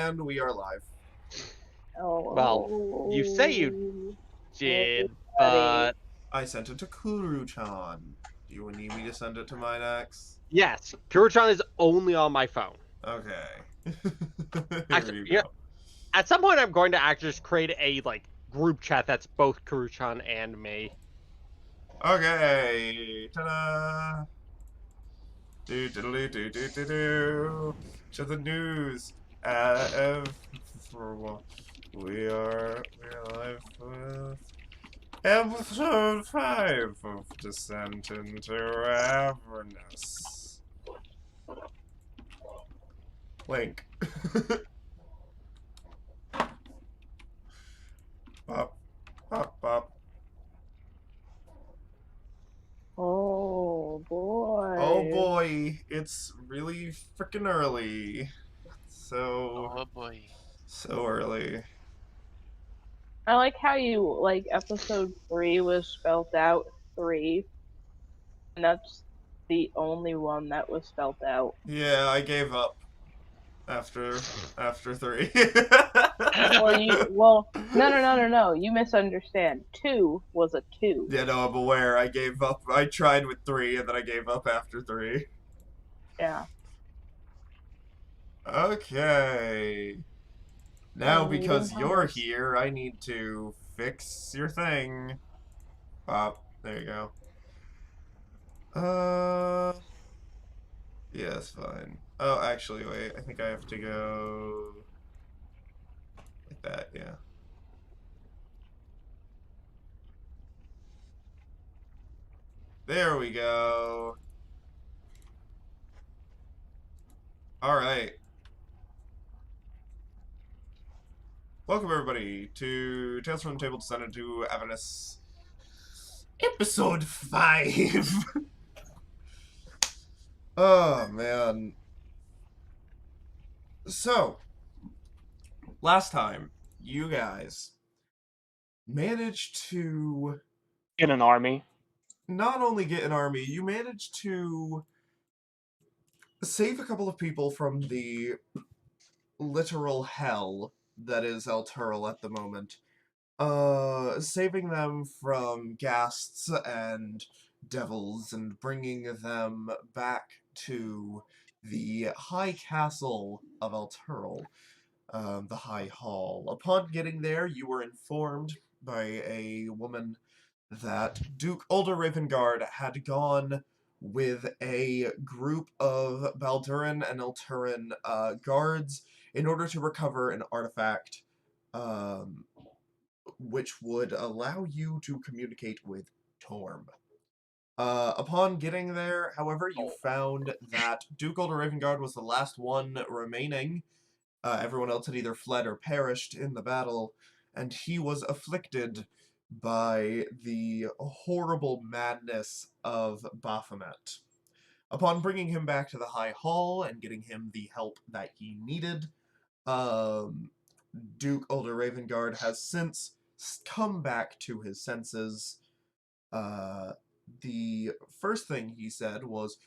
And we are live. Oh. Well, you say you did, but... I sent it to Kuru-chan. Do you need me to send it to my next? Yes, Kuru-chan is only on my phone. Okay. Actually, at some point I'm going to actually just create a, group chat that's both Kuru-chan and me. Okay. Ta-da! Do-do-do-do-do-do-do. To the news. We are live with episode 5 of Descent into Avernus. Link. Pop, pop, pop. Oh boy. Oh boy, it's really freaking early. Oh boy. So early. I like how you episode 3 was spelled out 3, and that's the only one that was spelled out. Yeah, I gave up after 3. No. You misunderstand. 2 was a 2. Yeah, no, I'm aware. I gave up. I tried with 3, and then I gave up after 3. Yeah. Okay. Now, because you're here, I need to fix your thing. Pop. There you go. Yeah, it's fine. Oh, actually, wait. I think I have to go... like that, yeah. There we go. Alright. Welcome, everybody, to Tales from the Table Descended to Avernus, Episode 5. Oh, man. So, last time, you guys managed to... get an army. Not only get an army, you managed to save a couple of people from the literal hell that is Elturel at the moment. Saving them from ghasts and devils and bringing them back to the high castle of Elturel, the High Hall. Upon getting there, you were informed by a woman that Duke Ulder Ravengard had gone with a group of Balduran and Elturan guards in order to recover an artifact which would allow you to communicate with Torm. Upon getting there, however, you found that Duke Ulder Ravengard was the last one remaining. Everyone else had either fled or perished in the battle, and he was afflicted by the horrible madness of Baphomet. Upon bringing him back to the High Hall and getting him the help that he needed, Duke Ulder Ravengard has since come back to his senses. The first thing he said was,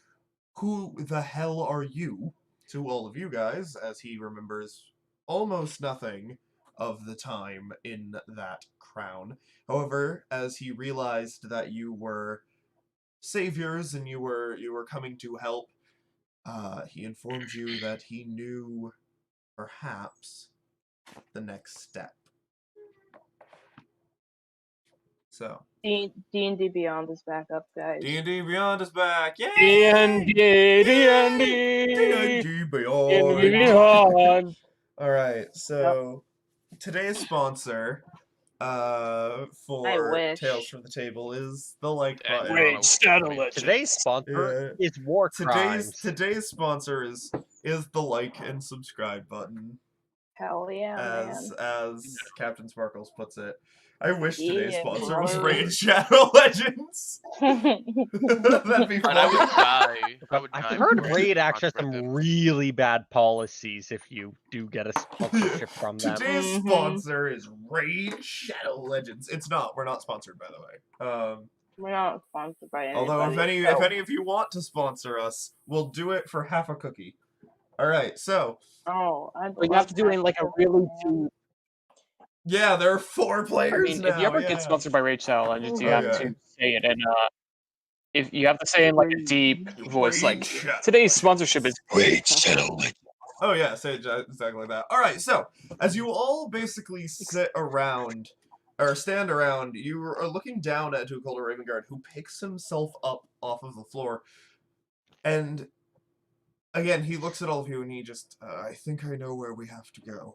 "Who the hell are you?" to all of you guys, as he remembers almost nothing of the time in that crown. However, as he realized that you were saviors and you were coming to help, he informed you that he knew perhaps the next step. So D&D Beyond is back up, guys. D&D Beyond is back. Yay! D&D Beyond. All right, so today's sponsor for Tales from the Table is the like button. Today's sponsor is War Crimes. Today's sponsor is the like and subscribe button. Hell yeah, as Captain Sparkles puts it. I wish today's sponsor was Raid Shadow Legends. That'd be fun. I would die. I've heard Raid actually has some really bad policies if you do get a sponsorship from them. Today's sponsor is Raid Shadow Legends. It's not. We're not sponsored, by the way. We're not sponsored by anybody. Although if any of you want to sponsor us, we'll do it for half a cookie. Alright, so... Oh, But you have to do it in like a really two. Yeah, there are 4 I players mean, now, if you ever yeah. get sponsored by Rachel, and you have Okay. to say it in if you have to say in like a deep voice, like Rachel. today's sponsorship is Rachel. Oh yeah, say it exactly that. Alright, so, as you all basically sit around, or stand around, you are looking down at Tukolda Ravengard, who picks himself up off of the floor, and again, he looks at all of you and he just, I think I know where we have to go.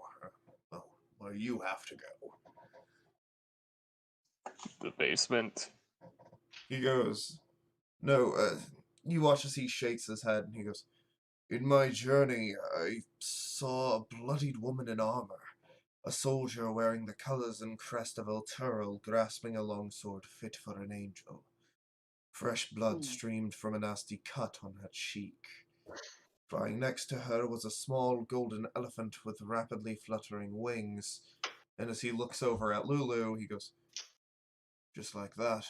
Well, where you have to go. the basement. He goes, no, you watch as he shakes his head and he goes, in my journey, I saw a bloodied woman in armor. A soldier wearing the colors and crest of Elturel, grasping a long sword fit for an angel. Fresh blood streamed from a nasty cut on her cheek. Lying next to her was a small golden elephant with rapidly fluttering wings. And as he looks over at Lulu, he goes, just like that.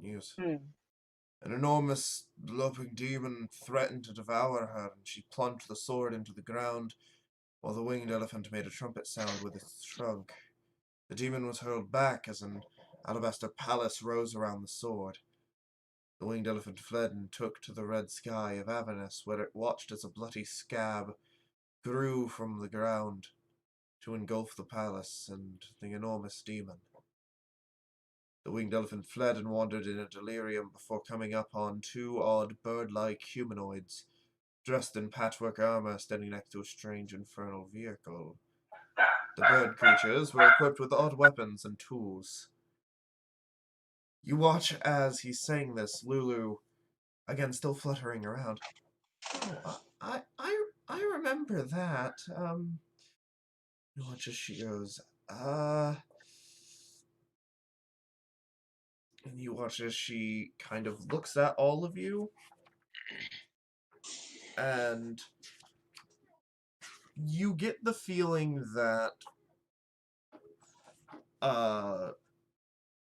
He goes, an enormous, loping demon threatened to devour her, and she plunged the sword into the ground, while the winged elephant made a trumpet sound with its trunk. The demon was hurled back as an alabaster palace rose around the sword. The winged elephant fled and took to the red sky of Avernus, where it watched as a bloody scab grew from the ground to engulf the palace and the enormous demon. The winged elephant fled and wandered in a delirium before coming up on 2 odd bird-like humanoids, dressed in patchwork armor, standing next to a strange infernal vehicle. The bird creatures were equipped with odd weapons and tools. You watch as he's saying this, Lulu, again still fluttering around. Oh, I remember that. You watch as she goes, and you watch as she kind of looks at all of you, and you get the feeling that,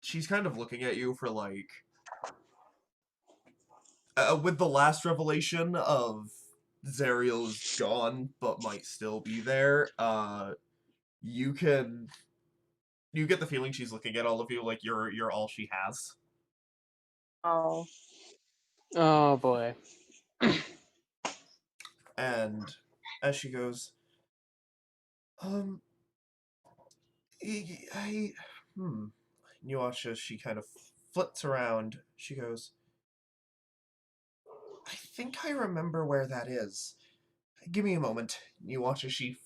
she's kind of looking at you for, like, with the last revelation of Zariel is gone, but might still be there, you get the feeling she's looking at all of you like you're all she has. Oh. Oh boy. And as she goes, you watch as she kind of flits around. She goes, I think I remember where that is. Give me a moment. You watch as she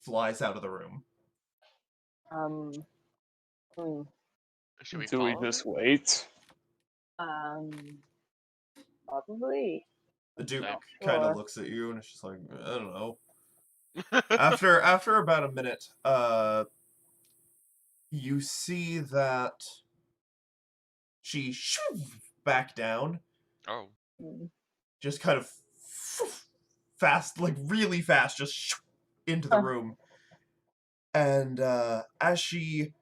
flies out of the room. Should we Do we follow just her? wait? Probably. The Duke Not kind of sure. looks at you and it's just like, I don't know. After about a minute, you see that she back down, Oh. just kind of fast, like really fast, just into the room. And as she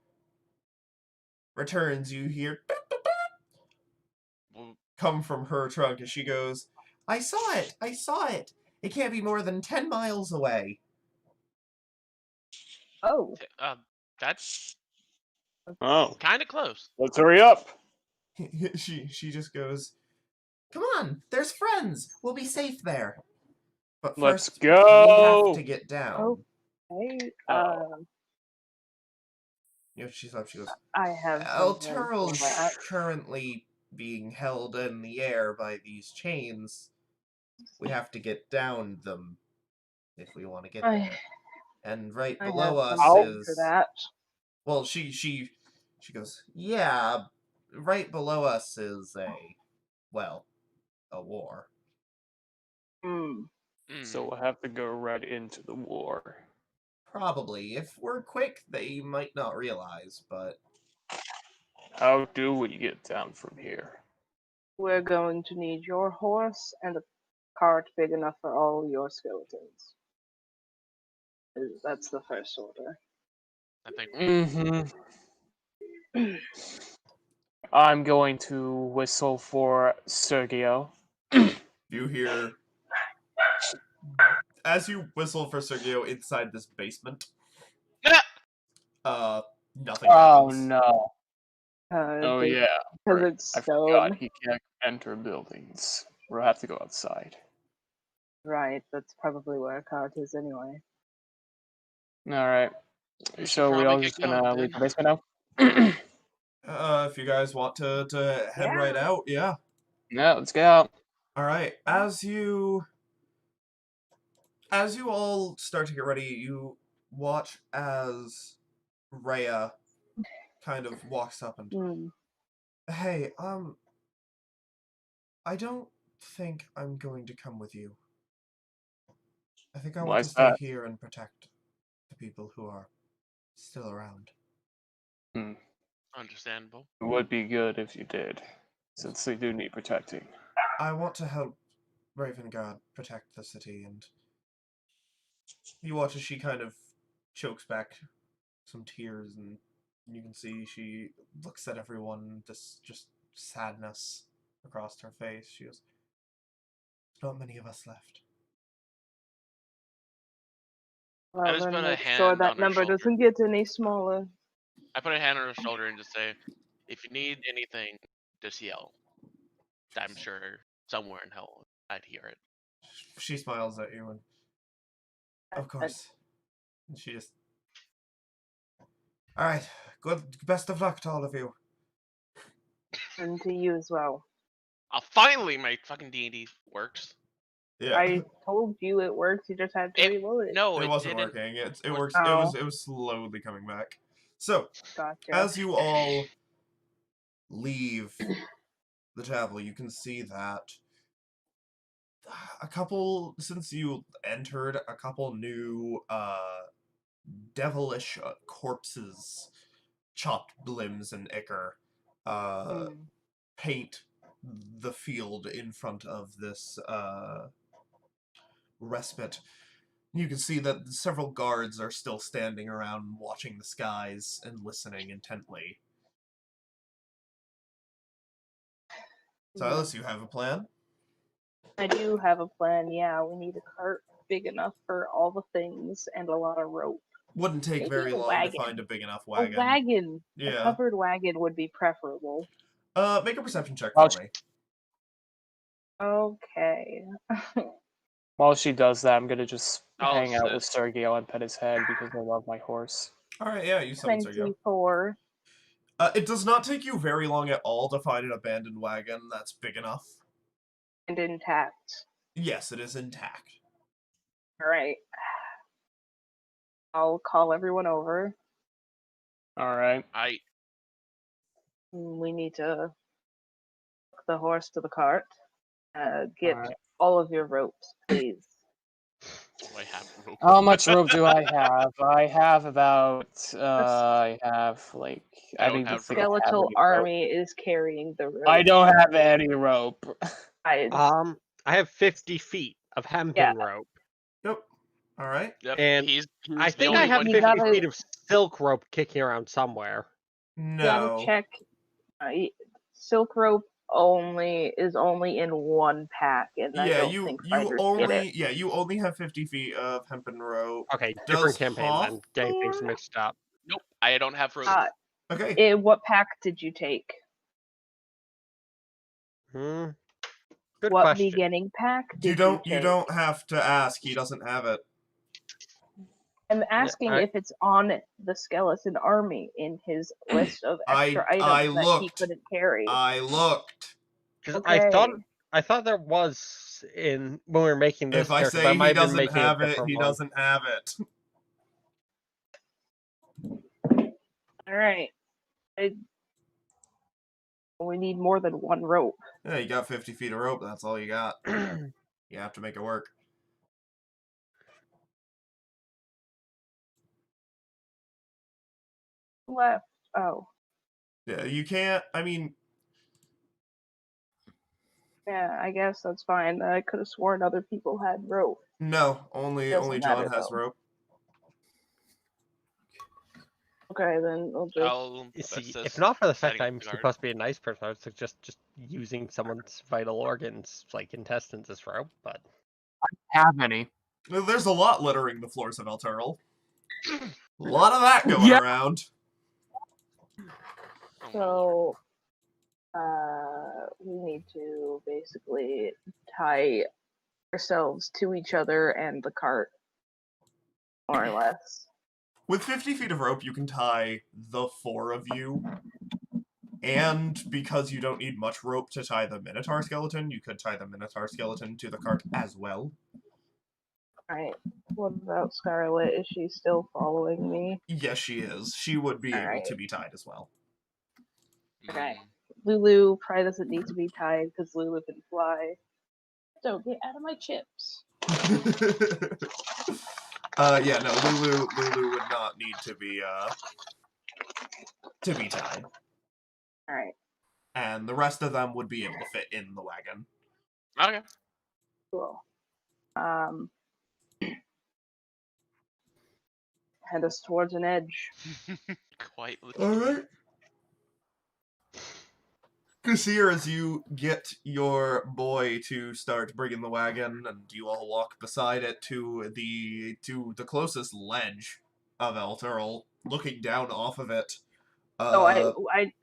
returns, you hear come from her trunk as she goes, I saw it! I saw it! It can't be more than 10 miles away. Oh. That's Oh, kind of close. let's hurry up. she just goes, come on, there's friends. We'll be safe there. But Let's first, go. we have to get down. Hey, You know, she's up, she goes, I have something for Elturel's that. currently being held in the air by these chains. We have to get down them if we want to get there. And right I below have us something is... for that. Well, she goes, yeah, right below us is a war. So we'll have to go right into the war. Probably. If we're quick, they might not realize, but... How do we get down from here? We're going to need your horse and a cart big enough for all your skeletons. That's the first order. I think. I'm going to whistle for Sergio. You hear as you whistle for Sergio inside this basement, nothing Oh happens. no. Oh yeah. Because Right. it's I stone. forgot he can't enter buildings. We'll have to go outside. Right, that's probably where a cart is anyway. Alright. We should So we probably all get just going gonna leave then. the basement now? If you guys want to head right out, yeah. Yeah, let's get out. All right. As you all start to get ready, you watch as Rhea kind of walks up and, Hmm. hey, I don't think I'm going to come with you. I think I Why want to is stay that? here and protect the people who are still around. Understandable. It would be good if you did, since they do need protecting. I want to help Raven God protect the city, and you watch as she kind of chokes back some tears, and you can see she looks at everyone, this just sadness across her face. She goes, "There's not many of us left." Well, just then put a make sure hand that on her number shoulder. doesn't get any smaller. I put a hand on her shoulder and just say, if you need anything, just yell. I'm sure somewhere in hell I'd hear it. She smiles at you, and of course. And she just, all right, good, best of luck to all of you. And to you as well. Finally, my fucking D&D works. Yeah, I told you it works, you just had to reload it. No, it it wasn't didn't. working. It works. Oh. It was slowly coming back. So, Gotcha. as you all leave the chapel, you can see that since you entered, a couple new devilish corpses, chopped limbs and ichor, paint the field in front of this respite. You can see that several guards are still standing around watching the skies and listening intently. Silas, you have a plan? I do have a plan, yeah. We need a cart big enough for all the things and a lot of rope. Wouldn't take Maybe very a long wagon. to find a big enough wagon. A wagon! Yeah. A covered wagon would be preferable. Make a perception check for me. Okay. While she does that, I'm gonna just I'll hang out sit. with Sergio and pet his head because I love my horse. Alright, yeah, you summon Sergio. 24. It does not take you very long at all to find an abandoned wagon that's big enough. And intact. Yes, it is intact. Alright. I'll call everyone over. Alright. We need to hook the horse to the cart. Get Alright. all of your ropes, please. Do I have rope? How much rope do I have? I have about, I have, like, I I don't don't even have think I have Skeletal any rope. army is carrying the rope. I don't have any rope. I have 50 feet of hempen rope. Yep. Alright. Yep. And He's I the think only I have one 50 gotta- feet of silk rope kicking around somewhere. No. Gotta check. Silk rope is only in one pack, and I don't think fighters get it. you only have 50 feet of hempen rope. Okay, Does different campaign then. Getting things Hawthorne? mixed up. Nope, I don't have rope. Okay. What pack did you take? Good What question. beginning pack did You don't take? have to ask. He doesn't have it. I'm asking if it's on the skeleton army in his list of extra items that he couldn't carry. I looked. Okay. I thought there was when we were making this If I character, say but I he might have been doesn't making have a it, different he one. doesn't have it. Alright. We need more than one rope. Yeah, you got 50 feet of rope. That's all you got. You have to make it work. Left. Oh. Yeah, you can't. I mean, Yeah, I guess that's fine. I could have sworn other people had rope. no. Only Doesn't John matter, has though. rope. Okay, then we'll just. See, if not for the fact I'm supposed to be a nice person, I would suggest just using someone's vital organs, like intestines, as rope. But Have any? There's a lot littering the floors of Elturel. A lot of that going Yeah. around. So, we need to basically tie ourselves to each other and the cart, more or less. With 50 feet of rope, you can tie the 4 of you. And because you don't need much rope to tie the Minotaur skeleton, you could tie the Minotaur skeleton to the cart as well. Alright, what about Scarlet? Is she still following me? Yes, she is. She would be able Alright. to be tied as well. Okay. Lulu probably doesn't need to be tied because Lulu can fly. Don't get out of my chips. Yeah, no, Lulu would not need to be tied. Alright, And the rest of them would be able to fit in the wagon. Okay. cool. Head us towards an edge. Quite literally. Alright. Kasir, as you get your boy to start bringing the wagon, and you all walk beside it to the closest ledge of Elturel, looking down off of it.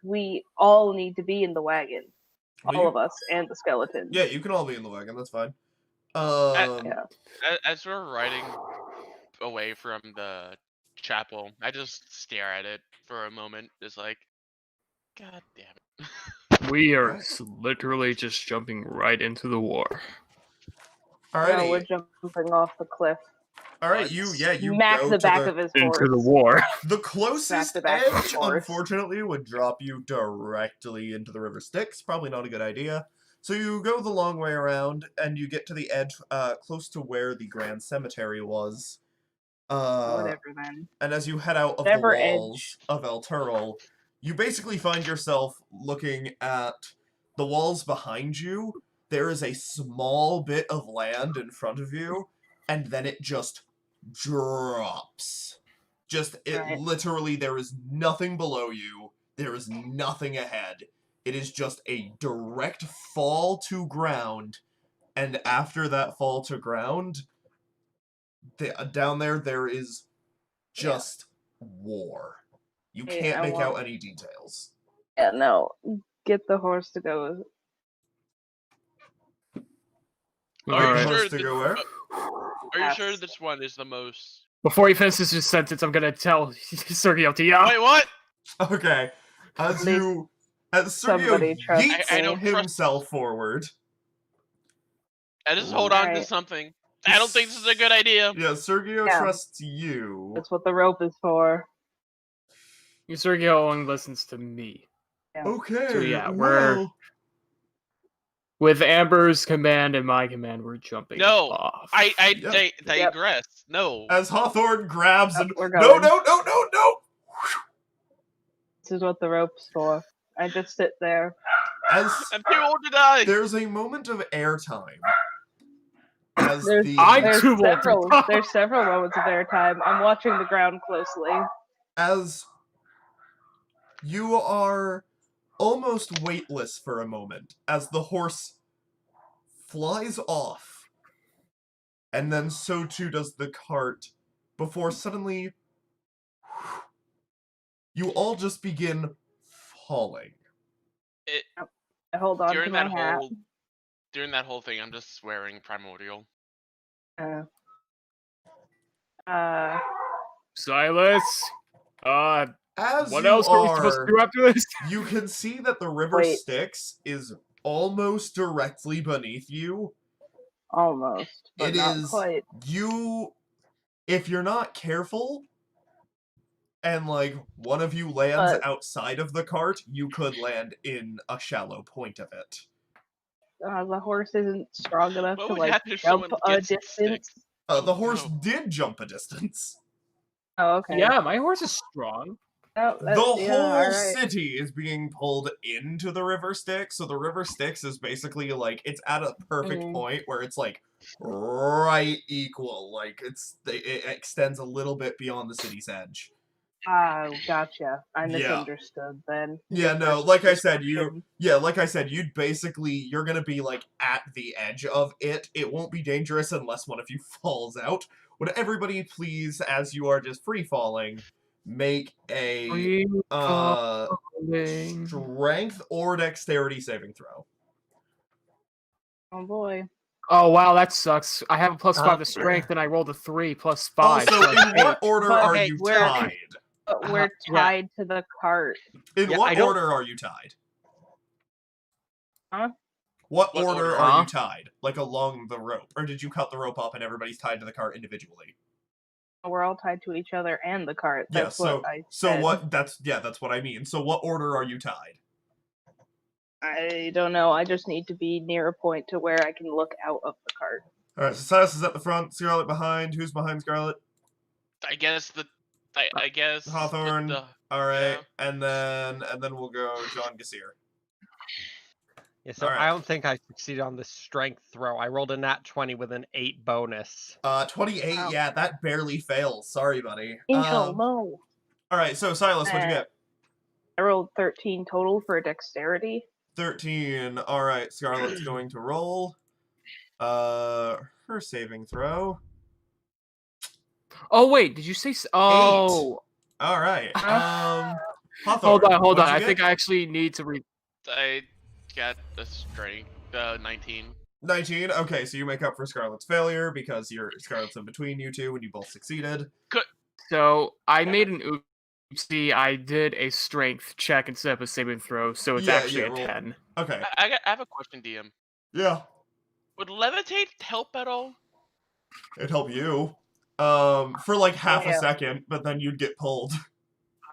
We all need to be in the wagon. All of us and the skeleton. Yeah, you can all be in the wagon. That's fine. Yeah. As we're riding away from the chapel, I just stare at it for a moment, just like, God damn it. We are Right. literally just jumping right into the war. Alrighty. No, we're jumping off the cliff. Alright, you Smack go the to back of his horse. Into the war. The closest the back of the edge, horse. unfortunately, would drop you directly into the river Styx. Probably not a good idea. So you go the long way around, and you get to the edge, close to where the Grand Cemetery was. Whatever then. And as you head out of Whatever the walls of Elturel, you basically find yourself looking at the walls behind you. There is a small bit of land in front of you, and then it just drops. Literally, there is nothing below you. There is nothing ahead. It is just a direct fall to ground, and after that fall to ground, down there is just war. You can't make out any details. Yeah, no. Get the horse to go. Are you Horse sure to go where? Are you sure this one is the most... Before he finishes his sentence, I'm gonna tell Sergio to yell. Wait, what? Okay. As Sergio I don't yeets himself forward. I just hold on to something. I don't think this is a good idea. Yeah, Sergio trusts you. That's what the rope is for. Sergio only listens to me. Yeah. Okay. So yeah, we're with Amber's command and my command, we're jumping off. I digress. No. As Hawthorne grabs and we're no. This is what the rope's for. I just sit there. I'm too old to die. There's a moment of airtime. There's several moments of airtime. I'm watching the ground closely. As you are almost weightless for a moment, as the horse flies off, and then so too does the cart, before suddenly you all just begin falling. I hold on to my hat. During that whole thing, I'm just swearing primordial. Silas. As what you else are we supposed to do after this? You can see that the river Styx is almost directly beneath you. Almost, but not quite. If you're not careful, and like one of you lands outside of the cart, you could land in a shallow point of it. The horse isn't strong enough to jump a distance. The horse did jump a distance. Oh, okay. Yeah, my horse is strong. The whole city is being pulled into the river Styx, so the river Styx is basically like it's at a perfect point where it's like right equal, like it extends a little bit beyond the city's edge. Oh, gotcha. I Yeah. misunderstood then. Yeah, Your no, first like I said, description. like I said, you're gonna be, like, at the edge of it. It won't be dangerous unless one of you falls out. Would everybody please, as you are just free-falling, make a, Free falling. strength or dexterity saving throw. Oh boy. Oh wow, that sucks. I have a +5 to strength, and I rolled a 3 plus 5. Also, so in that's what 8. order But are okay, you we're- tied? But we're yeah. tied to the cart. In Yeah, what I don't- order are you tied? Huh? What What order order? are Huh? you tied? Like along the rope? Or did you cut the rope up and everybody's tied to the cart individually? We're all tied to each other and the cart. Yeah, That's so what I so said. what that's what I mean. So what order are you tied? I don't know. I just need to be near a point to where I can look out of the cart. Alright, so Silas is at the front, Scarlet behind. Who's behind Scarlet? I guess I guess Hawthorne. Alright. yeah. And then we'll go John Gassier. Yeah, so Alright. I don't think I succeeded on the strength throw. I rolled a nat 20 with an 8 bonus. 28, Wow. yeah, that barely fails. Sorry, buddy. Angel, no. Alright, so Silas, what'd you get? I rolled 13 total for dexterity. 13. Alright, Scarlet's going to roll. Her saving throw. Oh wait, did you say? Oh, Alright. Hawthorne, hold on. what'd you I get? think I actually need to read. I got the strength 19. 19. Okay, so you make up for Scarlet's failure because Scarlet's in between you two and you both succeeded. So I made an oopsie. I did a strength check instead of a saving throw, so it's actually a roll. 10. Okay. I have a question, DM. Yeah. Would levitate help at all? It'd help you. For like half a Yeah. second, but then you'd get pulled.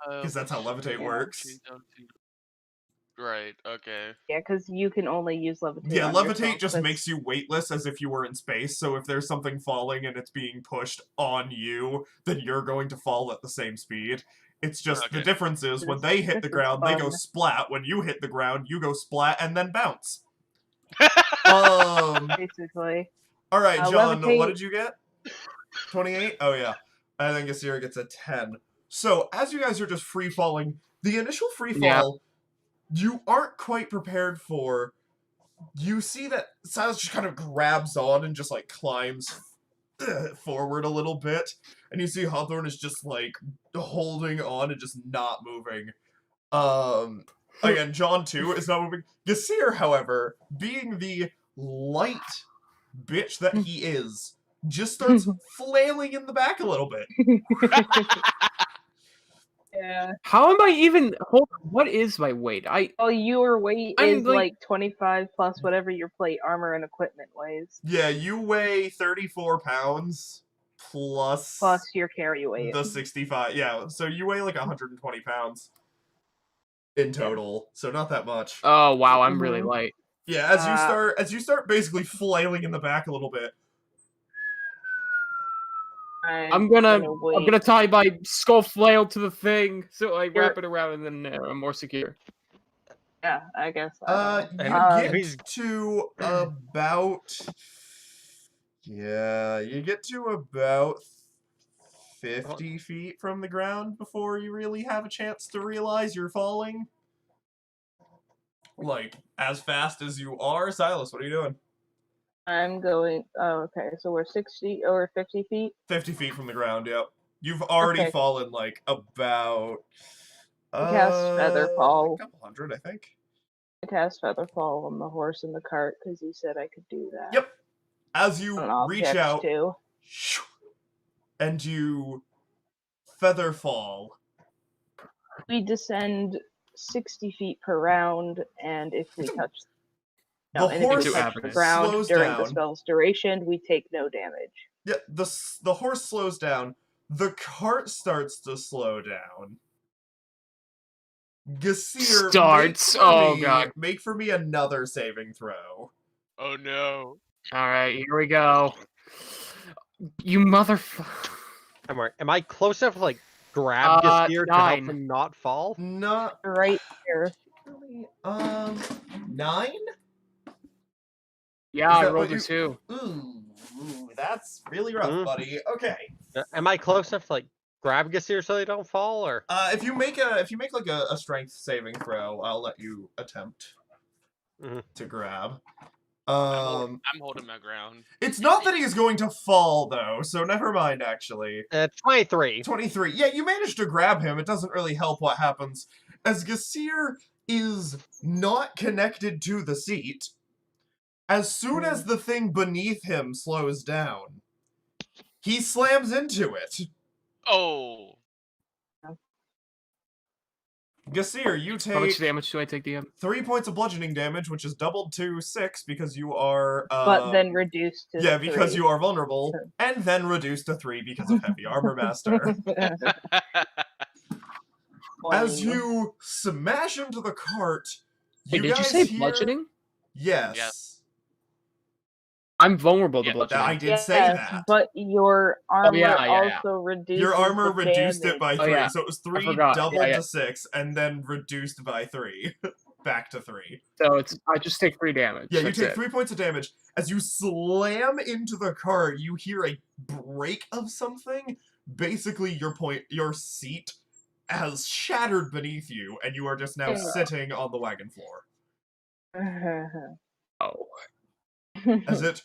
Because that's how levitate Yeah. works. Right, okay. Yeah, because you can only use levitate. Yeah, on levitate yourself, just but- makes you weightless as if you were in space, so if there's something falling and it's being pushed on you, then you're going to fall at the same speed. It's just, the Okay. difference is, when they hit the This is ground, they go fun. splat. When you hit the ground, you go splat and then bounce. Basically. Alright, John, levitate- what did you get? 28? Oh, yeah. I think Asira gets a 10. So, as you guys are just free-falling, the initial free-fall, you aren't quite prepared for. You see that Silas just kind of grabs on and just, like, climbs forward a little bit. And you see Hawthorne is just, like, holding on and just not moving. Again, John, too, is not moving. Gassier, however, being the light bitch that he is, just starts flailing in the back a little bit. Yeah. How am I even? Hold on, what is my weight? Well, your weight I'm is like- like 25 plus whatever your plate, armor, and equipment weighs. Yeah, you weigh 34 pounds plus Your carry weight. the 65. Yeah, so you weigh like 120 pounds in total. So not that much. Oh wow, I'm really Mhm. light. Yeah, as you start basically flailing in the back a little bit. I'm gonna tie my skull flail to the thing, so I You're- wrap it around, and then I'm more secure. Yeah, I guess. You he's- get to about. Yeah, you get to about 50 feet from the ground before you really have a chance to realize you're falling. Like, as fast as you are. Silas, what are you doing? I'm going. Oh, okay. So we're 60 or 50 feet. 50 feet from the ground, yep. You've already Okay. fallen, like, about... cast Featherfall. A couple hundred, I think. I cast Featherfall on the horse in the cart because you said I could do that. Yep. As you On reach objects, out, too. and you feather fall. We descend 60 feet per round, and if we touch The and if horse we touch the Avernus ground slows during the down. spell's duration, we take no damage. Yeah, the horse slows down. The cart starts to slow down. Gassier, Starts? Oh, God. Make for me another saving throw. Oh no. All right, here we go. You motherfucker. Am I close enough to like grab this gear to help 9. him not fall? Not Right here. really. 9? Yeah, Is I that rolled what a 2. Ooh, that's really rough, Mhm. buddy. Okay. Am I close enough to like grab Gasir so they don't fall, or? If you make like a strength saving throw, I'll let you attempt to grab. I'm holding my ground. It's not that he's going to fall though, so never mind. Actually, 23. 23. Yeah, you managed to grab him. It doesn't really help what happens as Gasir is not connected to the seat. As soon as the thing beneath him slows down, he slams into it. Oh. Gasir, you take... How much damage do I take, DM? 3 points of bludgeoning damage, which is doubled to 6 because you are... but then reduced to 3. because you are vulnerable, and then reduced to 3 because of Heavy Armor Master. As you smash into the cart, Hey, did you say bludgeoning? Yes. I'm vulnerable to bludgeoning. I did say that. But your armor also reduces Your armor reduced damage. it by 3, so it was 3 doubled to 6, and then reduced by 3. Back to 3. So I just take 3 damage. Yeah, you take 3 points of damage. As you slam into the cart, you hear a break of something. Basically, your seat has shattered beneath you, and you are just now sitting on the wagon floor. Oh. As it...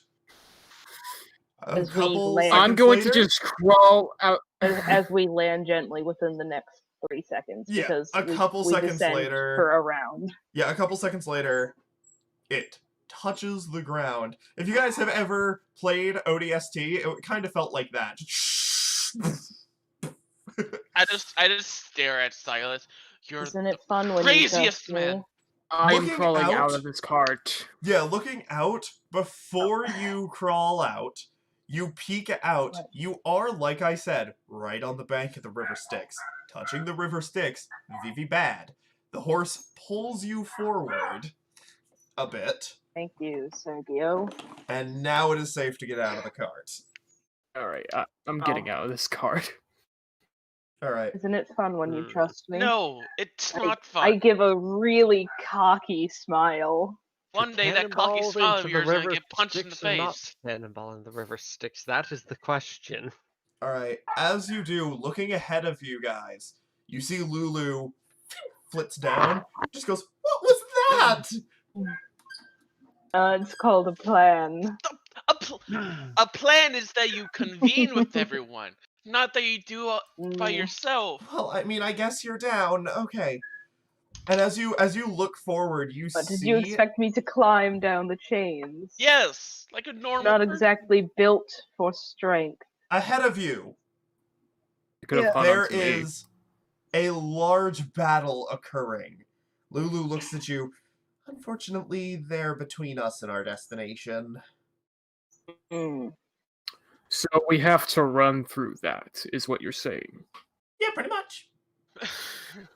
I'm going to just crawl out. As we land gently within the next 3 seconds. Yeah, because a couple seconds later... for a round. Yeah, a couple seconds later, it touches the ground. If you guys have ever played ODST, it kind of felt like that. I just stare at Silas. You're Isn't it fun when craziest you man. I'm crawling out of this cart. Yeah, looking out, before you crawl out, you peek out. You are, like I said, right on the bank of the river Styx. Touching the river Styx, Vivi bad. The horse pulls you forward a bit. Thank you, Sergio. And now it is safe to get out of the cart. Alright, I'm getting out of this cart. Alright. Isn't it fun when you trust me? No, it's not fun. I give a really cocky smile. One day that cocky smile of yours is going to get punched in the face. Cannonball in the river Styx. That is the question. Alright, as you do, looking ahead of you guys, you see Lulu flits down, just goes, "What was that?" It's called a plan. A plan is that you convene with everyone, not that you do it by yourself. Well, I mean, I guess you're down. Okay. And as you look forward, you see... But did you expect me to climb down the chains? Yes, like a normal Not person. exactly built for strength. Ahead of you, Yeah. there is a large battle occurring. Lulu looks at you. Unfortunately, they're between us and our destination. So we have to run through that, is what you're saying. Yeah, pretty much.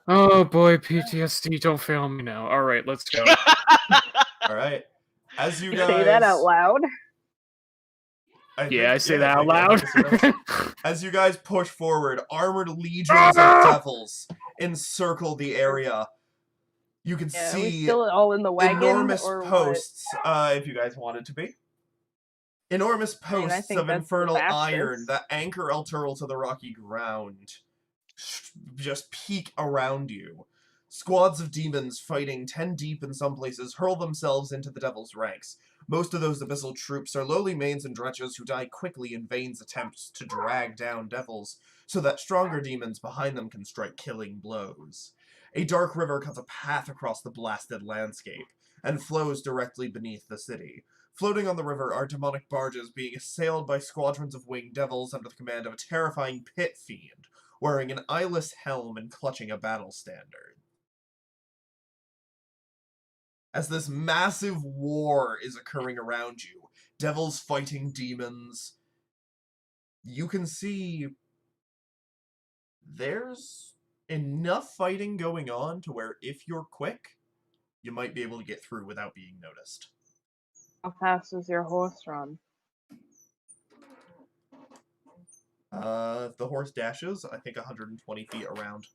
Oh boy, PTSD, don't fail me now. Alright, let's go. Alright. As you You guys... say that out loud? I say that out loud. As you guys push forward, armored legions of devils encircle the area. You can Are we see still all in the wagon, enormous or posts, if you guys wanted to be. Enormous posts of infernal iron that anchor Elturel to the rocky ground. Just peek around you. Squads of demons fighting 10 deep in some places hurl themselves into the devil's ranks. Most of those abyssal troops are lowly mains and dretches who die quickly in Vane's attempts to drag down devils, so that stronger demons behind them can strike killing blows. A dark river cuts a path across the blasted landscape, and flows directly beneath the city. Floating on the river are demonic barges being assailed by squadrons of winged devils under the command of a terrifying pit fiend, wearing an eyeless helm and clutching a battle standard. As this massive war is occurring around you, devils fighting demons, you can see there's enough fighting going on to where if you're quick, you might be able to get through without being noticed. How fast does your horse run? The horse dashes, I think 120 feet around.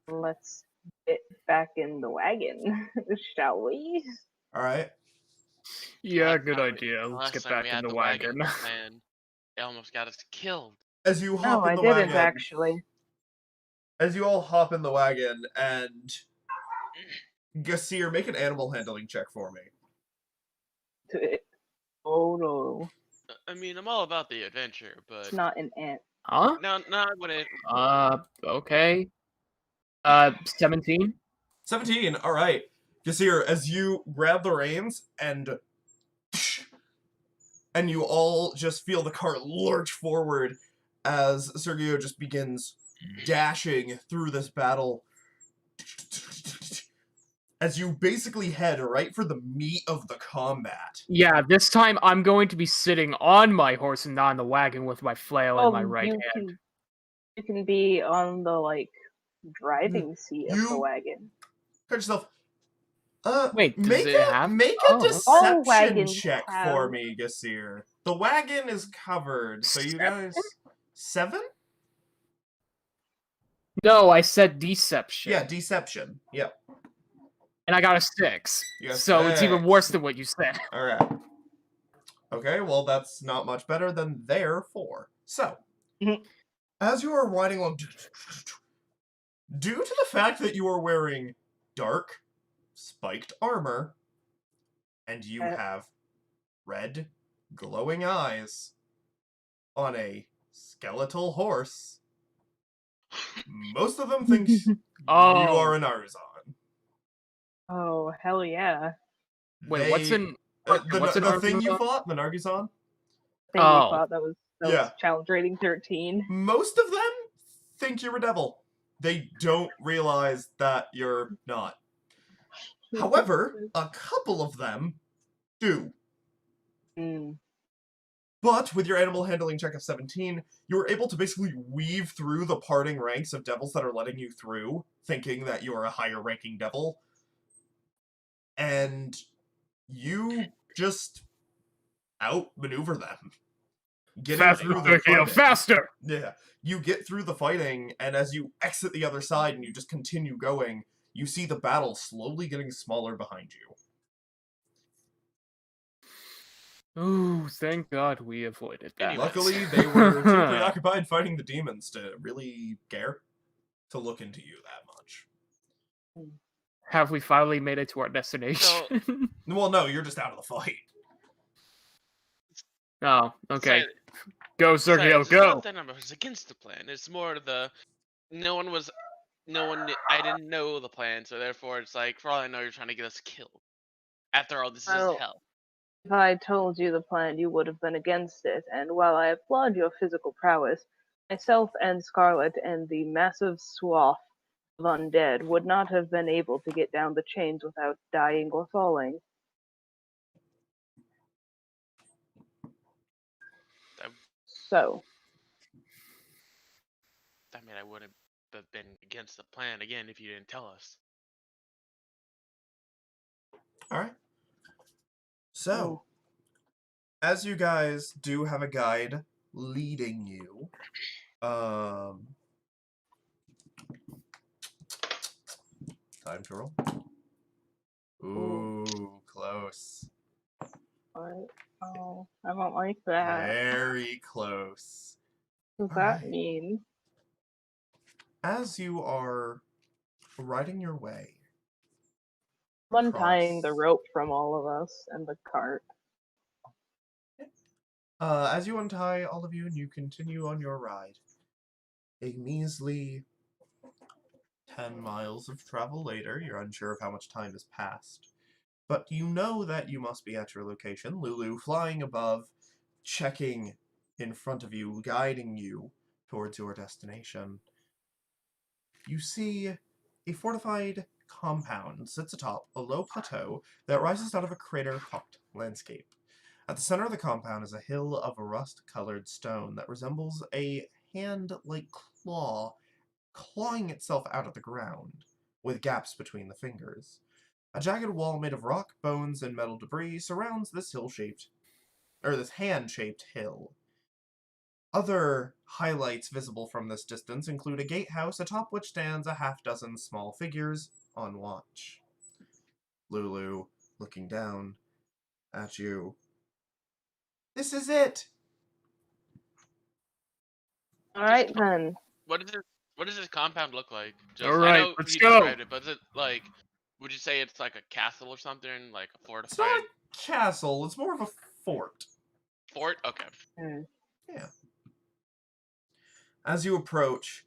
Let's get back in the wagon, shall we? Alright. Yeah, good idea. Let's get back in the wagon. They almost got us killed. As you hop No, in I the didn't wagon, actually. as you all hop in the wagon, and Gasir, make an animal handling check for me. Oh no, I mean, I'm all about the adventure, but it's not an ant. Huh? not when it. Okay. 17? 17, alright. Gasir, as you grab the reins and you all just feel the cart lurch forward as Sergio just begins dashing through this battle. As you basically head right for the meat of the combat. Yeah, this time I'm going to be sitting on my horse and not in the wagon with my flail in my right hand. You can be on the driving seat of the You wagon. catch yourself. Wait, does Make it have? a All deception wagons check have. for me, Gasir. The wagon is covered, so you guys 7? No, I said deception. Yeah, deception. Yep. And I got a 6. You got So it's even 6. worse than what you said. Alright. Okay, well that's not much better than their 4. So, as you are riding along, due to the fact that you are wearing dark, spiked armor, and you have red, glowing eyes on a skeletal horse, most of them think you are an Arzon. Oh hell yeah! Wait, what's an the thing you fought, the Nargazon? Thing we fought that was challenge rating 13. Most of them think you're a devil. They don't realize that you're not. However, a couple of them do. But with your animal handling check of 17, you were able to basically weave through the parting ranks of devils that are letting you through, thinking that you're a higher ranking devil. And you just outmaneuver them. Getting through the fighting. Faster! Yeah. You get through the fighting, and as you exit the other side and you just continue going, you see the battle slowly getting smaller behind you. Ooh, thank God we avoided that. Luckily, they were too preoccupied fighting the demons to really care to look into you that much. Have we finally made it to our destination? Well, no, you're just out of the fight. Oh, okay. Go, Sergio, it's go! Not that I was against the plan. It's more the I didn't know the plan, so therefore it's like, for all I know, you're trying to get us killed. After all, this is hell. If I told you the plan, you would have been against it, and while I applaud your physical prowess, myself and Scarlet and the massive swath of undead would not have been able to get down the chains without dying or falling. So. I mean, I wouldn't have been against the plan again if you didn't tell us. Alright. So, as you guys do have a guide leading you, time to roll. Ooh, close. Oh, I don't like that. Very close. What does that mean? As you are riding your way, untying the rope from all of us and the cart. As you untie all of you and you continue on your ride, a measly 10 miles of travel later, you're unsure of how much time has passed, but you know that you must be at your location. Lulu flying above, checking in front of you, guiding you towards your destination. You see a fortified compound sits atop a low plateau that rises out of a crater-pocked landscape. At the center of the compound is a hill of rust-colored stone that resembles a hand-like claw clawing itself out of the ground, with gaps between the fingers. A jagged wall made of rock, bones, and metal debris surrounds this hand-shaped hill. Other highlights visible from this distance include a gatehouse atop which stands a half-dozen small figures on watch. Lulu, looking down at you. This is it! Alright then. What does this compound look like? Just, All right, I know let's you go. described it, but is it like? Would you say it's like a castle or something, like a It's not fortified a castle, it's more of a fort. fort? Okay. Yeah. As you approach,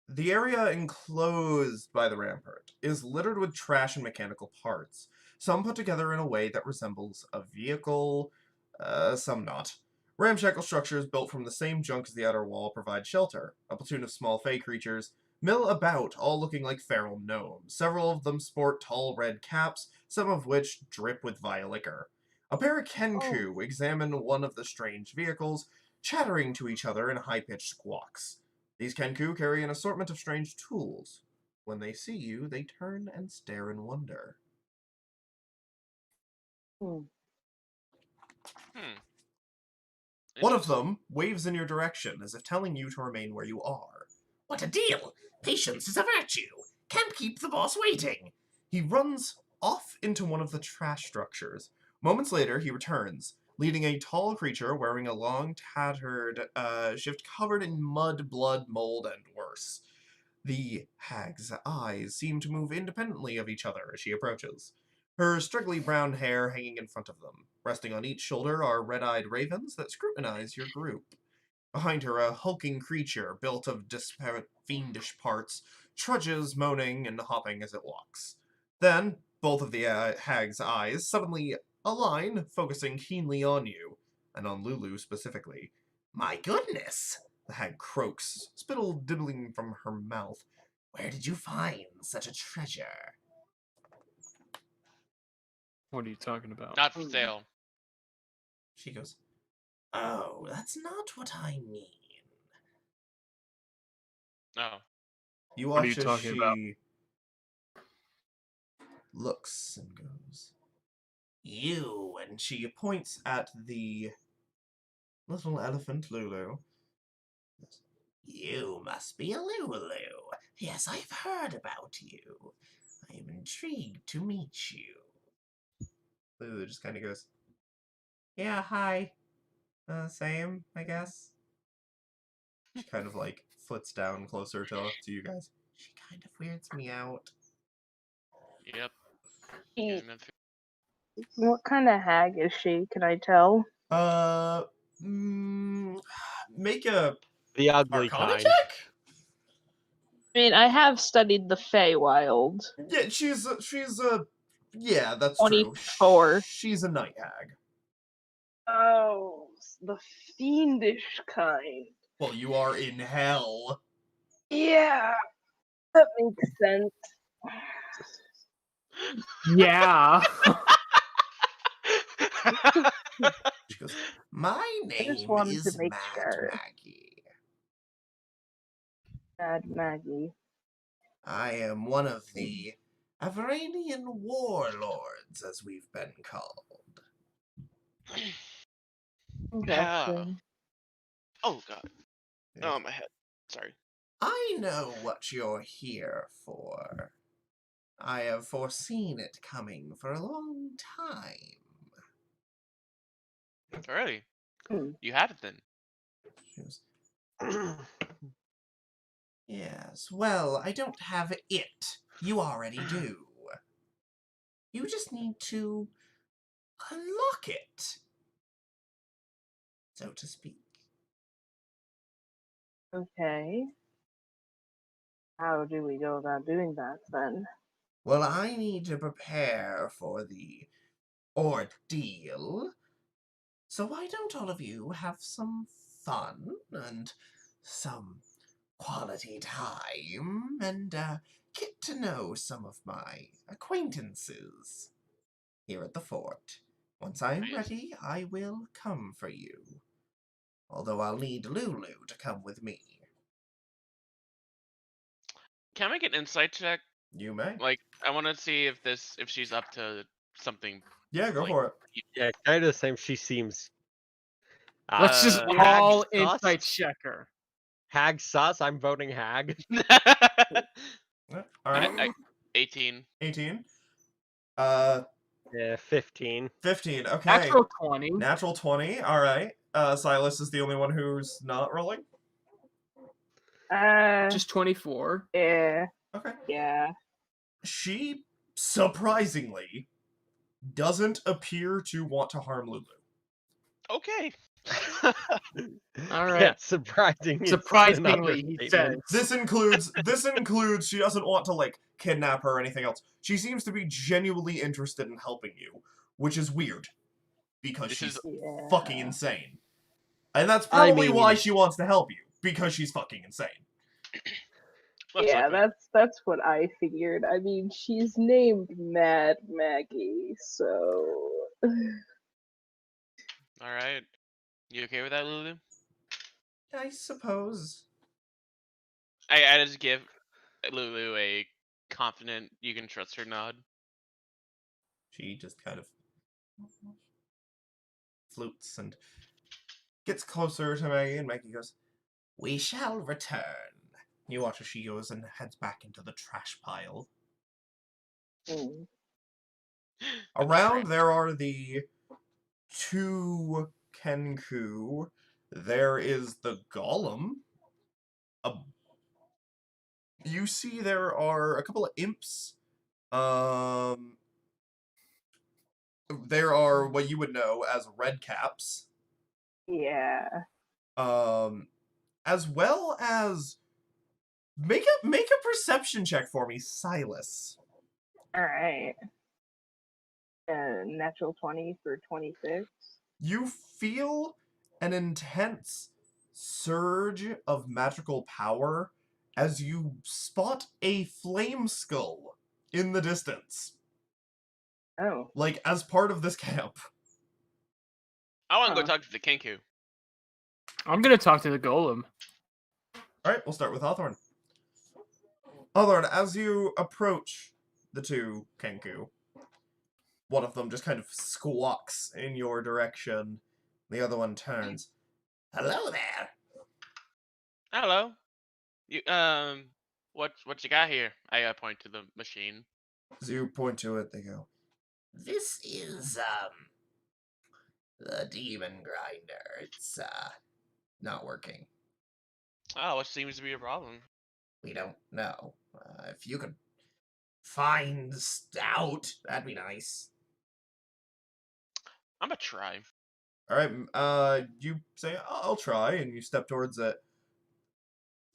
the area enclosed by the rampart is littered with trash and mechanical parts, some put together in a way that resembles a vehicle, some not. Ramshackle structures built from the same junk as the outer wall provide shelter. A platoon of small fey creatures mill about, all looking like feral gnomes. Several of them sport tall red caps, some of which drip with vile liquor. A pair of Kenku examine one of the strange vehicles, chattering to each other in high-pitched squawks. These Kenku carry an assortment of strange tools. When they see you, they turn and stare in wonder. Hmm. One of them waves in your direction, as if telling you to remain where you are. What a deal! Patience is a virtue! Can't keep the boss waiting! He runs off into one of the trash structures. Moments later, he returns, leading a tall creature wearing a long, tattered shift covered in mud, blood, mold, and worse. The hag's eyes seem to move independently of each other as she approaches, her straggly brown hair hanging in front of them. Resting on each shoulder are red-eyed ravens that scrutinize your group. Behind her, a hulking creature, built of disparate fiendish parts, trudges, moaning and hopping as it walks. Then, both of the hag's eyes suddenly align, focusing keenly on you, and on Lulu specifically. My goodness! The hag croaks, spittle dibbling from her mouth. Where did you find such a treasure? What are you talking about? Not for sale. She goes, oh, that's not what I mean. Oh. You What are watch you as talking she about? looks and goes, you, and she points at the little elephant Lulu. You must be a Lulu. Yes, I've heard about you. I am intrigued to meet you. Lulu just kind of goes, yeah, hi. Same, I guess. She kind of like flits down closer to you guys. She kind of weirds me out. Yep. He- Using that What kind of hag is she? Can I tell? Make a The ugly Arcana kind. check? I mean, I have studied the Feywild. Yeah, yeah, that's 24. true. She's a night hag. Oh, the fiendish kind. Well, you are in hell. Yeah, that makes sense. Yeah. She goes, my name wanted to is make Mad sure. Maggie. Mad Maggie. I am one of the Averanian warlords, as we've been called. Interesting. Oh god. Yes. Oh, my head. Sorry. I know what you're here for. I have foreseen it coming for a long time. Alrighty. Hmm. You have it then. She goes, yes, well, I don't have it. You already do. You just need to unlock it, so to speak. Okay. How do we go about doing that then? Well, I need to prepare for the ordeal. So why don't all of you have some fun and some quality time and get to know some of my acquaintances here at the fort. Once I am Nice. ready, I will come for you. Although I'll need Lulu to come with me. Can I make an insight check? You may. Like, I want to see if she's up to something. Yeah, go like, for it. Yeah, kind of the same. She seems. Let's just hag all sus? insight check her. Hag sus. I'm voting hag. Yeah, all right. 18. 18. Yeah, 15. 15. Okay. Natural 20. Natural 20. All right. Silas is the only one who's not rolling. Just 24. Yeah. Okay. Yeah. She, surprisingly, doesn't appear to want to harm Lulu. Okay. All right. Yeah, surprising. Surprisingly, he says. This includes she doesn't want to, like, kidnap her or anything else. She seems to be genuinely interested in helping you, which is weird, because This she's is- Yeah. fucking insane. And that's I probably why mean- she wants to help you, because she's fucking insane. Looks Yeah, like that's what I figured. I mean, she's named Mad Maggie, so all right. You okay with that, Lulu? I suppose. I just give Lulu a confident, you can trust her nod. She just kind of flutes and gets closer to Maggie, and Maggie goes, "We shall return." You watch as she goes and heads back into the trash pile. mm, Around there are the 2 Kenku. There is the golem. You see there are a couple of imps. There are what you would know as red caps. yeah. As well as make a perception check for me, Silas. All right. Natural 20 for 26. You feel an intense surge of magical power as you spot a flame skull in the distance. Oh. Like, as part of this camp. I want to Huh. go talk to the Kenku. I'm gonna talk to the golem. Alright, we'll start with Hawthorne. Hawthorne, as you approach the 2 Kenku, one of them just kind of squawks in your direction. The other one turns. "Hello there." Hello. You what you got here? I point to the machine. As you point to it, they go, "This is, the demon grinder. It's, not working. Oh, what seems to be a problem? We don't know. If you could find out, that'd be nice." I'm gonna try. Alright, you say, "I'll try," and you step towards it.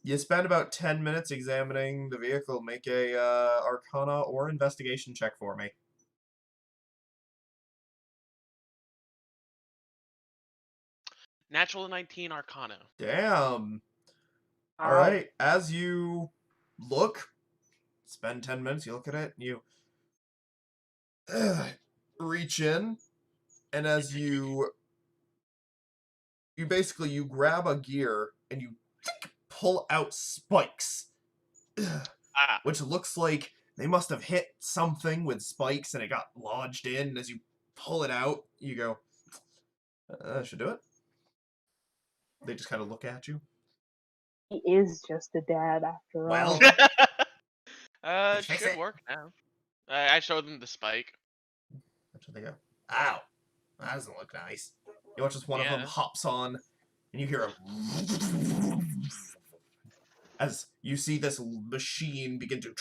You spend about 10 minutes examining the vehicle. Make a, Arcana or Investigation check for me. Natural 19 Arcana. Damn! Wow. Alright, as you look, spend 10 minutes, you look at it, and you reach in, and as you basically, you grab a gear, and you pull out spikes. Ah. Which looks like they must have hit something with spikes, and it got lodged in, and as you pull it out, you go, "That should do it." They just kind of look at you. He is just a dad after Well, all. It Fix should it. work now. I showed them the spike. that's what they go. "Ow, that doesn't look nice." You watch as one of them Yeah. hops on, and you hear a as you see this machine begin to.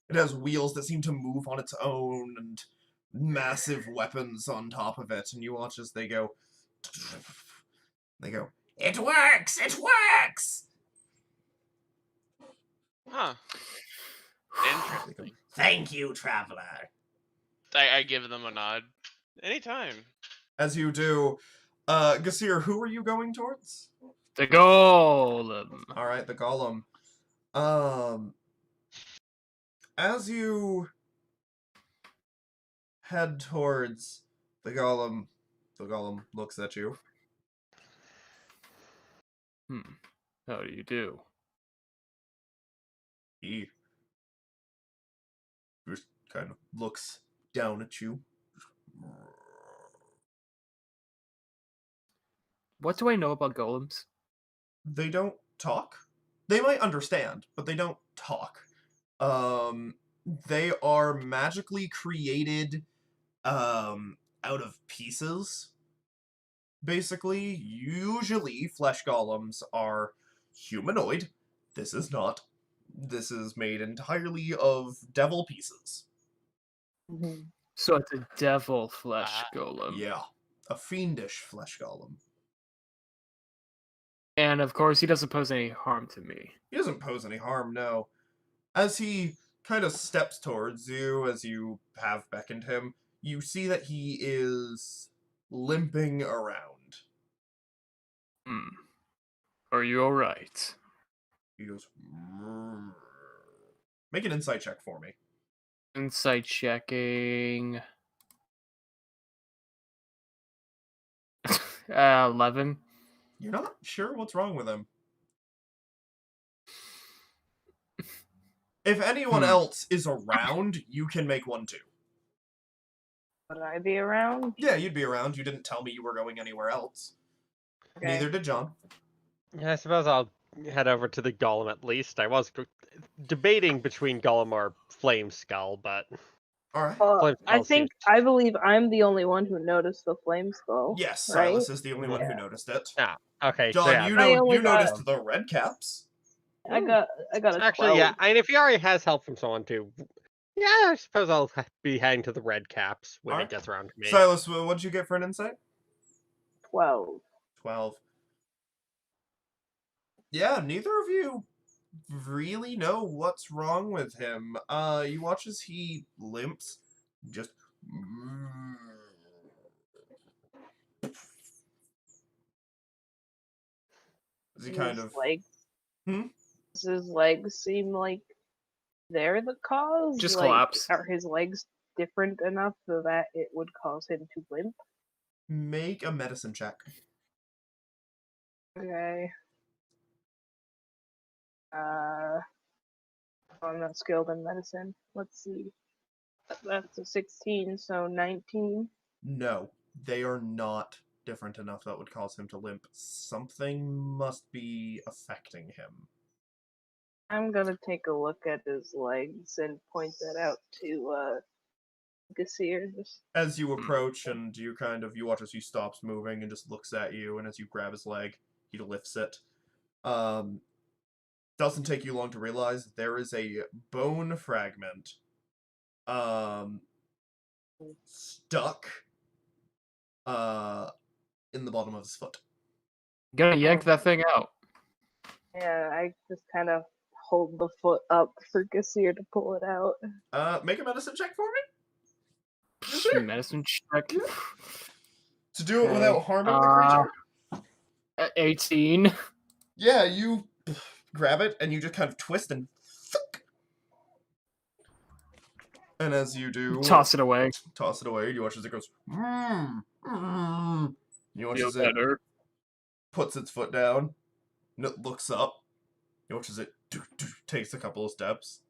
It has wheels that seem to move on its own, and massive weapons on top of it, and you watch as they go. They go, "It works! It works!" Huh. They go, Interesting. "Thank you, traveler." I give them a nod. Anytime. As you do, Gasir, who are you going towards? The golem. Alright, the golem. As you head towards the golem looks at you. How do you do? He just kind of looks down at you. What do I know about golems? They don't talk. They might understand, but they don't talk. They are magically created out of pieces. Basically, usually flesh golems are humanoid. This is not. This is made entirely of devil pieces. Mhm. So it's a devil flesh golem. Yeah, a fiendish flesh golem. And of course, he doesn't pose any harm to me. He doesn't pose any harm, no. As he kind of steps towards you, as you have beckoned him, you see that he is limping around. Are you alright? He goes... Make an insight check for me. Insight checking. 11. You're not sure what's wrong with him. If anyone else is around, you can make one too. Would I be around? Yeah, you'd be around. You didn't tell me you were going anywhere else. Okay. Neither did John. Yeah, I suppose I'll head over to the golem at least. I was debating between golem or flame skull, but Alright. Flame I skull seems- believe I'm the only one who noticed the flame skull. Yes, right? Silas is the only one who noticed it. Ah, okay. John, so yeah, you I only noticed got- the red caps. I got a 12. actually, yeah. And if he already has help from someone too, yeah, I suppose I'll be heading to the red caps when Alright. it gets around to me. Silas, what'd you get for an insight? 12. 12. Yeah, neither of you really know what's wrong with him. You watch as he limps, just... As he kind of... Legs. Hmm? Does his legs seem like they're the cause? Just like, collapse. Are his legs different enough so that it would cause him to limp? Make a medicine check. Okay. I'm not skilled in medicine. Let's see. That's a 16, so 19. No, they are not different enough that would cause him to limp. Something must be affecting him. I'm gonna take a look at his legs and point that out to Gaseers. As you approach and you watch as he stops moving and just looks at you, and as you grab his leg, he lifts it. Doesn't take you long to realize there is a bone fragment stuck in the bottom of his foot. Gonna yank that thing out. Yeah, I just kind of hold the foot up for Gaseer to pull it out. Make a medicine check for me? Medicine check. Yeah. To do it without harming the creature? 18. Yeah, you grab it and you just kind of twist and as you do, Toss it away. you watch as it goes, you watch Feel as it better. puts its foot down, and it looks up, you watch as it takes a couple of steps.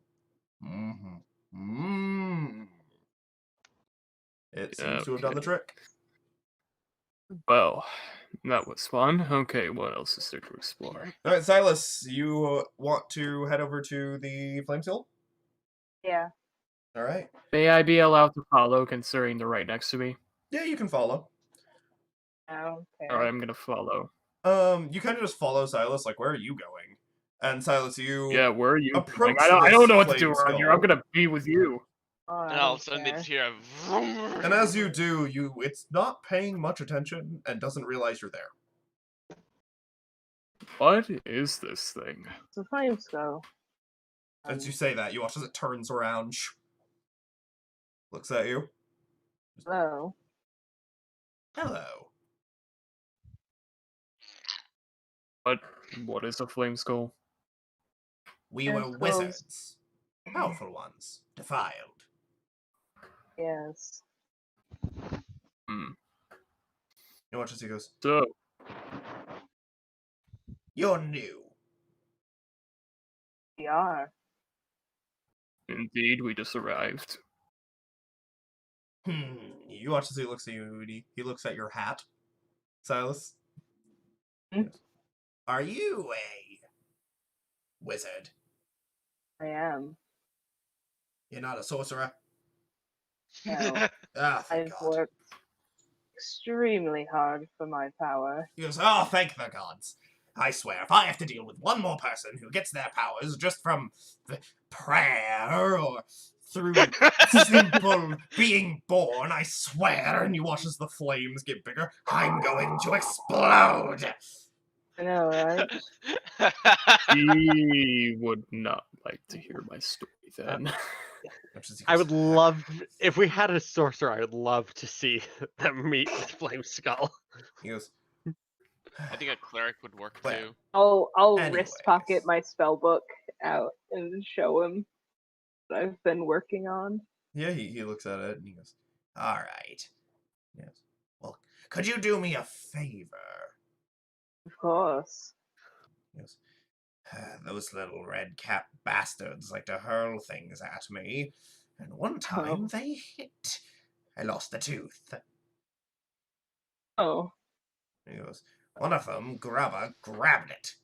It seems to have done the trick. Well, that was fun. Okay, what else is there to explore? Alright, Silas, you want to head over to the Flame Seal? Yeah. Alright. May I be allowed to follow, considering they're right next to me? Yeah, you can follow. Okay. Alright, I'm gonna follow. You kind of just follow Silas, like, where are you going? And Silas, you... Yeah, where are you going? approach I don't know what to this do around here. I'm flame gonna be with you. And all of a sudden they just hear a vroom. And as you do, it's not paying much attention and doesn't realize you're there. What is this thing? It's a flame skull. As you say that, you watch as it turns around, looks at you. Hello. Hello. What is a flame skull? We were Skulls. wizards. Powerful ones. Defiled. Yes. You watch as he goes, So, you're new. We are. indeed, we just arrived. You watch as he looks at you, he looks at your hat. Silas? Are you a wizard? I am. You're not a sorcerer? No. Ah, thank I've God. worked extremely hard for my power. He goes, oh, thank the gods. I swear, if I have to deal with one more person who gets their powers just from prayer or through simple being born, I swear, and you watch as the flames get bigger, I'm going to explode! I know, right? He would not like to hear my story then. I would love, if we had a sorcerer, I would love to see them meet with Flame Skull. He goes, I think a cleric would work Well, too. I'll anyways. wrist pocket my spell book out and show him what I've been working on. Yeah, he looks at it and he goes, alright. Yes. Well, could you do me a favor? Of course. He goes, those little red-cap bastards like to hurl things at me, and one time they hit. I lost a tooth. Oh. He goes, one of them, Grubber, grabbed it.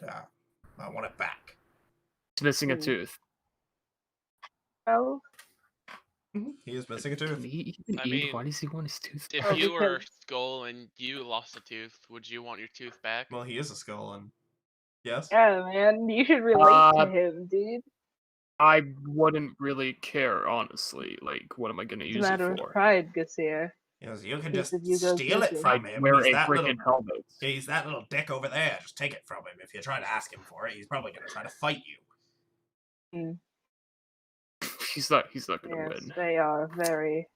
I want it back. He's missing a tooth. Oh. He is missing a tooth. Can he even I eat? mean, Why does he want his tooth If back? you were because- Skull and you lost a tooth, would you want your tooth back? Well, he is a skull, and yes. Yeah, man, you should relate to him, dude. I wouldn't really care, honestly. Like, what am I gonna It's a use it matter for? of pride, Gassir. Yes, you can Yes, just if you go steal it missing. from I him. wear He's a that freaking little, helmet. he's that little dick over there. Just take it from him. If you try to ask him for it, he's probably going to try to fight you. He's not gonna Yes, win. they are very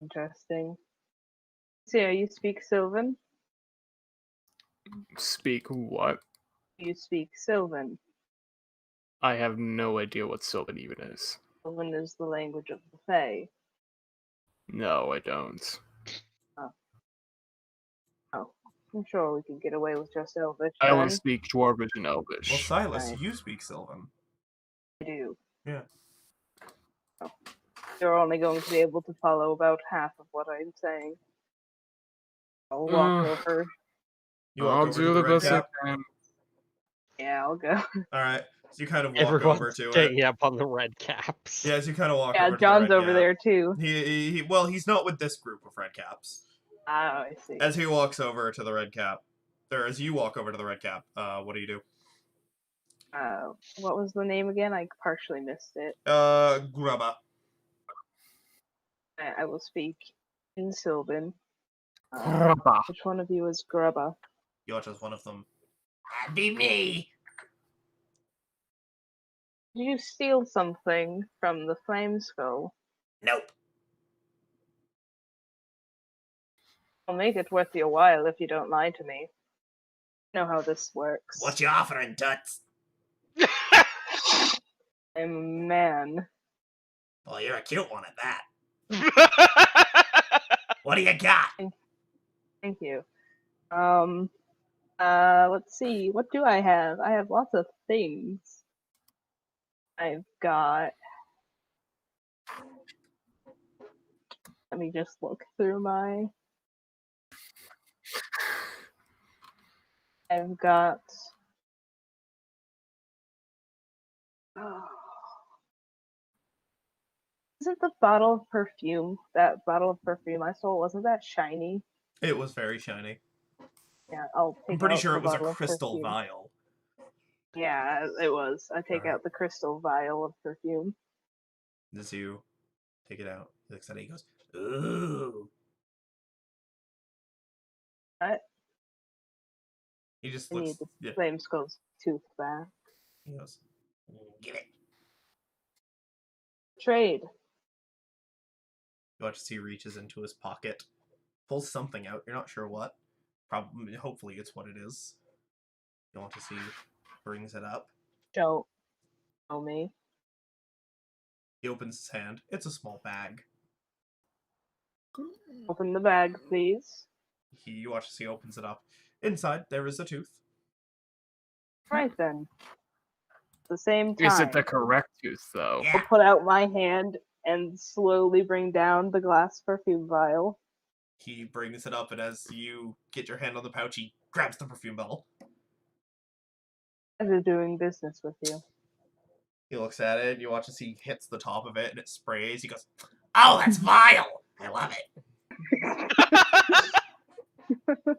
interesting. So, you speak Sylvan? Speak what? You speak Sylvan. I have no idea what Sylvan even is. Sylvan is the language of the Fae. No, I don't. Oh, I'm sure we could get away with just Elvish. I only then. speak Dwarvish and Elvish. Well, Silas, Right. you speak Sylvan. I do. Yeah. Oh. You're only going to be able to follow about half of what I'm saying. I'll walk over. You walk I'll over to do the the red best I cap. can. Yeah, I'll go. Alright, so you kind of walk Everyone's over to it. ganging up on the red caps. Yeah, as you kind of walk Yeah, over to John's the red over cap. there too. Well, he's not with this group of red caps. Oh, I see. As he walks over to the red cap, or as you walk over to the red cap, what do you do? What was the name again? I partially missed it. Grubba. I will speak in Sylvan. Grubba. Which one of you is Grubba? You're just one of them. That'd be me! Did you steal something from the Flame Skull? Nope. I'll make it worth your while if you don't lie to me. You know how this works. What you offering, Tuts? I'm a man. Well, you're a cute one at that. What do you got? Thank you. Let's see. What do I have? I have lots of things. I've got... Let me just look through my... I've got... Isn't the bottle of perfume, that bottle of perfume I stole, wasn't that shiny? It was very shiny. Yeah, I'll take I'm pretty out sure the it was a bottle of crystal perfume. vial. Yeah, it was. I take Alright. out the crystal vial of perfume. As you take it out, he looks at it, he goes, ooh. What? He just I looks, need the yeah, Flame Skull's tooth back. he goes, get it. Trade. You watch as he reaches into his pocket, pulls something out, you're not sure what. Probably, hopefully it's what it is. You want to see, brings it up. Don't know me. He opens his hand. It's a small bag. Open the bag, please. You watch as he opens it up. Inside, there is a tooth. Right then. At the same time, Is it the correct tooth, though? Yeah. I'll put out my hand and slowly bring down the glass perfume vial. He brings it up, and as you get your hand on the pouch, he grabs the perfume bottle. Pleasure doing business with you. He looks at it, and you watch as he hits the top of it, and it sprays. He goes, oh, that's vile! I love it.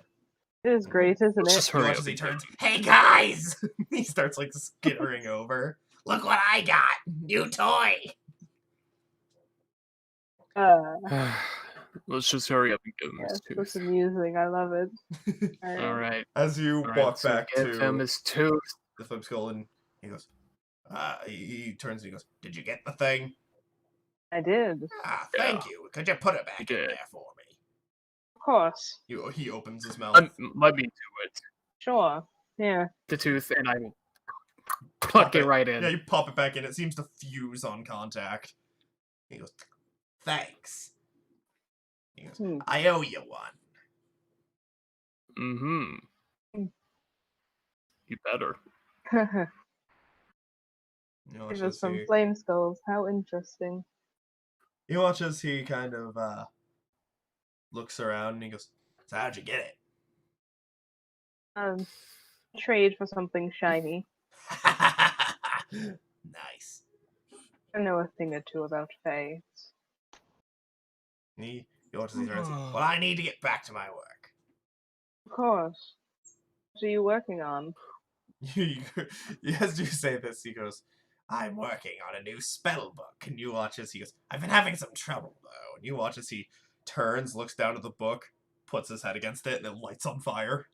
It is great, isn't Let's it? just You hurry watch up. as he turns. Hey guys! He starts like skittering over. Look what I got! New toy! Let's just hurry up and give him Yes, his that's tooth. amusing. I love it. All right. As you All right, walk so back give him to his tooth. the flip skull, and he goes, he turns and he goes, "Did you get the thing?" I did. Ah, thank you. Could you put it back in did. there for me? Of course. He opens his mouth. Let me do it. Sure. Yeah. The tooth, and I will pluck it right in. Yeah, you pop it back in. It seems to fuse on contact. He goes, "Thanks." He goes, "I owe you one." Mm-hmm. You better. You watch Give us as some he, flame skulls. How interesting. you watch as he kind of looks around and he goes, "So how'd you get Trade for something shiny. it?" Nice. I know a thing or two about Fae. You watch as he turns. Well, I need to get back to my work. Of course. What are you working on? As you say this, he goes, "I'm working on a new spell book." And you watch as he goes, "I've been having some trouble, though." And you watch as he turns, looks down at the book, puts his head against it, and it lights on fire.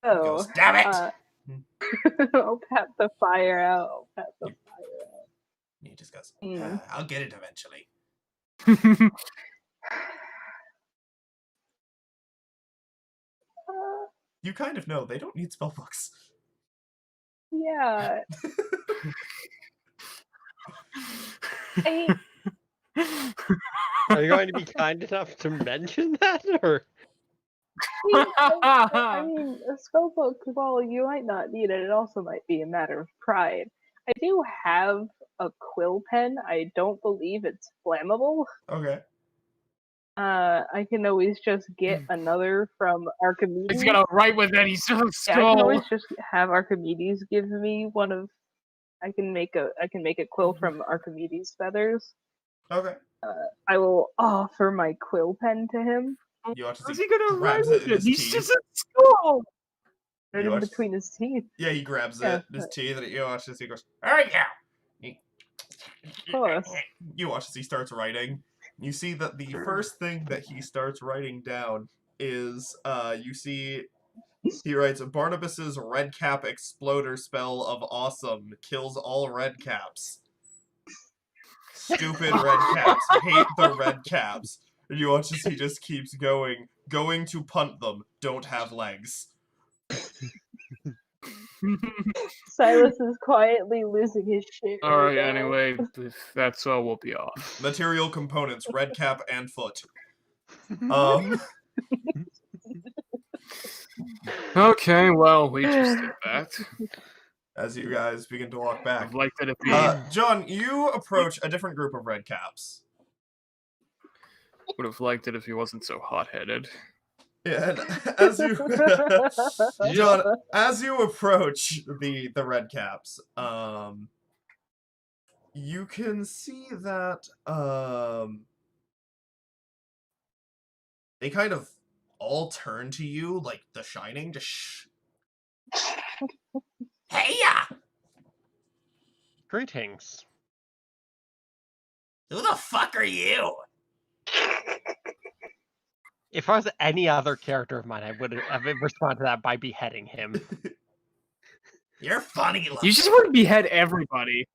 Oh. He goes, "Damn it!" I'll pat the fire out. He just goes, "I'll get it eventually." You kind of know they don't need spell books. Yeah. Are you going to be kind enough to mention that, or? I mean, a spell book, while you might not need it, it also might be a matter of pride. I do have a quill pen. I don't believe it's flammable. Okay. I can always just get another from Archimedes. He's gonna write with it. He's so Yeah, I can skull. always just have Archimedes give me one of. I can make a quill from Archimedes' feathers. Okay. I will offer my quill pen to him. You watch as How's he gonna write grabs with it in it? his He's teeth. just a skull. Right You in watch- between his teeth. Yeah, he grabs Yeah, it in his teeth, and you watch as he goes, "There you go." Of course. You watch as he starts writing. You see that the first thing that he starts writing down is, you see, he writes, "Barnabas's red cap exploder spell of awesome kills all red caps. Stupid red caps. Hate the red caps." And you watch as he just keeps going. "Going to punt them. Don't have legs." Silas is quietly losing his shit. All right. now. Anyway, that's we'll be off. Material components: red cap and foot. Okay. Well, we just did that. As you guys begin to walk back. I've liked it if he John, you approach a different group of red caps. would have liked it if he wasn't so hot-headed. Yeah, and as you, John, as you approach the red caps, you can see that they kind of all turn to you like The Shining. Just Hey-ya! Greetings. Who the fuck are you? If I was any other character of mine, I would have responded to that by beheading him. You're funny looking. You just want to behead everybody.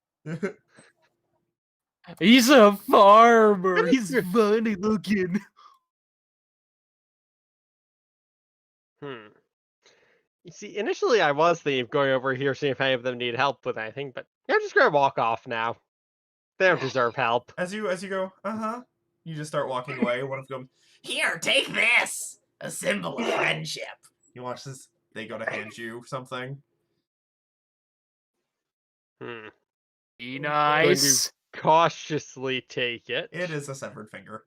He's a farmer. He's funny looking. You see, initially I was thinking of going over here, seeing if any of them need help with anything, but I'm just gonna walk off now. They don't deserve help. As you go, you just start walking away. One of them, "Here, take this! A symbol of friendship." You watch this, they go to hand you something. Be nice. Cautiously take it. It is a severed finger.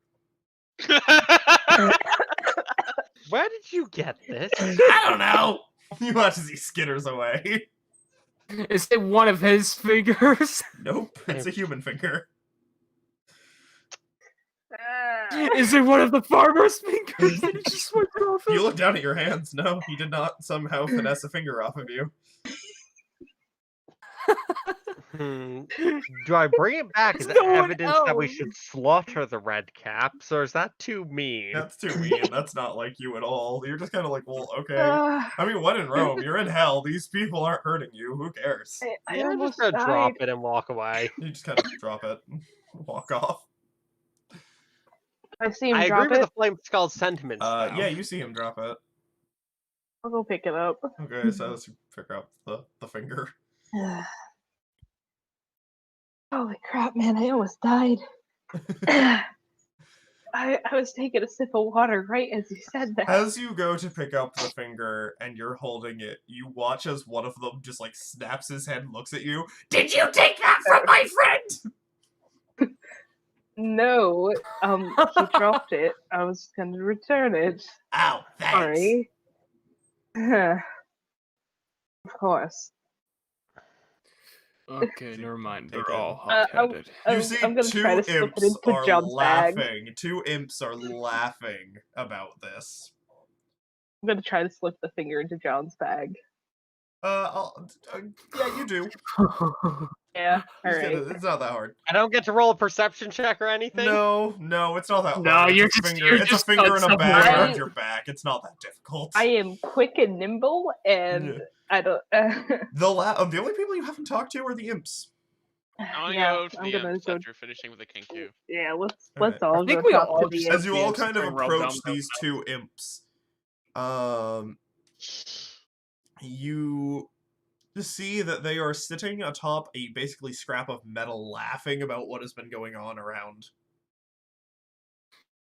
Where did you get this? I don't know! You watch as he skitters away. Is it one of his fingers? Nope, it's a human finger. Is it one of the farmer's fingers? Did he just swipe it off You him? look down at your hands. No, he did not somehow finesse a finger off of you. Do I bring it back as There's no one evidence that we else. should slaughter the red caps, or is that too mean? That's too mean. That's not like you at all. You're just kind of like, well, okay. Uh, I mean, when in Rome, you're in hell. These people aren't hurting you. Who cares? I Yeah, I'm almost just gonna died. drop it and walk away. You just kind of drop it, walk off. I see him I drop agree with it. the Flame Skull sentiments. though. Yeah, you see him drop it. I'll go pick it up. Okay, so let's pick up the finger. Holy crap, man! I almost died. I was taking a sip of water right as you said that. As you go to pick up the finger and you're holding it, you watch as one of them just like snaps his head and looks at you. Did you take that from my friend? No, he dropped it. I was gonna return it. Oh, thanks. Sorry. Of course. Okay, never mind. They're all I'm- hot-headed. You see, I'm gonna two try to slip it imps into are John's bag. laughing. Two imps are laughing about this. I'm gonna try to slip the finger into John's bag. Yeah, you do. Yeah, alright. It's not that hard. I don't get to roll a perception check or anything. No, it's not that hard. No, It's you're a just- finger. you're It's just a finger got in a bag somewhere. around your back. It's not that difficult. I am quick and nimble, and I don't. The only people you haven't talked to are the imps. I want to Yeah, go to I'm the gonna imps go. after finishing with the Kinku. Yeah, let's Alright. all I think go we talk all to the just- As you all imps kind of bring rub approach down these two imps, you see that they are sitting atop a basically scrap of metal, laughing about what has been going on around.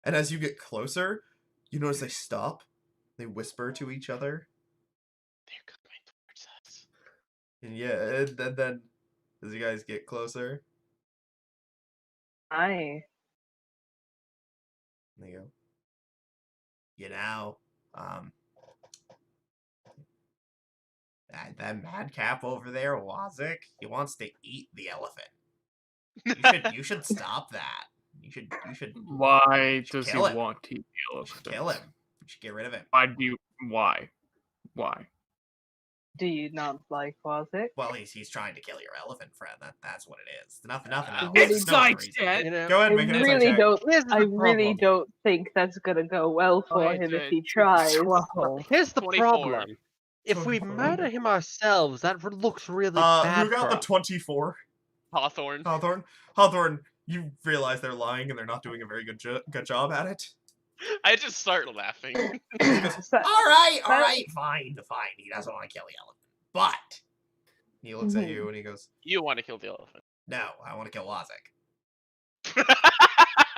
And as you get closer, you notice they stop. They whisper to each other. They're coming towards us. And yeah, and then as you guys get closer, Hi. they go, you know, that madcap over there, Wazik, he wants to eat the elephant. You should stop that. You should Why does he kill him. want to eat the You elephant? should kill him. You should get rid of him. Why? Why? Do you not like Wazik? Well, he's trying to kill your elephant friend. That's what it is. Nothing else. Really There's no other reason. You know, Go ahead, I make an insight really check. don't. here's the I really problem. don't think that's gonna go well for him if he tries. Here's the 24. problem. If we 24. murder him ourselves, that looks really Who bad got for the us. 24? Hawthorne. Hawthorne, you realize they're lying and they're not doing a very good job at it. I just start laughing. So- All right, fine. He doesn't want to kill the elephant. But he looks at Mhm. you and he goes, You want to kill the elephant. no, I want to kill Wazik.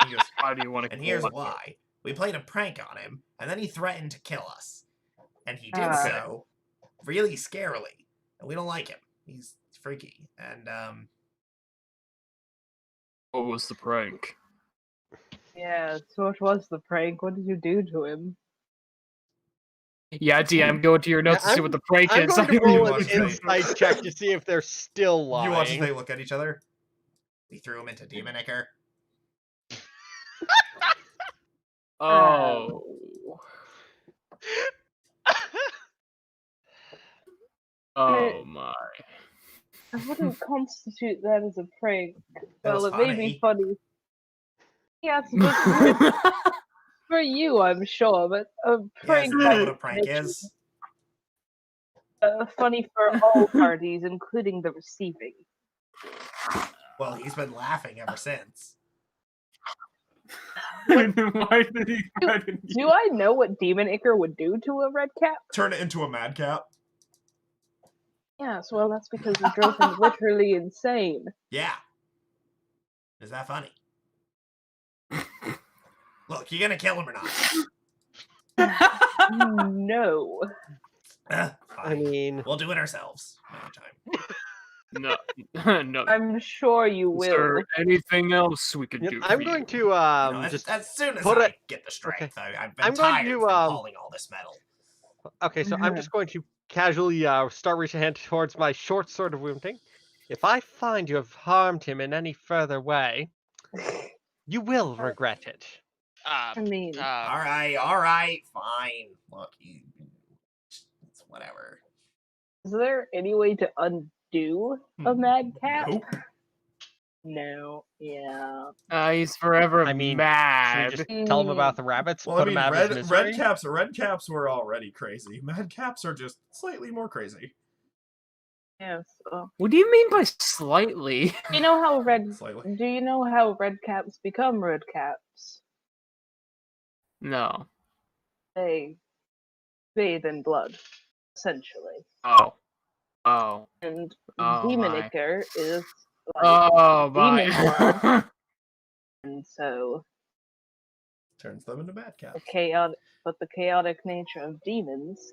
He goes, Why do you want to? and here's why. We played a prank on him, and then he threatened to kill us. And he did Ah. so really scarily. And we don't like him. He's freaky. And, What was the prank? Yeah, so what was the prank? What did you do to him? Yeah, DM, go into your notes to see what the prank I'm is. going to You roll watch an it. insight check to see if they're still lying. you watch as they look at each other. We threw him into Demon Icker. Oh. Oh my. I wouldn't constitute that as a prank. Well, was it may be funny. Yes, but for you, I'm sure, but a prank Is that might what a prank be is? funny for all parties, including the receiving. Well, he's been laughing ever since. Why did he threaten you? Do I know what Demon Icker would do to a red cap? Turn it into a madcap. Yes, well, that's because we drove him literally insane. Yeah. Is that funny? Look, you gonna kill him or not? No. I Fine. mean, We'll do it ourselves another time. No, no. I'm sure you Is will. there anything else we could yep, do? I'm for going you? to You know, just as soon as put I it- get the strength, okay. I've been I'm going tired to, from hauling all this metal. okay. So I'm just going to casually start reaching a hand towards my short sword of wounding. If I find you have harmed him in any further way, you will regret it. I mean, All right, fine. Look, it's whatever. is there any way to undo a madcap? Nope. No. Yeah. He's forever I mean, should we mad. just tell him about the rabbits? Well, put I mean, him out of his misery? red caps were already crazy. Mad caps are just slightly more crazy. Yes. What do you mean by slightly? You know how Slightly. Do you know how red caps become red caps? No. They bathe in blood, essentially. Oh. And Oh, Demonicker is like Oh, demon blood, my. and so Turns them into mad caps. the chaotic nature of demons.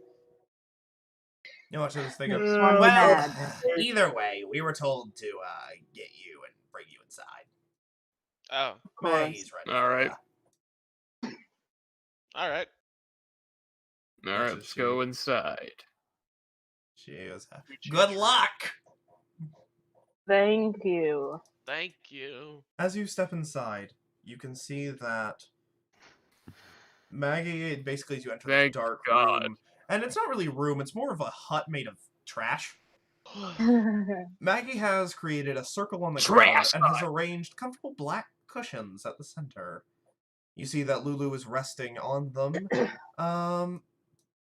You know what I was thinking? One Well, mad. either way, we were told to get you and bring you inside. Oh, Maggie's ready. All right. all right. Alright, let's go inside. She goes, good luck! Thank you. Thank you. As you step inside, you can see that Maggie, basically as you enter this dark room, and it's not really a room, it's more of a hut made of trash. Maggie has created a circle on the ground and has arranged comfortable black cushions at the center. You see that Lulu is resting on them,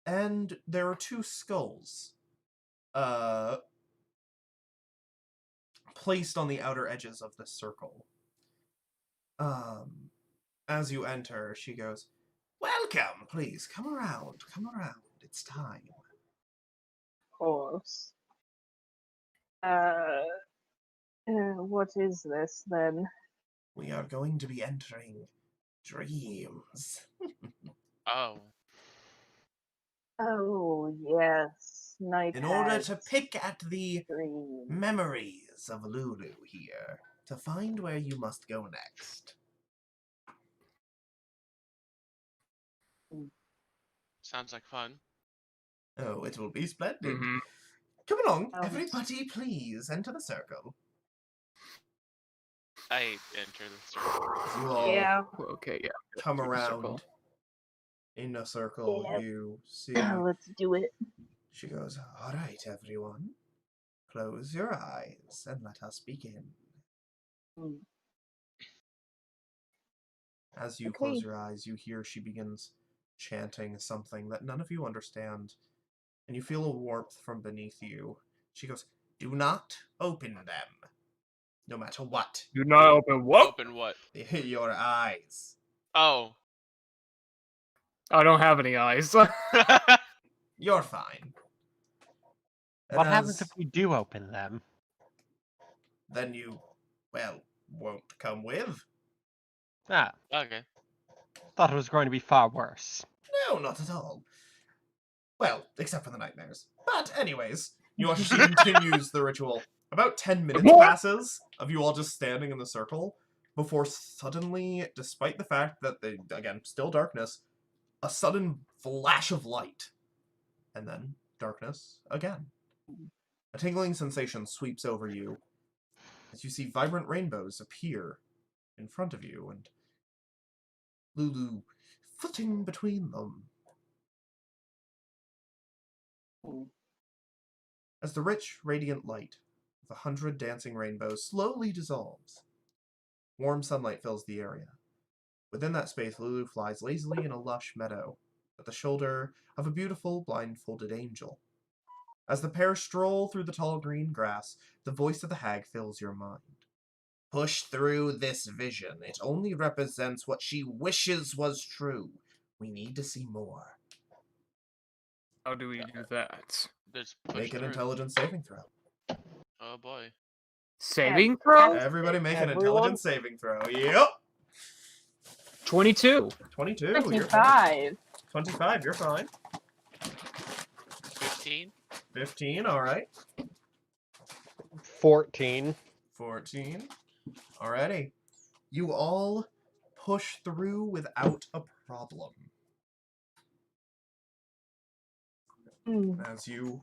and there are two skulls placed on the outer edges of the circle. As you enter, she goes, welcome, please, come around, it's time. Of course. What is this then? We are going to be entering dreams. Oh. Oh, yes. Night In order to pick at the dreams. memories of Lulu here, to find where you must go next. Sounds like fun. Oh, it will be splendid. Mm-hmm. Come along, everybody, please enter the circle. I enter the circle. You all Yeah. Okay, yeah. come around Circle. in a circle. Yeah. You see. Let's do it. She goes, all right, everyone. Close your eyes and let us begin. As you close your eyes, you hear she begins chanting something that none of you understand, and you feel a warmth from beneath you. She goes, do not open them, no matter what. Do not open what? Open what? Your eyes. Oh. I don't have any eyes. You're fine. What happens if we do open them? Then you, well, won't come with. Ah, Okay. thought it was going to be far worse. No, not at all. Well, except for the nightmares. But anyways, you watch as she continues the ritual. About 10 minutes passes of you all just standing in the circle before suddenly, despite the fact that they, again, still darkness, a sudden flash of light. And then darkness again. A tingling sensation sweeps over you as you see vibrant rainbows appear in front of you and Lulu flitting between them. As the rich, radiant light of 100 dancing rainbows slowly dissolves, warm sunlight fills the area. Within that space, Lulu flies lazily in a lush meadow at the shoulder of a beautiful, blindfolded angel. As the pair stroll through the tall green grass, the voice of the hag fills your mind. Push through this vision. It only represents what she wishes was true. We need to see more. How do we do that? Just push Make an through. intelligence saving throw. Oh boy. Saving throw? Everybody make an Everyone? intelligence saving throw. Yep. 22. 22. You're fine. 25. 25, you're fine. 15. 15, alright. 14. 14. Alrighty. You all push through without a problem. As you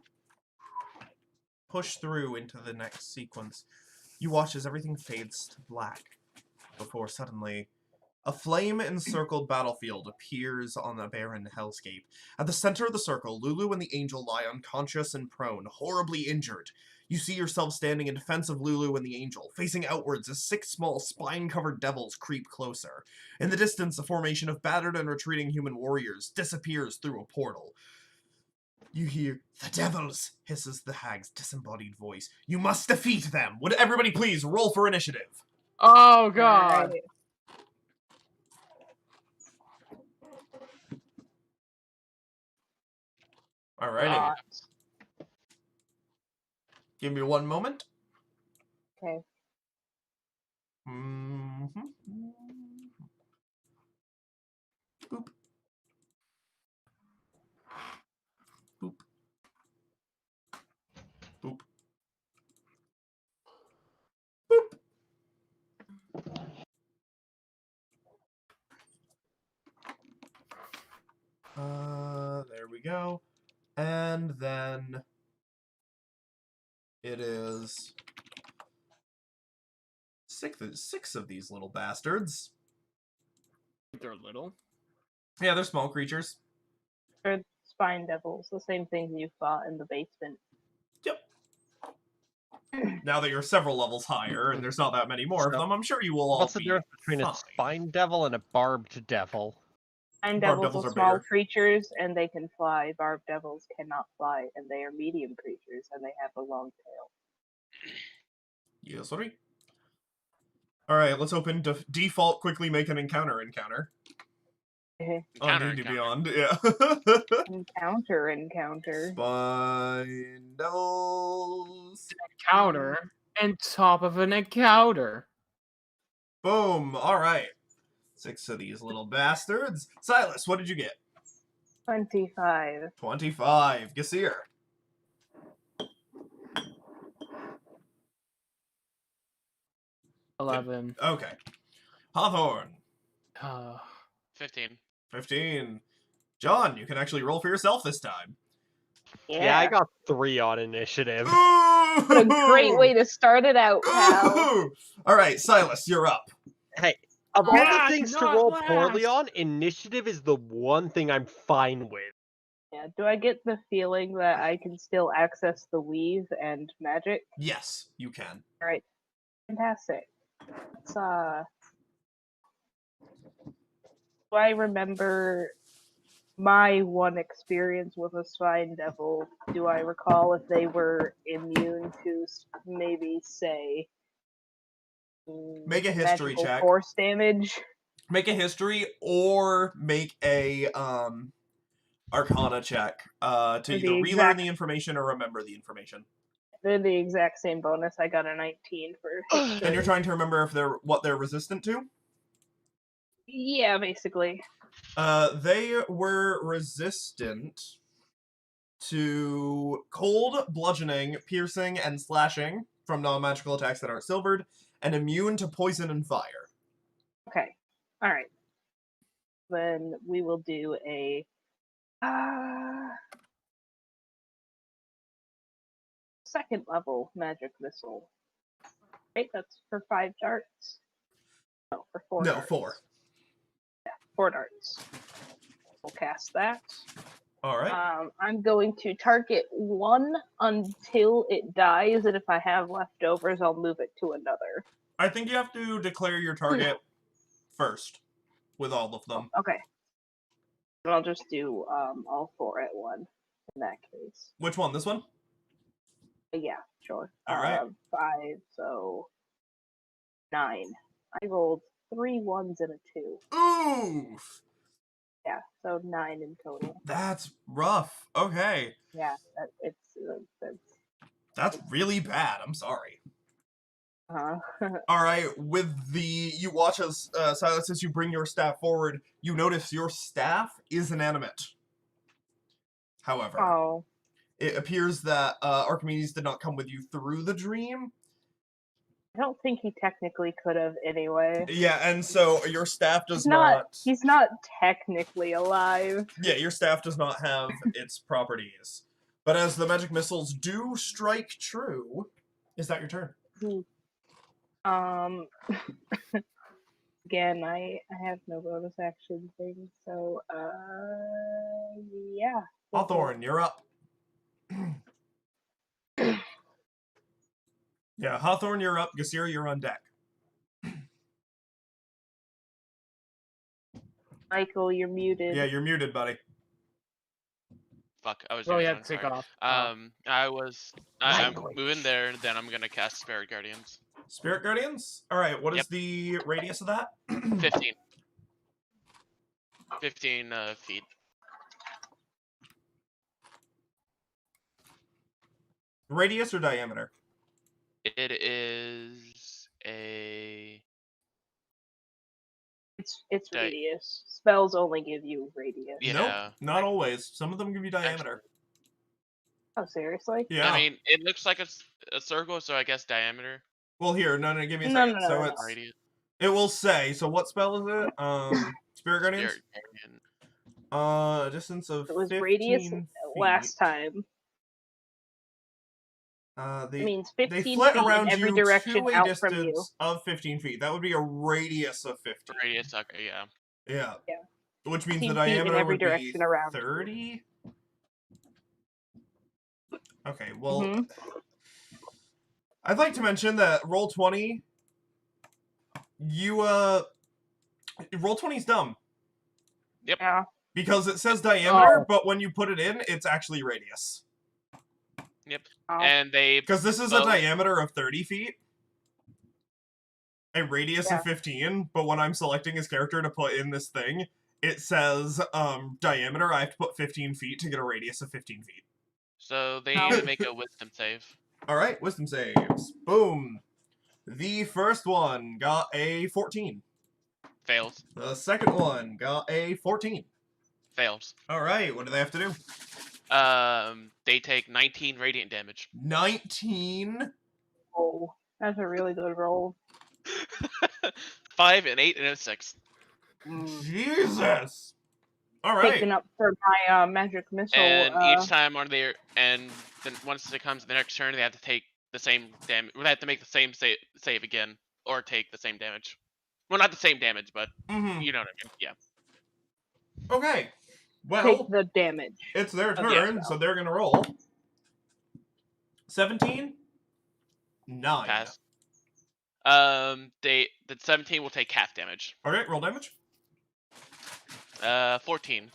push through into the next sequence, you watch as everything fades to black before suddenly A flame-encircled battlefield appears on the barren hellscape. At the center of the circle, Lulu and the angel lie unconscious and prone, horribly injured. You see yourself standing in defense of Lulu and the angel, facing outwards as 6 small, spine-covered devils creep closer. In the distance, a formation of battered and retreating human warriors disappears through a portal. You hear, "The devils," hisses the hag's disembodied voice. "You must defeat them! Would everybody please roll for initiative?" Oh god. Alright. Alrighty. Not. Give me one moment. Okay. Mm-hmm. Boop. Boop. Boop. Boop. There we go. And then it is six of these little bastards. They're little. Yeah, they're small creatures. They're spine devils, the same things you fought in the basement. Yep. Now that you're several levels higher, and there's not that many more of So, them, I'm sure you will all What's the be difference between fine. a spine devil and a barbed devil? Spine Barb devils devils are are small bigger. creatures, and they can fly. Barb devils cannot fly, and they are medium creatures, and they have a long tail. Yes, sorry. Alright, let's open default quickly make an encounter. On Encounter, D&D encounter. Beyond, yeah. Encounter. Spine devils. Encounter. And top of an encounter. Boom. Alright. 6 of these little bastards. Silas, what did you get? 25. 25. Gasir. 11. Okay. Hawthorne. 15. 15. John, you can actually roll for yourself this time. Yeah, I got 3 on initiative. What a great way to start it out, pal. Ooh! Alright, Silas, you're up. Hey, of all the Last, things to not roll poorly last. on, initiative is the one thing I'm fine with. Yeah, do I get the feeling that I can still access the weave and magic? Yes, you can. Alright. Fantastic. Let's, do I remember my one experience with a spine devil? Do I recall if they were immune to maybe, say, Make a history magical check. force damage? Make a history or make a Arcana check to The either relearn exact- the information or remember the information. They're the exact same bonus. I got a 19 for history. And you're trying to remember if what they're resistant to? Yeah, basically. They were resistant to cold, bludgeoning, piercing, and slashing from non-magical attacks that aren't silvered, and immune to poison and fire. Okay. Alright. Then we will do a second level magic missile. Right, that's for 5 darts. No, for 4 No, darts. 4. Yeah, 4 darts. We'll cast that. Alright. I'm going to target one until it dies, and if I have leftovers, I'll move it to another. I think you have to declare your target first, with all of them. Okay. And I'll just do all 4 at one in that case. Which one? This one? Yeah, sure. Alright. 5, so 9. I rolled 3 1s and a 2. Oof! Yeah, so 9 in total. That's rough. Okay. Yeah, That's really bad. I'm sorry. uh Alright, you watch as, Silas, as you bring your staff forward, you notice your staff is inanimate. However, Oh, it appears that Archimedes did not come with you through the dream. I don't think he technically could have anyway. Yeah, and so your staff does He's not technically alive. Yeah, your staff does not have its properties. But as the magic missiles do strike true, is that your turn? Again, I have no bonus action thing, so yeah. Hawthorne, you're up. Yeah, Hawthorne, you're up. Gasir, you're on deck. Michael, you're muted. Yeah, you're muted, buddy. Fuck, I was Oh, doing yeah, something, take sorry. off. I'm Language. moving there, then I'm gonna cast Spirit Guardians. Spirit Guardians? Alright, what is Yep. the radius of that? 15. 15 feet. Radius or diameter? It is a... It's radius. Spells only give you radius. Yeah. Nope, not always. Some of them give you diameter. Oh, seriously? Yeah. I mean, it looks like a circle, so I guess diameter. Well, here, no, give me a No, second. no, so no, no. it's Radius. it will say. So what spell is it? Spirit Guardians. Spirit Guardian. A distance of It was 15 radius feet. last time. It It means they 15 flit feet around in every you direction to a out from you. distance of 15 feet. That would be a radius of 15. Radius, okay, yeah. Yeah. Yeah. Which means the 15 feet in diameter every would be direction around you. 30. Okay, well, Mhm. I'd like to mention that roll 20. Roll 20 is dumb Yeah. because it says diameter, Oh. but when you put it in, it's actually radius. Yep. Oh. And they Because this is a diameter of 30 feet, a radius Yeah. of 15, but when I'm selecting his character to put in this thing, it says diameter. I have to put 15 feet to get a radius of 15 feet. So they No. need to make a wisdom save. Alright, wisdom saves. Boom. The first one got a 14. Fails. The second one got a 14. Fails. Alright, what do they have to do? They take 19 radiant damage. 19. Oh, that's a really good roll. 5, and 8, and a 6. Jesus! Alright. Taken up for my magic missile. And each time on their, and then once it comes to the next turn, they have to take the same damage. They have to make the same save again, or take the same damage. Well, not the same damage, but Mm-hmm. you know what I mean. Yeah. Okay. Well, take the damage. it's their of the turn, spell. so they're gonna roll. 17? 9. Pass. The 17 will take half damage. Alright, roll damage. 14.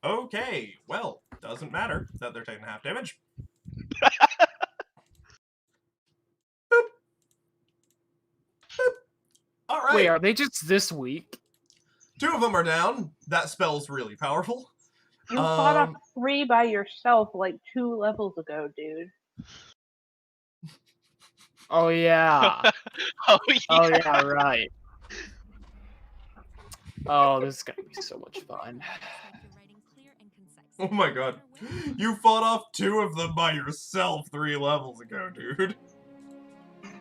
Okay, well, doesn't matter that they're taking half damage. Boop. Boop. Alright. Wait, are they just this weak? 2 of them are down. That spell's really powerful. You fought off 3 by yourself like 2 levels ago, dude. Oh yeah. Oh yeah. Oh yeah, right. Oh, this is gonna be so much fun. Oh my god. You fought off 2 of them by yourself 3 levels ago, dude.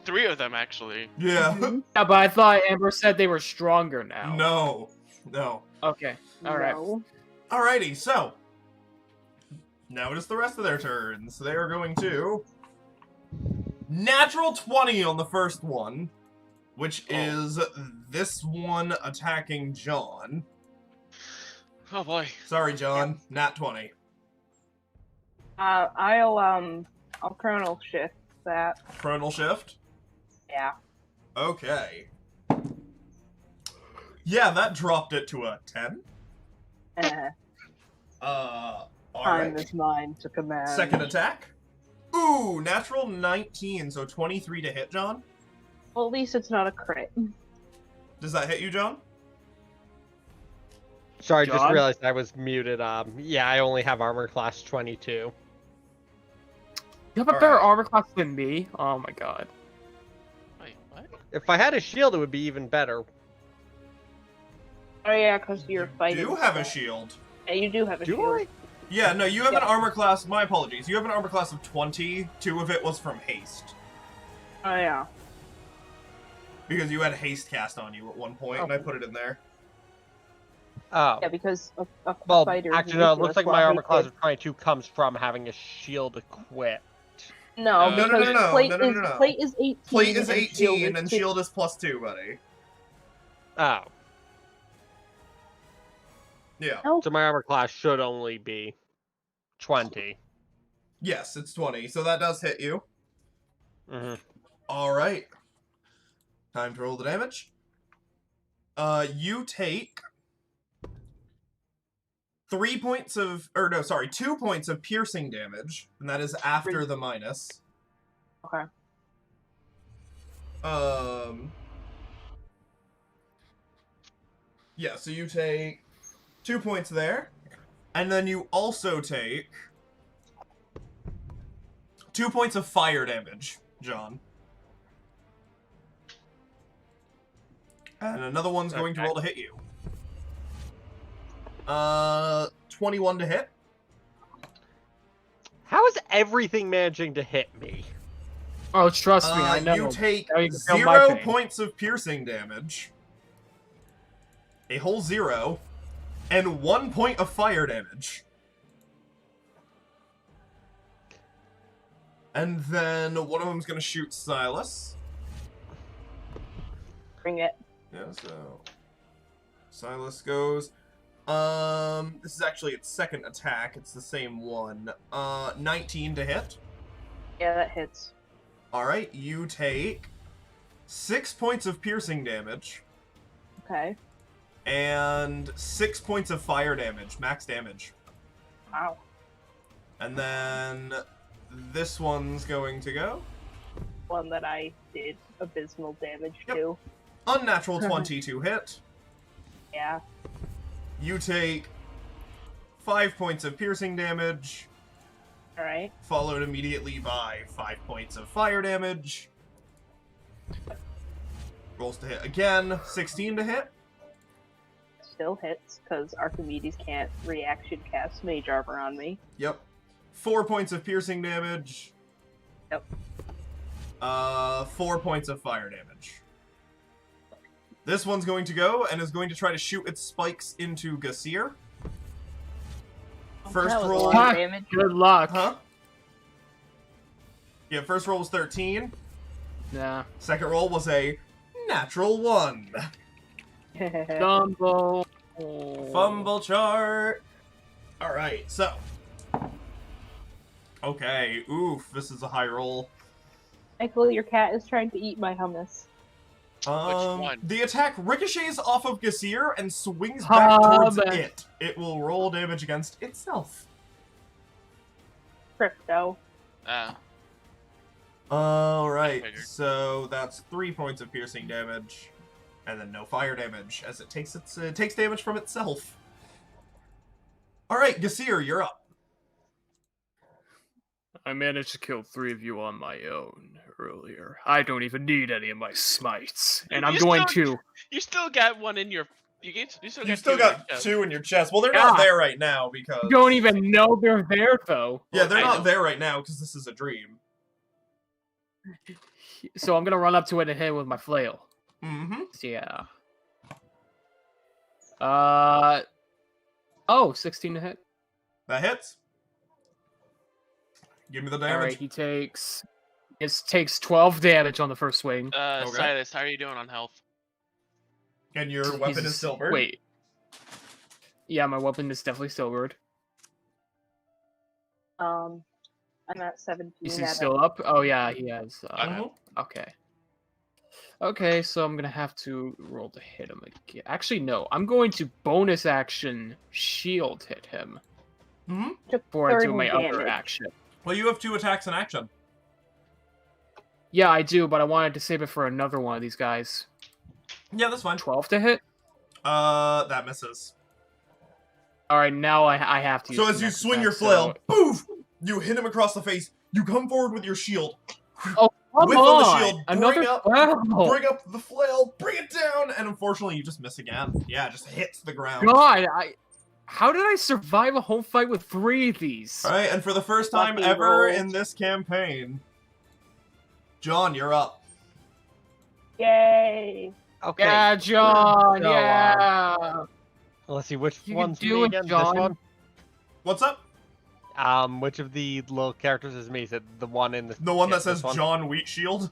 3 of them actually. Yeah. Yeah, but I thought Amber said they were stronger now. No. Okay. All right. No. Alrighty, so. Now it is the rest of their turns. They are going to... Natural 20 on the first one, which is this one attacking John. Oh boy. Sorry, John. Nat 20. I'll chronal shift that. Chronal shift? Yeah. Okay. Yeah, that dropped it to a 10. Time Alright. is mine to command. Second attack. Ooh, natural 19, so 23 to hit, John. Well, at least it's not a crit. Does that hit you, John? Sorry, just John? realized I was muted. Yeah, I only have armor class 22. You have a All better right. armor class than me? Oh my god. Wait, what? If I had a shield, it would be even better. Oh yeah, because you're fighting. You have a shield. Yeah, you do have a Do shield. I? Yeah, no, you have an Yeah. armor class. My apologies. You have an armor class of 20. 2 of it was from haste. Oh yeah. Because you had haste cast on you at one point, and I put it in there. Oh. Yeah, because a Well, fighter. actually, no, it looks like my armor class of 22 comes from having a shield equipped. No, No, because no, plate no, is no. plate is 18. Plate is and 18, and is 2. shield is +2, buddy. Oh, Yeah. Nope. so my armor class should only be 20. Yes, it's 20, so that does hit you. Mm-hmm. Alright. Time to roll the damage. You take 2 points of piercing damage, and that is after the minus. Okay. Yeah, so you take 2 points there, and then you also take 2 points of fire damage, John. And another one's going to roll to hit you. 21 to hit. How is everything managing to hit me? Oh, trust me, I know. You take Now you can feel my 0 pain. points of piercing damage. A whole 0. And 1 point of fire damage. And then one of them's gonna shoot Silas. Bring it. Yeah, so Silas goes. This is actually its second attack. It's the same one. 19 to hit. Yeah, that hits. Alright, you take 6 points of piercing damage. Okay. And 6 points of fire damage, max damage. Wow. And then this one's going to go. One that I did abysmal damage Yep. to. Unnatural 20 to hit. Yeah. You take 5 points of piercing damage, Alright. followed immediately by 5 points of fire damage. Rolls to hit again, 16 to hit. Still hits, because Archimedes can't reaction cast mage armor on me. Yep. 4 points of piercing damage. Yep. 4 points of fire damage. This one's going to go and is going to try to shoot its spikes into Gasir. First That was a roll. lot of damage. Good luck. Huh? Yeah, first roll was 13. Nah. Second roll was a natural 1. Fumble. Fumble chart. Alright, so. Okay, oof, this is a high roll. Michael, your cat is trying to eat my hummus. one? The attack ricochets off of Gasir and swings back towards man. it. It will roll damage against itself. Crypto. Alright, figured. so that's 3 points of piercing damage, and then no fire damage, as it takes damage from itself. Alright, Gasir, you're up. I managed to kill 3 of you on my own earlier. I don't even need any of my smites. And I'm You going still- to... You still got one in your. You still You got still two in your got chest. 2 in your chest. Well, they're not Yeah. there right now, because... You don't even know they're there, though. Yeah, they're I not know. there right now, because this is a dream. So I'm gonna run up to it and hit it with my flail. Mm-hmm. Yeah. Oh, 16 to hit. That hits. Give me the damage. Alright, he takes 12 damage on the first swing. Okay. Silas, how are you doing on health? And your weapon is Jesus. silvered. Wait. Yeah, my weapon is definitely silvered. I'm at 17. Is he at still up? Oh yeah, he has. Mhm. Okay. Okay, so I'm gonna have to roll to hit him again. Actually, no. I'm going to bonus action shield hit him Mm-hmm. before I do 30 my other damage. action. Well, you have 2 attacks in action. Yeah, I do, but I wanted to save it for another one of these guys. Yeah, that's fine. 12 to hit? That misses. Alright, now I have to use So the as you next swing your attack, flail, boof! You hit him across the face. You come forward with your shield. Come Whip on the on! shield, Another bring up- flail! Bring up the flail, bring it down, and unfortunately you just miss again. Yeah, it just hits the ground. God, how did I survive a whole fight with 3 of these? Alright, and for the first time Lucky ever rolls. in this campaign, John, you're up. Yay! Okay. Yeah, John, So, yeah! Let's see, which You can one's do me it, again? John. This one? What's up? Which of the little characters is me? Is it the one in the... The one yeah, that says this one? John Wheatshield?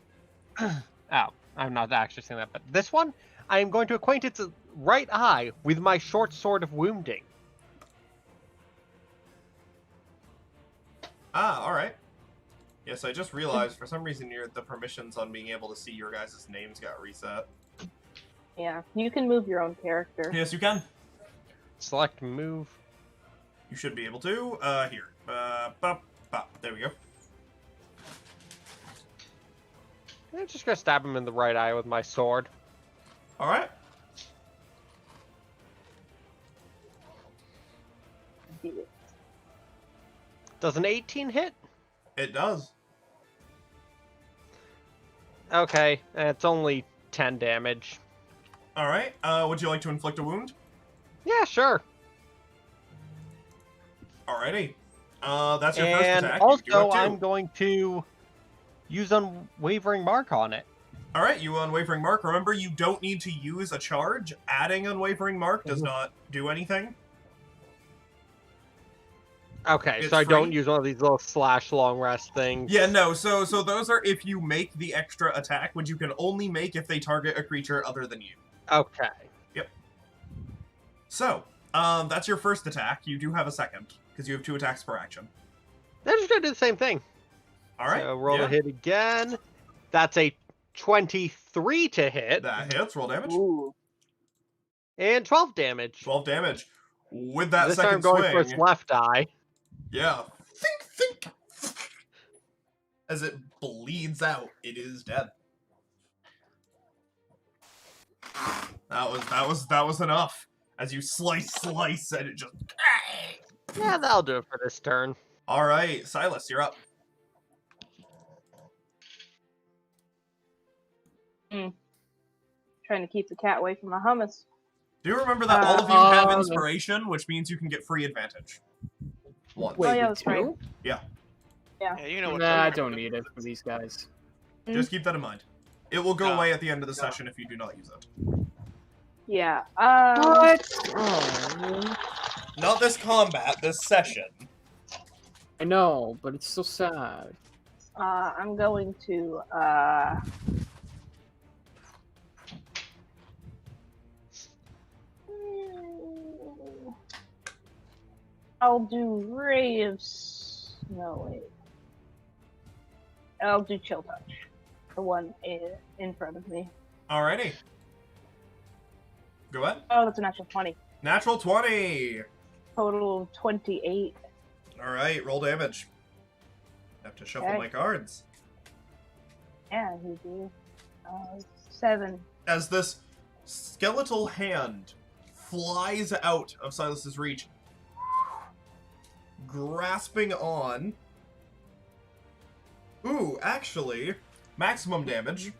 Oh, I'm not actually saying that, but this one, I am going to acquaint its right eye with my short sword of wounding. Ah, alright. Yes, I just realized for some reason the permissions on being able to see your guys' names got reset. Yeah, you can move your own character. Yes, you can. Select move. You should be able to. Here. Bop, bop. There we go. I'm just gonna stab him in the right eye with my sword. Alright. Does an 18 hit? It does. Okay, it's only 10 damage. Alright. Would you like to inflict a wound? Yeah, sure. Alrighty. That's your first And attack. You do also, have two. I'm going to use Unwavering Mark on it. Alright, you Unwavering Mark. Remember, you don't need to use a charge. Adding Unwavering Mark does Mhm. not do anything. Okay, It's so I don't free? use one of these little slash long rest things. Yeah, no, so those are if you make the extra attack, which you can only make if they target a creature other than you. Okay. So, that's your first attack. You do have a second, because you have 2 attacks per action. They're just gonna do the same thing. Alright. So roll yeah. to hit again. That's a 23 to hit. That hits, roll damage. Ooh. And 12 damage. 12 damage. With that This time second I'm going swing. for its left eye. Yeah. Think. As it bleeds out, it is dead. That was enough. As you slice, and it just. Yeah, that'll do it for this turn. All right, Silas, you're up. Trying to keep the cat away from the hummus. Do remember that all of you have no. inspiration, which means you can get free advantage. Once. Wait, Oh, yeah, we that's right. do? Yeah, you know what. Nah, I don't need it for these guys. Just keep that in mind. It will go No. away at the end of the session if you do not use it. Yeah. What? Oh, Not this combat, this session. I know, but it's so sad. I'm going to I'll do Ray of No, wait. I'll do Chill Touch. The one in front of me. Alrighty. Go ahead. Oh, that's a natural 20. Natural 20! Total of 28. Alright, roll damage. Have to shuffle Okay. my cards. Yeah, you do. 7. As this skeletal hand flies out of Silas's reach, grasping on. Ooh, actually, maximum damage.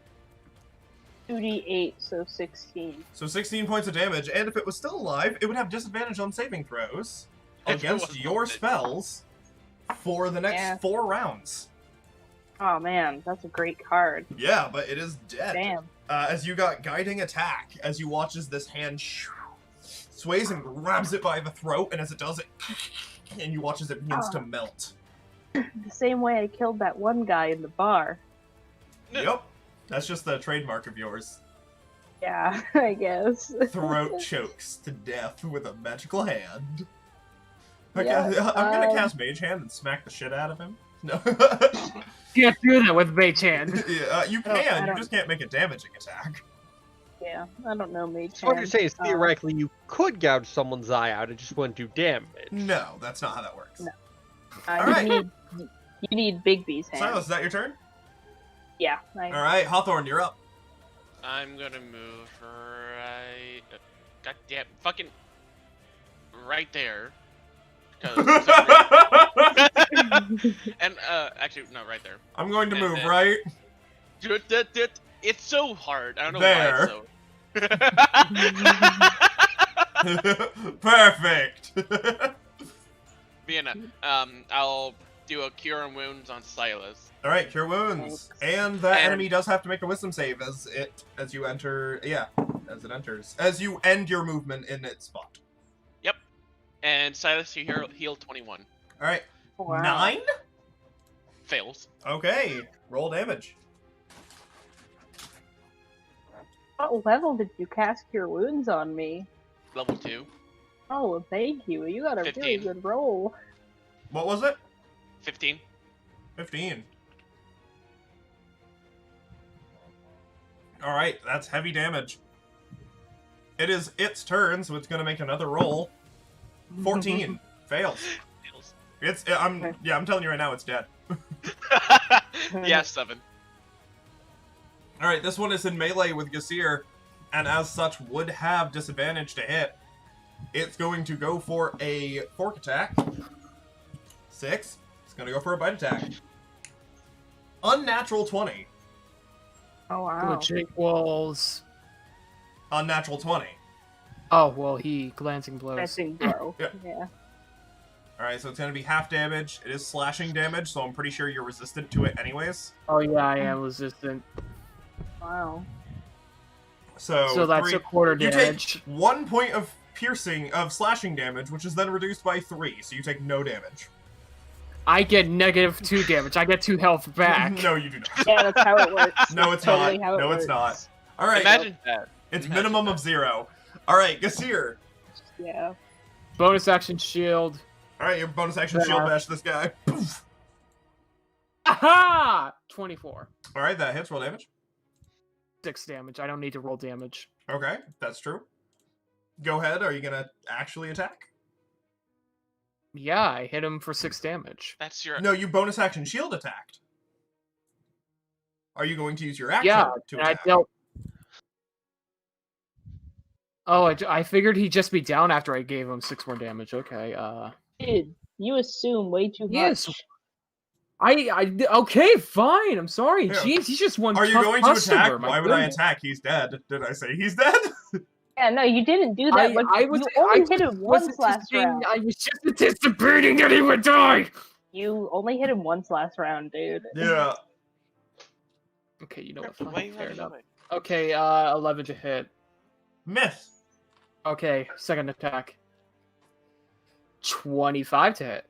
2d8, so 16. So 16 points of damage, and if it was still alive, it would have disadvantage on saving throws If it against was your dead. spells for the next Yeah. 4 rounds. Oh man, that's a great card. Yeah, but it is dead. Damn. As you got guiding attack, as you watch as this hand sways and grabs it by the throat, and as it does it, and you watch as it begins to melt. The same way I killed that one guy in the bar. Yep, that's just the trademark of yours. Yeah, I guess. Throat chokes to death with a magical hand. Okay, Yeah, I'm gonna cast Mage Hand and smack the shit out of him. No. Can't do that with Mage Hand. Yeah, you I can, you don't- just can't make a damaging attack. Yeah, I don't know Mage So what you're Hand. saying is theoretically you could gouge someone's eye out, it just wouldn't do damage. No, that's not how that works. No. Alright. You need Bigby's hand. Silas, is that your turn? Yeah. I, Alright, Hawthorne, you're up. I'm gonna move right. God damn, fucking right there. 'Cause for some reason- and actually, no, right there. I'm going to And move, then- right? It's so hard. I don't know There. why it's so. Perfect. Vienna. I'll do a cure on wounds on Silas. All right, cure wounds, and that enemy does have to make a wisdom save as you enter. Yeah, as it enters, as you end your movement in its spot. And Silas, you heal 21. All right, wow. 9. Fails. Okay, roll damage. What level did you cast Cure Wounds on me? Level 2. Oh, well, thank you. You got a really 15. good roll. What was it? 15. 15. Alright, that's heavy damage. It is its turn, so it's gonna make another roll. 14. Fails. I'm telling you right now, it's dead. Yeah, 7. Alright, this one is in melee with Gasir, and as such would have disadvantage to hit. It's going to go for a fork attack. 6. It's gonna go for a bite attack. Unnatural 20. Oh, wow. Which equals... Unnatural 20. Oh, well, he glancing blows. Glancing blow. Yeah. Yeah. Alright, so it's gonna be half damage. It is slashing damage, so I'm pretty sure you're resistant to it anyways. Oh, yeah, I am resistant. Wow. So that's a quarter You damage. take 1 point of slashing damage, which is then reduced by 3, so you take no damage. I get -2 damage. I get 2 health back. No, you do not. Yeah, that's how it works. No, it's Totally not. how it No, it's works. not. Alright, Imagine that. it's Imagine minimum that. of 0. Alright, Gasir. Yeah. Bonus action shield. Alright, your bonus action Yeah. shield bash this guy. Poof. Aha! 24. Alright, that hits. Roll damage. 6 damage. I don't need to roll damage. Okay, that's true. Go ahead, are you gonna actually attack? Yeah, I hit him for 6 damage. That's your. No, you bonus action shield attacked. Are you going to use your action Yeah, to and I attack? dealt... Oh, I figured he'd just be down after I gave him 6 more damage. Okay, Dude, you assume way too Yes. much. Okay, fine. I'm sorry. Yeah. Jeez, he's just one Are you tough going to customer, attack? my Why would I goodness. attack? He's dead. Did I say he's dead? Yeah, no, you didn't do that, but you only hit him once last round. I was just anticipating that he would die. You only hit him once last round, dude. Yeah. Okay, you know what? Why Fine, you fair gotta enough. do it? Okay, 11 to hit. Miss. Okay, second attack. 25 to hit.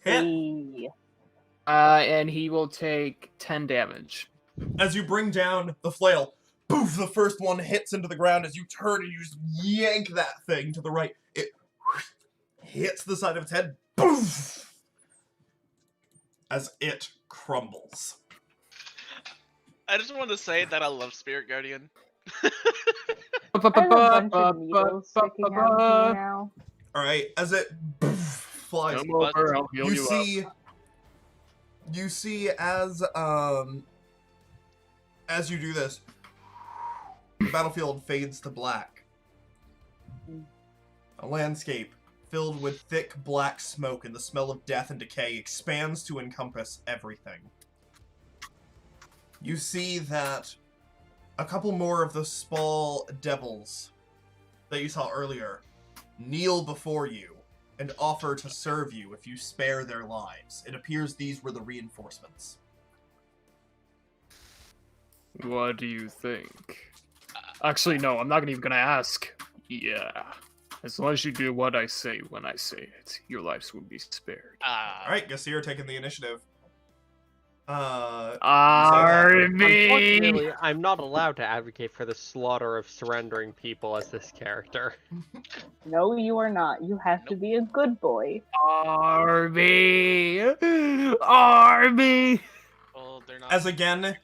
Hit. Hey. And he will take 10 damage. As you bring down the flail, poof, the first one hits into the ground. As you turn and you just yank that thing to the right, it hits the side of its head, poof, as it crumbles. I just want to say that I love Spirit Guardian. I have a bunch of needles sticking out of me now. Alright, as it poof, flies, Come over, I'll heal you see as you do this, the battlefield fades to black. A landscape filled with thick black smoke and the smell of death and decay expands to encompass everything. You see that a couple more of the small devils that you saw earlier kneel before you and offer to serve you if you spare their lives. It appears these were the reinforcements. What do you think? Actually, no, I'm not even gonna ask. Yeah. As long as you do what I say when I say it, your lives will be spared. Alright, Gasir taking the initiative. Army! Unfortunately, I'm not allowed to advocate for the slaughter of surrendering people as this character. No, you are not. You have to be a good boy. Army! Army! Well, they're not.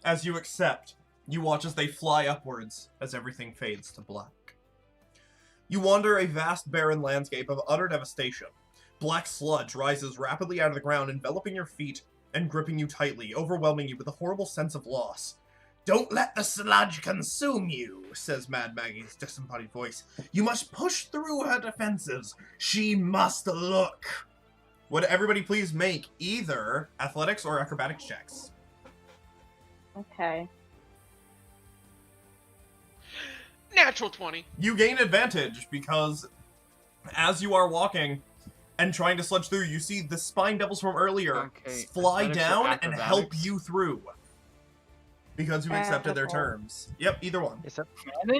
As you accept, you watch as they fly upwards as everything fades to black. You wander a vast barren landscape of utter devastation. Black sludge rises rapidly out of the ground, enveloping your feet and gripping you tightly, overwhelming you with a horrible sense of loss. "Don't let the sludge consume you," says Mad Maggie's disembodied voice. "You must push through her defenses. She must look." Would everybody please make either athletics or acrobatics checks? Okay. Natural 20. You gain advantage because as you are walking and trying to sludge through, you see the spine devils from earlier Okay, fly athletics or down and help acrobatics? you through. Because you accepted their Wonderful. terms. Yep, either one.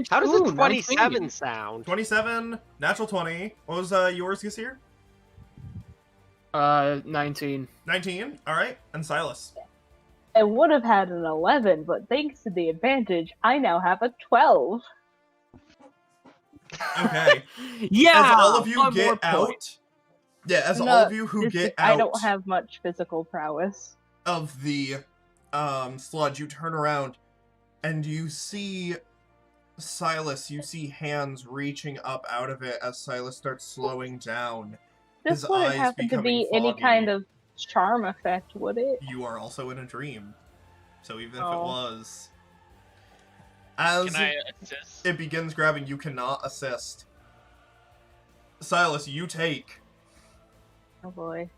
How does Ooh, a 27 19. sound? 27, natural 20. What was yours, Gasir? 19. 19, alright. And Silas? I would have had an 11, but thanks to the advantage, I now have a 12. Okay. Yeah. As all of you one more get point. out, yeah, as I'm all not- of you who this get is- I out don't have much physical prowess. of the sludge, you turn around and you see Silas. You see hands reaching up out of it as Silas starts slowing down. This His wouldn't eyes happen to becoming be any foggy. kind of charm effect, would it? You are also in a dream, so even if it Oh. was, as Can I assist? it begins grabbing, you cannot assist. Silas, you take Oh boy.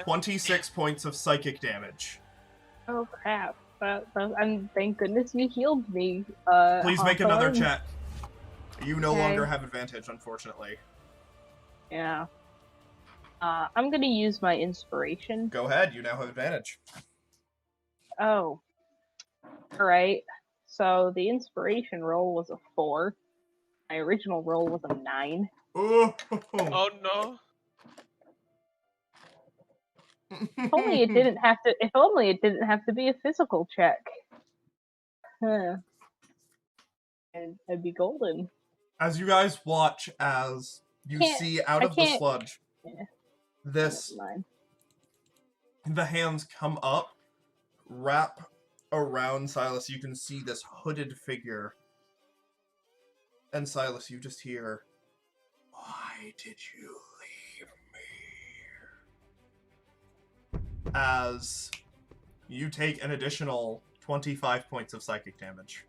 26 points of psychic damage. Oh crap. Thank goodness you healed me. Please make another Hawthorne. check. You no Okay. longer have advantage, unfortunately. Yeah. I'm gonna use my inspiration. Go ahead, you now have advantage. Oh. Alright. So the inspiration roll was a 4. My original roll was a 9. Oh, Oh no. If only it didn't have to. If only it didn't have to be a physical check. Huh. And I'd be golden. As you guys watch as you Can't- see out I of the can't- sludge, Yeah. this Never mind. the hands come up, wrap around Silas. You can see this hooded figure. And Silas, you just hear, "Why did you leave me?" As you take an additional 25 points of psychic damage.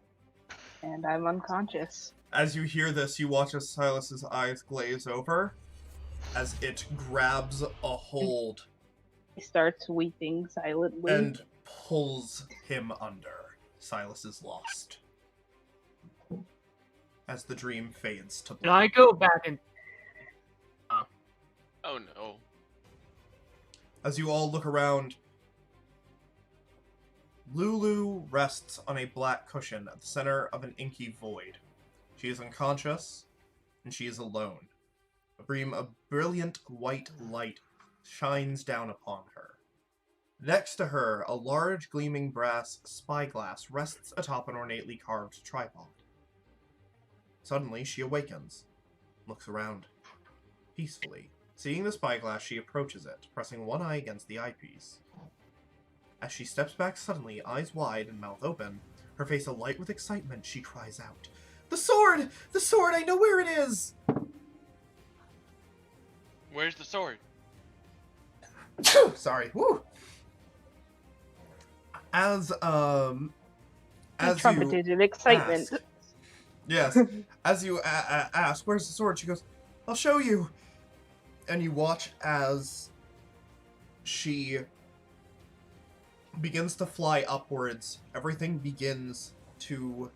And I'm unconscious. As you hear this, you watch as Silas's eyes glaze over as it grabs a hold He starts weeping silently. and pulls him under. Silas is lost. As the dream fades to Can black. I go back and Oh no. As you all look around, Lulu rests on a black cushion at the center of an inky void. She is unconscious, and she is alone. A beam of brilliant white light shines down upon her. Next to her, a large gleaming brass spyglass rests atop an ornately carved tripod. Suddenly, she awakens, looks around. Peacefully. Seeing the spyglass, she approaches it, pressing one eye against the eyepiece. As she steps back suddenly, eyes wide and mouth open, her face alight with excitement, she cries out, "The sword! The sword! I know where it is!" Where's the sword? Sorry. Woo! As you trumpeted in excitement. ask- yes, as you ask, "Where's the sword?" She goes, "I'll show you." And you watch as she begins to fly upwards. Everything begins to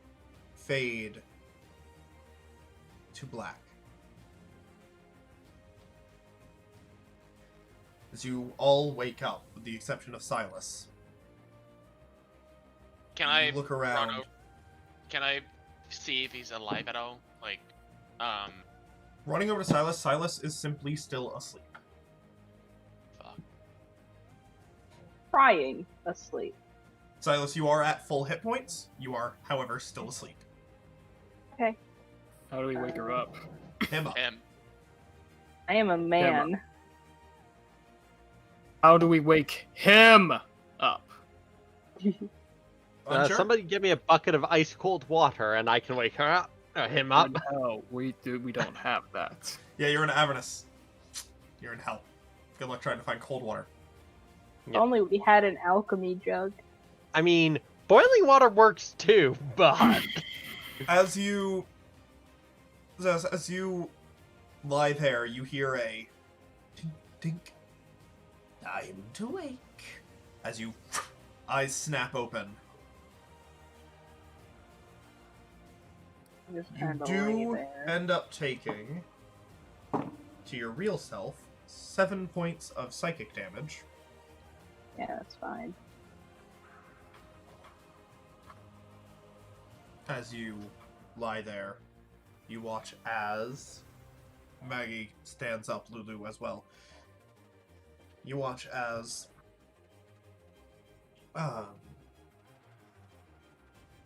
fade to black. As you all wake up, with the exception of Silas. Can You I look run around. over? Can I see if he's alive at all? Like, Running over to Silas, Silas is simply still asleep. fuck. Crying asleep. Silas, you are at full hit points. You are, however, still asleep. Okay. how do we wake her up? Him up. Him. I am a man. How do we wake him up? Unsure? Somebody give me a bucket of ice cold water and I can wake her up. Him up. No, we don't have that. Yeah, you're in Avernus. You're in hell. Good luck trying to find cold water. If only we had an alchemy jug. I mean, boiling water works too, but As you lie there, you hear a tink tink. Time to wake. As you eyes snap open. I'm just You kind of lay do there. end up taking, to your real self, 7 points of psychic damage. Yeah, that's fine. As you lie there, you watch as Maggie stands up, Lulu as well. You watch as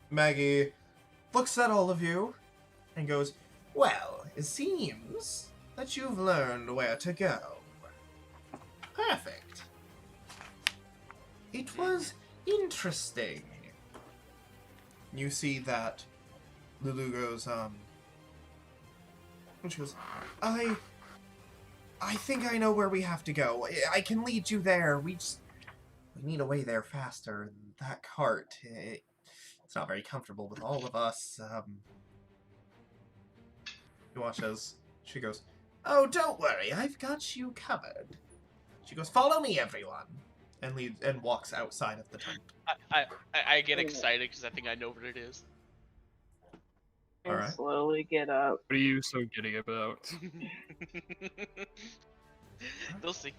Maggie looks at all of you and goes, "Well, it seems that you've learned where to go. Perfect. It was interesting." You see that Lulu goes, and she goes, I think I know where we have to go. I can lead you there. We need a way there faster. That cart, it's not very comfortable with all of us. You watch as she goes, "Oh, don't worry. I've got you covered." She goes, "Follow me, everyone," and leads and walks outside of the tent. I get excited because I think I know what it is. And Alright. slowly get up. What are you so giddy about? They'll see.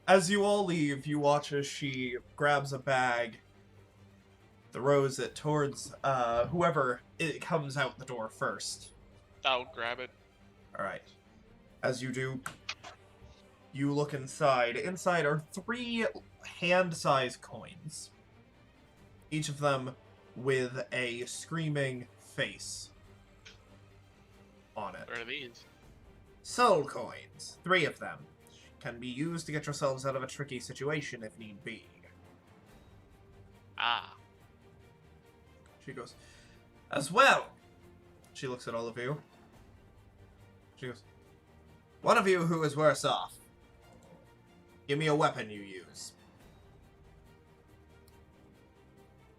As you all leave, you watch as she grabs a bag, throws it towards whoever it comes out the door first. I'll grab it. Alright. As you do, you look inside. Inside are 3 hand-sized coins. Each of them with a screaming face on it. What are these? Soul coins. 3 of them. Can be used to get yourselves out of a tricky situation if need be. Ah. She goes, "As well." She looks at all of you. She goes, "One of you who is worse off, give me a weapon you use."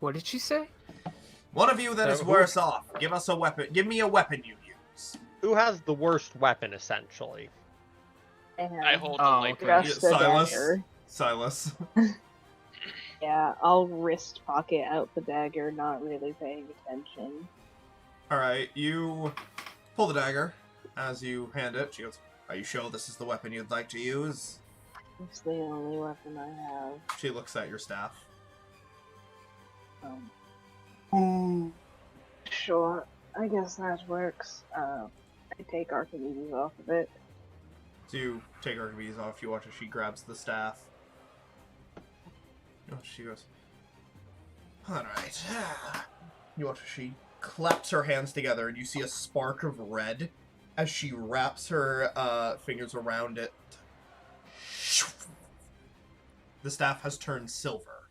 What did she say? One of you that is who- worse off, give us a weapon. Give me a weapon you use. Who has the worst weapon, essentially? And I hold the Oh, light. okay. just a Silas. dagger. Silas. Yeah, I'll wrist pocket out the dagger, not really paying attention. Alright, you pull the dagger. As you hand it, she goes, "Are you sure this is the weapon you'd like to use?" It's the only weapon I have. She looks at your staff. Sure, I guess that works. I take Archimedes off of it. So you take her keys off, you watch as she grabs the staff. Oh, she goes, "Alright." You watch as she claps her hands together and you see a spark of red as she wraps her fingers around it. The staff has turned silver.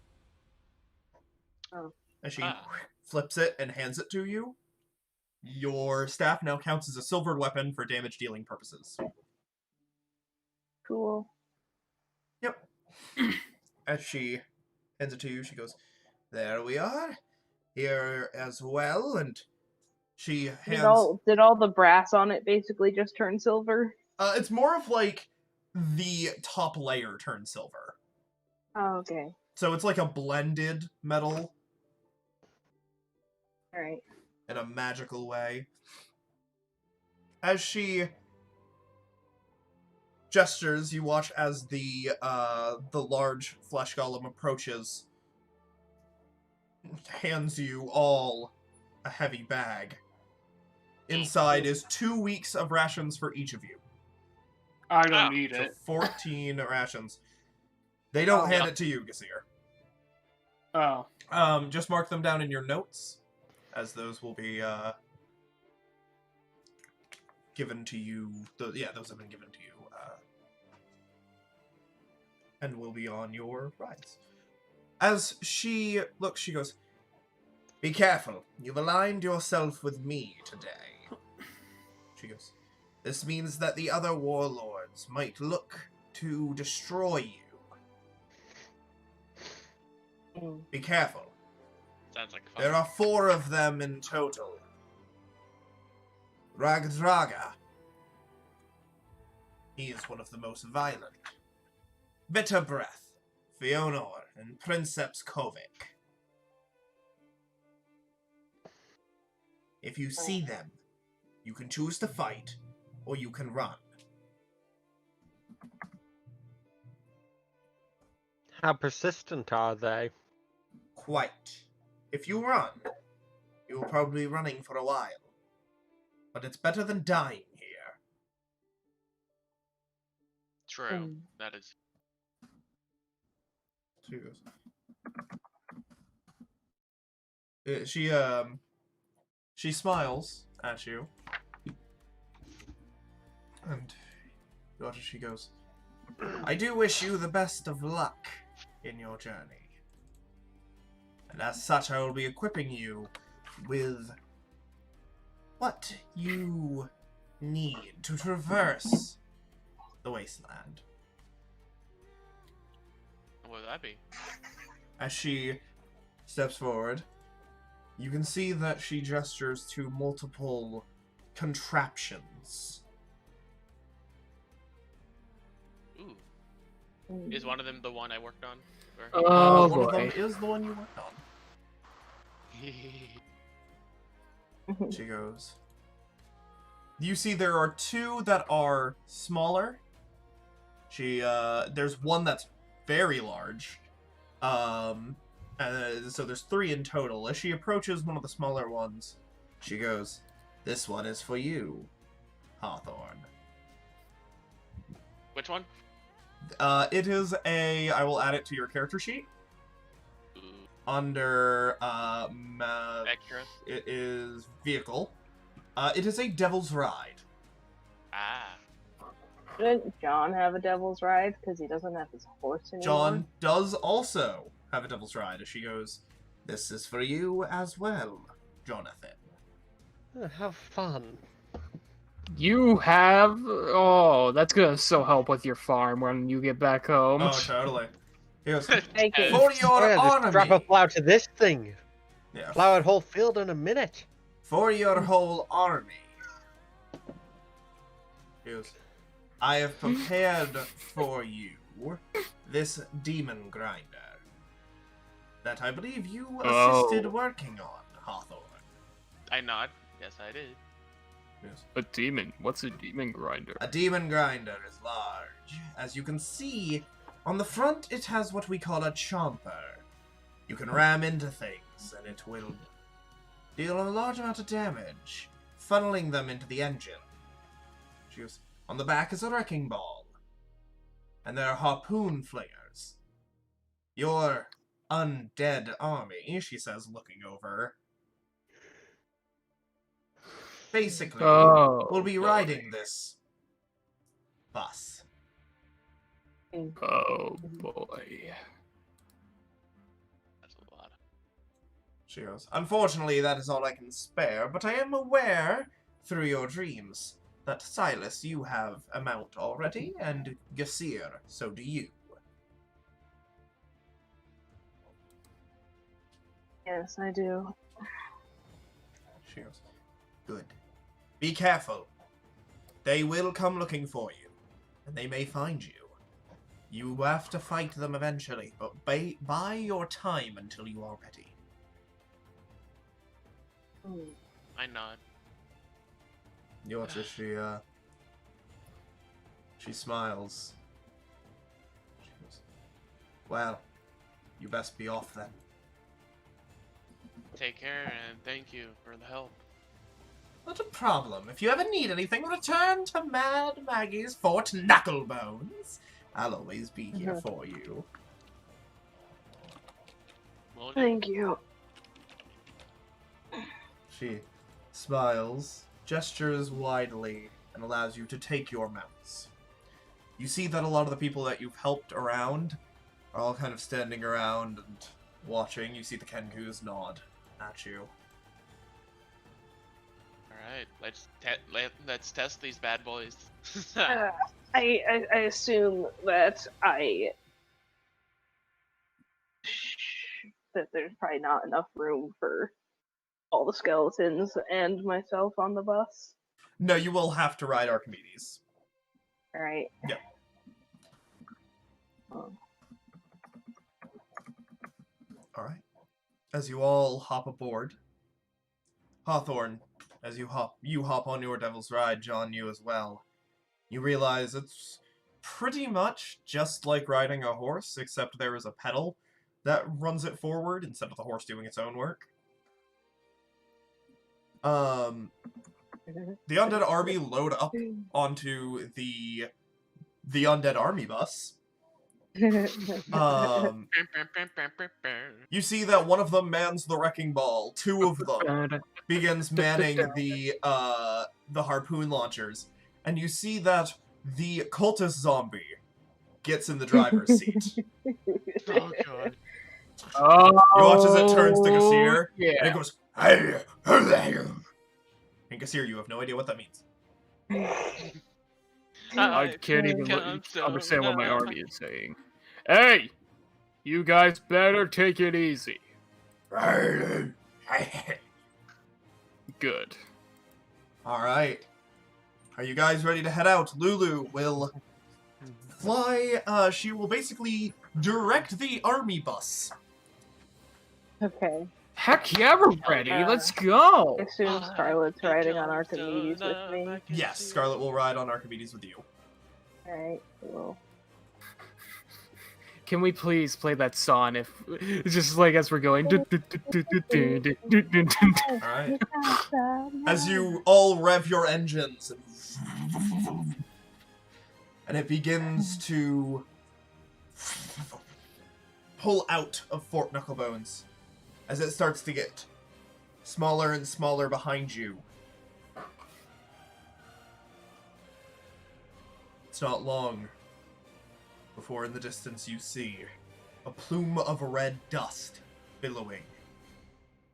Oh. As she Ah. flips it and hands it to you, your staff now counts as a silvered weapon for damage dealing purposes. Cool. Yep. As she hands it to you, she goes, "There we are. Here as well," and she hands... Did all the brass on it basically just turn silver? It's more of like the top layer turn silver. Oh, okay. So it's like a blended metal Alright. in a magical way. As she gestures, you watch as the large flesh golem approaches, hands you all a heavy bag. Inside is 2 weeks of rations for each of you. I don't Oh, need So it. 14 rations. They don't Oh. hand it to you, Gasir. Oh. Just mark them down in your notes, as those will be given to you. Those have been given to you, and will be on your rides. As she looks, she goes, "Be careful. You've aligned yourself with me today." She goes, "This means that the other warlords might look to destroy you. Be careful. Sounds like fun. There are 4 of them in total. Ragdraga. He is one of the most violent. Bitter Breath, Fionor, and Princeps Kovic. If you see them, you can choose to fight, or you can run." How persistent are they? Quite. If you run, you will probably be running for a while. But it's better than dying here. True. That is. She goes. She smiles at you, and she goes, I do wish you the best of luck in your journey. And as such, I will be equipping you with what you need to traverse the Wasteland. What would that be? As she steps forward, you can see that she gestures to multiple contraptions. Ooh. Is one of them the one I worked on? Or... Oh one of boy. them is the one you worked on. She goes. You see there are two that are smaller. There's one that's very large. So there's three in total. As she approaches one of the smaller ones, she goes, this one is for you, Hawthorne. Which one? It is I will add it to your character sheet. Ooh. Under, Extra. it is vehicle. It is a Devil's Ride. Ah. Shouldn't John have a devil's ride because he doesn't have his horse anymore? John does also have a Devil's Ride, as she goes, this is for you as well, Jonathan. How fun. You have... Oh, that's gonna so help with your farm when you get back home. Oh, totally. He goes, Take it. for your Oh, yeah, just strap a army. plow to this thing. Yeah. Plow a whole field in a minute. For your whole army. He goes, I have prepared for you this demon grinder that I believe you assisted working on, Hawthorne. I nod. Yes, I did. Yes. A demon? What's a demon grinder? A demon grinder is large. As you can see, on the front it has what we call a chomper. You can ram into things, and it will deal a large amount of damage, funneling them into the engine. She goes, on the back is a wrecking ball. And there are harpoon flingers. Your undead army, she says, looking over. Basically, we'll be riding this bus. Oh boy. That's a lot. She goes, unfortunately, that is all I can spare, but I am aware, through your dreams, that Silas, you have a mount already, and Gasir, so do you. Yes, I do. She goes, good. Be careful. They will come looking for you, and they may find you. You have to fight them eventually, but buy your time until you are ready. I nod. You watch as she smiles. She goes, well, you best be off then. Take care and thank you for the help. Not a problem. If you ever need anything, return to Mad Maggie's Fort Knucklebones. I'll always be here for you. Well, Thank you. She smiles, gestures widely, and allows you to take your mounts. You see that a lot of the people that you've helped around are all kind of standing around and watching. You see the Kenkus nod at you. Alright, let's test these bad boys. I assume that that there's probably not enough room for all the skeletons and myself on the bus. No, you will have to ride Archimedes. Alright. Yeah. Alright. As you all hop aboard, Hawthorne, as you hop on your Devil's Ride, John, you as well. You realize it's pretty much just like riding a horse, except there is a pedal that runs it forward instead of the horse doing its own work. The undead army load up onto the the undead army bus. You see that one of them mans the wrecking ball. Two of them begins manning the harpoon launchers, and you see that the cultist zombie gets in the driver's seat. Oh god. Oh, You watch as it turns to Gasir, yeah. and it goes, "Hey, and Gasir, you have no idea what that means. I can't even understand what my army is saying. Hey, you guys better take it easy. Good. Alright. Are you guys ready to head out? Lulu will fly, she will basically direct the army bus. Okay. Heck yeah, we're ready. Let's go. I assume Scarlet's riding on Archimedes with me. Yes, Scarlet will ride on Archimedes with you. Alright, cool. Can we please play that song if just like as we're going? Alright. As you all rev your engines and it begins to pull out of Fort Knucklebones as it starts to get smaller and smaller behind you. It's not long before in the distance you see a plume of red dust billowing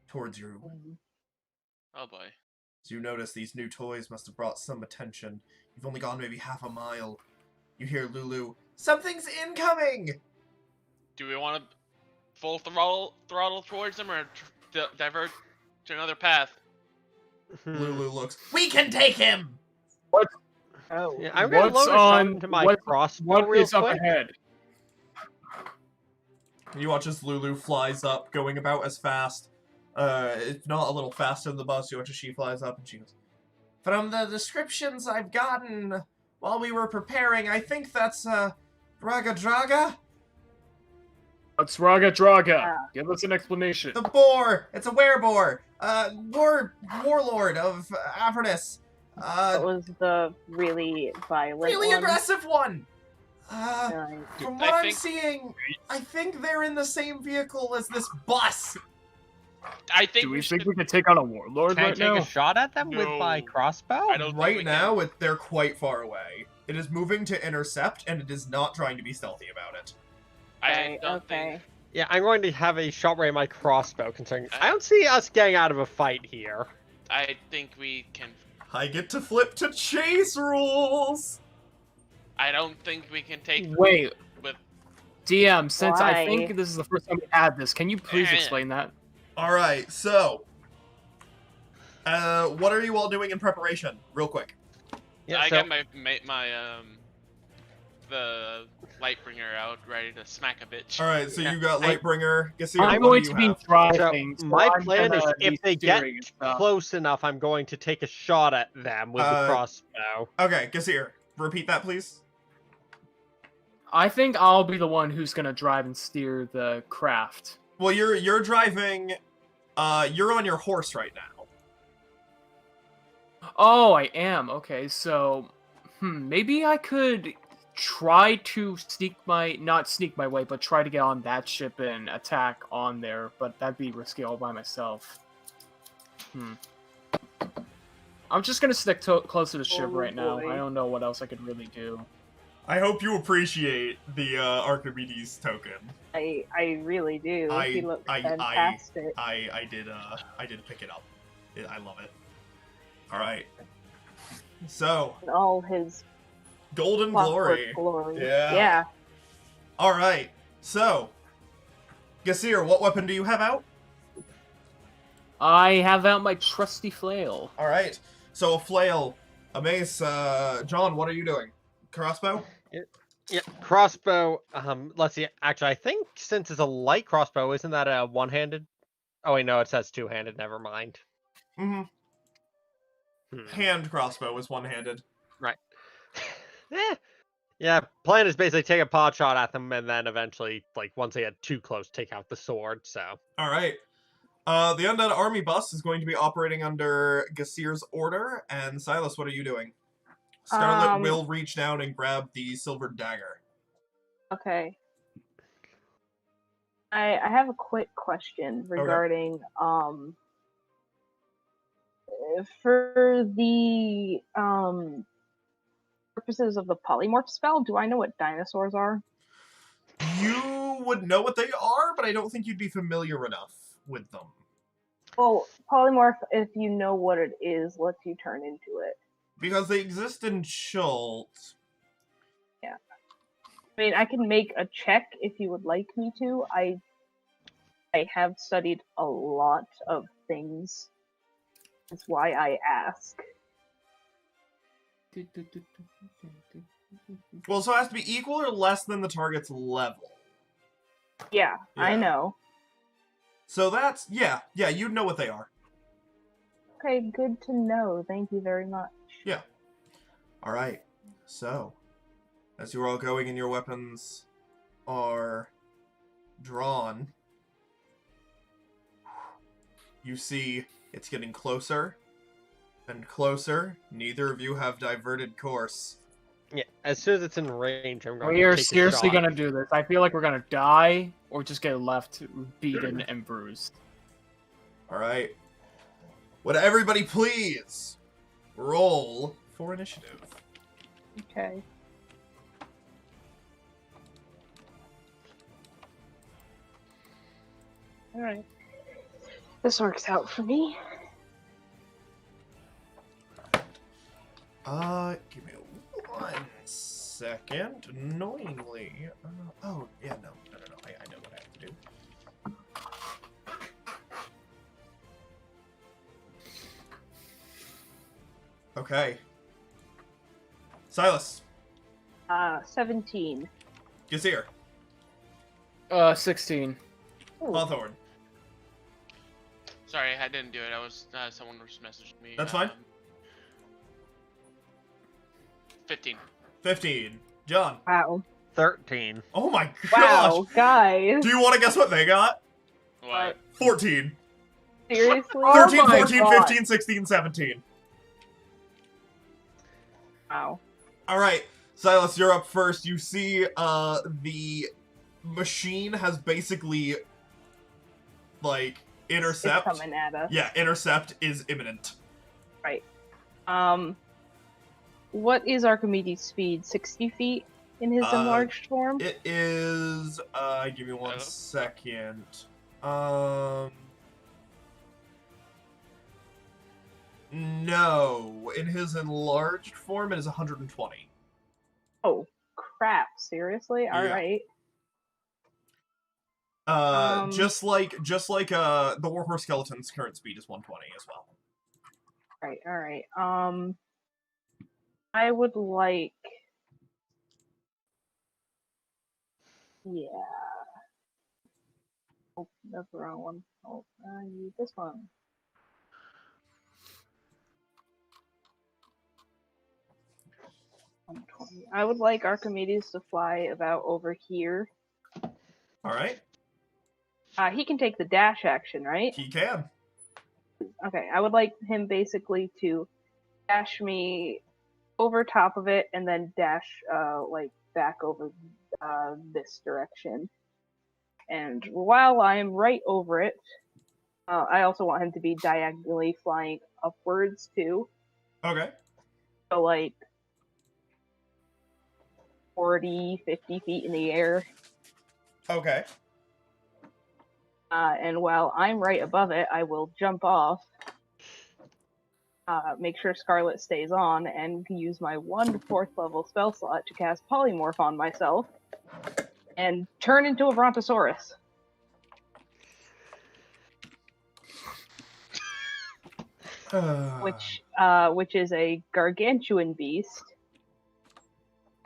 towards you. Oh boy. As you notice, these new toys must have brought some attention. You've only gone maybe half a mile. You hear Lulu, "Something's incoming!" Do we want to full throttle towards them or divert to another path? Lulu looks, "We can take him!" Oh. Yeah, I'm gonna What's load a shot into my crossbow What real is up quick. ahead? You watch as Lulu flies up, going about as fast, if not a little faster than the bus. You watch as she flies up and she goes, "From the descriptions I've gotten while we were preparing, I think that's, Draga Draga? What's Raga Draga? Yeah. Give us an explanation. The boar! It's a wereboar! Warlord of Avernus. What was the really violent Really one? aggressive one! Right. From I what I'm think- seeing, I think they're in the same vehicle as this bus. I think Do we should... think we can take on a warlord Can I right take now? a shot at them with my No. crossbow? I don't think we Right can. now, they're quite far away. It is moving to intercept, and it is not trying to be stealthy about it. I Right, don't okay. think. Yeah, I'm going to have a shot range my crossbow. Concerning, I don't see us getting out of a fight here. I think we can. I get to flip to chase rules! I don't think we can take. Wait, With DM, since I Why? think this is the first time we had this, can you please explain that? Alright, so... what are you all doing in preparation? Real quick. Yeah, I so got the Lightbringer out, ready to smack a bitch. Alright, so Yeah, you got Lightbringer. Gasir, I'm what going do you to be have? driving. so my I'm plan is gonna if be they get steering and stuff. close enough, I'm going to take a shot at them with the crossbow. Okay, Gasir, repeat that, please. I think I'll be the one who's gonna drive and steer the craft. Well, you're driving... you're on your horse right now. Oh, I am. Okay, so maybe I could try to not sneak my way, but try to get on that ship and attack on there, but that'd be risky all by myself. I'm just gonna stick close to the ship Oh, right now. boy. I don't know what else I could really do. I hope you appreciate the Archimedes token. I really do. He looks fantastic. I did pick it up. I love it. All right. So, And all his golden clockwork glory. glory. Yeah. Yeah. All right. So, Gasir, what weapon do you have out? I have out my trusty flail. All right. So a flail, a mace. John, what are you doing? Crossbow. Yeah, crossbow. Let's see. Actually, I think since it's a light crossbow, isn't that a one-handed? Oh wait, no, it says two-handed. Never mind. Mm-hmm. Hand crossbow is one-handed. Right. Yeah, plan is basically take a pot shot at them, and then eventually, like once they get too close, take out the sword. So. All right. The undead army bus is going to be operating under Gasir's order. And Silas, what are you doing? Scarlet will reach down and grab the silver dagger. Okay. I have a quick question regarding for the purposes of the polymorph spell, do I know what dinosaurs are? You would know what they are, but I don't think you'd be familiar enough with them. Well, polymorph, if you know what it is, lets you turn into it. Because they exist in Schultz. Yeah. I mean, I can make a check if you would like me to. I have studied a lot of things. That's why I ask. Well, so it has to be equal or less than the target's level. Yeah, I Yeah. know. So that's, yeah, you'd know what they are. Okay, good to know. Thank you very much. Yeah. Alright, so, as you're all going and your weapons are drawn, you see it's getting closer and closer. Neither of you have diverted course. Yeah, as soon as it's in range, I'm going We to are take seriously a shot. gonna do this. I feel like we're gonna die or just get left beaten and bruised. Alright. Would everybody please roll for initiative? Okay. Alright. This works out for me. Give me 1 second. Annoyingly. Oh, yeah, no. I know what I have to do. Okay. Silas. 17. Gazir. 16. Ooh. Hawthorne. Sorry, I didn't do it. I was someone was messaging me. That's fine. 15. 15. John. Wow. 13. Oh my gosh. Wow, guys. Do you want to guess what they got? What? 14. Seriously? 13, Oh my 14, God. 15, 16, 17. Wow. Alright, Silas, you're up first. You see, the machine has basically, like, intercept. It's coming at us. Yeah, intercept is imminent. Right. What is Archimedes' speed? 60 feet in his enlarged form? It is, give me 1 second. No. In his enlarged form, it is 120. Oh, crap. Seriously? Yeah. Alright. Just like the Warhorse Skeleton's current speed is 120 as well. Alright. I would like... Yeah. Oh, that's the wrong one. Oh, I need this one. I would like Archimedes to fly about over here. Alright, He can take the dash action, right? he can. Okay, I would like him basically to dash me over top of it and then dash, like, back over this direction. And while I am right over it, I also want him to be diagonally flying upwards, too. Okay. So, like, 40, 50 feet in the air. Okay. And while I'm right above it, I will jump off, make sure Scarlet stays on, and use my 1 4th level spell slot to cast Polymorph on myself, and turn into a Brontosaurus. Which is a gargantuan beast,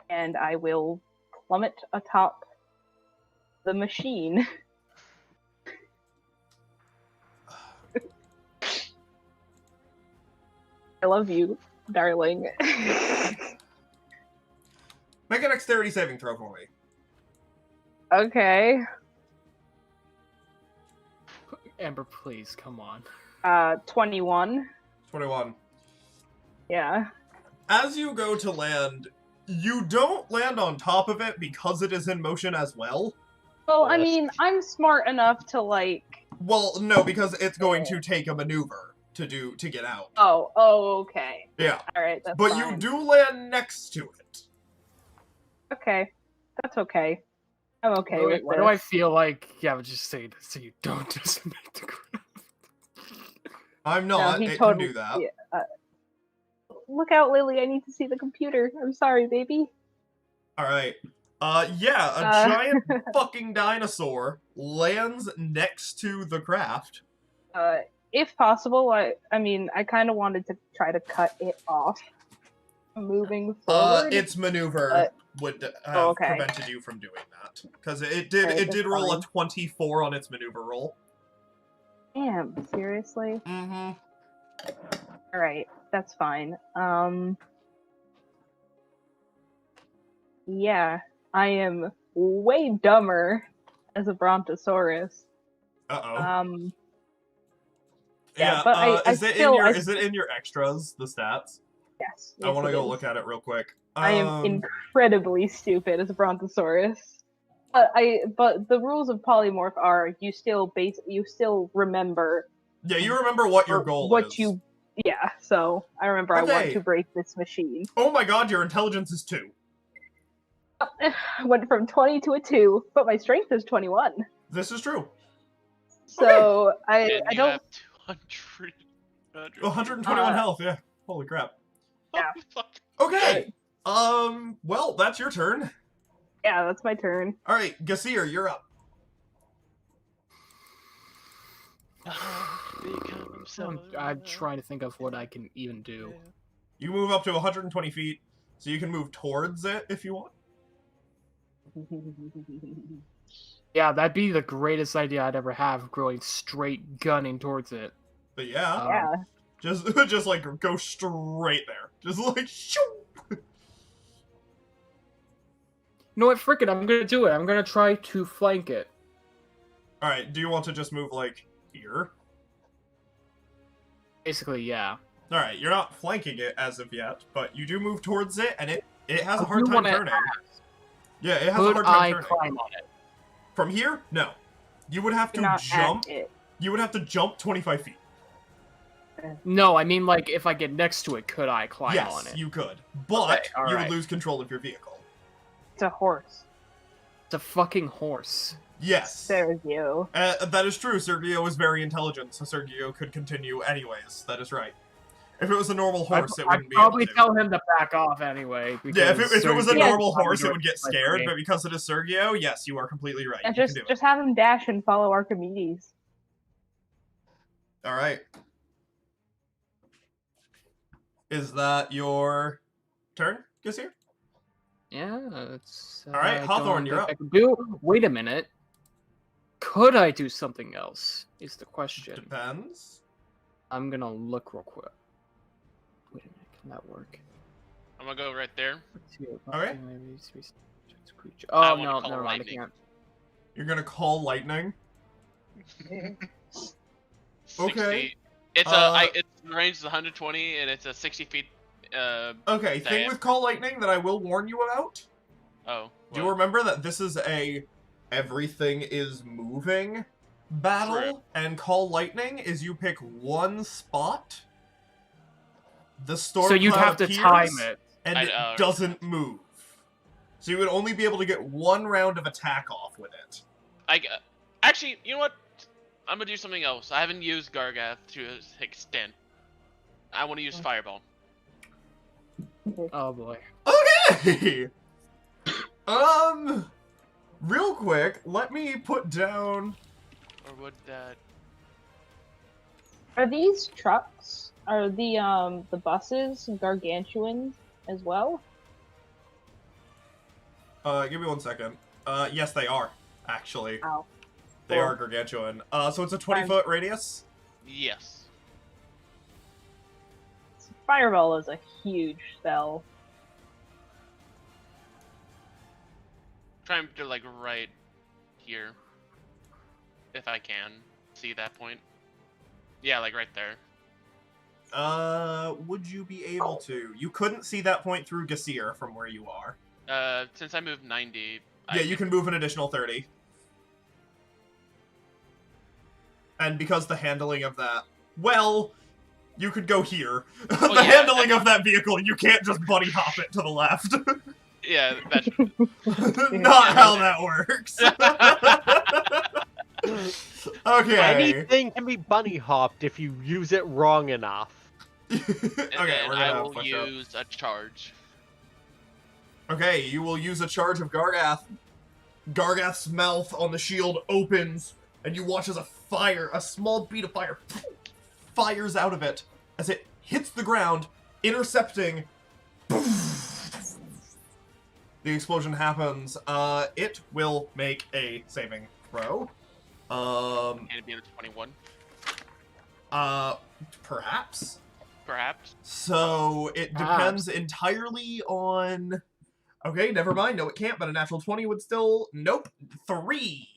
and I will plummet atop the machine. I love you, darling. Make a dexterity saving throw for me. Okay. Amber, please, come on. 21. 21. Yeah. as you go to land, you don't land on top of it because it is in motion as well. Well, I mean, I'm smart enough to like. Well, no, because it's going to take a maneuver to get out. Oh, okay. Yeah. All right, that's But fine. you do land next to it. Okay, that's okay. I'm okay with Why this. do I feel like I would just say this so you don't decimate the ground? I'm No, not. he It totally. can do that. Yeah, look out, Lily! I need to see the computer. I'm sorry, baby. All right. Yeah, a giant fucking dinosaur lands next to the craft. If possible, I mean, I kind of wanted to try to cut it off moving forward. Its maneuver would have okay. prevented you from doing that because it did. Okay, It did that's roll a fine. 24 on its maneuver roll. Damn, seriously? Mm-hmm. All right, that's fine. Yeah, I am way dumber as a brontosaurus. Uh-oh. Yeah, but I is it still, is it in your extras, the stats? yes. I want to it go is. look at it real quick. I am incredibly stupid as a brontosaurus. But the rules of polymorph are you still remember. Yeah, you remember what your goal is. Yeah, so I remember I want Okay. to break this machine. Oh my god, your intelligence is 2. I went from 20 to a 2, but my strength is 21. This is true. So And I you don't. have 200. 121 health, yeah. Holy crap. Yeah. Fuck. Okay. Well, that's your turn. Yeah, that's my turn. Alright, Gasir, you're up. I'm trying to think of what I can even do. You move up to 120 feet, so you can move towards it if you want. Yeah, that'd be the greatest idea I'd ever have, going straight gunning towards it. But yeah, Yeah. just like go straight there. Just like shoo. You know what, frickin', I'm gonna do it. I'm gonna try to flank it. Alright, do you want to just move like here? Basically, yeah. Alright, you're not flanking it as of yet, but you do move towards it, and it has a hard You time wanna turning. Yeah, it has a Could hard time I turning. climb on it? From here? No. You would have to Not jump. at it. You would have to jump 25 feet. No, I mean, like, if I get next to it, could I climb Yes, on it? you could. But Okay, you would alright. lose control of your vehicle. It's a horse. It's a fucking horse. Yes. There's you. That is true. Sergio is very intelligent, so Sergio could continue anyways. That is right. If it was a normal horse, it I'd wouldn't be able probably to. tell him to back off anyway. Yeah, if it was a Sergio normal probably horse, it do would get just like scared, me. but because it is Sergio, yes, you are completely right. And You can do just have him dash and follow Archimedes. it. Alright. Is that your turn, Gasir? Yeah, it's. Alright, Hawthorne, you're up. Wait a minute. Could I do something else? Is the question. Depends. I'm gonna look real quick. Wait a minute, can that work? I'm gonna go right there. Okay. Oh wanna no, call never mind. I lightning. can't. You're gonna call lightning? 60. Okay. It's its range is 120 and it's a 60 feet. Okay, thing with call lightning that I will warn you about. Oh. Do you what? remember that this is a everything is moving battle? True. And call lightning is you pick one spot. The storm So you'd cloud have to appears, time it. and it right. doesn't move. So you would only be able to get one round of attack off with it. Actually, you know what? I'm gonna do something else. I haven't used Gargath to its extent. I want to use Fireball. Oh boy. Okay. Real quick, let me put down. Or would that? Are these trucks? Are the buses gargantuan as well? Give me 1 second. Yes, they are actually. Ow. They Cool. are gargantuan. So it's a 20-foot radius. Yes. Fireball is a huge spell. Trying to like right here, if I can see that point. Yeah, like right there. Would you be able to? You couldn't see that point through Gasir from where you are. Since I moved 90. Yeah, you can move an additional 30. And because the handling of that... Well, you could go here. Well, The yeah. handling of that vehicle, you can't just bunny hop it to the left. Yeah, that's... Not how that works. Okay. Anything can be bunny hopped if you use it wrong enough. Okay, and we're I gonna will push up. use a charge. Okay, you will use a charge of Gargath. Gargath's mouth on the shield opens, and you watch as a small bead of fire fires out of it as it hits the ground, intercepting. The explosion happens. It will make a saving throw. Can it be a 21? Perhaps. Perhaps. So it depends entirely on... Okay, never mind. No, it can't, but a natural 20 would still... Nope. 3.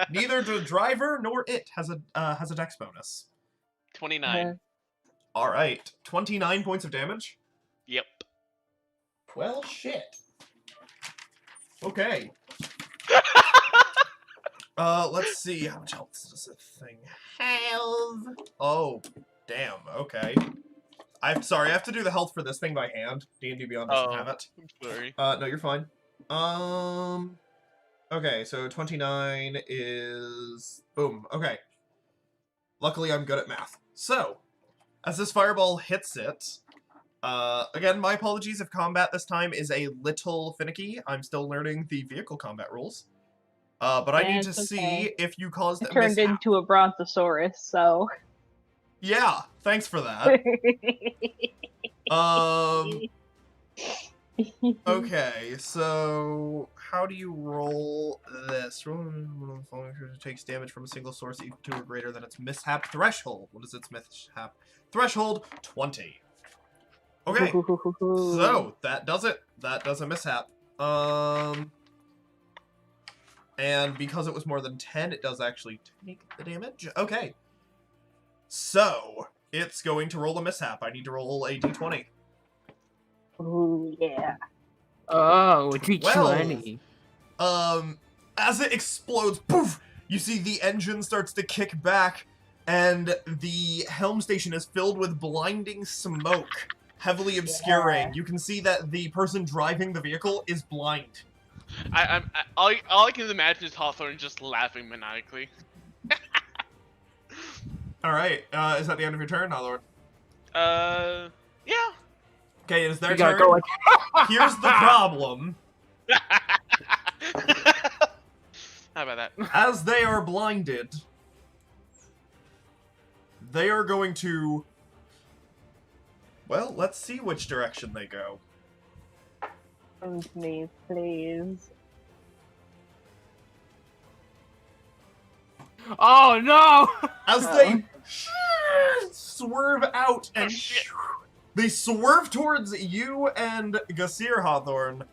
Neither the driver nor it has a dex bonus. 29. All right. 29 points of damage? Yep. Well, shit. Okay. Let's see. How much health does this thing have? Oh, damn. Okay. I'm sorry. I have to do the health for this thing by hand. D&D Beyond doesn't have it. I'm sorry. No, you're fine. Okay, so 29 is... Boom. Okay. Luckily, I'm good at math. So, as this fireball hits it... again, my apologies if combat this time is a little finicky. I'm still learning the vehicle combat rules. But I need to see if you caused a turned mishap. into a brontosaurus, so... Yeah, thanks for that. Okay, so how do you roll this? Takes damage from a single source equal to or greater than its mishap threshold. What is its mishap threshold? 20. Okay, so that does it. That does a mishap. And because it was more than 10, it does actually take the damage. Okay. So, it's going to roll a mishap. I need to roll a d20. Ooh, yeah. Oh, D20. As it explodes, poof! You see the engine starts to kick back, and the helm station is filled with blinding smoke, heavily obscuring. Yeah. You can see that the person driving the vehicle is blind. All I can imagine is Hawthorne just laughing maniacally. Alright, is that the end of your turn, Hawthorne? Yeah. Okay, it is their You gotta turn. go like... Here's the problem. How about that? As they are blinded, they are going to... Well, let's see which direction they go. Come to me, please. Oh, no! As they swerve out and they swerve towards you and Gasir Hawthorne.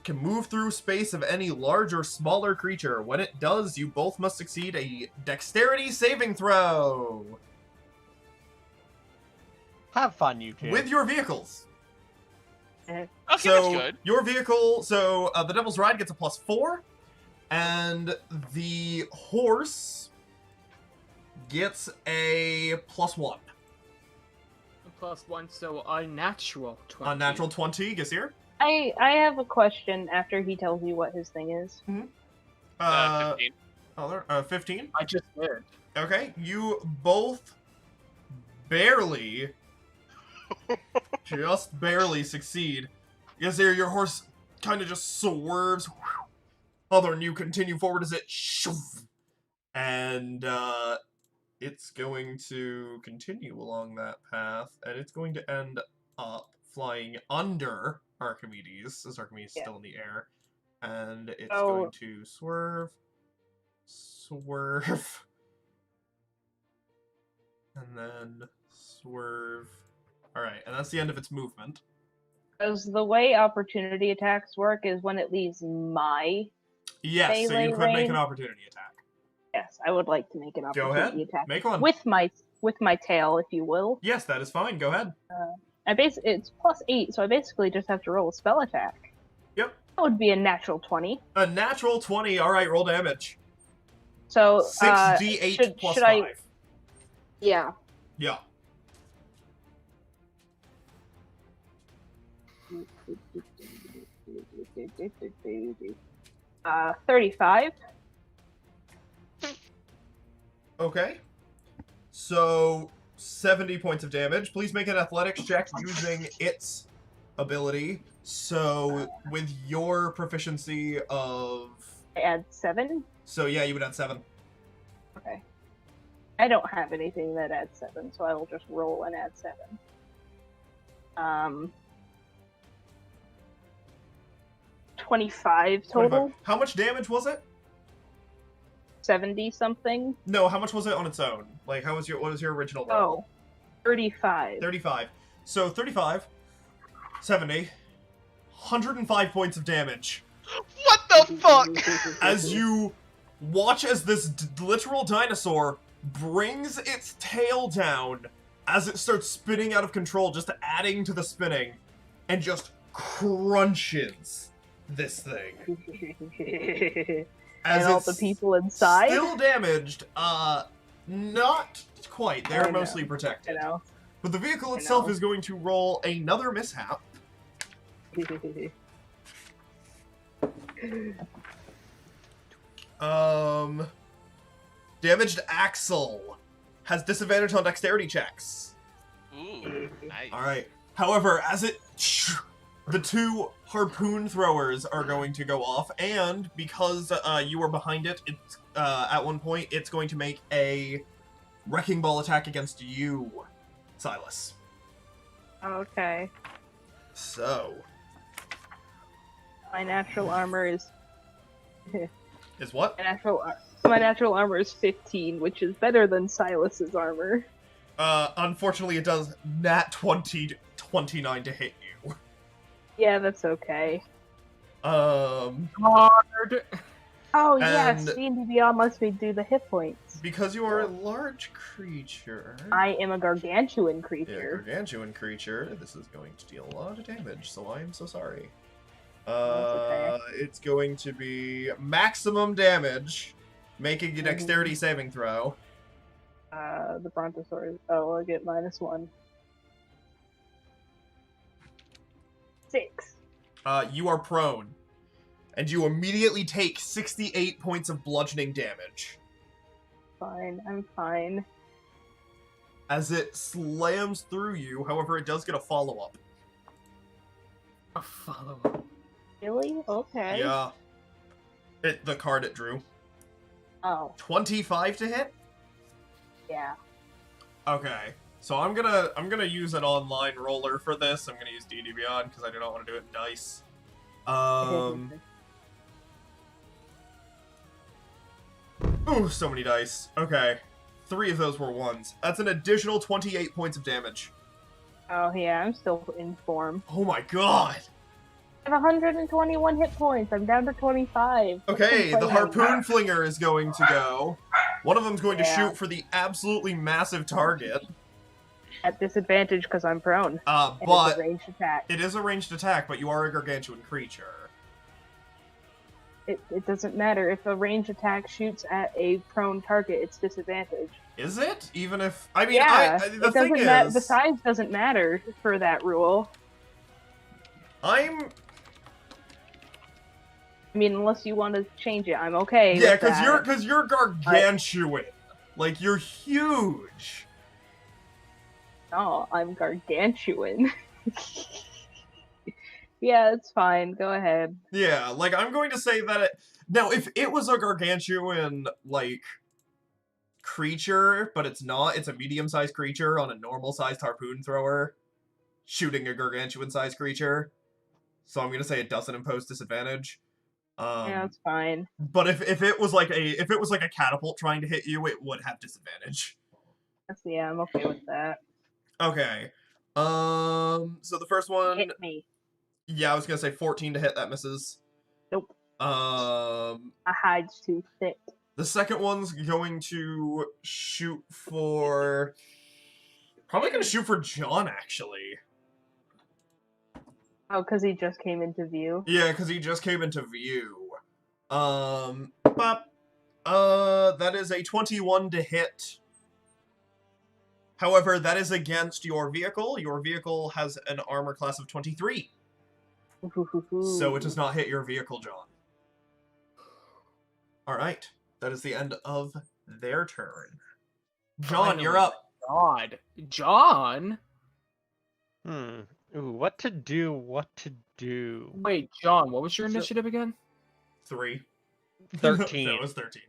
Can move through space of any large or smaller creature. When it does, you both must succeed a dexterity saving throw. Have fun, you two. With your vehicles. Okay, So, that's good. your vehicle, the Devil's Ride gets a +4, and the horse gets a +1. +1, so a natural 20. A natural 20, Gasir? I have a question after he tells you what his thing is. 15. 15? I just did. Okay, you both barely, just barely succeed. Gasir, your horse kind of just swerves. Hawthorne, you continue forward as it and it's going to continue along that path, and it's going to end up flying under Archimedes, as Archimedes is still in the air, and it's going to swerve, and then swerve. Alright, and that's the end of its movement. Because the way opportunity attacks work is when it leaves my Yes, so you melee could make range. an opportunity attack. Yes, I would like to make an Go opportunity ahead. attack Make one. with my tail, if you will. Yes, that is fine. Go ahead. It's +8, so I basically just have to roll a spell attack. Yep. That would be a natural 20. A natural 20. All right, roll damage. So 6d8 plus should 5. Yeah. Yeah. Uh, 35. Okay. So 70 points of damage. Please make an athletics check using its ability. So with your proficiency of... I add 7. So yeah, you would add 7. Okay. I don't have anything that adds 7, so I will just roll and add 7. 25 total. 25. How much damage was it? 70 something. No, how much was it on its own? Like, what was your original roll? Oh, 35. 35. So 35, 70, 105 points of damage. What the fuck? As you watch as this literal dinosaur brings its tail down as it starts spinning out of control, just adding to the spinning, and just crunches this thing. As And all it's the people inside. still damaged, not quite. I They're know. mostly protected. You know. But the vehicle I itself know. is going to roll another mishap. Damaged axle has disadvantage on dexterity checks. Ooh, nice. Alright. However, as the two harpoon throwers are going to go off, and because you are behind it, it's, at one point, it's going to make a wrecking ball attack against you, Silas. Okay. So, My natural armor is is what? my natural armor is 15, which is better than Silas's armor. Unfortunately, it does nat 29 to hit you. Yeah, that's okay. Hard. Oh yes, And- D&D Beyond lets me do the hit points. Because you are a large creature. I am a gargantuan Yeah, creature. gargantuan creature. This is going to deal a lot of damage, so I am so sorry. okay. It's going to be maximum damage, making a dexterity saving throw. The Brontosaurus. Oh, I get -1. 6. You are prone, and you immediately take 68 points of bludgeoning damage Fine, I'm fine. as it slams through you. However, it does get a follow-up. A follow-up. Really? Okay. Yeah. The card it drew. Oh, 25 to hit? yeah. Okay. So I'm gonna use an online roller for this. I'm gonna use D&D Beyond because I do not want to do it in dice. Ooh, so many dice. Okay. 3 of those were 1s. That's an additional 28 points of damage. Oh yeah, I'm still in form. Oh my god! I have 121 hit points. I'm down to 25. Okay, the Complaining. harpoon flinger is going to go. One of them's going to Yeah. shoot for the absolutely massive target. At disadvantage because I'm prone. And it's But a ranged attack. it is a ranged attack, but you are a gargantuan creature. It doesn't matter. If a ranged attack shoots at a prone target, it's disadvantage. Is it? Even if... I mean, Yeah, the it thing doesn't matter. is... The size doesn't matter for that rule. I'm... I mean, unless you want to change it, I'm okay. Yeah, with that. because you're gargantuan. Like, you're huge. No, I'm gargantuan. Yeah, it's fine. Go ahead. Yeah, like, I'm going to say that it... Now, if it was a gargantuan, like, creature, but it's not, it's a medium-sized creature on a normal-sized harpoon thrower shooting a gargantuan-sized creature. So I'm going to say it doesn't impose disadvantage. Yeah, it's fine. But if it was like a catapult trying to hit you, it would have disadvantage. Yeah, I'm okay with that. Okay. So the first one, Hit me. yeah, I was gonna say 14 to hit, that misses. Nope. A My hide's too thick. The second one's going to shoot for... Probably going to shoot for John, actually. Oh, because he just came into view. Yeah, because he just came into view. That is a 21 to hit. However, that is against your vehicle. Your vehicle has an armor class of 23. So it does not hit your vehicle, John. Alright. That is the end of their turn. John, you're up. God. John? Ooh, what to do, what to do. Wait, John, what was your So- initiative again? 3. 13. That was 13.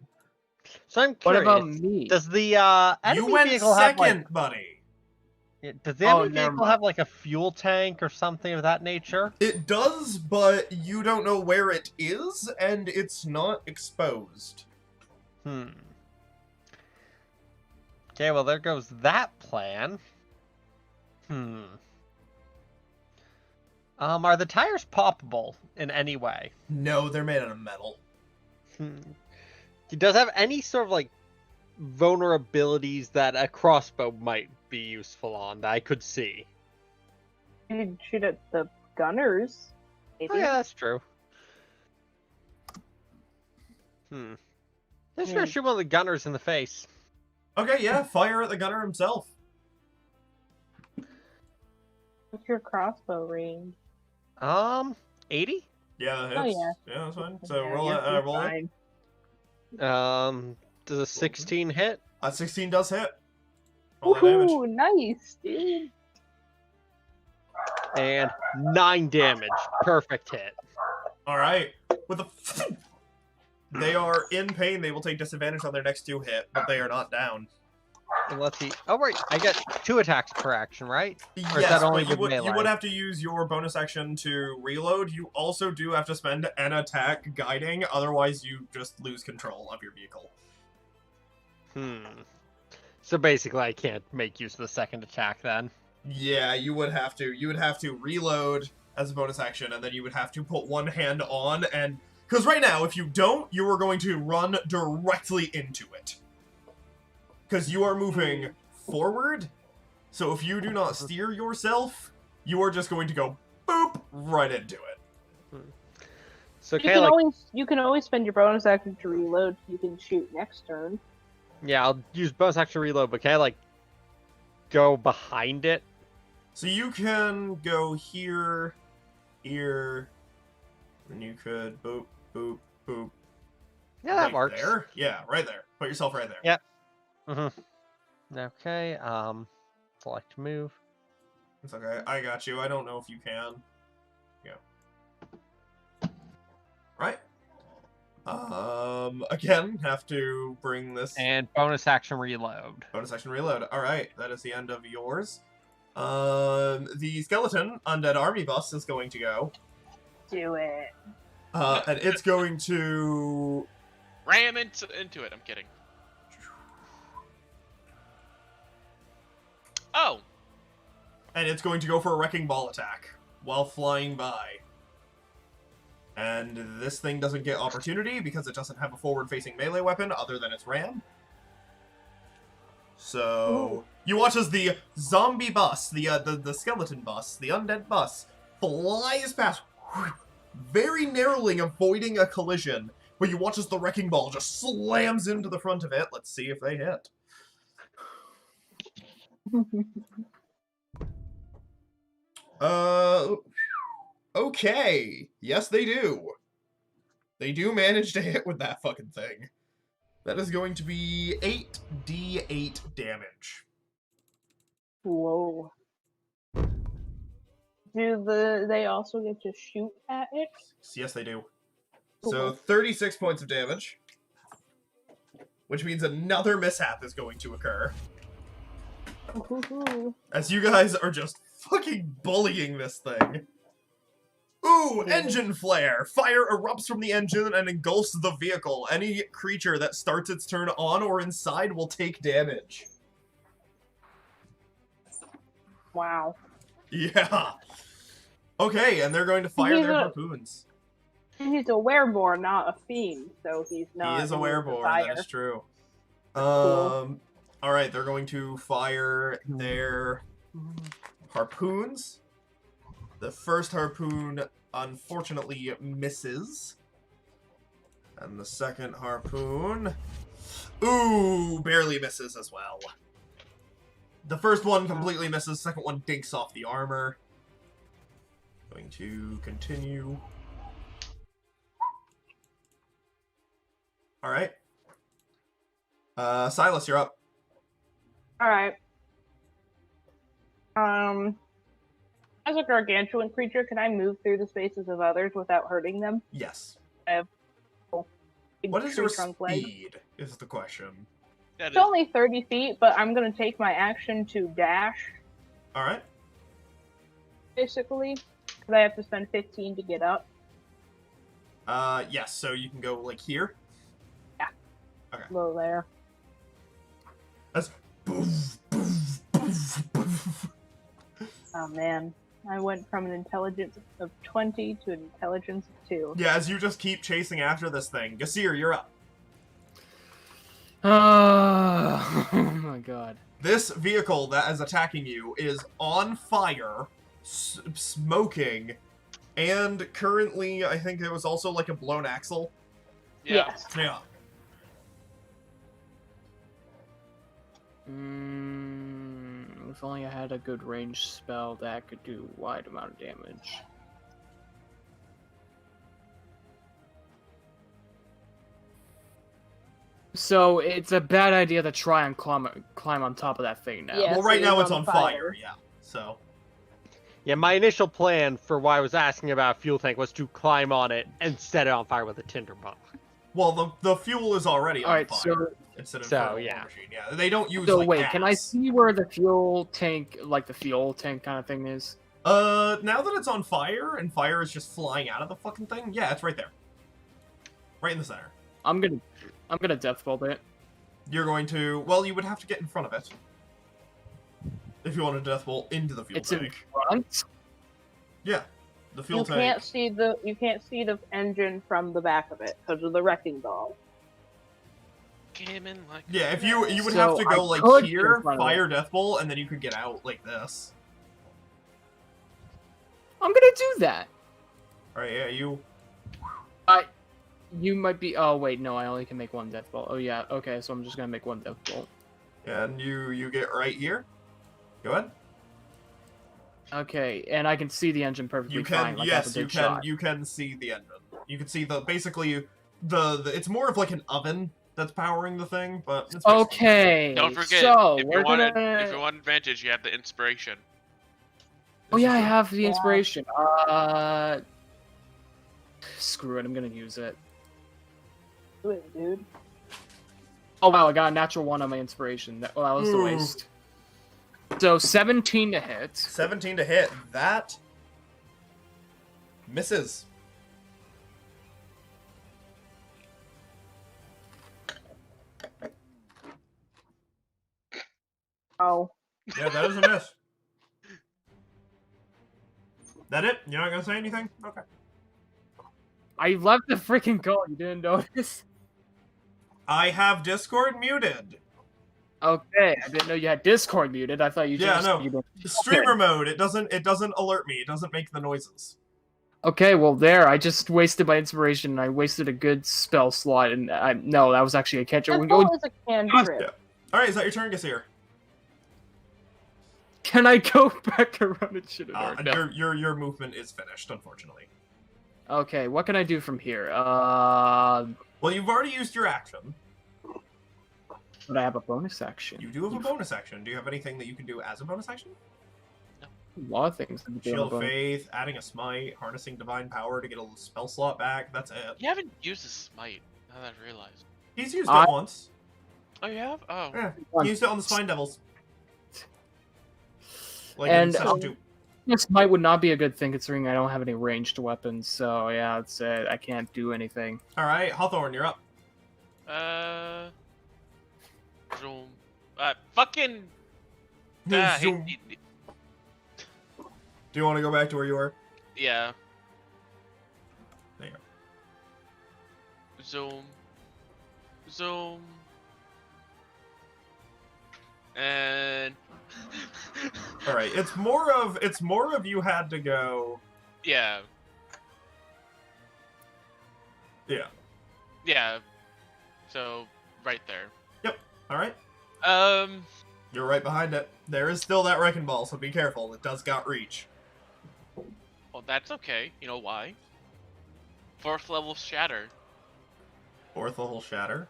So I'm What curious. about me? Does the You enemy went vehicle second, have buddy. does the Oh, enemy never vehicle have like a fuel tank or something of that nature? It does, but you don't know where it is, and it's not exposed. Okay, well there goes that plan. Are the tires poppable in any way? No, they're made out of metal. He does have any sort of like vulnerabilities that a crossbow might be useful on that I could see. You could shoot at the gunners. Maybe. Oh yeah, that's true. Just gonna shoot one of the gunners in the face. Okay, yeah, fire at the gunner himself. What's your crossbow range? 80? Yeah, that hits. Oh, yeah. Yeah, that's fine. So Yeah, roll you're it. Roll it. fine. Does a 16 hit? 16 does hit. Roll that damage. Woohoo! Nice, dude. And 9 damage. Perfect hit. Alright. With the... They are in pain. They will take disadvantage on their next 2 hit, but they are not down. And let's see. Oh, right. I get 2 attacks per action, right? Or is Yes, that only but you with would melee? have to use your bonus action to reload. You also do have to spend an attack guiding, otherwise you just lose control of your vehicle. So basically, I can't make use of the second attack then. Yeah, you would have to. You would have to reload as a bonus action, and then you would have to put one hand on, and... Because right now, if you don't, you are going to run directly into it. Because you are moving forward, so if you do not steer yourself, you are just going to go boop right into it. So You can always spend your bonus action to reload. You can shoot next turn. yeah, I'll use bonus action reload, but can I like go behind it? So you can go here, here, and you could boop, boop, boop. Yeah, that right works. there. Yeah, right there. Put yourself right there. Yeah. Okay, select move. It's okay. I got you. I don't know if you can. Yeah. Right. Again, have to bring this And bonus action reload. bonus action reload. Alright, that is the end of yours. The skeleton undead army bus is going to go. Do it. And it's going to... Ram into it. I'm kidding. Oh, And it's going to go for a wrecking ball attack while flying by. And this thing doesn't get opportunity because it doesn't have a forward-facing melee weapon other than its ram. So you watch as the zombie bus, the skeleton bus, the undead bus, flies past, very narrowly avoiding a collision. But you watch as the wrecking ball just slams into the front of it. Let's see if they hit. Okay. Yes, they do. They do manage to hit with that fucking thing. That is going to be 8d8 damage. Whoa. Do they also get to shoot at it? Yes, they do. So 36 points of damage. Which means another mishap is going to occur. Woohoo. As you guys are just fucking bullying this thing. Ooh, engine flare! Fire erupts from the engine and engulfs the vehicle. Any creature that starts its turn on or inside will take damage. Wow. Yeah. Okay, and they're going to fire their harpoons. He's a wereborn, not a fiend, so he's not. He is a immune to wereborn, fire. that is true. Cool. Alright, they're going to fire their harpoons. The first harpoon, unfortunately, misses. And the second harpoon... Ooh, barely misses as well. The first one completely misses, second one dinks off the armor. Going to continue. Alright. Silas, you're up. Alright. As a gargantuan creature, can I move through the spaces of others without hurting them? Yes. I have big What is your tree trunk legs. speed, is the question. That It's is, only 30 feet, but I'm going to take my action to dash, Alright. basically, because I have to spend 15 to get up. Yes, so you can go, like, here. Low there. That's... Boof, boof, boof, boof. Oh, man. I went from an intelligence of 20 to an intelligence of 2. Yeah, as you just keep chasing after this thing. Gasir, you're up. Oh my god. This vehicle that is attacking you is on fire, smoking, and currently, I think there was also, like, a blown axle. yeah. Yes. Yeah. If only I had a good range spell that could do a wide amount of damage. So it's a bad idea to try and climb on top of that thing now. Yeah. Well, so right now it's it's on on fire. fire, yeah. So, Yeah, my initial plan for why I was asking about a fuel tank was to climb on it and set it on fire with a tinderbox. well, the fuel is already on Alright, fire. so It's an So, infernal war yeah. machine. Yeah, they don't use, So like, wait, gas. can I see where the fuel tank, like the fuel tank kind of thing is? Now that it's on fire, and fire is just flying out of the fucking thing, yeah, it's right there. Right in the center. I'm gonna death bolt it. You're going to... Well, you would have to get in front of it. If you want to death bolt into the fuel It's in tank. front. Yeah. The fuel You tank... can't see the engine from the back of it because of the wrecking ball. Came in like. Yeah, if you would So have to go, I like, could get here, in front of fire death bolt, and then you could get out like this. I'm gonna do that. Alright, yeah, you... You might be. Oh wait, no, I only can make one death bolt. Oh yeah, okay, so I'm just gonna make one death bolt. And you get right here. Go ahead. Okay, and I can see the engine perfectly You can, fine. Like yes, that's a you big can, shot. you can see the engine. You can see basically, it's more of like an oven that's powering the thing, but it's basically- Okay. Don't forget, So if we're you wanted, gonna. if you want advantage, you have the inspiration. Oh yeah, I have the Yeah. inspiration. Screw it, I'm gonna use it. Do it, dude. Oh wow, I got a natural 1 on my inspiration. That was the Ooh. waste. So 17 to hit. 17 to hit. That misses. Oh. Yeah, that is a miss. That it? You're not gonna say anything? Okay. I left the freaking call. You didn't notice? I have Discord muted. Okay, I didn't know you had Discord muted. I thought you Yeah, just. no. You didn't. Streamer mode. It doesn't alert me. It doesn't make the noises. Okay, well there, I just wasted my inspiration. And I wasted a good spell slot, and no, that was actually a catcher. Death We bolt go. is a cantrip. Yeah. All right, is that your turn, Gasir? Can I go back around and shit it out? No. Your movement is finished, unfortunately. Okay, what can I do from here? Well, you've already used your action. But I have a bonus action. You do have a bonus action. Do you have anything that you can do as a bonus action? A lot of things. Can be done Shield with of bonus- Faith, adding a smite, harnessing divine power to get a spell slot back. That's it. You haven't used a smite. Now that I realized. He's used I- it once. Oh, you have? Oh. Yeah, Once. he used it on the Spine Devils. Like And, in session 2. This might would not be a good thing considering I don't have any ranged weapons. So yeah, it's I can't do anything. All right, Hawthorne, you're up. Zoom. Fucking. Zoom. Do you want to go back to where you were? Yeah. There you go. Zoom. Zoom. And All right, it's more of you had to go. yeah. Yeah. Yeah. So right there. Yep. All right. You're You're right behind it. There is still that wrecking ball, so be careful. It does got reach. Well, that's okay. You know why? 4th level shatter 4th level shatter.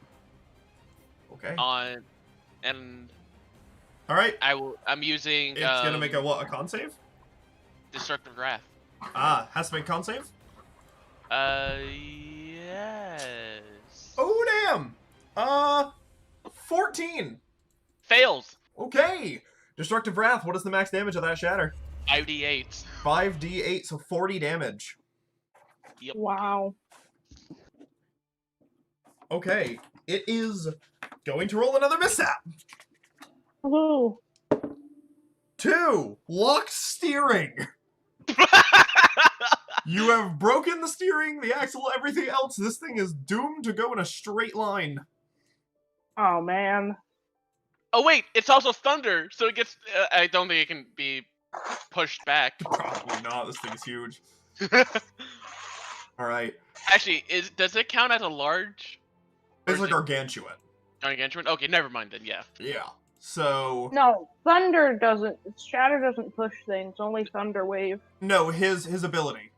Okay. on, and All right. I'm using. It's gonna make a what? A con save? Destructive Wrath. Ah, has to make con save. Yes. Oh damn. 14. Fails. Okay. Destructive Wrath. What is the max damage of that shatter? 5d8. 5d8, so 40 damage. Yep. Wow. Okay. It is going to roll another mishap. Ooh. 2. Locked steering. You have broken the steering, the axle, everything else. This thing is doomed to go in a straight line. Oh man. Oh wait, it's also thunder, so it gets. I don't think it can be pushed back. Probably not. This thing's huge. All right. Actually, does it count as a large? It's Or like is it- gargantuan. Gargantuan? Okay, never mind then. Yeah. Yeah. So No, thunder doesn't. Shatter doesn't push things. Only thunder wave. no, his ability.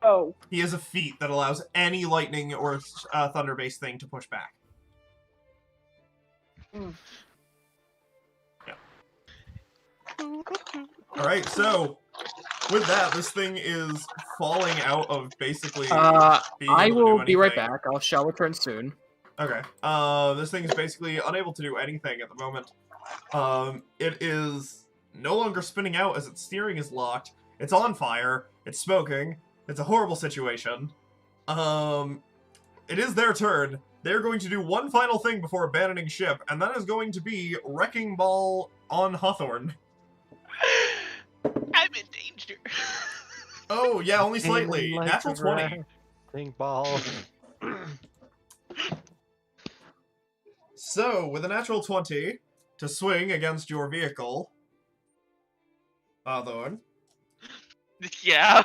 Oh. He has a feat that allows any lightning or thunder-based thing to push back. Mm. Yeah. All right. So with that, this thing is falling out of basically. being I able to do will be right anything. back. I shall return soon. Okay. This thing is basically unable to do anything at the moment. It is no longer spinning out as its steering is locked. It's on fire. It's smoking. It's a horrible situation. It is their turn. They're going to do one final thing before abandoning ship, and that is going to be Wrecking Ball on Hawthorne. I'm in danger. Oh, yeah, only slightly. Natural 20. Think ball. So, with a natural 20 to swing against your vehicle, Hawthorne. Yeah.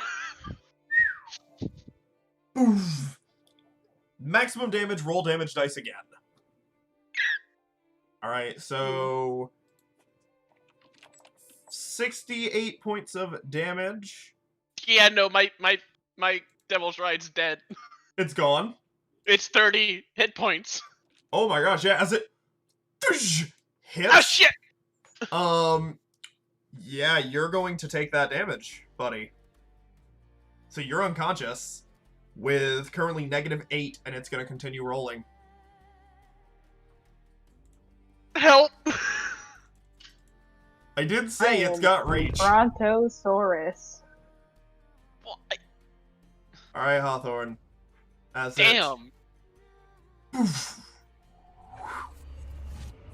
Oof. Maximum damage, roll damage dice again. Alright, so 68 points of damage. Yeah. No, my Devil's Ride's dead. It's gone. It's 30 hit points. Oh my gosh, yeah, as it hits. Oh shit! Yeah, you're going to take that damage, buddy. So you're unconscious with currently -8, and it's going to continue rolling. Help! I did say it's got reach. Brontosaurus. Well, Alright, Hawthorne. As damn. It,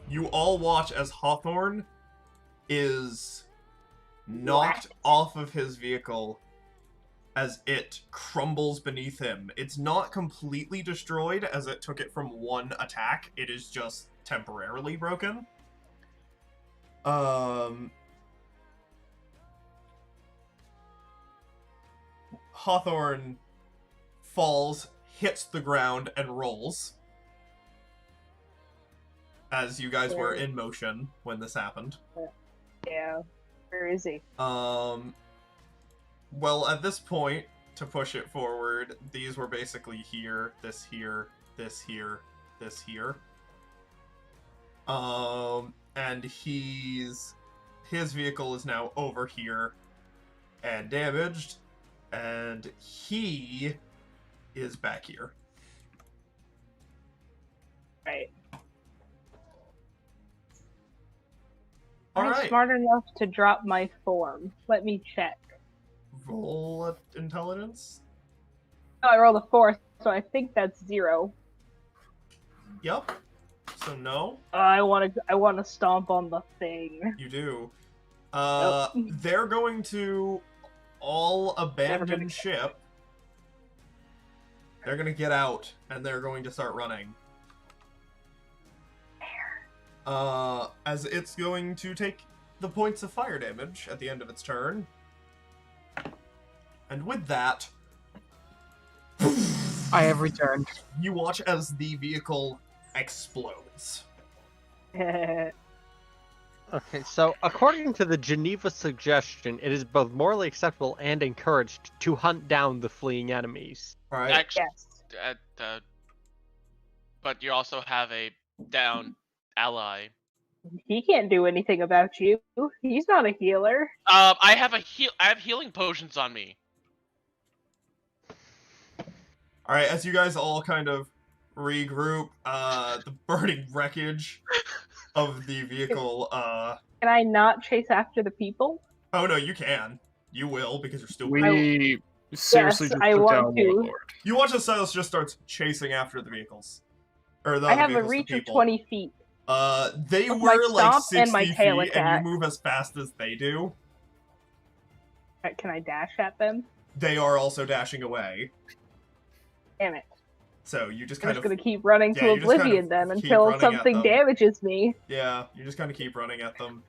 you all watch as Hawthorne is knocked off of his vehicle as it crumbles beneath him. It's not completely destroyed as it took it from one attack. It is just temporarily broken. Hawthorne falls, hits the ground, and rolls. As you guys were in motion when this happened. Yeah. Where is he? Well, at this point, to push it forward, these were basically here, this here, this here, this here. And his vehicle is now over here and damaged, and he is back here. Right. All I'm right. smart enough to drop my form. Let me check. Roll intelligence. Oh, I rolled a 4, so I think that's 0. Yep. So no, I want to stomp on the thing. you do. Nope. They're going to all abandon gonna- ship They're gonna get out, and they're going to start running. As it's going to take the points of fire damage at the end of its turn. And with that, I have returned. you watch as the vehicle explodes. Okay, so according to the Geneva suggestion, it is both morally acceptable and encouraged to hunt down the fleeing enemies. Alright? Actually, Yes. but you also have a down ally. He can't do anything about you. He's not a healer. I have healing potions on me. Alright, as you guys all kind of regroup, the burning wreckage of the vehicle, Can I not chase after the people? oh no, you can. You will, because you're still... We seriously Yes, just I took want down to. Warlord. You watch as Silas just starts chasing after the vehicles. Or the I other have a vehicles, the reach of people. 20 feet. They With my were like stomp 60 and my tail feet, and attack. you move as fast as they do. Can I dash at them? They are also dashing away. Damn it. So you just I'm kind just of... gonna keep running yeah, to you just kind oblivion of then keep until running at something them. damages me. Yeah, you just kind of keep running at them.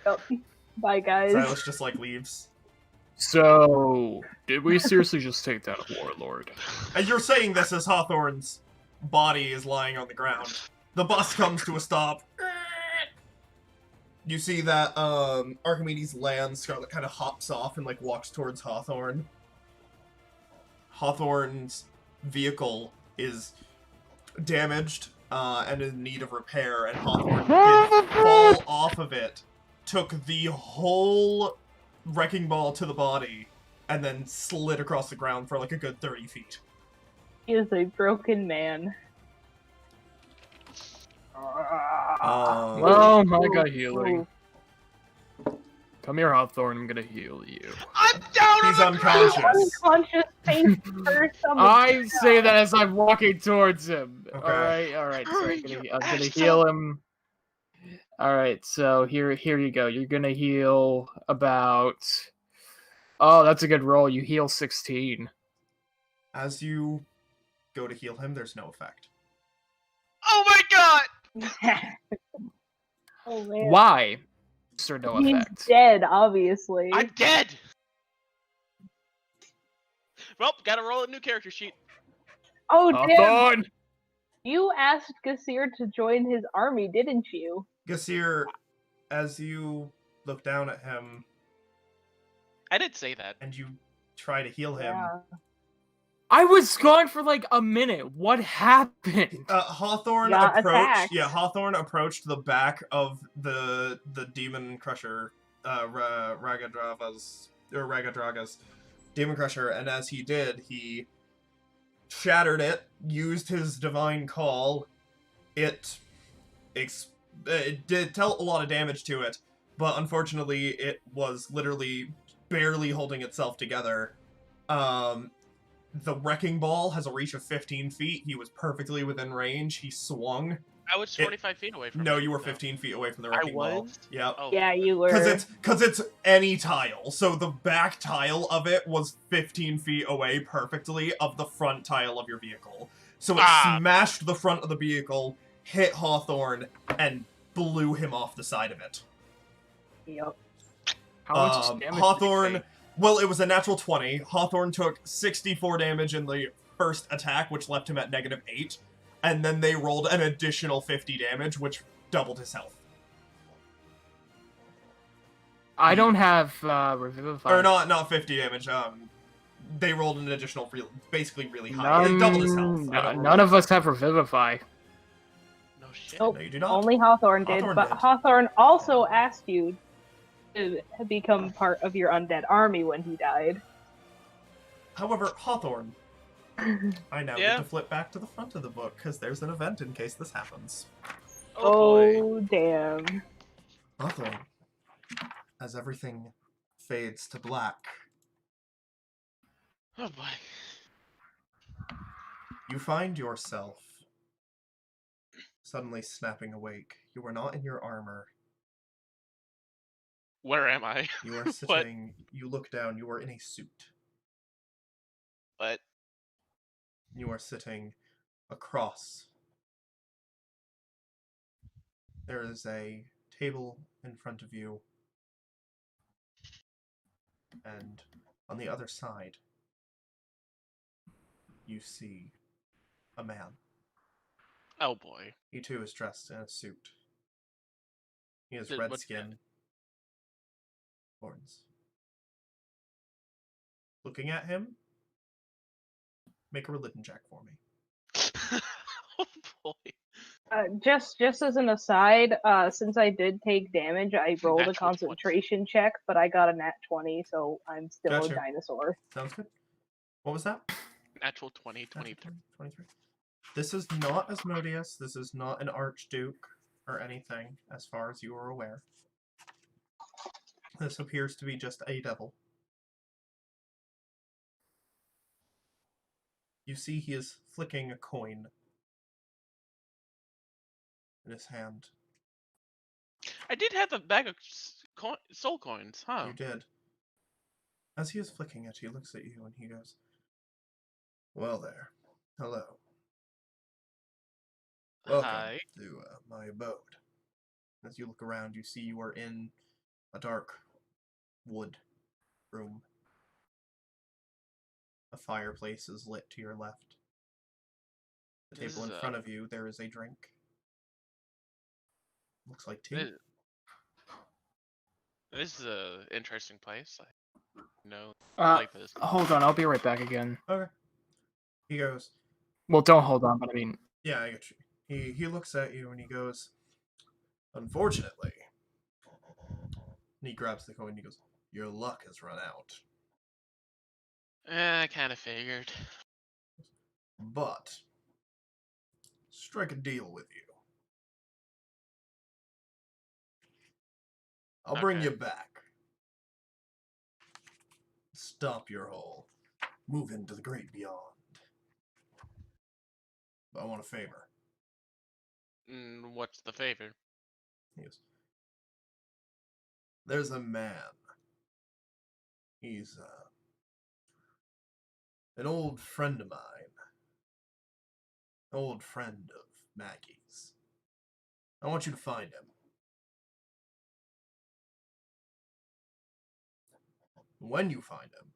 Oh, bye, guys. Silas just, like, leaves. So, did we seriously just take down a Warlord? And you're saying this as Hawthorne's body is lying on the ground. The bus comes to a stop. You see that Archimedes lands, Scarlet kind of hops off and like walks towards Hawthorne. Hawthorne's vehicle is damaged and in need of repair, and Hawthorne did fall off of it, took the whole wrecking ball to the body, and then slid across the ground for like a good 30 feet. He is a broken man. Well, I got healing. Come here, Hawthorne, I'm gonna heal you. I'm down He's on the ground! unconscious. Unconscious face first on the I say that as I'm walking towards him. Okay. Alright, so Hurry, I'm you gonna asshole. heal him. Alright, so here you go. You're gonna heal about... Oh, that's a good roll. You heal 16. As you go to heal him, there's no effect. Oh my god! Oh man. Why? Or no He's effect? dead, obviously. I'm dead! Well, gotta roll a new character sheet. Oh damn! Hawthorne! You asked Gasir to join his army, didn't you? Gasir, as you look down at him I did say that. and you try to heal him, Yeah. I was gone for like a minute. What happened? Hawthorne Got approached. attacked. Yeah, Hawthorne approached the back of the demon crusher, Ragadrava's demon crusher, and as he did, he shattered it, used his divine call. It did dealt a lot of damage to it, but unfortunately, it was literally barely holding itself together. The wrecking ball has a reach of 15 feet. He was perfectly within range. He swung. I was 25 feet away from No, it, you were so- 15 feet away from the I wrecking ball. was? Yep. Oh. Yeah, you were. Because it's any tile. So the back tile of it was 15 feet away perfectly of the front tile of your vehicle. So it smashed the front of the vehicle, hit Hawthorne, and blew him off the side of it. Yep. How much damage did he Hawthorne, take? well, it was a natural 20. Hawthorne took 64 damage in the first attack, which left him at -8. And then they rolled an additional 50 damage, which doubled his health. I don't have Revivify. Or not 50 damage, they rolled an additional, basically really high. It doubled his health. I don't None of us have Revivify. No shit. Nope. No, you do not. Only Hawthorne did, Hawthorne but did. Hawthorne also asked you to become part of your undead army when he died. However, Hawthorne, I now Yeah. get to flip back to the front of the book, because there's an event in case this happens. boy. Oh, damn. Hawthorne, as everything fades to black, Oh boy. you find yourself suddenly snapping awake. You are not in your armor. Where am I? You are sitting, you look down, you are in a suit. What? You are sitting across. There is a table in front of you, and on the other side, you see a man. Oh boy. He too is dressed in a suit. He has Th- red what- skin, horns. Looking at him, make a religion check for me. Oh boy. Just as an aside, since I did take damage, I rolled a Natural 20. concentration check, but I got a nat 20, so I'm still Gotcha. a dinosaur. Sounds good. What was that? Natural 20, 23. 23. This is not Asmodeus. This is not an Archduke or anything, as far as you are aware. This appears to be just a devil. You see he is flicking a coin in his hand. I did have a bag of soul coins, huh? You did. As he is flicking it, he looks at you and he goes, "Well there. Hello. Welcome Hi. to my abode." As you look around, you see you are in a dark wood room. A fireplace is lit to your left. The This table in is, front of you, there is a drink. Looks like tea. This is a interesting place. I know Uh, like this. hold on, I'll be right back again. Okay. He goes, Well, don't hold on, but I mean, "Yeah, I get you." He looks at you and he goes, "Unfortunately." And he grabs the coin and he goes, "Your luck has run out. I kind of figured. But strike a deal with you. I'll bring Okay. you back. Stomp your hole. Move into the great beyond. But I want a favor." What's the favor? He goes, "There's a man. He's an old friend of mine. Old friend of Maggie's. I want you to find him. When you find him,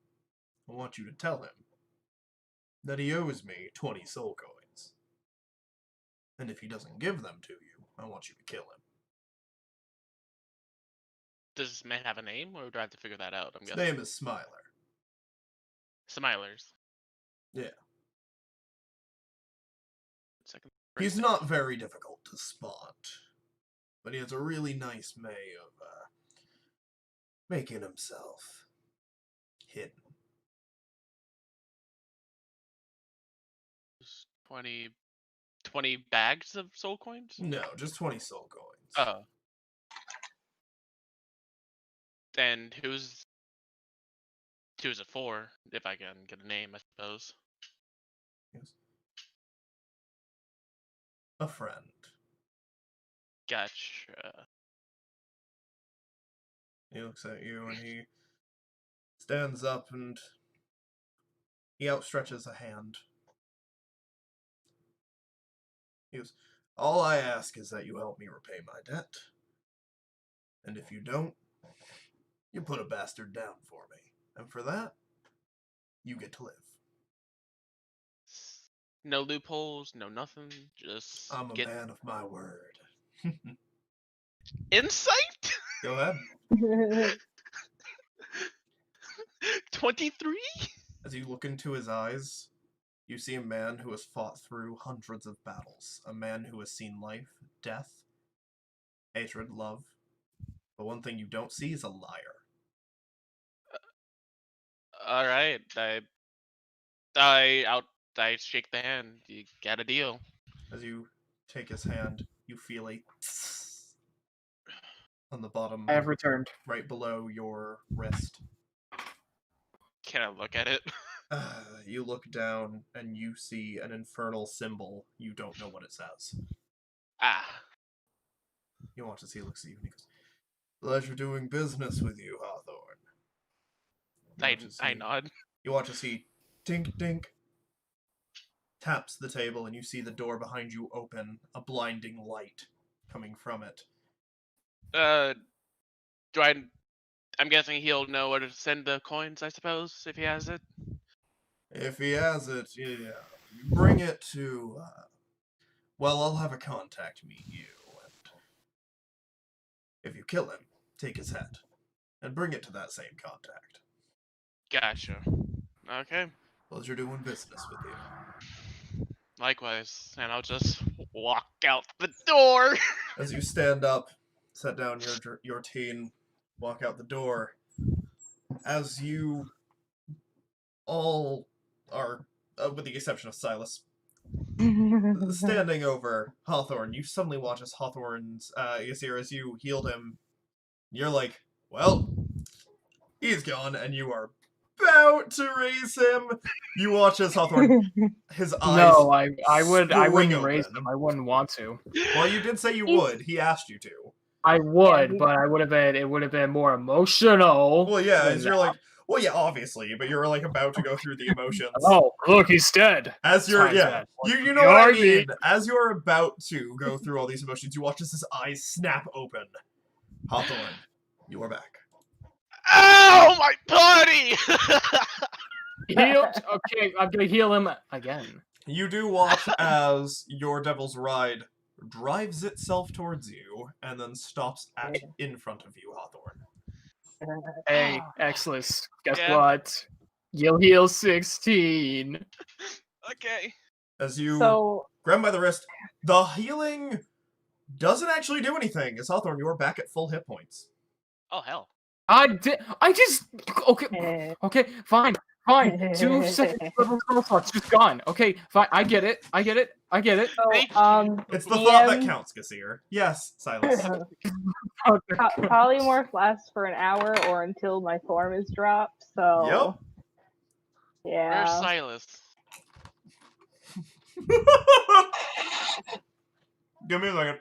I want you to tell him that he owes me 20 soul coins. And if he doesn't give them to you, I want you to kill him." Does this man have a name, or do I have to figure that out? I'm His guessing. name is Smiler. Smilers. Yeah. Second. He's not very difficult to spot, but he has a really nice way of making himself hidden. 20 bags of soul coins? No, just 20 soul coins. Oh. And who's it for? If I can get a name, I suppose. Yes. A friend. Gotcha. He looks at you and he stands up and he outstretches a hand. He goes, "All I ask is that you help me repay my debt. And if you don't, you put a bastard down for me. And for that, you get to live. No loopholes, no nothing. Just I'm a get man of my word." insight. Go ahead. 23. As you look into his eyes, you see a man who has fought through hundreds of battles. A man who has seen life, death, hatred, love. But one thing you don't see is a liar. All right. I shake the hand. You got a deal. As you take his hand, you feel a on the bottom, I have returned. right below your wrist. Can I look at it? You look down and you see an infernal symbol. You don't know what it says. Ah. You want to see, looks at you, and he goes, "Pleasure doing business with you, Hawthorne." I nod. You want to see tink tink. taps the table, and you see the door behind you open, a blinding light coming from it. Do I? I'm guessing he'll know where to send the coins, I suppose, if he has it. If he has it, yeah, you bring it to. Well, I'll have a contact meet you, and if you kill him, take his head and bring it to that same contact. Gotcha. Okay. Pleasure doing business with you. Likewise, and I'll just walk out the door. As you stand up, set down your teen, walk out the door, as you all are, with the exception of Silas, standing over Hawthorne, you suddenly watch as Hawthorne's, Yasir, as you healed him, you're like, well, he's gone, and you are about to raise him. You watch as Hawthorne, his eyes No, I spring wouldn't raise open. them. I wouldn't want to. Well, you did say you He's- would. He asked you to. I would, he- but I would have been. It would have been more emotional. Well, yeah, than as you're that. like, well, yeah, obviously, but you're like about to go through the emotions. Oh, look, he's dead. As you're, Time's yeah, dead. you know what I Yarby. mean. As you're about to go through all these emotions, you watch as his eyes snap open. Hawthorne, you are back. Ow, my body! Healed. Okay, I'm gonna heal him again. You do watch as your Devil's Ride drives itself towards you and then stops in front of you, Hawthorne. Hey, Exless, guess Yeah. what? You'll heal 16. Okay. As you So, grab him by the wrist, the healing doesn't actually do anything. As Hawthorne, you are back at full hit points. Oh hell. I just. Okay. eh, Okay. Fine. 2 seconds level spell slots just gone. Okay. Fine. I get it. so Thank It's the thought that DM counts, Gasir. Yes, Silas. polymorph lasts for an hour or until my form is dropped. So, Where's yeah. Silas? Give me a second.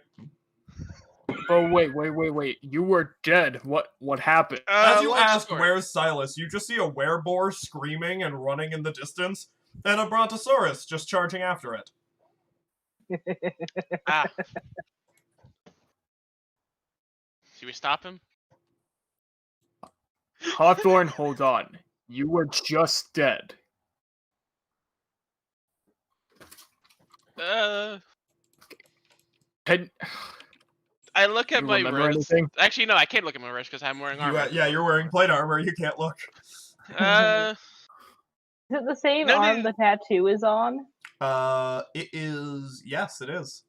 Oh wait. You were dead. What happened? As you long ask, story. where's Silas, you just see a wereboar screaming and running in the distance, and a brontosaurus just charging after it. Ah. Should we stop him? Hawthorne, hold on. You were just dead. Can, I look at You my remember wrist. anything? Actually, no, I can't look at my wrist because I'm wearing armor. Yeah, you're wearing plate armor, you can't look. Uh, Is it the same No, arm no. the tattoo is on? It is, yes, it is.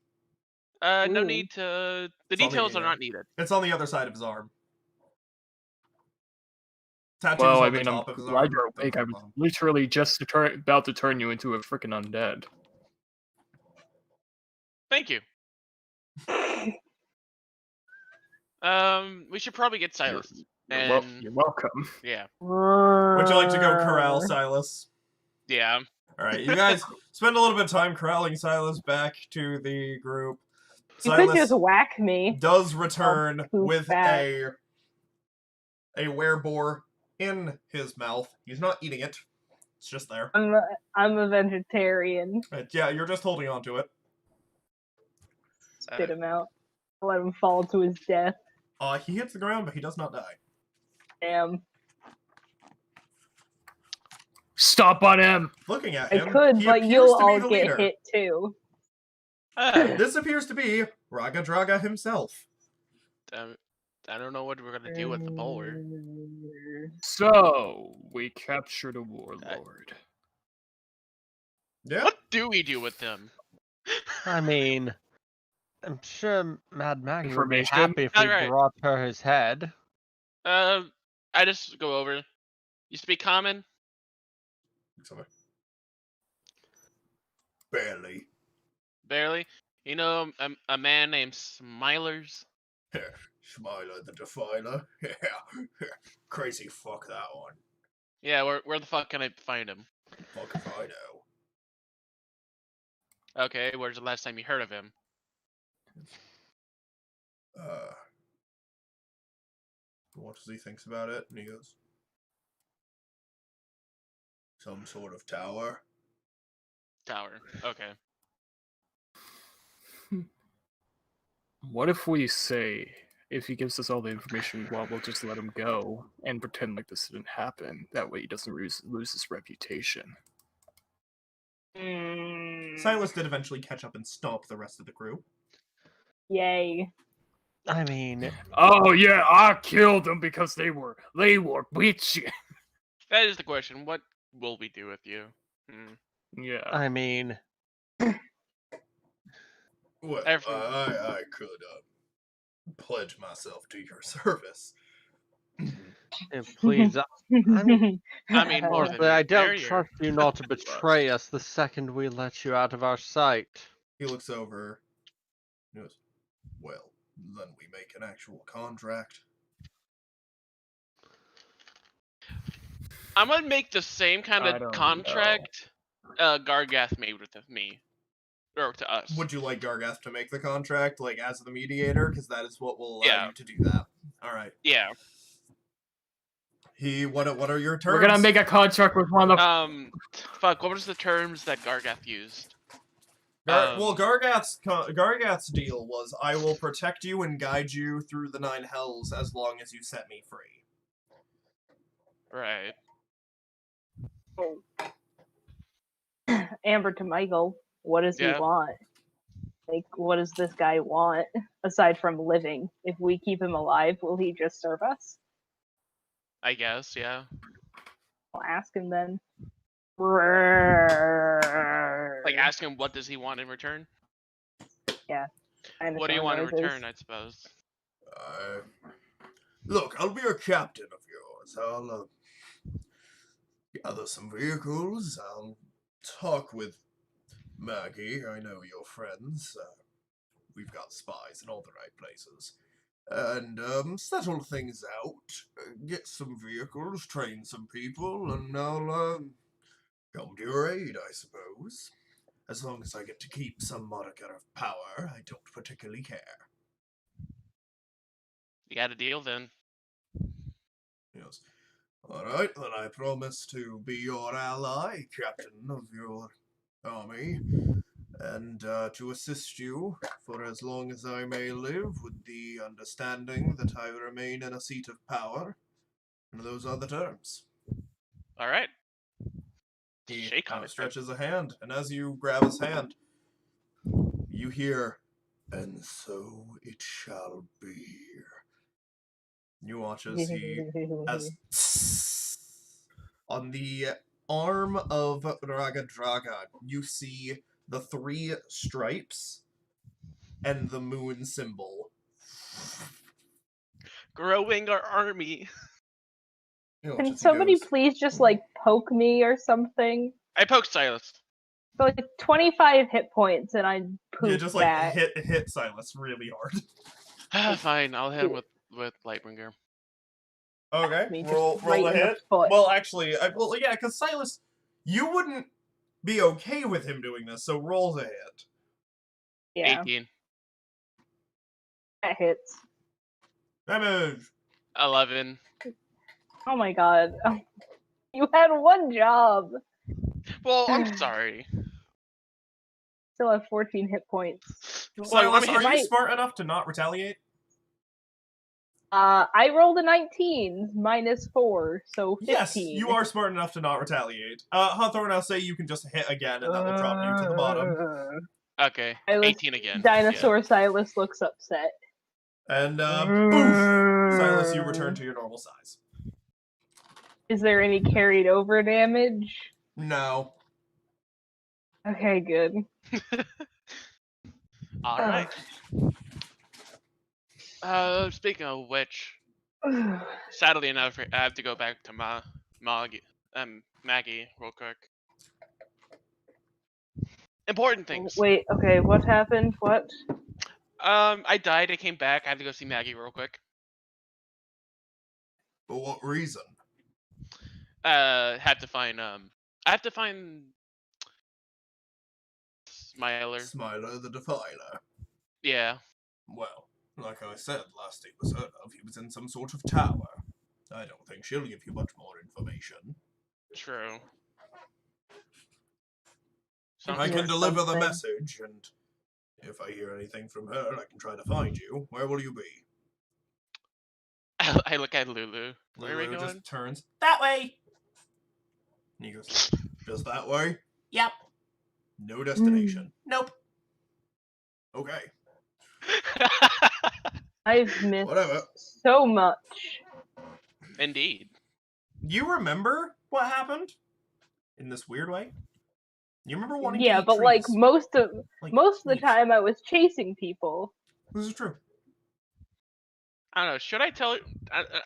no Ooh. need to. The It's on the details are air. not needed. It's on the other side of his arm. Tattoo's well, on I the mean, I'm top of his glad arm. you're awake. I was literally just about to turn you into a freaking undead. Thank you. We should probably get Silas. You're welcome. Yeah. Would you like to go corral Silas? Yeah. Alright, you guys spend a little bit of time corralling Silas back to the group. You could Silas just whack me. does return poof with back. a wereboar in his mouth. He's not eating it. It's just there. I'm a vegetarian. Yeah, you're just holding on to it. Spit him out. Let him fall to his death. He hits the ground, but he does not die. Damn. Stop on him. Looking at I him, could, he but appears you'll to be all the get leader. hit too. This appears to be Raga Draga himself. I don't know what we're gonna do with the bowler. So we captured a warlord. Yeah. What do we do with them? I mean, I'm sure Mad Maggie would be Information? happy if we Alright. brought her his head. I just go over. You speak common? Barely. Barely. You know, a man named Smilers. Smiler the Defiler. Yeah. Crazy fuck that one. Yeah, where the fuck can I find him? Fuck if I know. Okay, where's the last time you heard of him? What does he thinks about it? And he goes, some sort of tower. Tower. Okay. What if we say, if he gives us all the information, well, we'll just let him go and pretend like this didn't happen. That way he doesn't lose his reputation. Silas did eventually catch up and stomp the rest of the crew. Yay. I mean, Oh yeah, I killed them because they were witches. That is the question. What will we do with you? Yeah. I mean, Well, Every- I could pledge myself to your service. please, I mean, more honestly, than I don't merrier. trust you not to betray us the second we let you out of our sight. He looks over. He goes, well, then we make an actual contract. I'm gonna make the same kind I of don't contract Gargath made with me. Or to us. Would you like Gargath to make the contract, like, as the mediator? Because that is what will allow you to do that. Alright. Yeah. What are your terms? We're gonna make a contract with one of the. Fuck, what was the terms that Gargath used? Well, Gargath's deal was, I will protect you and guide you through the 9 hells as long as you set me free. Right. Amber to Michael, what does he Yeah. want? Like, what does this guy want aside from living? If we keep him alive, will he just serve us? I guess, yeah. I'll ask him then. Like, ask him what does he want in return? What do you want in return, I suppose? Look, I'll be a captain of yours. I'll gather some vehicles. I'll talk with Maggie. I know your friends. We've got spies in all the right places. And settle things out. Get some vehicles, train some people, and I'll come to your aid, I suppose. As long as I get to keep some modicum of power, I don't particularly care. You got a deal then. Yes. Alright, then I promise to be your ally, captain of your army, and to assist you for as long as I may live, with the understanding that I remain in a seat of power. And those are the terms. Alright. He Shake kind on of it. stretches a hand, and as you grab his hand, you hear, and so it shall be. You watch as he, as on the arm of Raga Draga, you see the 3 stripes and the moon symbol. Growing our army. You watch Can as he somebody goes, please just like poke me or something? I poked Silas. So like 25 hit points and I poof yeah, just like that. hit Silas really hard. Fine, I'll hit him with Lightbringer. Okay, Me just roll right the in the hit. foot. Well, actually, yeah, because Silas, you wouldn't be okay with him doing this, so roll the hit. Yeah, 18. that hits. Damage. 11. Oh my god. You had one job. Well, I'm sorry. Still have 14 hit points. Well, you want Silas, me are to you might- smart enough to not retaliate? I rolled a 19, minus 4, so 15. Yes, you are smart enough to not retaliate. Hawthorne, I'll say you can just hit again, and that will drop you to the bottom. Okay, Silas- 18 again. Dinosaur Silas looks upset. And, poof! Silas, you return to your normal size. Is there any carried over damage? No. Okay, good. Alright. Speaking of which, sadly enough, I have to go back to Maggie real quick. Important things. Wait, okay, what happened? What? I died, I came back, I had to go see Maggie real quick. For what reason? Had to find, I have to find Smiler. Smiler the Defiler. Yeah. Well, like I said, last he was heard of, he was in some sort of tower. I don't think she'll give you much more information. True. Sounds I can Yes, deliver the something. message, and if I hear anything from her, I can try to find you. Where will you be? I look at Lulu. Where are we Lulu going? just turns, that way! And he goes, just that way? Yep. No destination. Nope. Okay. I've missed Whatever. so much. Indeed. You remember what happened? In this weird way? You remember wanting to Yeah, eat but like trees? most of Like, the leaves. time I was chasing people. This is true. I don't know. Should I tell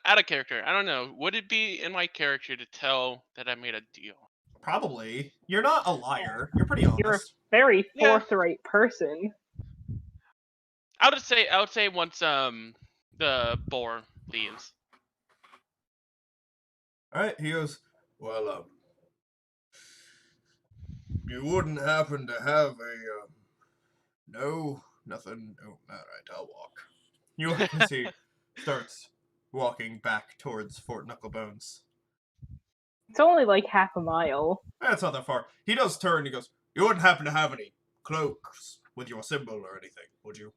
out of character? I don't know. Would it be in my character to tell that I made a deal? Probably. You're not a liar. You're pretty You're a honest. very Yeah. forthright person. I would say once the boar leaves. Alright, he goes, well, you wouldn't happen to have a, no, nothing, oh, alright, I'll walk. You look as he starts walking back towards Fort Knucklebones. It's only like half a mile. That's not that far. He does turn, he goes, you wouldn't happen to have any cloaks with your symbol or anything, would you?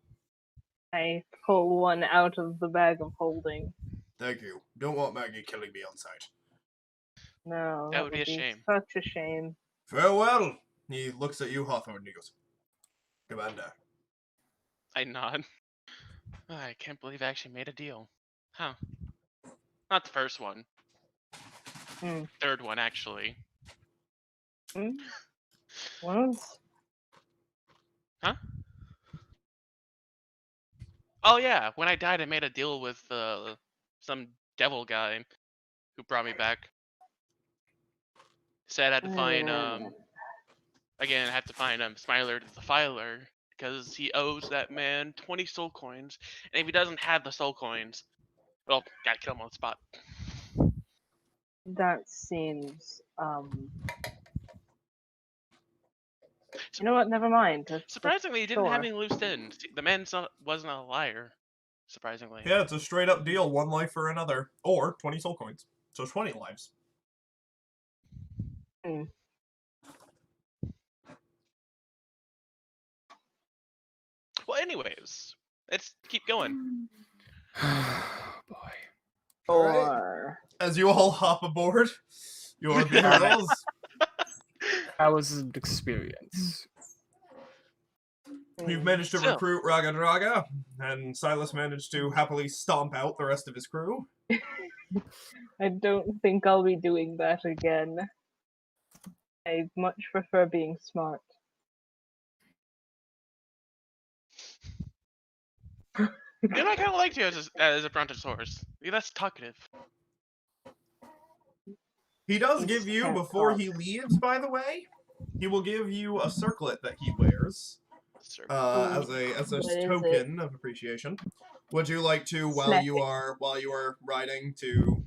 I pull one out of the bag of holding. Thank you. Don't want Maggie killing me on sight. No, That would be a shame. Such a shame. Farewell! He looks at you, Hawthorne, and he goes, Commander. I nod. I can't believe I actually made a deal. Huh. Not the first one. Hmm. Third one, actually. Once. Huh? Oh yeah, when I died, I made a deal with some devil guy who brought me back. Said I had to find again, I had to find Smiler the Filer because he owes that man 20 soul coins, and if he doesn't have the soul coins, well, gotta kill him on the spot. That seems you know what? Never mind. Surprisingly, he didn't have sure. any loose ends. The man wasn't a liar. Surprisingly. Yeah, it's a straight up deal, one life for another. Or 20 soul coins. So 20 lives. Hmm. Well, anyways, let's keep going. Boy. Or As you all hop aboard your vehicles. That was an experience. You've managed to So- recruit Raga Draga, and Silas managed to happily stomp out the rest of his crew. I don't think I'll be doing that again. I much prefer being smart. You know, I kind of liked you as a Brontosaurus. You're less talkative. He does He's give you, can't before talk. he leaves, by the way, he will give you a circlet that he wears Sir. as a What is token of appreciation. Would you like to, while Snap you it. are riding, to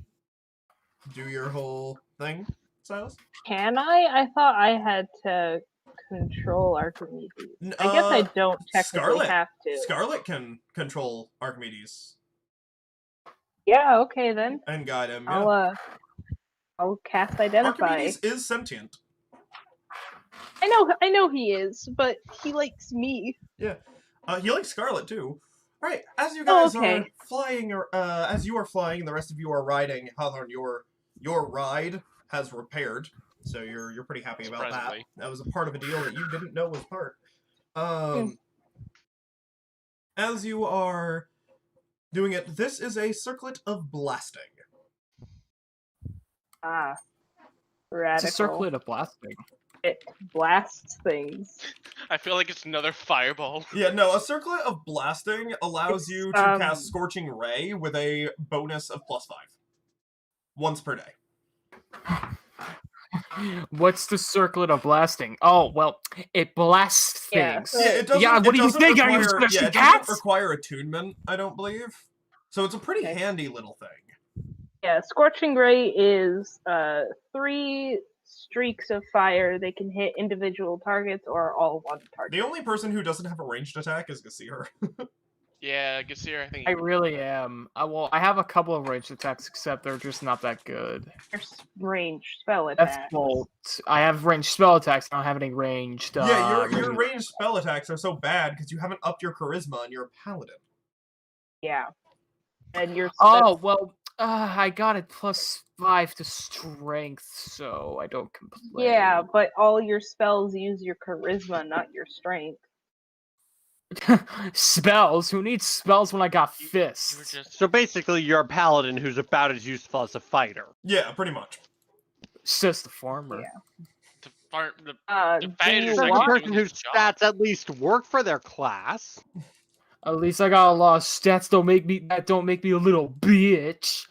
do your whole thing, Silas? Can I? I thought I had to control Archimedes. I guess I don't technically Scarlet. have to. Scarlet can control Archimedes Yeah, okay then. and guide him. Yeah. I'll cast Identify. Archimedes is sentient. I know he is, but he likes me. Yeah. He likes Scarlet too. All right. As you guys are okay. flying, as you are flying, and the rest of you are riding. Hawthorne, your ride has repaired, so you're pretty happy about that. Surprisingly. That was a part of a deal that you didn't know was part. As you are doing it, this is a circlet of blasting. Ah. It's Radical. a circlet of blasting. It blasts things. I feel like it's another fireball. Yeah, no, a circlet of blasting allows It's, you to cast Scorching Ray with a bonus of +5. Once per day. What's the circlet of blasting? Oh, well, it blasts Yeah, things. so- Yeah, it doesn't, Yeah, what it do you doesn't think? Are you require- gonna shoot it cats? doesn't require attunement, I don't believe. So it's a pretty Okay. handy little thing. Yeah, Scorching Ray is 3 streaks of fire. They can hit individual targets or all one target. The only person who doesn't have a ranged attack is Gasir. Yeah, Gasir, I think. I really am. I have a couple of ranged attacks, except they're just not that good. There's ranged spell That's attacks. bolt. I have ranged spell attacks. I don't have any ranged. Yeah, your ranged- ranged spell attacks are so bad because you haven't upped your charisma and you're a paladin. Yeah. And your Oh well, I got it +5 to strength, so I don't complain. yeah, but all your spells use your charisma, not your strength. Spells? Who needs spells when I got You were fists? just So basically, you're a paladin who's about as useful as a fighter. Yeah, pretty much. It's just a farmer. Yeah. the far the Do fighter's you So actually the want? doing person his whose job. stats at least work for their class. At least I got a lot of stats. Don't make me a little bitch.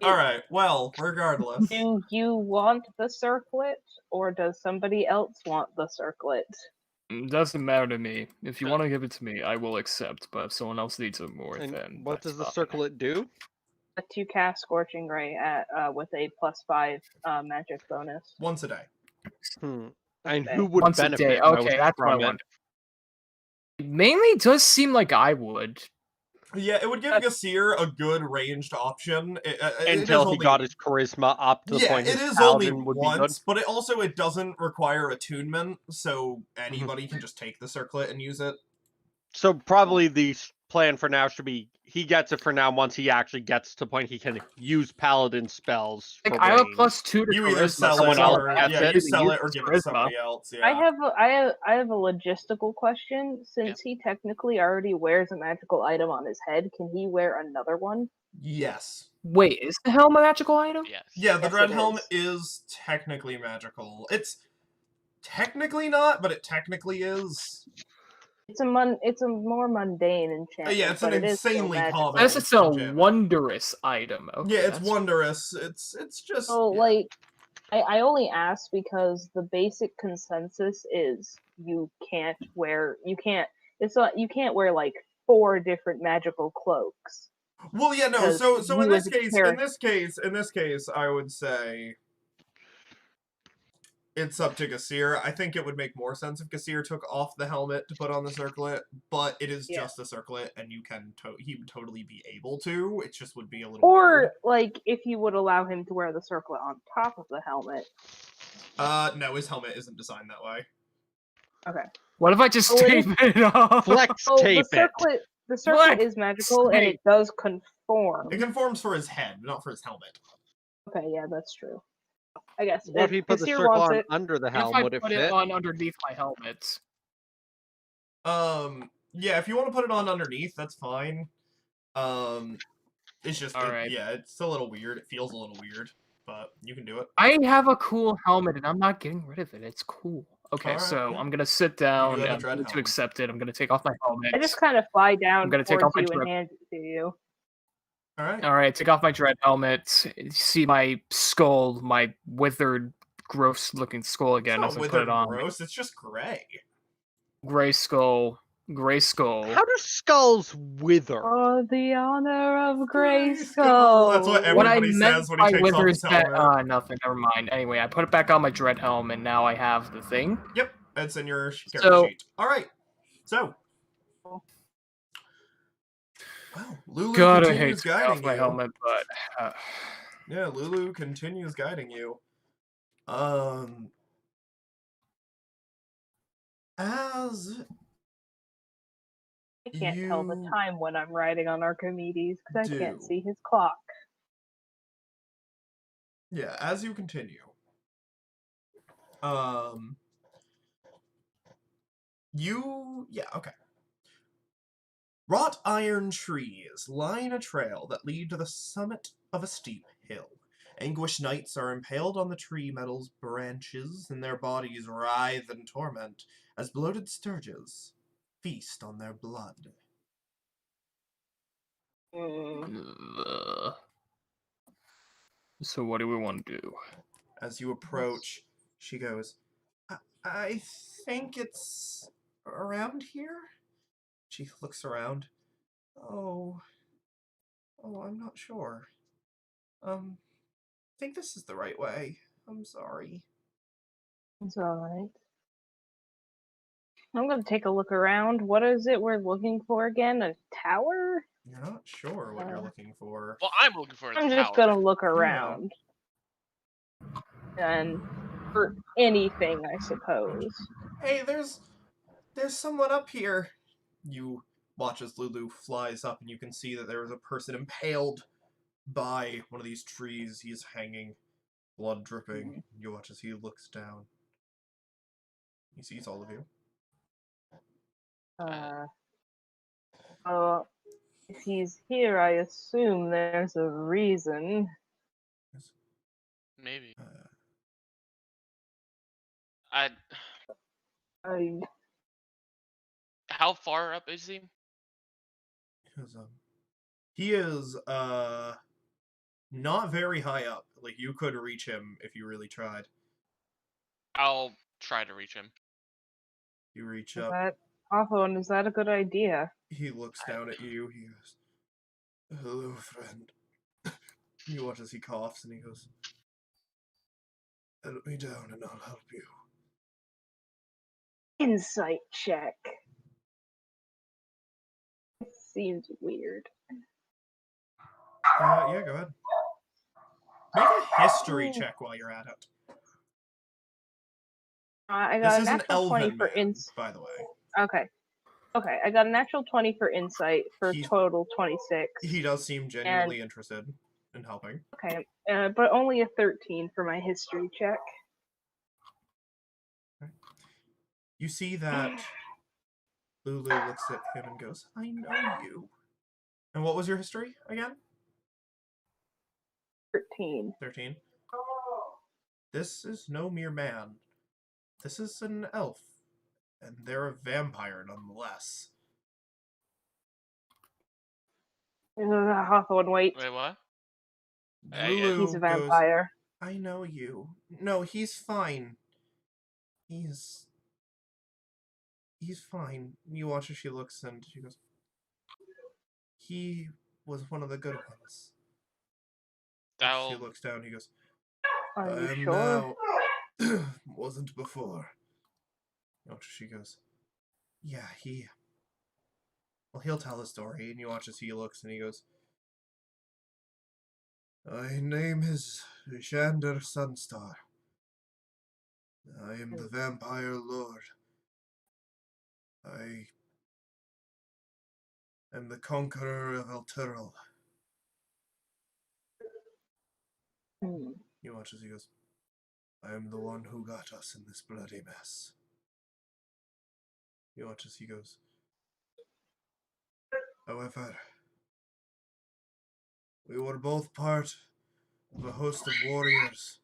Alright, well, regardless. Do you want the circlet, or does somebody else want the circlet? Doesn't matter to me. If you want to give it to me, I will accept. But if someone else needs it more, And then what that's does the fine. circlet do? Let you cast Scorching Ray at with a +5 magic bonus. Once a day. And Okay. who would Once a benefit day. most Okay, that's what I from it? wanted. It mainly does seem like I would. Yeah, it would give Gasir a good ranged option. It is Until he only, got his charisma up to the yeah, point it his is only paladin would be good. once, but it doesn't require attunement, so anybody can just take the circlet and use it. So probably the plan for now should be he gets it for now. Once he actually gets to the point he can use paladin spells for Like I have a range. +2 to You charisma. either sell someone it else or gets yeah, it. you sell it or give it to Charisma. somebody else. Yeah. I have a logistical question. Since he technically already wears a magical item on his head, can he wear another one? Yes. Wait, is the helm a magical item? Yes. Yeah, the Yes, Dread it Helm is. is technically magical. It's technically not, but it technically is. It's a more mundane enchantment. Yeah, it's an but it is still insanely magical. common. Unless it's a enchantment. wondrous item. Okay, Yeah, it's that's- wondrous. It's just So yeah. like, I only ask because the basic consensus is you can't wear like 4 different magical cloaks. Well, yeah, no. because So in you this as a case, character- in this case, I would say it's up to Gasir. I think it would make more sense if Gasir took off the helmet to put on the circlet, but it is Yeah. just a circlet, and he would totally be able to. It just would be a little Or weird. like if you would allow him to wear the circlet on top of the helmet. No, his helmet isn't designed that way. Okay. What if I just Oh, it tape it off? Flex Oh, tape the circlet What? is magical and it does conform. It conforms for his head, not for his helmet. Okay, yeah, that's true. I guess. What if he put the Kasir circle wants on it. under the What helm? if I Would it put fit? it on underneath my helmet? Yeah, if you want to put it on underneath, that's fine. It's just, Alright. yeah, it's a little weird. It feels a little weird, but you can do it. I have a cool helmet and I'm not getting rid of it. It's cool. Okay, Alright, so yeah. I'm gonna sit down have a and dread I'm going to helmet. accept it. I'm gonna take off my helmet. I just kind of fly down I'm gonna take towards off my you and drip. hand it to you. All right. Alright, take off my dread helmet. See my skull, my withered, gross looking skull again It's as not I put withered it on. gross. It's just gray. Gray skull. Gray skull. How do skulls wither? For the honor of Grayskull. That's what Grayskull. What I everybody meant says when he by takes off wither his is that helmet. nothing. Never mind. Anyway, I put it back on my dread helm, and now I have the thing. Yep, it's in your character So- sheet. All right. So, well, Lulu God, I hate continues to take off guiding my you. helmet, but Yeah, Lulu continues guiding you. As I can't tell the You time when I'm riding on Archimedes because I can't do. see his clock. Yeah, as you continue, okay. Wrought iron trees line a trail that lead to the summit of a steep hill. Anguished knights are impaled on the tree metal's branches, and their bodies writhe in torment as bloated sturges feast on their blood. So what do we want to do? As you approach, she goes, I think it's around here? She looks around. Oh, I'm not sure. I think this is the right way. I'm sorry. It's alright. I'm gonna take a look around. What is it we're looking for again? A tower? You're not sure what you're looking for. Well, I'm looking for the I'm just tower. gonna look around. And for anything, I suppose. Hey, there's someone up here. You watch as Lulu flies up, and you can see that there is a person impaled by one of these trees. He is hanging, blood dripping. You watch as he looks down. He sees all of you. If he's here, I assume there's a reason. Maybe. Uh, I How far up is he? he is not very high up. Like, you could reach him if you really tried. I'll try to reach him. You reach is up. that Hawthorne, is that a good idea? He looks down at you. He goes, "Hello, friend." You watch as he coughs, and he goes, "Help me down, and I'll help you." Insight check. It seems weird. Yeah, go ahead. Make a history check while you're at it. I This got is an an natural 20 elven for man, insight. by the way. Okay. I got a natural 20 for insight for He's- total 26. He does seem genuinely interested in helping. Okay, but only a 13 for my history check. You see that Lulu looks at him and goes, "I know you." And what was your history again? 13. 13. This is no mere man. This is an elf. And they're a vampire nonetheless. Hawthorne, wait. Wait, what? Lulu He's a goes, vampire. "I know you." "No, he's fine. He's fine." You watch as she looks and she goes, "He was one of the good ones." She looks down, he goes, Are "I you am sure? now." "Wasn't before." You watch as she goes, "Yeah, he'll tell his story." And you watch as he looks and he goes, "My name is Xander Sunstar. I am the vampire lord. I am the conqueror of Elturel." You watch as he goes, "I am the one who got us in this bloody mess." You watch as he goes, "However, we were both part of a host of warriors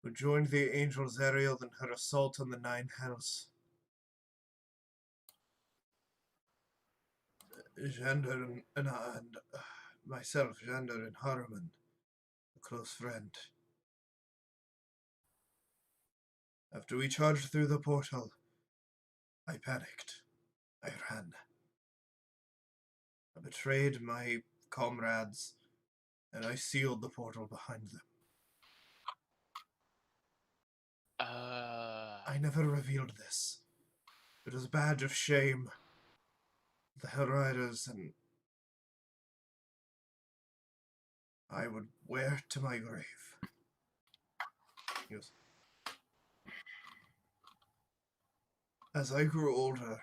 who joined the angel Zeriel in her assault on the Nine Hells. Xander and myself, Xander and Harman, a close friend. After we charged through the portal, I panicked. I ran. I betrayed my comrades, and I sealed the portal behind them. I never revealed this. It was a badge of shame. The Hellriders and I would wear it to my grave." He goes, "As I grew older,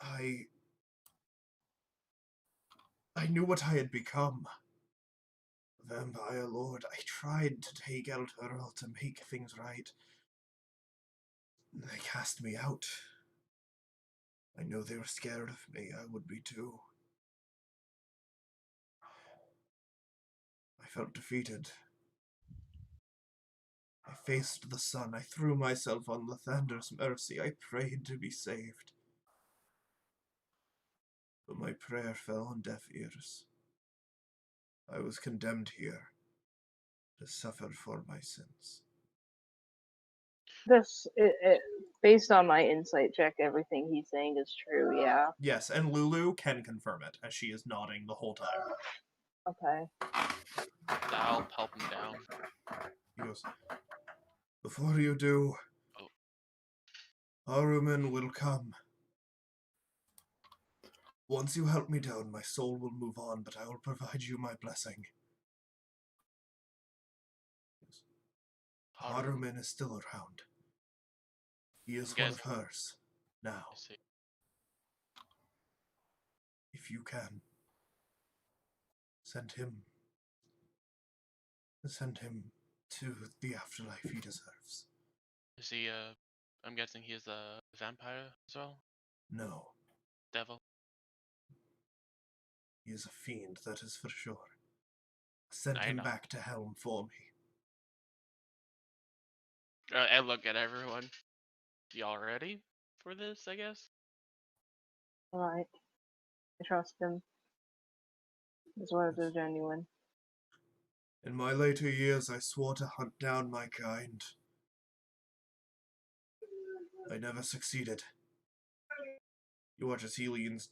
I knew what I had become. Vampire Lord. I tried to take Elturel to make things right. They cast me out. I know they were scared of me. I would be too. I felt defeated. I faced the sun. I threw myself on the Thunder's mercy. I prayed to be saved. But my prayer fell on deaf ears. I was condemned here to suffer for my sins." Based on my insight check, everything he's saying is true, yeah. Yes, and Lulu can confirm it, as she is nodding the whole time. Okay. I'll help him down. He goes, "Before you do, Haruman will come. Once you help me down, my soul will move on, but I will provide you my blessing. Haruman is still around. He is one of hers. Now, I see. if you can, send him to the afterlife he deserves. Is he, I'm guessing he is a vampire as well? No, Devil? he is a fiend, that is for sure. Send I him know. back to Helm for me. I look at everyone. Y'all ready for this, I guess? Alright. I trust him. His words are genuine. In my later years, I swore to hunt down my kind. I never succeeded. You watch as he leans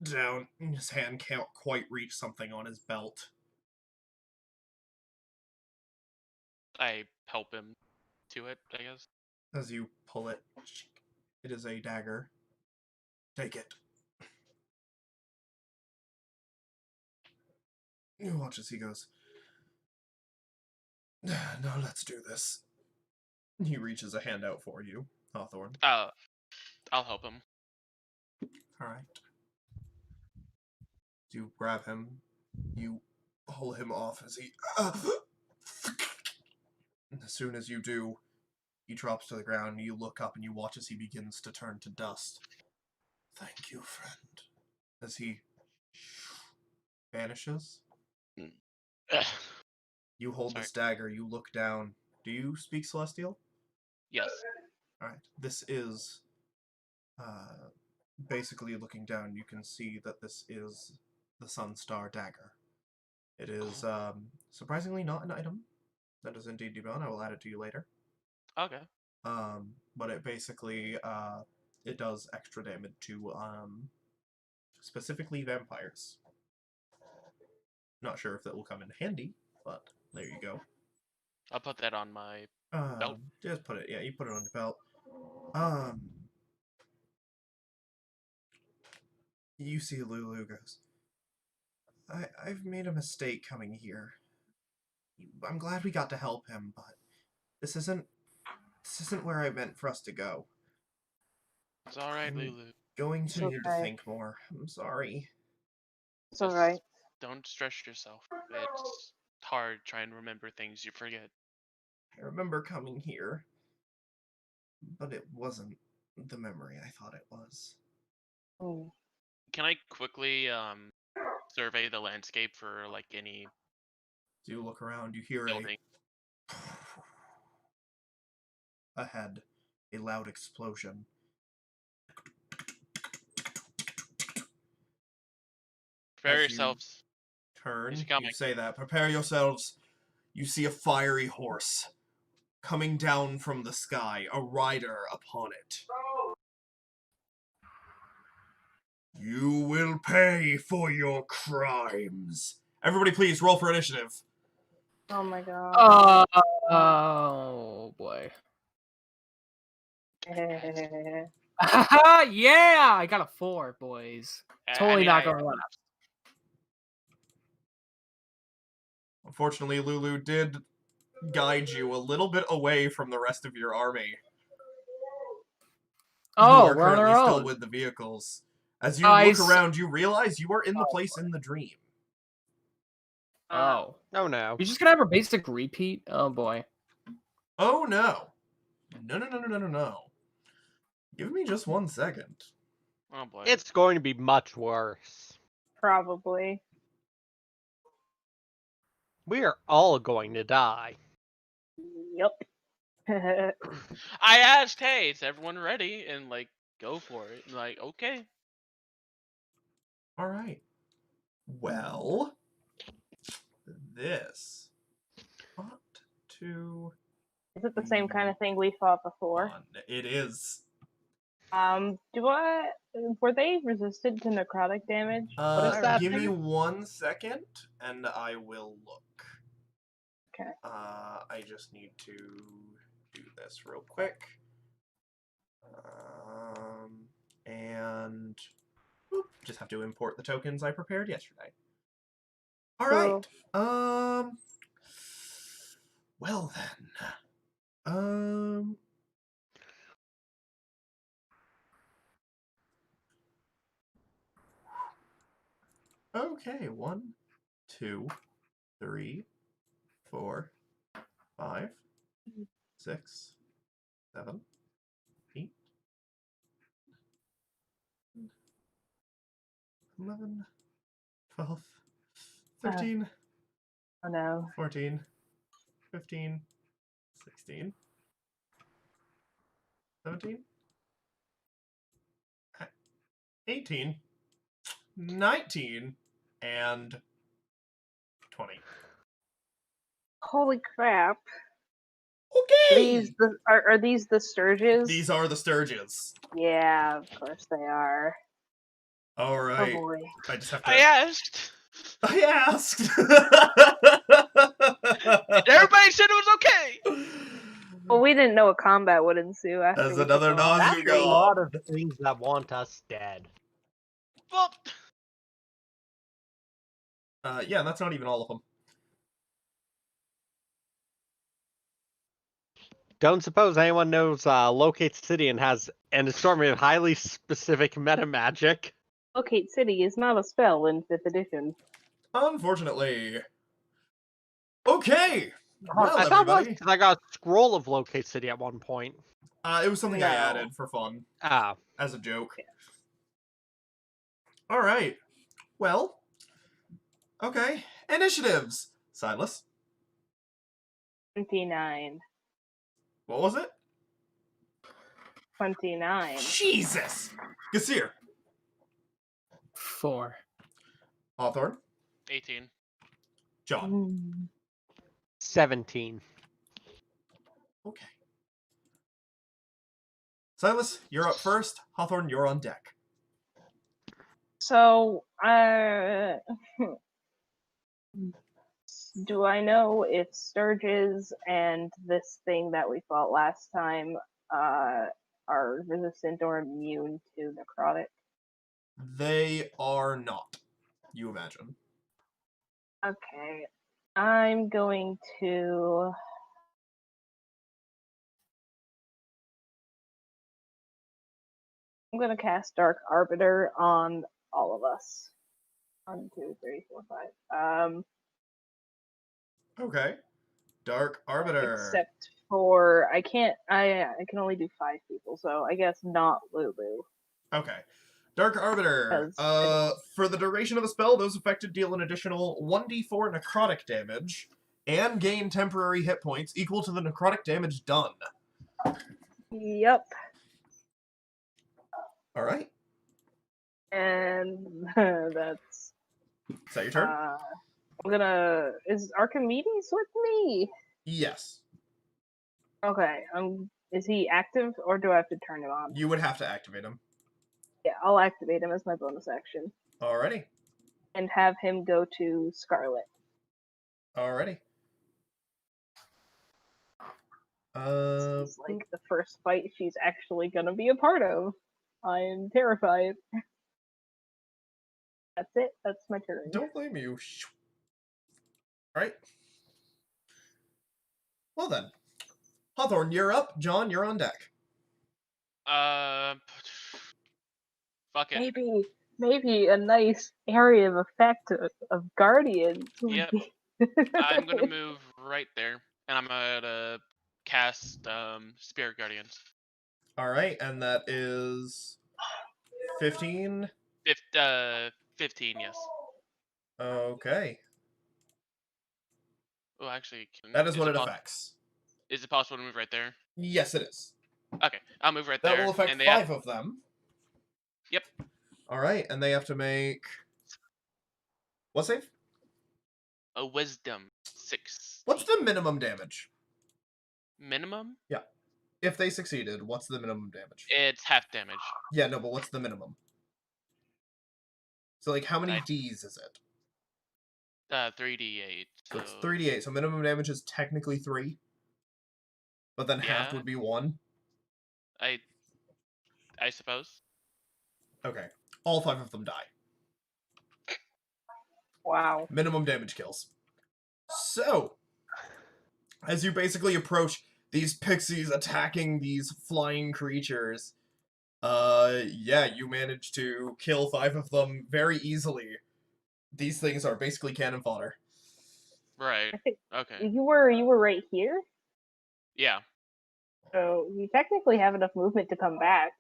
down, and his hand can't quite reach something on his belt. I help him to it, I guess. As you pull it, it is a dagger. Take it. You watch as he goes, now let's do this. He reaches a hand out for you, Hawthorne. I'll help him. Alright. You grab him, you pull him off as he... And as soon as you do, he drops to the ground, and you look up and you watch as he begins to turn to dust. Thank you, friend. As he vanishes. You hold this dagger, you look down. Do you speak Celestial? Yes. Alright. This is... basically looking down, you can see that this is the Sunstar dagger. It is, surprisingly not an item. That is indeed debound. I will add it to you later. Okay. But it basically, it does extra damage to, specifically vampires. Not sure if that will come in handy, but there you go. I'll put that on my belt. Just put it, yeah, you put it on your belt. You see Lulu goes, I've made a mistake coming here. I'm glad we got to help him, but this isn't where I meant for us to go. It's alright, I'm Lulu. going to It's need to okay. think more. I'm sorry. It's alright. Don't stress yourself. It's hard trying to remember things you forget. I remember coming here, but it wasn't the memory I thought it was. Mm. Can I quickly survey the landscape for like any So you look around, you hear building? ahead, a loud explosion. Prepare As you yourselves. turn, He's coming. you say that. Prepare yourselves. You see a fiery horse coming down from the sky, a rider upon it. You will pay for your crimes. Everybody please roll for initiative. Oh my god. Oh boy. Eh. Yeah, I got a 4, boys. Totally not gonna last. Unfortunately, Lulu did guide you a little bit away from the rest of your army. Who Oh, are we're on currently our still own. with the vehicles. As you look around, you realize you are in the place in the dream. Oh. Oh no. You're just gonna have a basic repeat? Oh boy. Oh no. No. Give me just 1 second. Oh boy. It's going to be much worse. Probably. We are all going to die. Yep. I asked, hey, is everyone ready? And like, go for it. And, like, okay. Alright. Well, this ought to Is it the same kind of thing we fought before? fun. It is. Were they resistant to necrotic damage? What is that? Give me 1 second, and I will look. Okay. I just need to do this real quick. And just have to import the tokens I prepared yesterday. All Cool. right. Well then. Okay. 1, 2, 3, 4, 5, 6, 7, 8, 11, 12, 13, Oh no. 14, 15, 16, 17, 18, 19, and 20. Holy crap. Okay! Are these the Sturges? These are the Sturges. Yeah, of course they are. All Oh right. boy. I just have to. I asked. I asked. Everybody said it was okay. Well, we didn't know a combat would ensue after As we took another them off nausea the That's a street. lot of things that want us dead. Well, Yeah, and that's not even all of them. Don't suppose anyone knows Locate City and has an assortment of highly specific meta magic. Locate City is not a spell in 5th edition. Unfortunately. Okay. Well, I thought it was everybody. 'cause I got a scroll of Locate City at one point. It was something I No. added for fun, Ah, as a joke. All right. Well. Okay. Initiatives. Silas. 29. What was it? 29. Jesus. Gasir. 4. Hawthorne. 18. John. Mm. 17. Okay. Silas, you're up first. Hawthorne, you're on deck. So, do I know if Sturges and this thing that we fought last time are resistant or immune to necrotic? They are not, you imagine. Okay. I'm going to... I'm going to cast Dark Arbiter on all of us. 1, 2, 3, 4, 5. Okay. Dark Arbiter. Except for I can't. I can only do 5 people, so I guess not Lulu. Okay. Dark Arbiter. For the duration of the spell, those affected deal an additional 1d4 necrotic damage and gain temporary hit points equal to the necrotic damage done. Yep. All right. And that's. Is that your turn? I'm gonna. Is Archimedes with me? Yes. Okay. Is he active, or do I have to turn him on? You would have to activate him. Yeah, I'll activate him as my bonus action Alrighty. and have him go to Scarlet. Alrighty. This is like the first fight she's actually gonna be a part of. I am terrified. That's it. That's my turn. Don't blame you. Alright. Well then. Hawthorne, you're up. John, you're on deck. Fuck it. Maybe a nice area of effect of Guardians. Yep. I'm gonna move right there, and I'm gonna cast Spirit Guardians. Alright, and that is 15. 15, yes. Okay. Oh, actually, That is what it affects. Is it possible to move right there? Yes, it is. Okay, I'll move right That there. will affect and they 5 of them. Yep. Alright, and they have to make... What save? A Wisdom 6. What's the minimum damage? Minimum? Yeah. If they succeeded, what's the minimum damage? It's half damage. Yeah, no, but what's the minimum? So, like, how many Ds is it? 3d8. So it's 3d8, so minimum damage is technically 3. But then half Yeah. would be 1. I suppose. Okay. All 5 of them die. Wow. Minimum damage kills. So, as you basically approach these pixies attacking these flying creatures, yeah, you manage to kill 5 of them very easily. These things are basically cannon fodder. Right. I think Okay. you were right here, Yeah. so you technically have enough movement to come back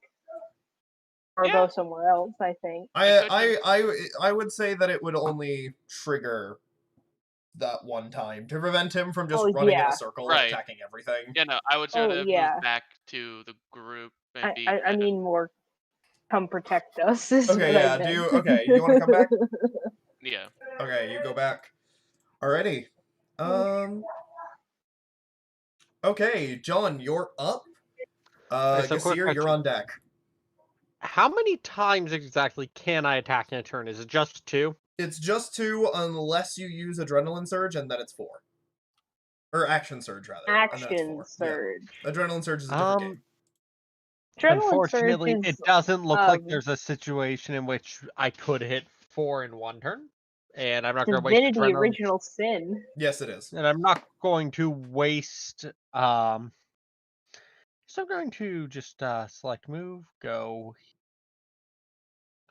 or Yeah. go somewhere else. I think. I would say that it would only trigger that one time to prevent him from just Oh, running in a yeah. circle and Right. attacking everything. Yeah, no, I would Oh, sort of yeah. move back to the group and I, be I, I kind of... mean more. Come protect us. Is Okay, what I yeah. meant. Okay, you want to come back? Yeah. Okay, you go back. Alrighty. Okay, John, you're up. So quick Gasir, you're question. on deck. How many times exactly can I attack in a turn? Is it just 2? It's just 2 unless you use Adrenaline Surge, and then it's 4. Or Action Surge, rather. And then it's Action 4. surge. Yeah. Adrenaline Surge is a different game. Adrenaline surge Unfortunately, is it doesn't look like um, there's a situation in which I could hit 4 in one turn, and I'm not going to waste Divinity adrenaline. Original Sin. Yes, it is. And I'm not going to waste. So I'm going to just select move, go.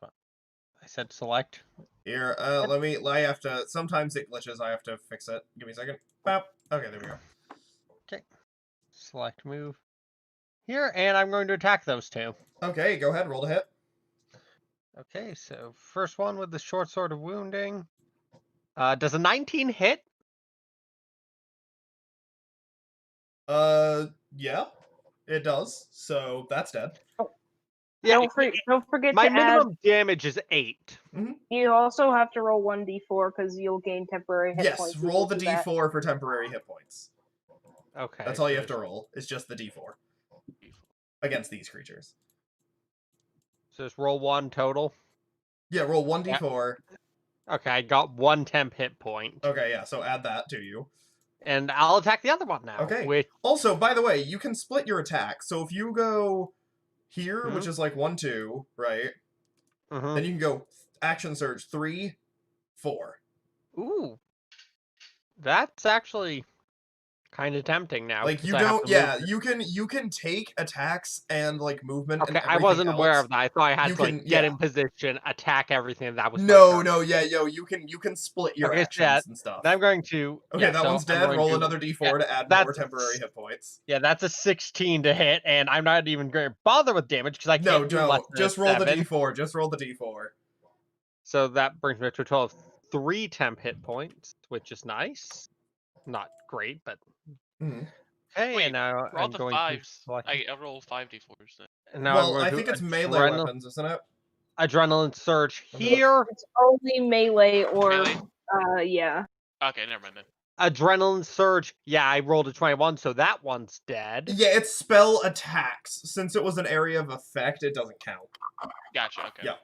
I said select. Here, I have to, sometimes it glitches, I have to fix it. Give me a second. Bop. Okay, there we go. Okay. Select move. Here, and I'm going to attack those 2. Okay, go ahead, roll to hit. Okay, so first one with the short sword of wounding. Does a 19 hit? Yeah, it does. So that's dead. Yeah. Don't forget My to add. minimum damage is 8. You also have to roll 1d4 because you'll gain temporary hit points. Yes, roll the Do that. d4 for temporary hit points. Okay. That's all so you have to roll. It's just the d4 against these creatures. So just roll 1 total. Yeah, roll 1d4. Okay, I got 1 temp hit point. Okay, yeah, so add that to you. And I'll attack the other one now. Okay. Which... Also, by the way, you can split your attack. So if you go here, which is like 1, 2, right? Then you can go action surge 3, 4. Ooh. That's actually kind of tempting now. Like you I have don't, to yeah, move. you can take attacks and like movement. Okay, and I wasn't everything aware else. of that. I thought I had You to like can- get yeah. in position, attack everything. That was my No, turn. no, yeah, yo, you can split your Okay, so actions and stuff. Then I'm going to. Okay, yeah, that so one's I'm dead. going Roll to- another d4 yeah, to add more that's- temporary hit points. Yeah, that's a 16 to hit, and I'm not even going to bother with damage because I can't do less than just roll the 7. d4. Just roll the d4. So that brings me to a total of 3 temp hit points, which is nice. Not great, but Mhm. okay. Wait, and now roll I'm the going 5s. to select. I roll 5d4s then. And now I'm Well, going I to think it's melee weapons, isn't it? adrenaline surge Let me look. here. It's only melee or Melee? yeah. Okay, never mind then. Adrenaline surge. Yeah, I rolled a 21, so that one's dead. Yeah, it's spell attacks. Since it was an area of effect, it doesn't count. Gotcha, okay. Yeah.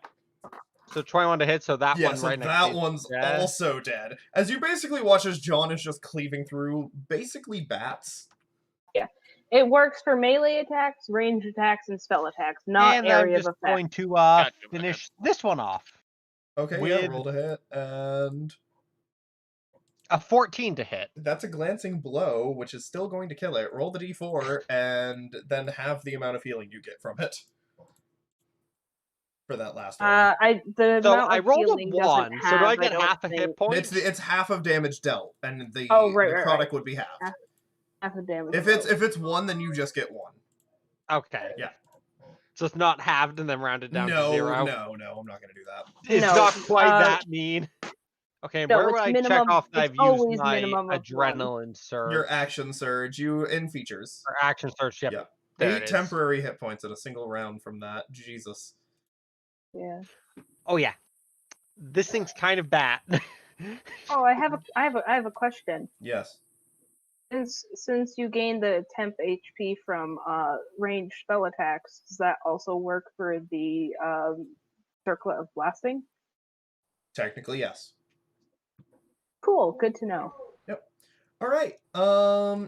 So 21 to hit, so that Yeah, one so right next to that you one's is dead. also dead. As you basically watch as John is just cleaving through basically bats. It works for melee attacks, range attacks, and spell attacks, not And I'm area of just effect. going to Gotcha, finish this one off. Okay, With- yeah, roll to hit, and A 14 to hit. that's a glancing blow, which is still going to kill it. Roll the d4, and then have the amount of healing you get from it. For that last one. The So amount I of rolled healing a 1, doesn't so do I have, get don't half a hit think- point? It's half of damage dealt, and the right, necrotic right. would be halved. half of damage. If it's 1, then you just get 1. Okay. Yeah. So it's not halved and then rounded down to No, 0? no, I'm not gonna do that. It's No, not quite uh, that mean. Okay, no, where would it's I minimum- check off that it's I've used always my minimum of 1. adrenaline surge? Your action surge, you in features. Or action surge, yep. Yeah. There 8 it is. temporary hit points in a single round from that. Jesus. Yeah. Oh yeah. This thing's kind of bad. Oh, I have a question. Yes. Since you gain the temp HP from ranged spell attacks, does that also work for the circlet of blasting? Technically, yes. Cool, good to know. All right.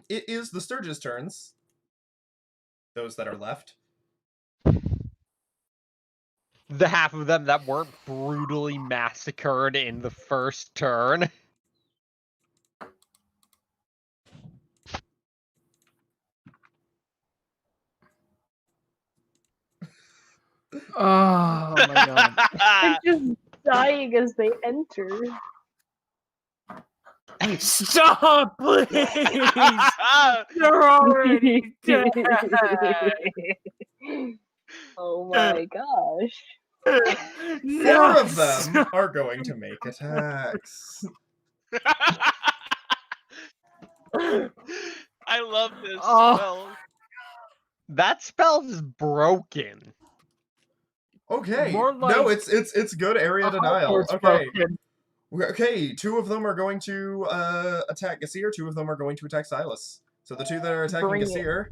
It is the Sturge's turns. Those that are left. the half of them that weren't brutally massacred in the first turn. Oh my god. They're just dying as they enter. Stop, please! They're already dead! Oh my gosh. Four of them are going to make attacks. I love this Oh. spell. That spell is broken. Okay. More No, like- it's good area denial. It's Okay. broken. Okay, 2 of them are going to attack Gasir, 2 of them are going to attack Silas. So the 2 that are attacking Bring it. Gasir,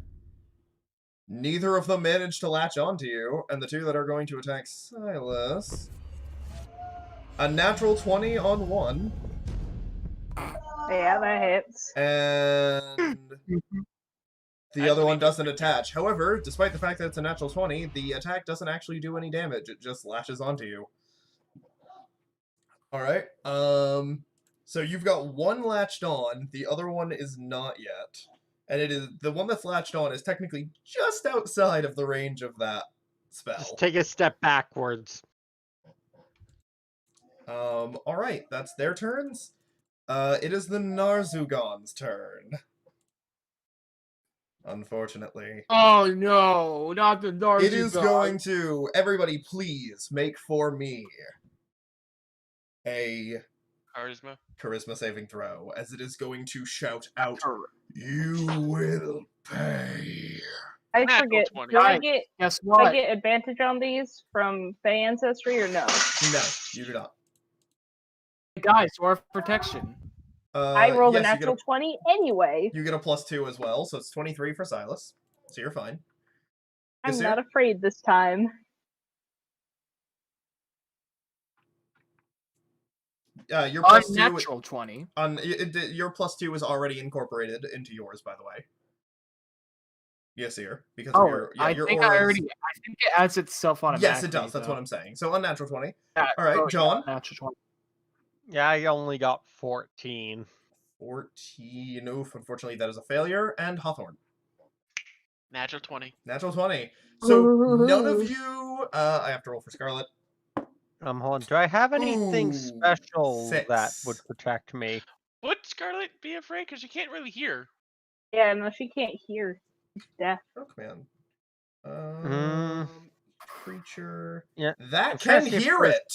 neither of them managed to latch onto you, and the 2 that are going to attack Silas, a natural 20 on 1, Yeah, that hits. and the I other one believe doesn't attach. However, despite the fact that it's a natural 20, the attack doesn't actually do any damage, it just latches onto you. Alright, so you've got one latched on, the other one is not yet. And it is the one that's latched on is technically just outside of the range of that spell. Just take a step backwards. Alright, that's their turns. It is the Narzugon's turn. Unfortunately. Oh no, not the Darcy It is going to, everybody please, make for me a Charisma. charisma saving throw, as it is going to shout out, "You will pay." I Natural forget. 20. Do I Right. get Guess do what? I get advantage on these from Fey ancestry or no? No, you do not. Guys, dwarf protection. I rolled a yes, you get natural 20 anyway. You get a +2 as well, so it's 23 for Silas. So you're fine. I'm Gasir? not afraid this time. Your +2. Unnatural 20. Your +2 is already incorporated into yours, by the way. Yes, here because of Oh, your I your think auras. I think it adds itself automatically. Yes, it does. That's what I'm saying. So unnatural 20. Yeah, All right, so, John. yeah, natural 20. Yeah, I only got 14. 14. Oof, unfortunately, that is a failure. And Hawthorne. Natural 20. Natural 20. So none of you. I have to roll for Scarlet. Hold on. Do I have anything Ooh, special that 6. would protect me? Would Scarlet be afraid? Because she can't really hear. Yeah, no, she can't hear. Death. Oh, man. Creature. Yeah, That I'm trying can to see if hear there's- it.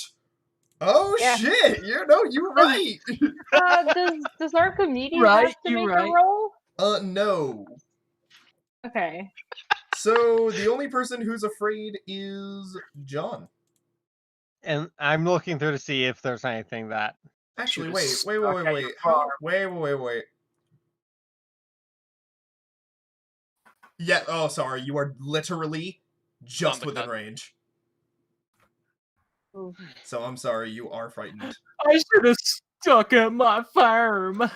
Oh Yeah. shit! You were right. Does Archimedes Right, have to you're make right. a roll? No. Okay. So the only person who's afraid is John. And I'm looking through to see if there's anything that. Actually, Should've wait. stuck at your How- farm. Wait. Yeah. Oh, sorry. You are literally just the within cut. range. Oof. So I'm sorry. You are frightened. I should have stuck at my farm.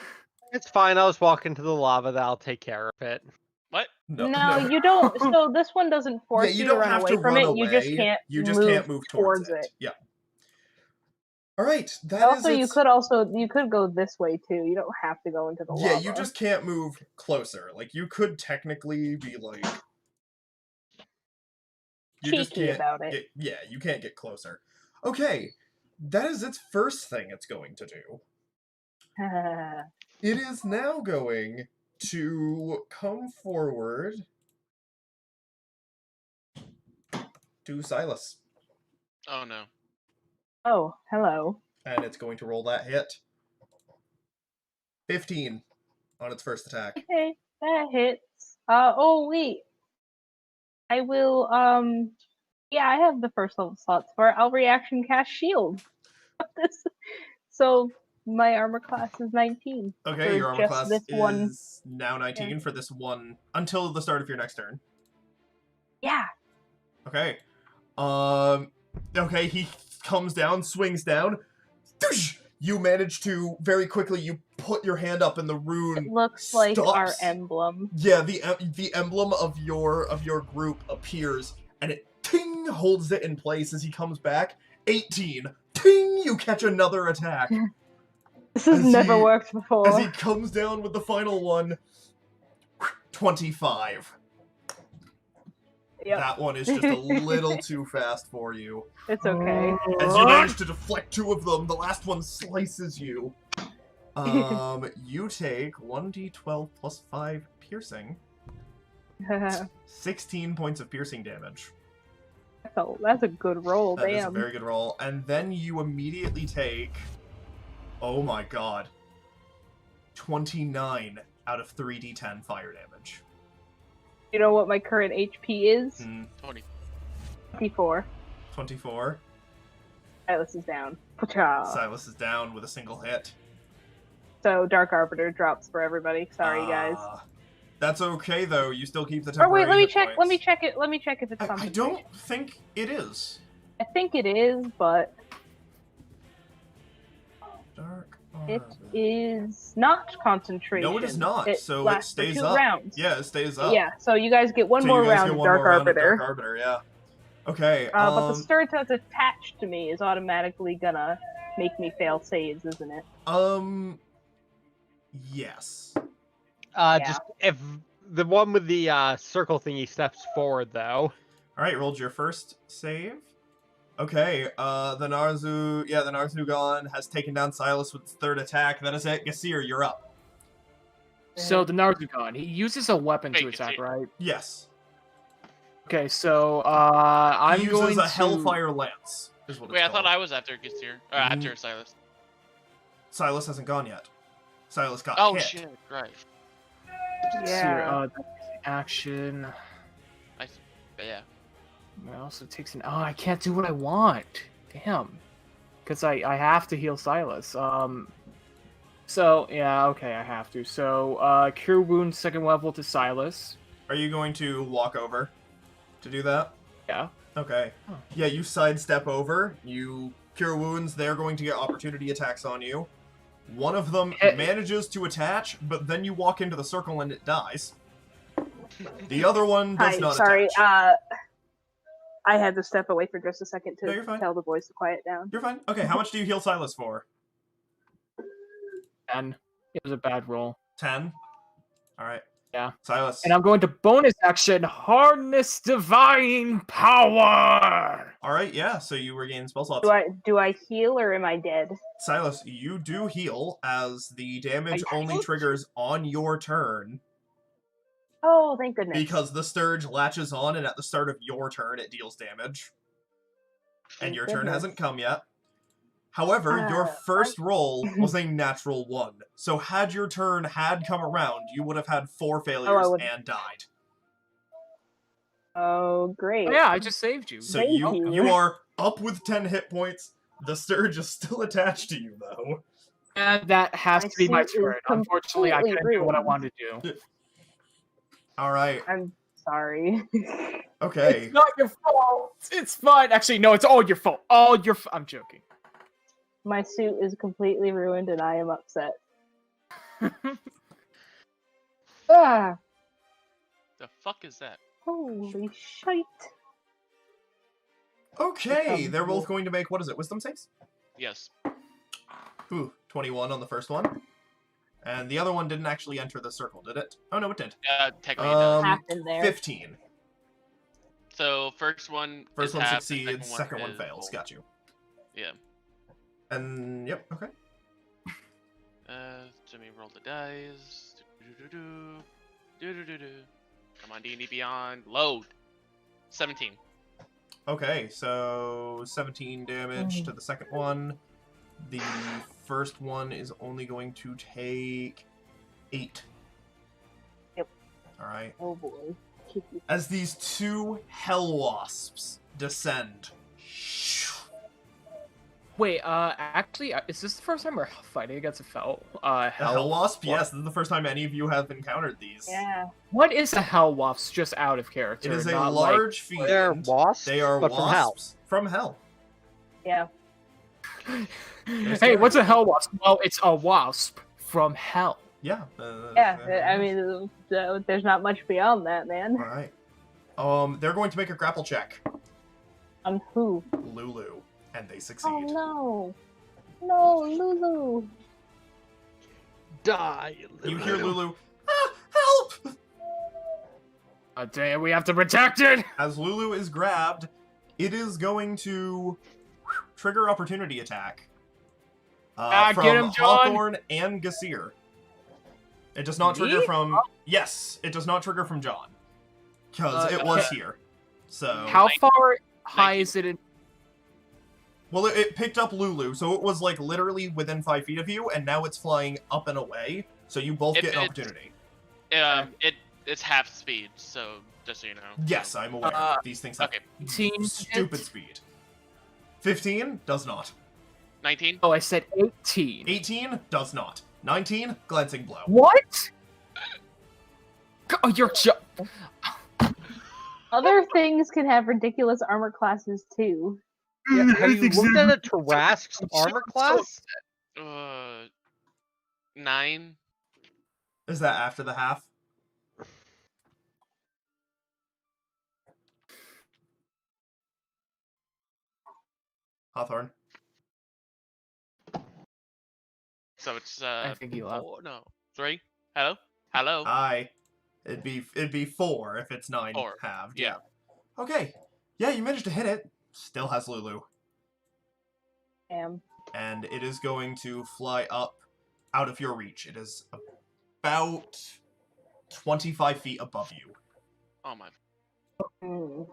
It's fine. I was walking to the lava. That'll take care of it. What? No, you don't. So this one doesn't force Yeah, you you don't to run have away to from run it. away. You just can't. move towards it. Yeah. All right. That Also, is you its- could go this way too. You don't have to go into the lava. Yeah, you just can't move closer. Like, you could technically be like. You just Cheeky can't about it. you can't get closer. Okay, that is its first thing it's going to do. It is now going to come forward to Silas. Oh no. Oh, hello. And it's going to roll that hit. 15 on its first attack. Okay, that hits. Oh wait. I will. Yeah, I have the first level slots for it. I'll reaction cast shield. This. So my armor class is 19. Okay, for your armor just class this is one. now 19 for this one until the start of your next turn. Yeah. Okay. Okay, he comes down, swings down. Doosh! You manage to very quickly. You put your hand up, and the rune It looks like our stops. emblem. Yeah, the emblem of your group appears, and it ting ting, holds it in place as he comes back. 18, ting, you catch another attack. This has As never he- worked before. As he comes down with the final one, 25. Yep. That one is just a little too fast for you. It's okay. As you manage to deflect 2 of them, the last one slices you. You take 1d12 plus 5 piercing. 16 points of piercing damage. That's a good roll, That is a damn. very good roll. And then you immediately take... Oh my god. 29 out of 3d10 fire damage. You know what my current HP is? 20. 24. 24. Silas is down. Pacha. Silas is down with a single hit. So Dark Arbiter drops for everybody. Sorry, guys. That's okay, though. You still keep the Or temporary wait, let me hit check. points. Let me check it. Let me check if it's I concentration. don't think it is. I think it is, but Dark it Arbiter. is not concentration. No, it is not. So it lasts for stays 2 up. rounds. Yeah, it stays up. Yeah. So you guys get one So more you guys round get of one Dark more round of Arbiter. Dark Arbiter, yeah. Okay, But the sturge that's attached to me is automatically gonna make me fail saves, isn't it? yes. Just if the one with the circle thingy steps forward, though. Alright, rolled your first save. Okay, the Narzugon has taken down Silas with its 3rd attack. That is it. Gasir, you're up. So the Narzugon, he uses a weapon to Wait, attack, Gasir. right? Yes. Okay, so I'm He going uses a to... Hellfire Lance. Is what it's Wait, I thought called. I was after Gasir. Or after Silas. Silas hasn't gone yet. Silas got Oh hit. shit, right. Yeah. That's action. Yeah. It also takes an... Oh, I can't do what I want. Damn. Because I have to heal Silas. So, yeah, okay, I have to. So, Cure Wounds 2nd level to Silas. Are you going to walk over to do that? Yeah. Okay. Oh. Yeah, you sidestep over. You cure wounds. They're going to get opportunity attacks on you. One of them manages to attach, but then you walk into the circle and it dies. The other one does Hi, not sorry. attach. I had to step away for just a second No, to you're fine. tell the boys to quiet down. You're fine. Okay, how much do you heal Silas for? 10. It was a bad roll. 10? Alright. Yeah. Silas. And I'm going to bonus action, Harness Divine Power! Alright, yeah, so you regain spell slots. Do I heal or am I dead? Silas, you do heal, as the damage I only healed? triggers on your turn, Oh, thank goodness. because the Sturge latches on, and at the start of your turn, it deals damage. And Thank your turn goodness. hasn't come yet. However, your first roll was a natural 1. So had your turn had come around, you would have had 4 failures would- and died. Oh, great. Oh, yeah, I just saved you. So Thank you you. are up with 10 hit points. The Sturge is still attached to you, though. And that has My to be my suit is turn. Unfortunately, I completely couldn't do what I ruined. wanted to do. Alright, I'm sorry. okay. It's not your fault. It's fine. Actually, no, it's all your fault. All your I'm joking. My suit is completely ruined and I am upset. Ah, The fuck is that? holy shite. Okay, they're both going to make, what is it, wisdom saves? Yes. Ooh, 21 on the first one. And the other one didn't actually enter the circle, did it? Oh, no, it did. Technically it does. Happened there. 15. So first one First is one half, the succeeds, second one is fails. full. Got you. Yeah. And, yep, okay. Let me roll the dice. Do-do-do-do. Do-do-do-do. Come on, D&D Beyond. Load. 17. Okay, so 17 damage to the second one. The first one is only going to take 8. Yep. Alright. Oh boy. As these 2 hell wasps descend. Wait, actually, is this the first time we're fighting against a A hell wasp? Yes, this is the first time any of you have encountered these. Yeah. What is a hell wasp? Just out of character. It is a not like- large fiend. They're wasps, They are but from hell. wasps from hell. Yeah. Hey, what's a hell wasp? Well, it's a wasp from hell. Yeah. Yeah, I mean, there's not much beyond that, man. Alright. They're going to make a grapple check. On who? Lulu. And they succeed. Oh no. No, Lulu. Die, You hear Lulu, ah, help! Damn, we have to protect it! As Lulu is grabbed, it is going to trigger opportunity attack. From get him, John! Hawthorne and Gasir. It does not trigger Me? from... Yes, it does not trigger from John. Because it was here. So... How far high 19. is it in... Well, it picked up Lulu, so it was like literally within 5 feet of you, and now it's flying up and away, so you both get an opportunity. It's half speed, so just so you know. Yes, I'm aware. These things have 18 stupid speed. 15 does not. 19. Oh, I said 18. 18 does not. 19, glancing blow. What? Oh, you're Other things can have ridiculous armor classes too. Yeah, have you looked at a Tarask's armor class? 9. Is that after the half? Hawthorne. So it's I think you are. 4, no, 3. Hello? Hello? Aye. It'd be 4 if it's 9 4. halved. Yeah. Okay. Yeah, you managed to hit it. Still has Lulu. Damn. And it is going to fly up out of your reach. It is about 25 feet above you. Oh my. Mm.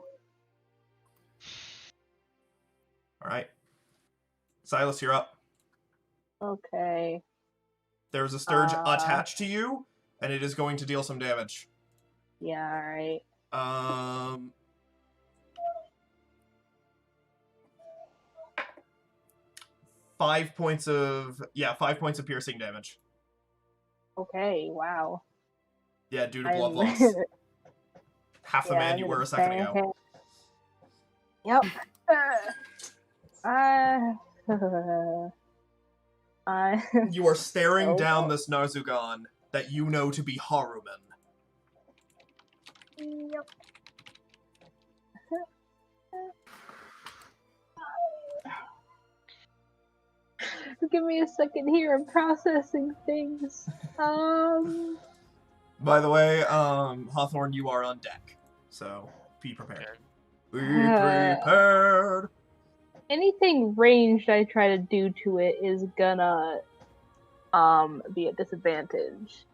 Alright. Silas, you're up. Okay. There's a Sturge attached to you, and it is going to deal some damage. Yeah, alright. 5 points of... Yeah, 5 points of piercing damage. Okay, wow. Yeah, due to blood loss. Half the man you were a second ago. Yep. You are staring down this Narzugon that you know to be Haruman. Yep. Give me a second here. I'm processing things. By the way, Hawthorne, you are on deck. So, be prepared. Be prepared! Anything ranged I try to do to it is gonna be a disadvantage.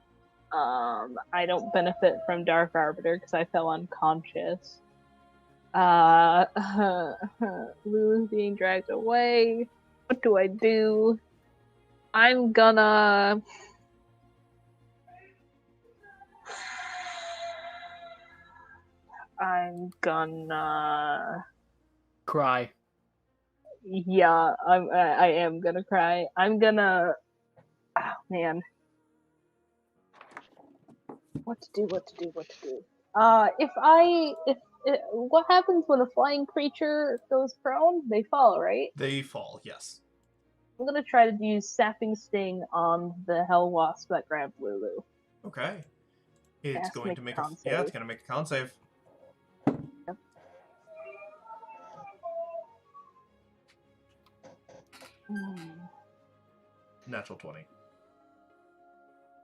I don't benefit from Dark Arbiter because I fell unconscious. Lulu's being dragged away. What do I do? I'm gonna... Cry. Yeah, I am gonna cry. I'm gonna... Oh, man. What to do? What happens when a flying creature goes prone? They fall, right? They fall, yes. I'm gonna try to use Sapping Sting on the Hell Wasp that grabbed Lulu. Okay. It's Has to going make to a make con yeah, it's save. going to make a con save. Yep. Natural 20.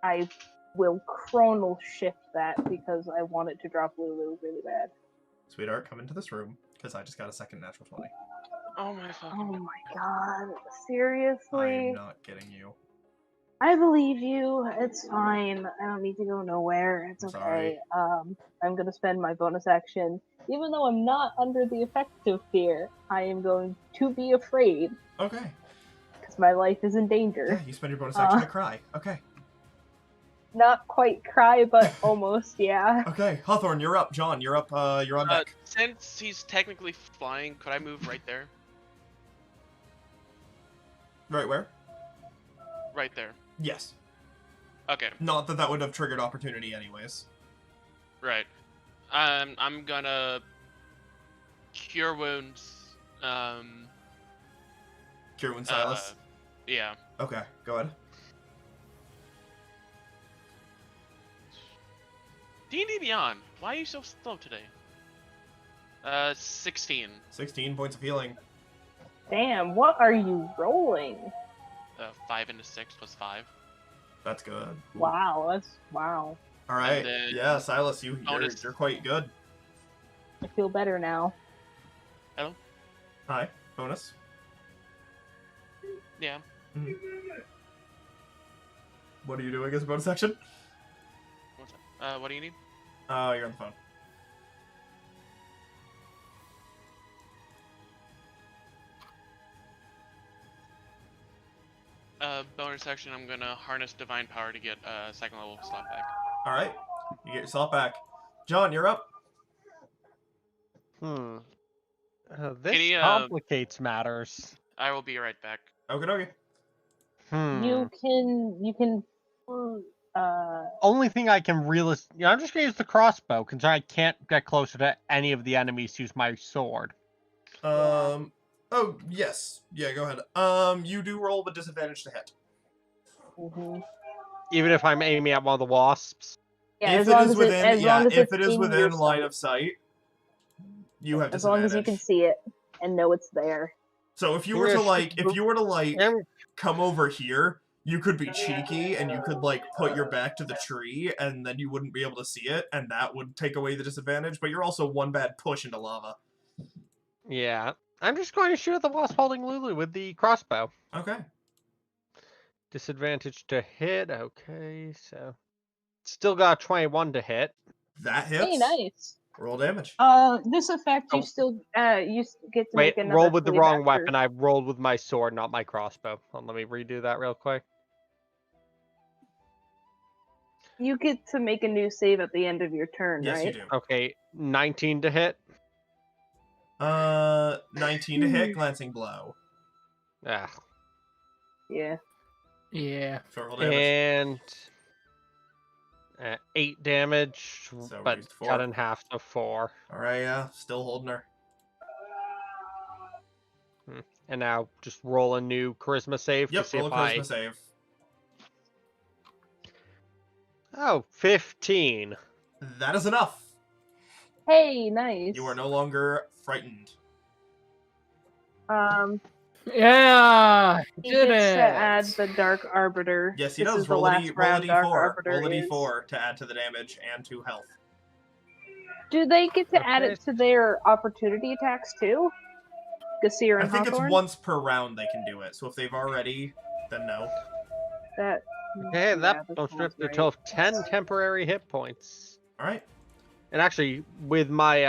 I will chronal shift that because I want it to drop Lulu really bad. Sweetheart, come into this room, because I just got a second natural 20. Oh my fucking. Oh my god. Seriously? I'm not kidding you. I believe you. It's fine. I don't need to go nowhere. It's I'm okay. sorry. I'm gonna spend my bonus action. Even though I'm not under the effect of fear, I am going to be afraid. Okay. Because my life is in danger. Yeah, you spend your bonus action to cry. Okay. Not quite cry, but almost, yeah. Okay, Hawthorne, you're up. John, you're up. You're on deck. Since he's technically flying, could I move right there? Right where? Right there. Yes. Okay, Not that that would have triggered opportunity anyways. right. I'm gonna cure wounds. Cure Wound Silas. Yeah. Okay, go ahead. D&D Beyond, why are you so slow today? 16. 16 points of healing. Damn, what are you rolling? 5 into 6 plus 5. That's good. Wow, wow. All right. then Yeah, Silas, bonus. you're quite good. I feel better now. Hello? Hi. Bonus. Yeah. Mhm. What are you doing as a bonus action? What's up? What do you need? Oh, you're on the phone. Bonus action, I'm gonna harness divine power to get second level slot back. All right. You get yourself back. John, you're up. This Can you, complicates matters. I will be right back. Okay. You can Only thing I can I'm just gonna use the crossbow, because I can't get closer to any of the enemies to use my sword. Oh, yes. Yeah, go ahead. You do roll with disadvantage to hit. Even if I'm aiming at one of the wasps. Yeah, If as it long is as within, as long as if it's it is in within your line sight. of sight, you have As long disadvantage. as you can see it and know it's there. So if you were to Yeah. come over here, you could be cheeky and you could put your back to the tree and then you wouldn't be able to see it and that would take away the disadvantage, but you're also one bad push into lava. Yeah. I'm just going to shoot at the wasp holding Lulu with the crossbow. Okay. Disadvantage to hit. Okay, so still got 21 to hit. That hits. Hey, nice. Roll damage. This effect you Oh. still get to Wait, make another roll with the save wrong after. weapon. I rolled with my sword, not my crossbow. Let me redo that real quick. You get to make a new save at the end of your turn, Yes, right? you do. Okay, 19 to hit. 19 to hit, glancing blow. Ah. Yeah. Yeah. So roll damage. And 8 damage, So but reduced to cut 4. in half to 4. Alright, yeah. Still holding her. And now just roll a new charisma save to Yep, see roll a if charisma save. Oh, 15. That is enough. Hey, nice. You are no longer frightened. Yeah, He did gets it. to add the Dark Arbiter. Yes, he This does. is the Roll a last D, roll a round Dark D4. Arbiter Roll a is. D4 to add to the damage and to health. Do they get to add Okay. it to their opportunity attacks too? Gasir I and think Hawthorne? it's once per round they can do it. So if they've already, then no. That. Okay, yeah, that will sounds strip the right. total of 10 temporary hit points. All right. And actually, with my,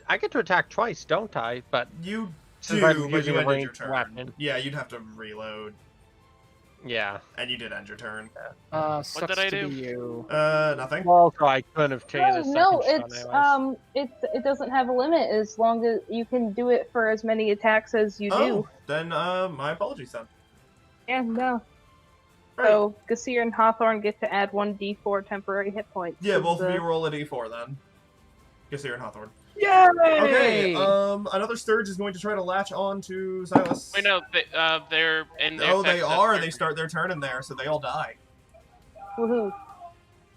I get to attack twice, don't I? But You since do, I'm but using you a ended your ranged turn. weapon. Yeah, you'd have to reload, Yeah. and you did end your turn. Sucks did I to do? be you. Nothing. Also, I couldn't have taken a second No, shot it's it doesn't have a limit as long as you can do it for as many attacks as you do. Then my apologies then. Yeah, no. Right. So Gasir and Hawthorne get to add 1d4 temporary hit points. Yeah, to both of the- you roll a D4 then. Gasir and Hawthorne. Yay! Okay. Another Sturge is going to try to latch on to Silas. Wait, no, they're in the Oh, they effects of are. their- They start their turn in there, so they all die. Woohoo.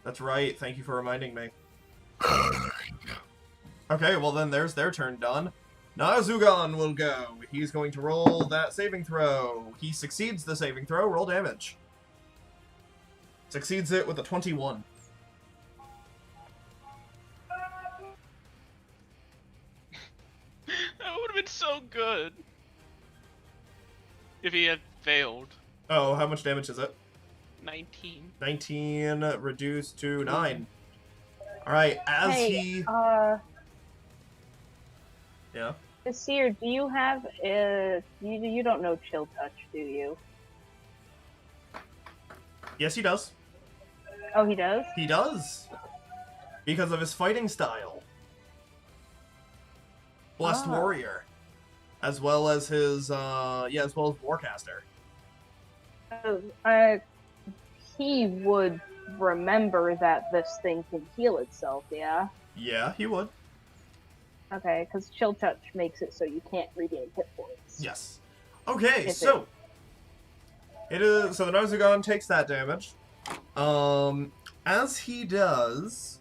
That's right. Thank you for reminding me. Okay, well then there's their turn done. Nazugan will go. He's going to roll that saving throw. He succeeds the saving throw. Roll damage. Succeeds it with a 21. That would have been so good if he had failed. Oh, how much damage is it? 19. 19 reduced to 9. Alright, as Hey, he... Yeah? Gasir, do you have you don't know Chill Touch, do you? Yes, he does. Oh, he does? He does. Because of his fighting style. Blessed Ah. Warrior. As well as his, as well as Warcaster. He would remember that this thing can heal itself, yeah? Yeah, he would. Okay, because Chill Touch makes it so you can't regain hit points. Yes. Okay, Hit so... It is... So the Nazugan takes that damage. As he does...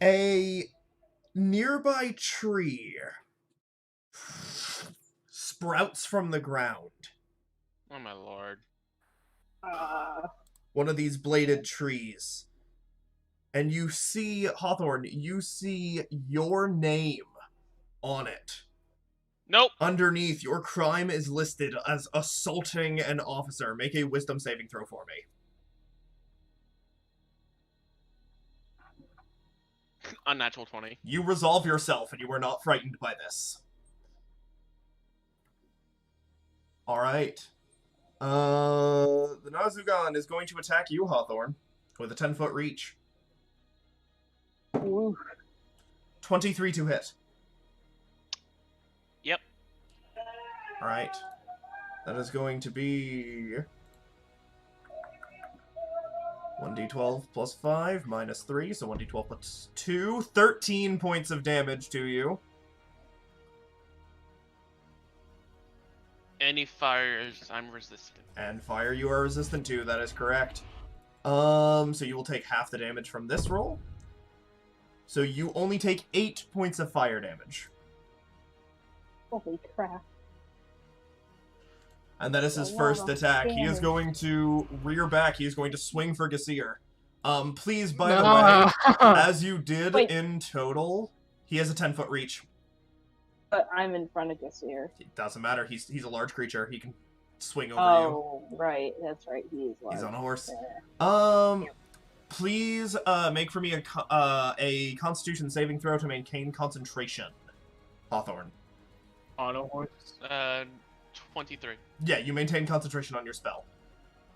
A nearby tree sprouts from the ground. Oh my lord. One of these bladed trees. And you see, Hawthorne, you see your name on it. Nope. Underneath, your crime is listed as assaulting an officer. Make a wisdom saving throw for me. Unnatural 20. You resolve yourself, and you are not frightened by this. Alright. The Nazugan is going to attack you, Hawthorne, with a 10-foot reach. Ooh. 23 to hit. Yep. Alright. That is going to be 1d12 plus 5 minus 3, so 1d12 plus 2. 13 points of damage to you. Any fires, I'm resistant. And fire you are resistant to, that is correct. So you will take half the damage from this roll. So you only take 8 points of fire damage. Holy crap. And that is his A lot first of attack. He is damage. going to rear back. He is going to swing for Gasir. Please, by the way, as you did Wait. in total, he has a 10-foot reach. But I'm in front of Gasir. It doesn't matter. He's a large creature. He can swing over Oh, right. That's right. He is you. He's on large. a horse. Yeah. Please make for me a Constitution saving throw to maintain concentration. Hawthorne. On a horse. 23. Yeah, you maintain concentration on your spell.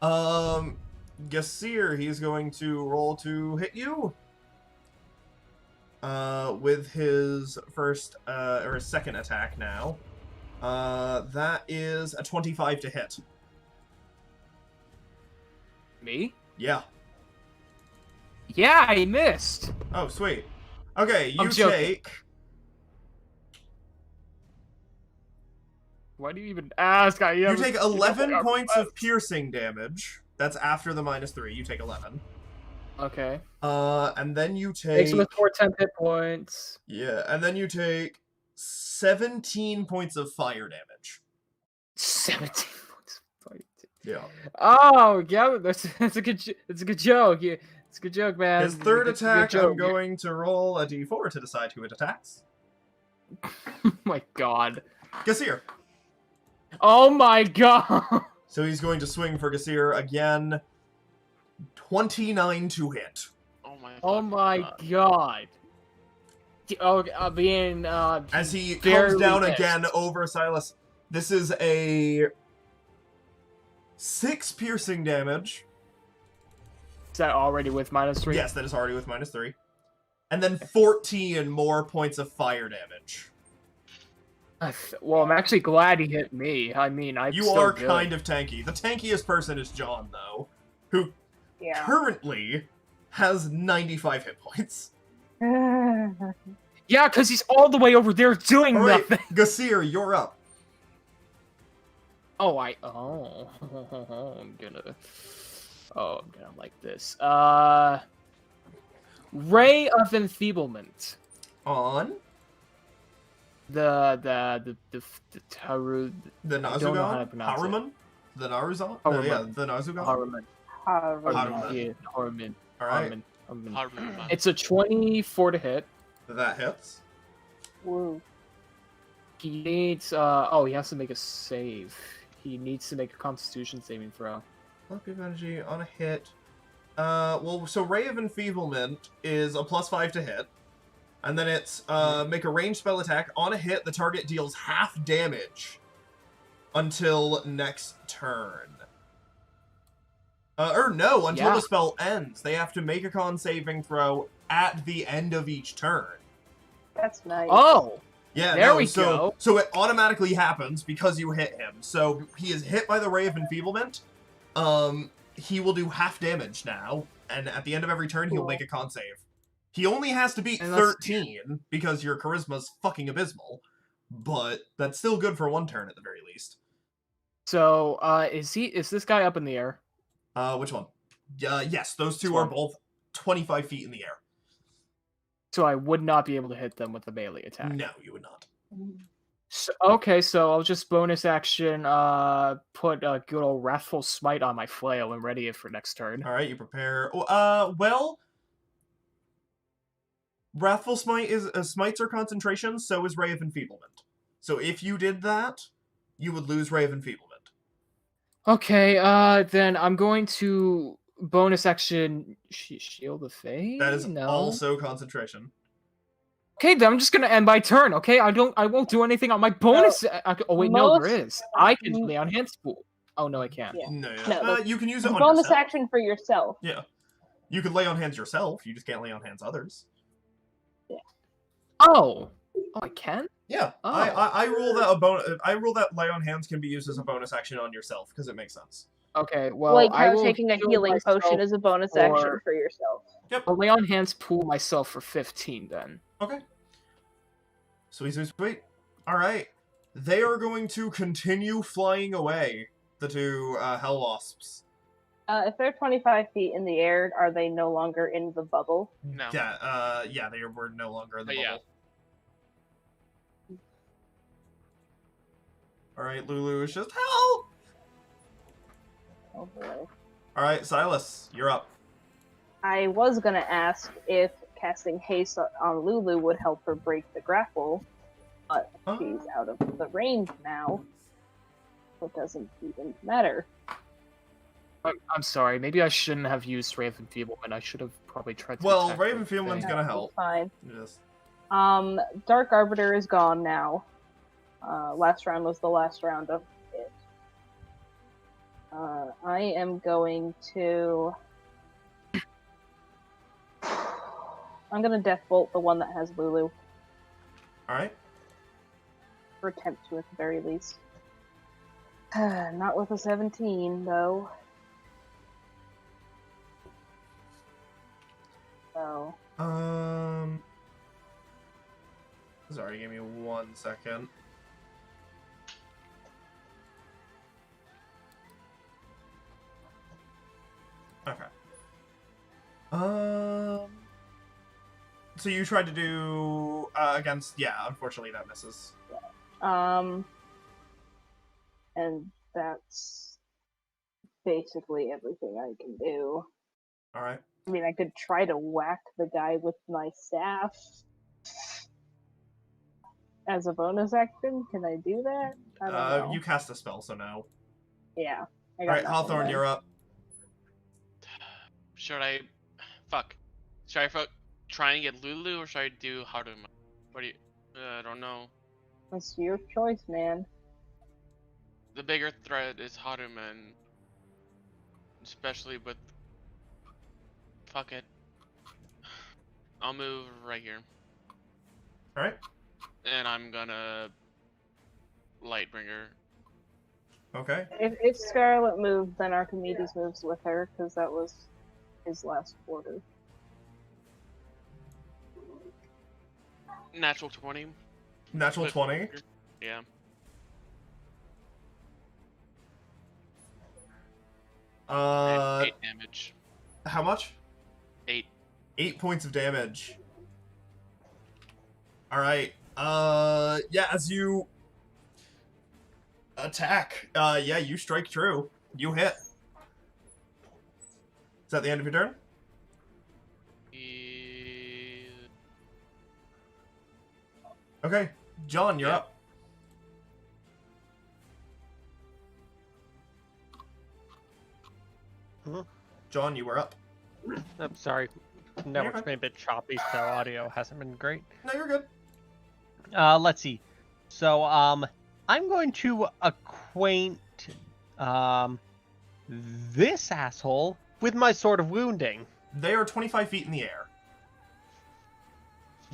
Gasir, he's going to roll to hit you. With his first, or his second attack now. That is a 25 to hit. Me? Yeah. Yeah, I missed. Oh, sweet. Okay, you I'm joking. take... Why do you even ask? You take 11 points of piercing damage. That's after the -3. You take 11. Okay. And then you Makes take... it with 4 hit points. Yeah, and then you take 17 points of fire damage. 17 points. Yeah. Oh, yeah, that's a good joke. Yeah, it's a good joke, man. His third It's a good attack, joke. I'm going to roll a d4 to decide who it attacks. Oh my god. Gasir. Oh my god. So he's going to swing for Gasir again. 29 to hit. Oh my. Oh fucking my God. god. Oh, being As he very comes down pissed. again over Silas. This is a 6 piercing damage. Is that already with -3? Yes, that is already with -3. And then 14 more points of fire damage. Well, I'm actually glad he hit me. I mean, I'm You still are good. kind of tanky. The tankiest person is John, though, who Yeah. currently has 95 hit points. Yeah, because he's all the way over there doing Alright, nothing. Gasir, you're up. Oh, I'm gonna like this. Ray of Enfeeblement. On The Taru. the I don't know how to Nazugan? pronounce it. Haruman? The Naruzan? Haruman. No, yeah, the Nazugan? Haruman. Haruman. Yeah, Haruman. Alright, Haruman. Haruman. It's a 24 to hit. that hits. Woo. He needs. Oh, he has to make a save. He needs to make a Constitution saving throw. Lucky of energy on a hit. Well, so Ray of Enfeeblement is a +5 to hit. And then it's, make a ranged spell attack. On a hit, the target deals half damage until next turn. Or no, until Yeah. the spell ends. They have to make a con saving throw at the end of each turn. That's nice. Oh, Yeah, There no, we so, go. So it automatically happens because you hit him. So he is hit by the Ray of Enfeeblement. He will do half damage now, and at the end of every turn, he'll Cool. make a con save. He only has to beat And that's- 13 because your charisma's fucking abysmal, but that's still good for one turn at the very least. so is this guy up in the air? Which one? Yes, those two This are one. both 25 feet in the air. So I would not be able to hit them with a melee attack. No, you would not. So, okay, so I'll just bonus action put a good old Wrathful Smite on my flail and ready it for next turn. Alright, you prepare. Well, Wrathful Smite is smites are concentration, so is Ray of Enfeeblement. So if you did that, you would lose Ray of Enfeeblement. Okay, then I'm going to bonus action Shield of Fate. That is no. also concentration. Okay, then I'm just gonna end my turn. Okay, I won't do anything on my bonus. Oh wait, no, there is. I can lay on hand spool. Oh no, I can't. Yeah. No, you can use it on bonus yourself. action for yourself. Yeah, you could lay on hands yourself. You just can't lay on hands others. Oh, I can. Yeah, Oh. I rule that I rule that lay on hands can be used as a bonus action on yourself because it makes sense. Okay, well, Like I how will taking a heal healing potion myself is a bonus for- action for yourself. I'll lay on hands pool myself for 15 then. Okay. Sweet, sweet, sweet. All right, they are going to continue flying away. The two hell wasps. If they're 25 feet in the air, are they no longer in the bubble? No. Yeah, they were no longer in the bubble. Yeah. All right, Lulu is just help. Oh boy. All right, Silas, you're up. I was gonna ask if casting haste on Lulu would help her break the grapple, but she's out of the range now. It doesn't even matter. I'm sorry. Maybe I shouldn't have used Ray of Enfeeblement. I should have probably tried to. Well, attack Ray of with Enfeeblement's thing. gonna help. Fine. Yes. Dark Arbiter is gone now. Last round was the last round of it. I am going to... I'm gonna Death Bolt the one that has Lulu. All right. Or attempt to, at the very least. Not with a 17, though. So... Sorry, give me 1 second. Okay. So you tried to do against, yeah, unfortunately that misses. And that's basically everything I can do. Alright. I mean, I could try to whack the guy with my staff as a bonus action. Can I do that? I don't know. You cast a spell, so no. Yeah. Alright, Hawthorne, you're up. Should I... Fuck. Should I try and get Lulu, or should I do Haruma? What do you... I don't know. It's your choice, man. The bigger threat is Haruma, and especially with... Fuck it. I'll move right here. Alright. And I'm gonna... Lightbringer. Okay. If Scarlet moved, then Archimedes moves with her, because that was his last order. Natural 20. Natural 20. Yeah. And 8 damage. How much? 8. 8 points of damage. Alright. Yeah, as you attack, yeah, you strike true. You hit. Is that the end of your turn? Okay. John, you're up. John, you were up. I'm sorry. Network's been a bit choppy, so audio hasn't been great. No, you're good. Let's see. So, I'm going to acquaint, this asshole with my Sword of Wounding. They are 25 feet in the air.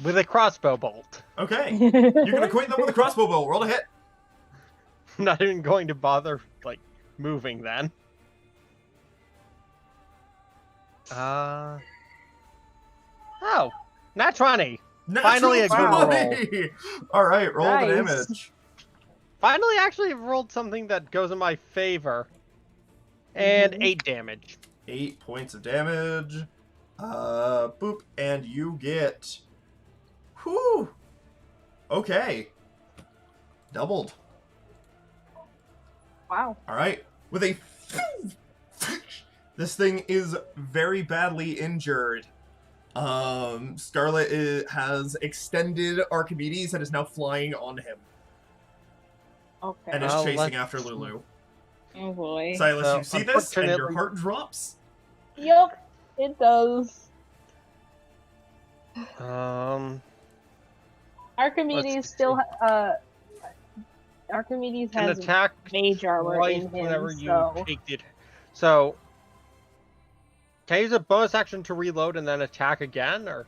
With a crossbow bolt. Okay. You can acquaint them with a crossbow bolt. Roll a hit. I'm not even going to bother, like, moving then. Oh, nat 20. Finally a good roll. Alright, roll Nice. the damage. Finally actually rolled something that goes in my favor. And 8 damage. 8 points of damage. Boop. And you get Whew. Okay. Doubled. Wow. All right. With a... This thing is very badly injured. Scarlet has extended Archimedes and is now flying on him. Okay. And is Well, chasing let's- after Lulu. Oh boy. Silas, So, you see this, and your unfortunately- heart drops. Yup, it does. Archimedes still, Archimedes Can has attack mage armor twice in him, whenever you so... take it. So, can I use a bonus action to reload and then attack again, or?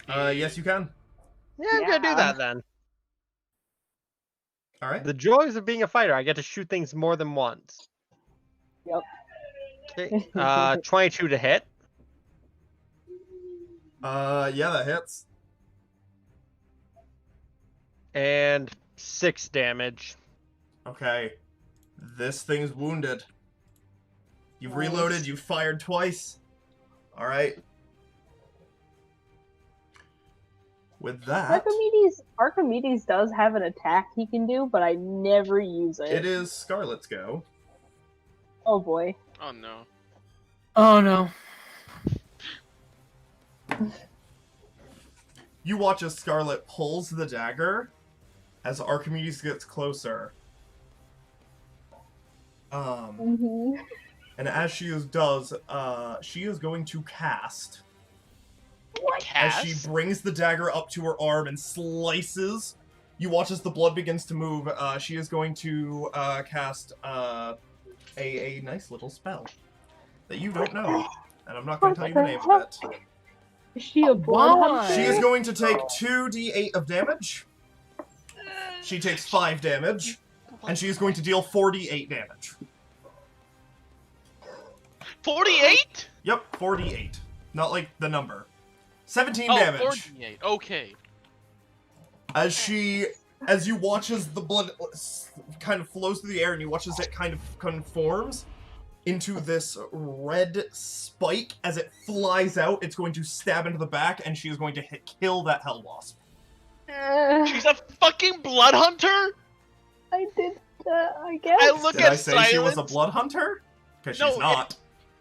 Yes, you can. Yeah, I'm gonna do Yeah. that then. All right. The joys of being a fighter, I get to shoot things more than once. Yep. Okay, 22 to hit. Yeah, that hits. And 6 damage. Okay. This thing's wounded. You've Nice. reloaded, you fired twice. All right. With that, Archimedes does have an attack he can do, but I never use it. it is Scarlet's go. Oh boy. Oh no. Oh no. You watch as Scarlet pulls the dagger as Archimedes gets closer. Mm-hmm. And as she she is going to cast. Cast? As she brings the dagger up to her arm and slices, you watch as the blood begins to move. She is going to cast a nice little spell that you don't know, and I'm not going to tell you the name of it. Is she a blood Why? hunter? She is going to take 2d8 of damage. She takes 5 damage, and she is going to deal 48 damage. 48? Yep, 48. Not like the number. 17 Oh, damage. 48. Okay. As you watch as the blood kind of flows through the air, and you watch as it kind of conforms into this red spike. As it flies out, it's going to stab into the back, and she is going to kill that hell wasp. She's a fucking blood hunter? I did, I guess. I look Did at I say Silence. she was a blood hunter? Because she's No, not.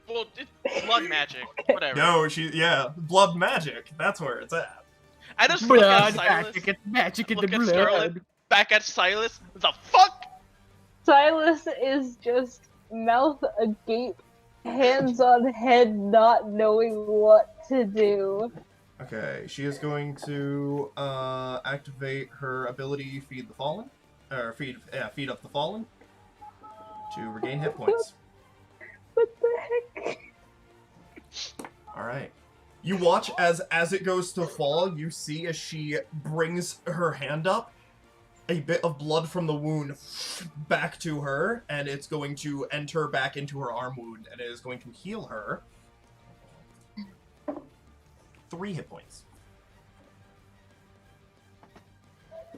Well, it's blood magic. Whatever. No, blood magic. That's where it's at. I just look at Blood Silas. magic, it's magic in the Look at blood. Scarlet. Back at Silas. The fuck? Silas is just mouth agape, hands on head, not knowing what to do. Okay, she is going to activate her ability Feed the Fallen. Or Feed Up the Fallen. To regain hit points. What the heck? Alright. You watch as it goes to fall, you see as she brings her hand up, a bit of blood from the wound back to her, and it's going to enter back into her arm wound, and it is going to heal her 3 hit points.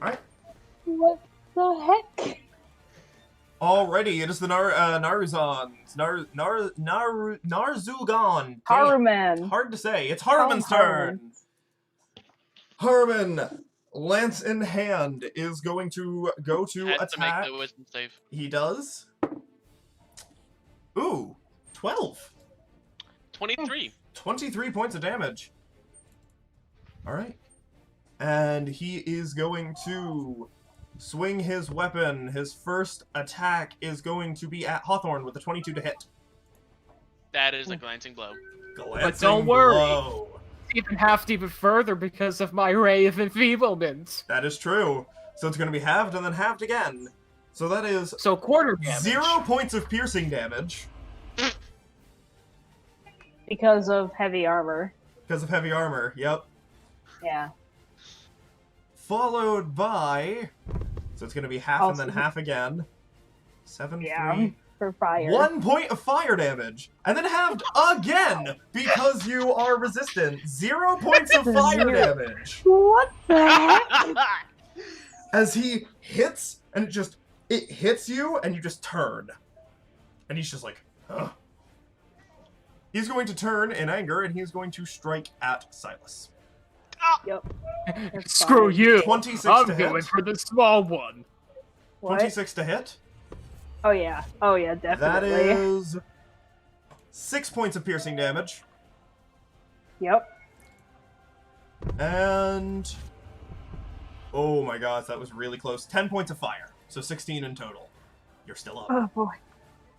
Alright. What the heck? Alrighty, it is the Naruzans. Narzugan. Damn. Haruman. Hard to say. It's Haruman's turn. Haruman, lance in hand, is going to go to Has to make attack. the wisdom save. He does. Ooh, 12. 23. 23 points of damage. Alright. And he is going to swing his weapon. His first attack is going to be at Hawthorne with a 22 to hit. That is a glancing blow. Glancing don't worry. blow. Even halved even further because of my ray of enfeeblement. That is true. So it's going to be halved and then halved again. So that is So quarter damage. 0 points of piercing damage Because of heavy armor. because of heavy armor. Yep. Yeah. Followed by... So it's going to be half and then Also- half again. 7, Yeah. 3... For fire. 1 point of fire damage, and then halved again because you are resistant. 0 points of fire Zero. damage What the heck? as he hits, and it hits you, and you just turn, and he's just like, huh. He's going to turn in anger, and he's going to strike at Silas. Yep. That's Screw fine. you. 26 I'm to going hit. for the small one. What? 26 to hit. Oh yeah. Oh yeah, That definitely. is 6 points of piercing damage. Yep. And... oh my gosh, that was really close. 10 points of fire. So 16 in total. You're still up. Oh boy.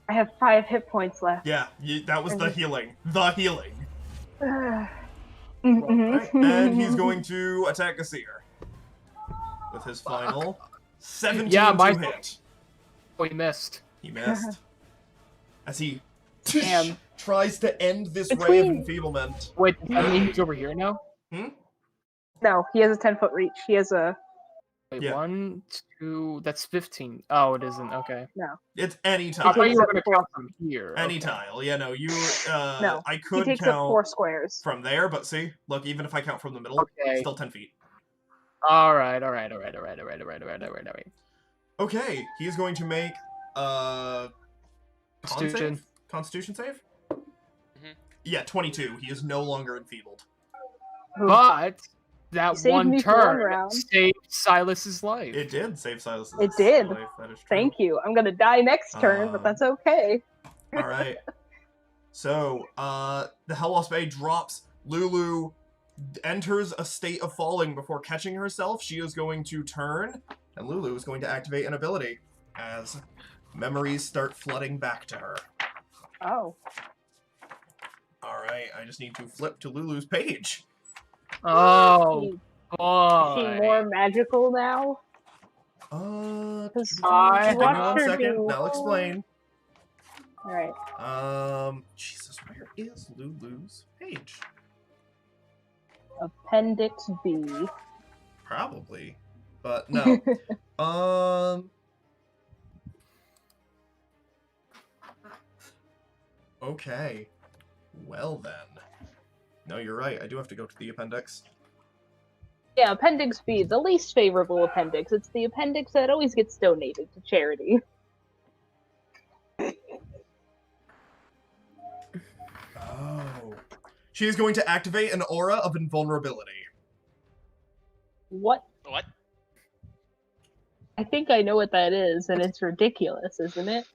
I have 5 hit points left. Yeah, that was the healing. The healing. Mhm. Right. And he's going to attack Gasir. With his final 17 my to hit. Oh, he missed. He missed. As he Damn. tries to end this ray of Between- enfeeblement. Wait, does that mean he's over here now? No, he has a 10-foot reach. He has a... Wait, Yeah. 1, 2, that's 15. Oh, it isn't. Okay. It's any I tile. thought you were takes going up to count from here. Any okay. tile. Yeah, no, you... No, I He could takes up count 4 squares. from there, but see? Look, even if I count from the middle, Okay. still 10 feet. Alright. Okay, he is going to make Constitution. Constitution save? Mhm. Yeah, 22. He is no longer enfeebled. But that You saved one me for one turn round. saved Silas's life. It did save Silas's It did. life. That is true. Thank you. I'm gonna die next turn, but that's okay. All right. So, the Hell Wasp A drops. Lulu enters a state of falling before catching herself. She is going to turn, and Lulu is going to activate an ability as memories start flooding back to her. Oh. All right, I just need to flip to Lulu's page. Oh, Is boy. she more magical now? Because I hang on watched a her second. do... I'll explain. Alright. Jesus, where is Lulu's page? Appendix B. Probably, but no. Okay. Well then. No, you're right. I do have to go to the appendix. Yeah, Appendix B, the least favorable appendix. It's the appendix that always gets donated to charity. Oh. She is going to activate an aura of invulnerability. What? What? I think I know what that is, and it's ridiculous, isn't it?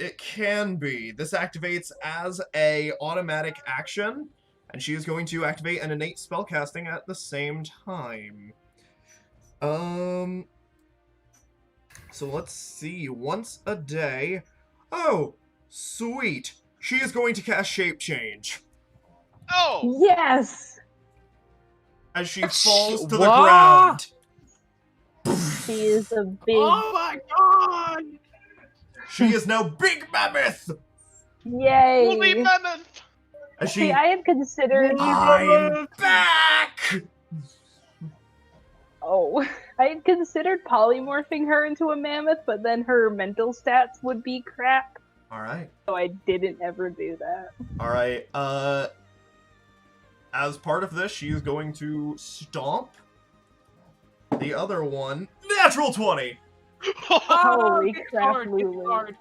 It can be. This activates as a automatic action, and she is going to activate an innate spellcasting at the same time. So let's see. Once a day. Oh, sweet. She is going to cast Shape Change Oh! Yes! as she falls to the What? ground. She is a big... Oh my god! She is now Big Mammoth. Yay! Woolly mammoth! As See, she, I had considered... I'm back. Oh, I had considered polymorphing her into a mammoth, but then her mental stats would be crap, All right. so I didn't ever do that. All right. As part of this, she is going to stomp the other one. Natural 20. Holy Get crap, hard, get Lulu. hard.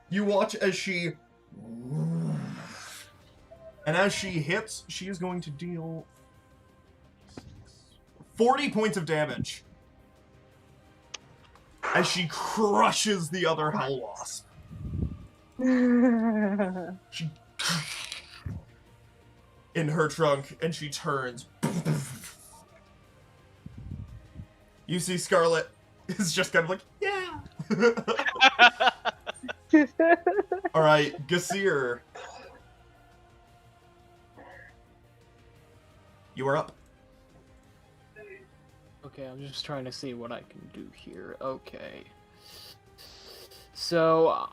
You watch as she, and as she hits, she is going to deal 40 points of damage as she crushes the other Hell Wasp. She in her trunk, and she turns. You see Scarlet is just kind of like, yeah. All right, Gasir. You are up. Okay, I'm just trying to see what I can do here. Okay. So,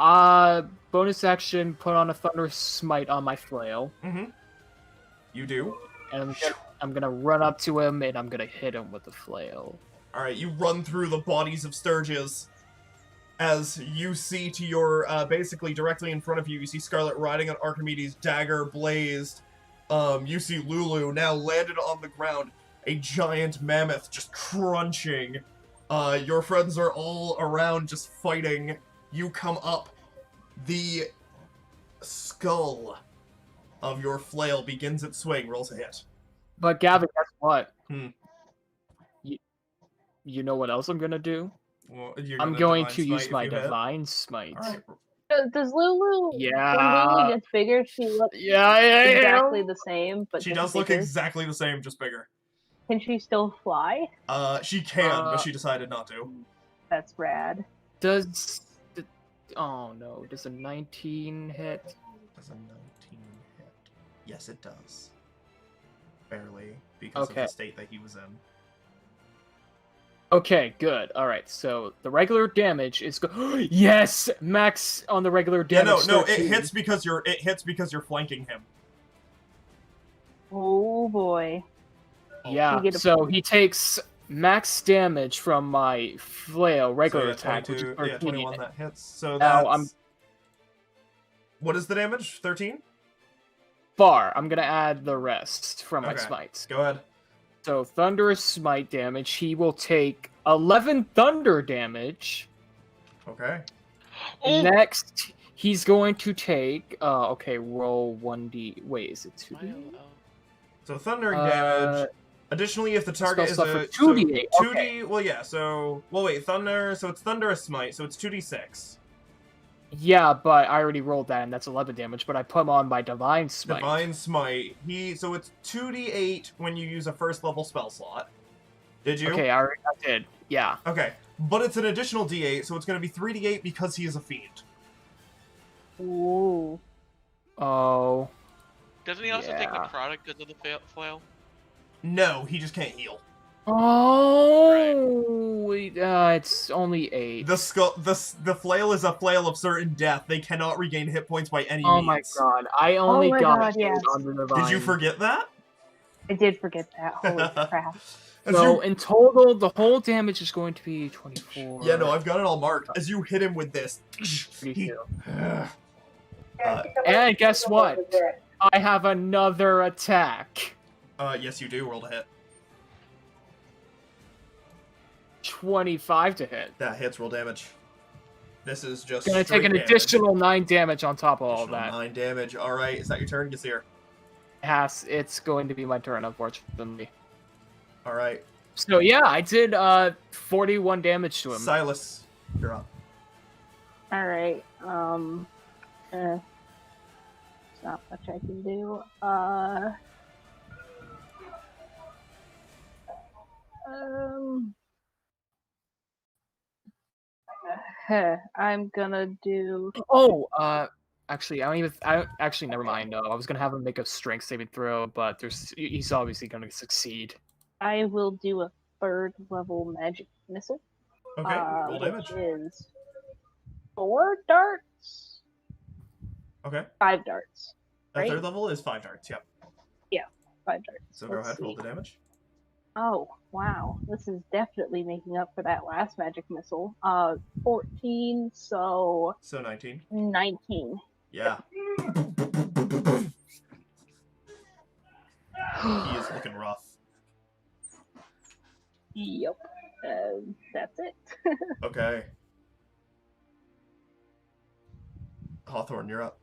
bonus action, put on a Thunder Smite on my flail. Mm-hmm. You do. And I'm gonna run up to him, and I'm gonna hit him with the flail. All right, you run through the bodies of Sturges as you see to your, basically directly in front of you, you see Scarlet riding on Archimedes, dagger blazed. You see Lulu now landed on the ground, a giant mammoth just crunching. Your friends are all around just fighting. You come up. The skull of your flail begins its swing, rolls a hit. But Gavin, guess what? Hmm. You know what else I'm gonna do? Well, you're I'm gonna going divine to use smite my if you hit? divine smite. Alright. Does Lulu, when Yeah. Lulu gets bigger, she looks Yeah, exactly the same, but She just does look bigger? exactly the same, just bigger. Can she still fly? She can, but she decided not to. That's rad. Does oh no, does a 19 hit? Does a 19 hit? Yes, it does. Barely, because of Okay. the state that he was in. Okay, good. All right, so the regular damage is yes, max on the regular Yeah, damage. no, it 13. hits because you're flanking him. Oh boy. Yeah, You get a- so he takes max damage from my flail regular So, yeah, attack, which is 22, 13. 21 that hits. So Now that's... I'm What is the damage? 13? far. I'm gonna add the rest from my Okay. smites. Go ahead. So thunderous smite damage. He will take 11 thunder damage. Okay. Oh! Next, he's going to take. Okay, roll 1d. Wait, is it 2d? So thundering damage. Additionally, if the target is spell a... suffer 2d8, So, okay. 2d... Well, yeah, so... Well, wait, thunder... So it's thunderous smite, so it's 2d6. Yeah, but I already rolled that, and that's 11 damage. But I put him on my divine smite. Divine smite. So it's 2d8 when you use a first level spell slot. Did you? Okay, I did. Yeah. Okay. But it's an additional d8, so it's going to be 3d8 because he is a fiend. Ooh. Oh. Doesn't he also take Yeah. necrotic because of the flail? No, he just can't heal. Oh, it's only 8. The flail is a flail of certain death. They cannot regain hit points by any Oh means. my god, I only my got God, it yes. on the divine. Did you forget that? I did forget that. Holy crap. As So you- in total, the whole damage is going to be 24. Yeah, no, I've got it all marked. As you hit him with this, he, 32. uh, And guess what? I have another attack. yes, you do. Roll to hit. 25 to hit. That hits. Roll damage. This is just Gonna take an straight damage. additional 9 damage on top of all Additional that. 9 damage. All right, is that your turn, Gasir? It's going to be my turn, unfortunately. All right, So yeah, I did 41 damage to him. Silas, you're up. Alright, there's not much I can do. I'm gonna do. Oh, actually, actually, never mind. No, I was gonna have him make a strength saving throw, but he's obviously gonna succeed. I will do a third level magic missile. Okay, roll damage. Which is 4 darts. Okay, 5 darts. that Right. third level is 5 darts. Yep. 5 darts. So go Let's ahead, roll see. the damage. Oh, wow. This is definitely making up for that last magic missile. 14, so So 19. 19. Yeah. He is looking rough. Yep. That's it. Okay. Hawthorne, you're up.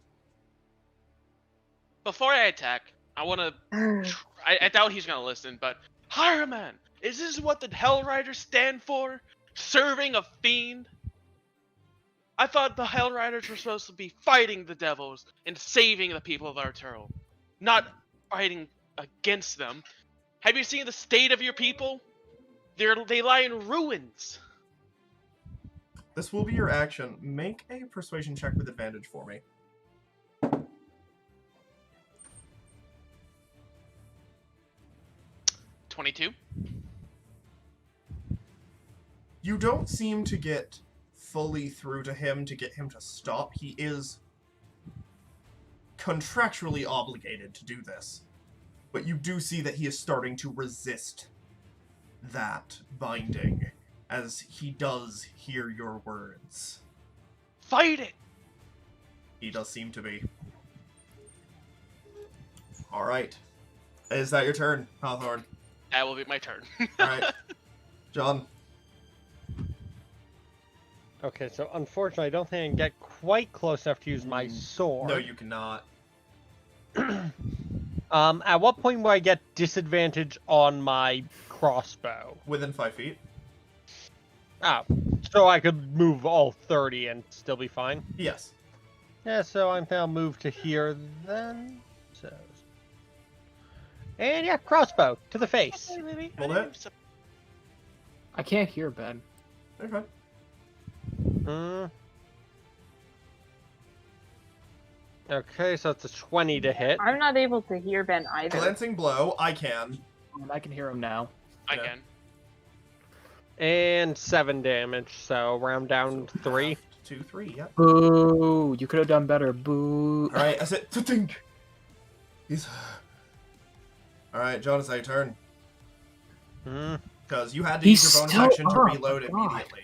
Before I attack, I want to. I doubt he's gonna listen, but Hireman, is this what the Hell Riders stand for? Serving a fiend? I thought the Hell Riders were supposed to be fighting the devils and saving the people of Elturel, not fighting against them. Have you seen the state of your people? They lie in ruins. This will be your action. Make a persuasion check with advantage for me. $22. You don't seem to get fully through to him to get him to stop. He is contractually obligated to do this. But you do see that he is starting to resist that binding as he does hear your words. Fight it! He does seem to be. Alright. Is that your turn, Hawthorne? That will be my turn. Alright. John. Okay, so unfortunately, I don't think I can get quite close enough to use my sword. No, you cannot. At what point will I get disadvantage on my crossbow? Within 5 feet. Oh, so I could move all 30 and still be fine? Yes. Yeah, so I'm gonna move to here then. So, and yeah, crossbow to the face. Roll that. I can't hear Ben. Okay. Okay, so it's a 20 to hit. I'm not able to hear Ben either. Glancing blow, I can. I can hear him now. I Yeah. can. And 7 damage, so round down So 3. half, 2, 3, yep. Boo! You could have done better. Boo! Alright, I said, think. He's. Alright, John, it's your turn. Because you had to He's use your bonus still action to up, reload God. immediately.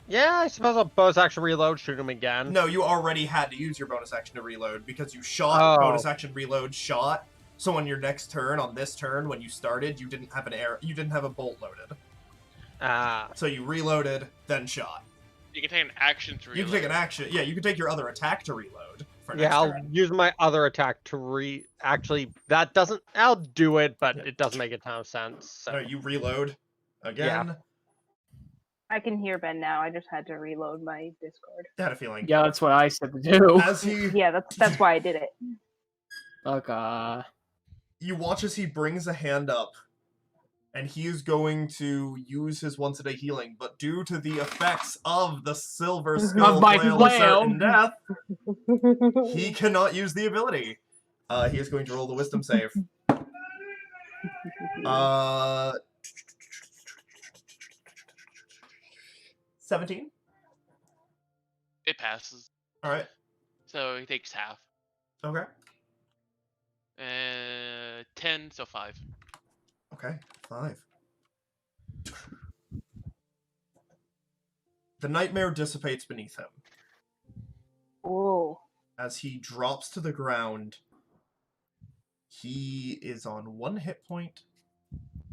Yeah, I suppose I'll bonus action reload, shoot him again. No, you already had to use your bonus action to reload because you shot, Oh. bonus action reload, shot. So on your next turn, on this turn, when you started, you didn't have an arrow, you didn't have a bolt loaded. Ah. So you reloaded, then shot. You can take an action to reload. You can take an action. Yeah, you can take your other attack to reload for next Yeah, I'll turn. use my other attack to Actually, that doesn't... I'll do it, but Yeah. it doesn't make a ton of sense. So. No, you reload again. I can hear Ben now. I just had to reload my Discord. I had a feeling. Yeah, that's what I said to do. As he, Yeah, that's why I did it. Okay. you watch as he brings a hand up, and he is going to use his once a day healing, but due to the effects of the silver skull my flail of flail. certain death, he cannot use the ability. He is going to roll the wisdom save. 17. It passes. All right. So he takes half. Okay. 10, so 5. Okay. 5. The nightmare dissipates beneath him. Whoa. As he drops to the ground, he is on 1 hit point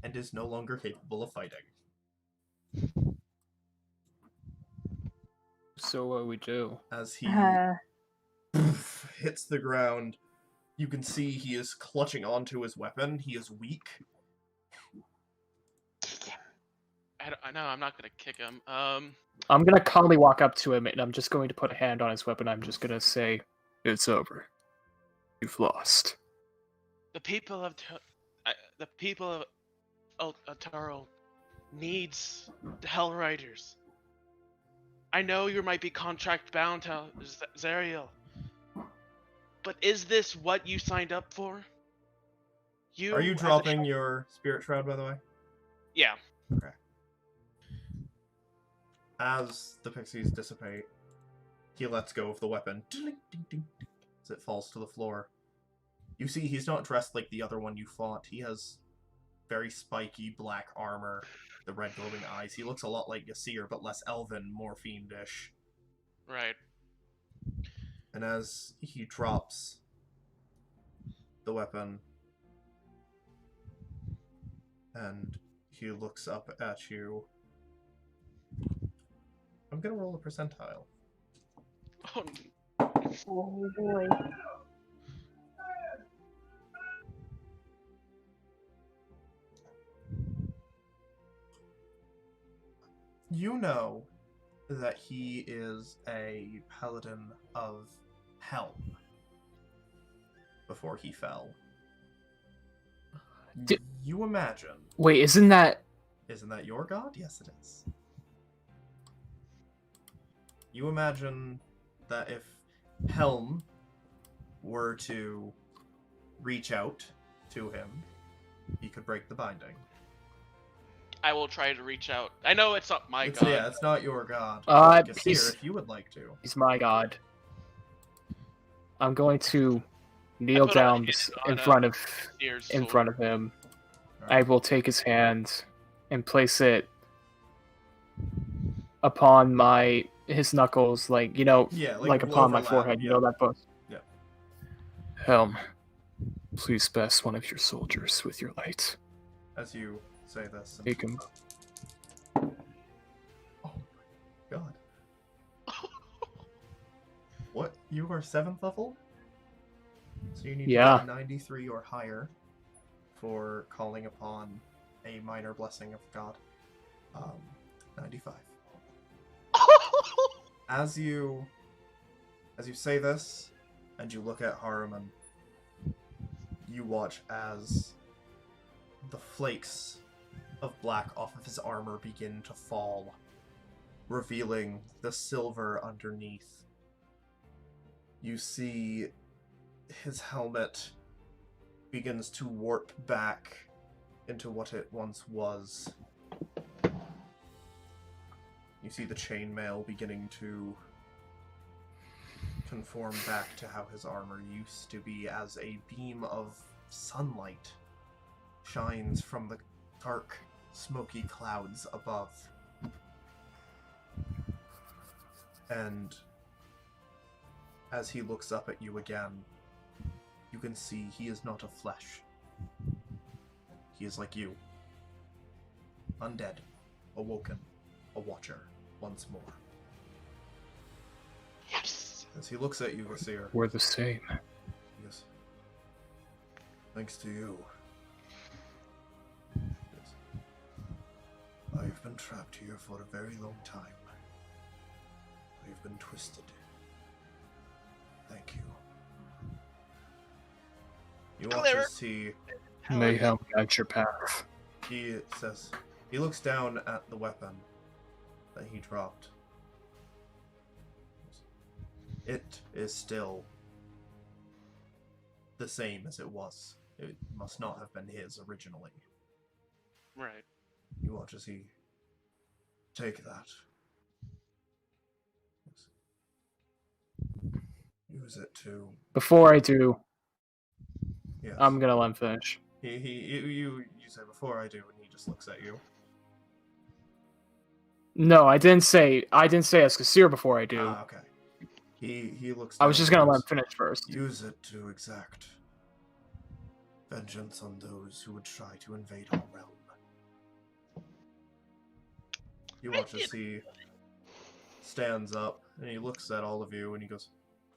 and is no longer capable of fighting. So what we do? As he Uh, hits the ground, you can see he is clutching onto his weapon. He is weak. I know, I'm not gonna kick him. I'm gonna calmly walk up to him and I'm just going to put a hand on his weapon. I'm just gonna say, "It's over. You've lost." The people of Elturel needs the Hell Riders. I know you might be contract bound to Zariel, but is this what you signed up for? Are you as a dropping your spirit shroud, by the way? Yeah. Okay. As the pixies dissipate, he lets go of the weapon as it falls to the floor. You see, he's not dressed like the other one you fought. He has very spiky black armor, the red glowing eyes. He looks a lot like Yasir, but less elven, more fiendish. Right. And as he drops the weapon, and he looks up at you, I'm gonna roll a percentile. Oh, oh boy. You know that he is a paladin of Helm before he fell. Di- You imagine. Wait, isn't that? Isn't that your god? Yes, it is. You imagine that if Helm were to reach out to him, he could break the binding. I will try to reach out. I know it's not my It's, god. yeah, it's not your god. Yasir, He's if you would like to. my god. I'm going to kneel put on a down hit in on, front of Seer's in sword. front of him. I Alright. will take his hand and place it upon his knuckles, like Yeah, like upon my overlap, forehead. You yeah. know that book. Yeah. Helm, please bless one of your soldiers with your light. As you say this. And... Take him. Oh my god. What? You are 7th level? So you need to Yeah. get 93 or higher for calling upon a minor blessing of God. 95. As you say this, and you look at Haruman, you watch as the flakes of black off of his armor begin to fall, revealing the silver underneath. You see his helmet begins to warp back into what it once was. You see the chainmail beginning to conform back to how his armor used to be, as a beam of sunlight shines from the dark, smoky clouds above. And as he looks up at you again, you can see he is not of flesh. He is like you. Undead, awoken, a watcher, once more. Yes. As he looks at you, Vasir, We're the same. he goes, thanks to you. He goes, I've been trapped here for a very long time. I've been twisted. Thank you. You watch Clever. as Mayhem at your path. he says, he looks down at the weapon that he dropped. It is still the same as it was. It must not have been his originally. Right. You watch as he take that. Use it to. Before I do, Yes. I'm gonna let him finish. You say before I do, and he just looks at you. No, I didn't say as Kasir before I do. Ah, okay. He looks. I was down just and gonna let him goes, finish first. Use it to exact vengeance on those who would try to invade our realm. You watch as he stands up and he looks at all of you and he goes,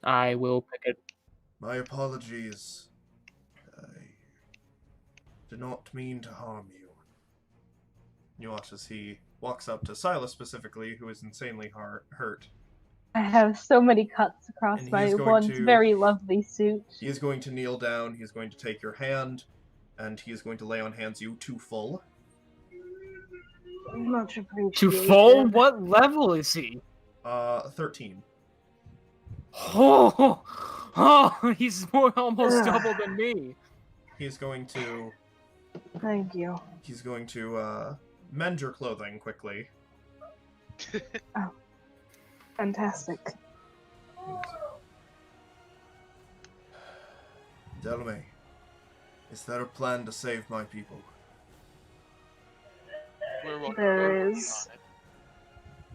I will pick it. my apologies. I did not mean to harm you. You watch as he walks up to Silas specifically, who is insanely hurt. I have so many cuts across And my he's going once to- very lovely suit. He is going to kneel down, he is going to take your hand, and he is going to lay on hands you to full. Much To appreciated. full? What level is he? 13. Oh, he's almost double than me. He's going to Thank you. mend your clothing quickly. Fantastic. Tell me, is there a plan to save my people? There We're is. on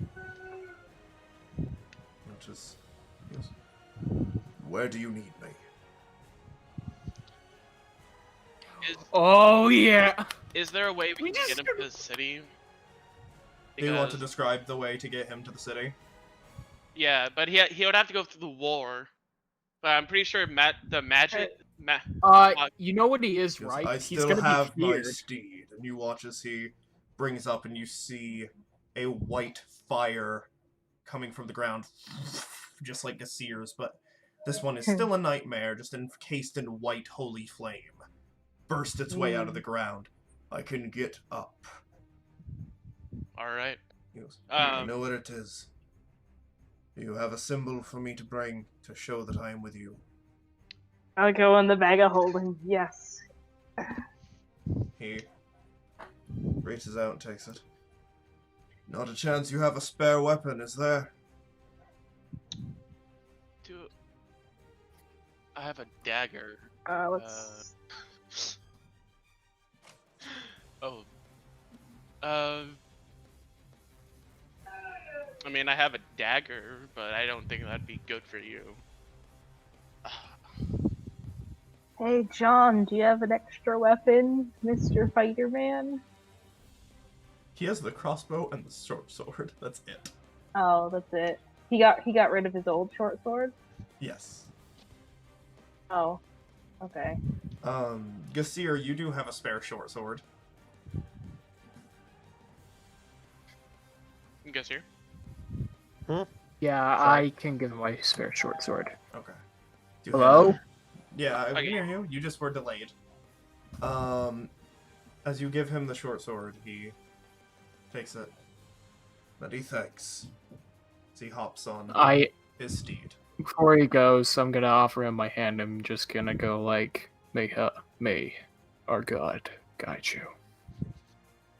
it. Which is, yes. Where do you need me? Oh yeah. Is there a way we We can just get him to the city? Do you want to Because- describe the way to get him to the city? Yeah, but he would have to go through the war. But I'm pretty sure the magic. You know what he is, He goes, right? I He's still gonna have be my feared. steed. And you watch as he brings up and you see a white fire coming from the ground, just like Gasir's, but this one is still a nightmare, just encased in white holy flame. Burst its way out of the ground. I can get up. All right. He goes, I Um, know what it is. You have a symbol for me to bring to show that I am with you. I'll go in the bag of holding. Yes. He reaches out and takes it. Not a chance you have a spare weapon, is there? I have a dagger. Let's. Oh. I mean, I have a dagger, but I don't think that'd be good for you. Hey, John, do you have an extra weapon, Mr. Fighter Man? He has the crossbow and the short sword. That's it. Oh, that's it. He got rid of his old short sword. Yes. Oh, Okay. Gasir, you do have a spare short sword. Guess here. Yeah, Sorry. I can give him my spare short sword. Okay. Do you Hello? hand- Yeah, I can Okay. hear you. You just were delayed. As you give him the short sword, he takes it. Many thanks. As he hops on his steed. Before he goes, I'm gonna offer him my hand. I'm just gonna go like, may our God guide you.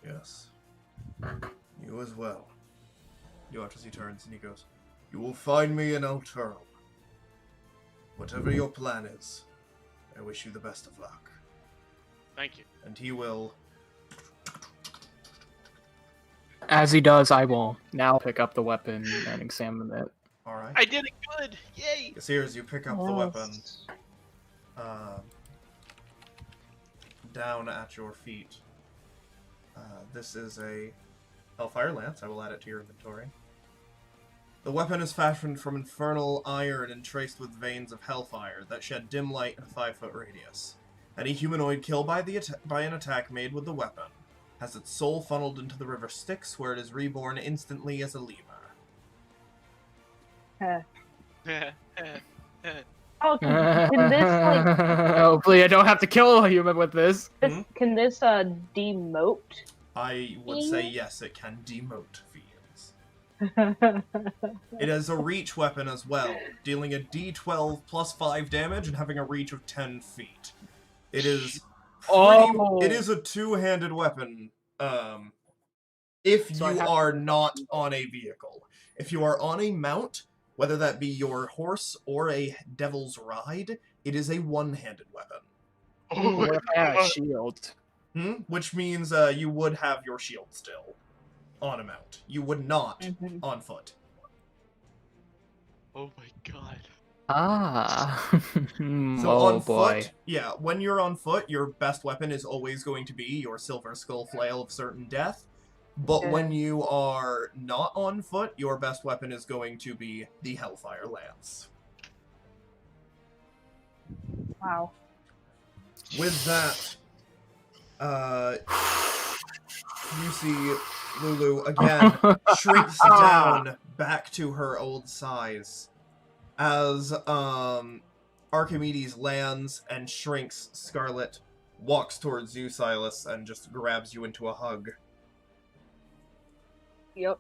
Yes. You as well. You watch as he turns and he goes, "You will find me in Elturel. Whatever your plan is, I wish you the best of luck." Thank you. And he will... As he does, I will now pick up the weapon and examine it. Alright. I did it good! Yay! Gasir, as you pick up the weapon, down at your feet. This is a Hellfire Lance. I will add it to your inventory. The weapon is fashioned from infernal iron and traced with veins of hellfire that shed dim light in a 5-foot radius. Any humanoid killed by an attack made with the weapon has its soul funneled into the river Styx, where it is reborn instantly as a lemur. Oh, can this like Hopefully, I don't have to kill a human with this. can this demote? I would say yes, it can demote fiends. It has a reach weapon as well, dealing a d12 plus 5 damage and having a reach of 10 feet. It is it is a two-handed weapon, if So I you have are to- not on a vehicle. If you are on a mount, whether that be your horse or a devil's ride, it is a one-handed weapon. What if I had a shield? Which means you would have your shield still on a mount. You would not on foot. Oh my god. Ah. So oh on boy. foot, yeah, when you're on foot, your best weapon is always going to be your Silver Skull Flail of Certain Death. But when you are not on foot, your best weapon is going to be the Hellfire Lance. Wow. With that, you see Lulu again shrinks down back to her old size as Archimedes lands and shrinks. Scarlet walks towards you, Silas, and just grabs you into a hug. Yep.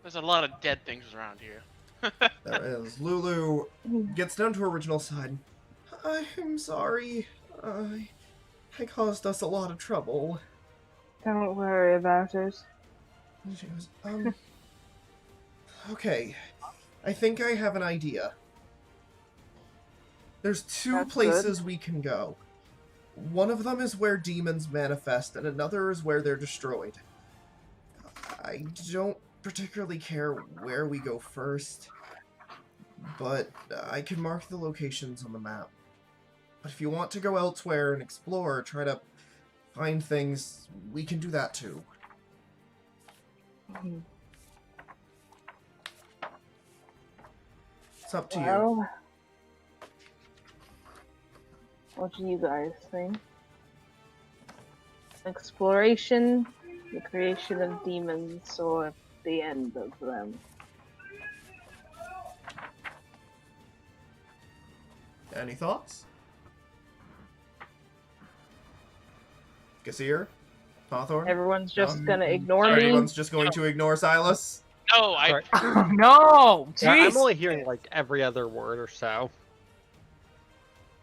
There's a lot of dead things around here. There is. Lulu gets down to her original side. I'm sorry. I caused us a lot of trouble. Don't worry about it. And she goes, okay. I think I have an idea. There's two That's places we can go. One of them is where demons manifest, and another is where they're destroyed. I don't particularly care where we go first, but I can mark the locations on the map. But if you want to go elsewhere and explore, try to find things, we can do that too. It's up to you. Well, what do you guys think? Exploration, the creation of demons, or the end of them? Any thoughts? Gasir? Hawthorne? Everyone's just No? gonna ignore me? Everyone's just going to ignore Silas? No, I. Sorry. No! Yeah, I'm Jeez! only hearing like every other word or so.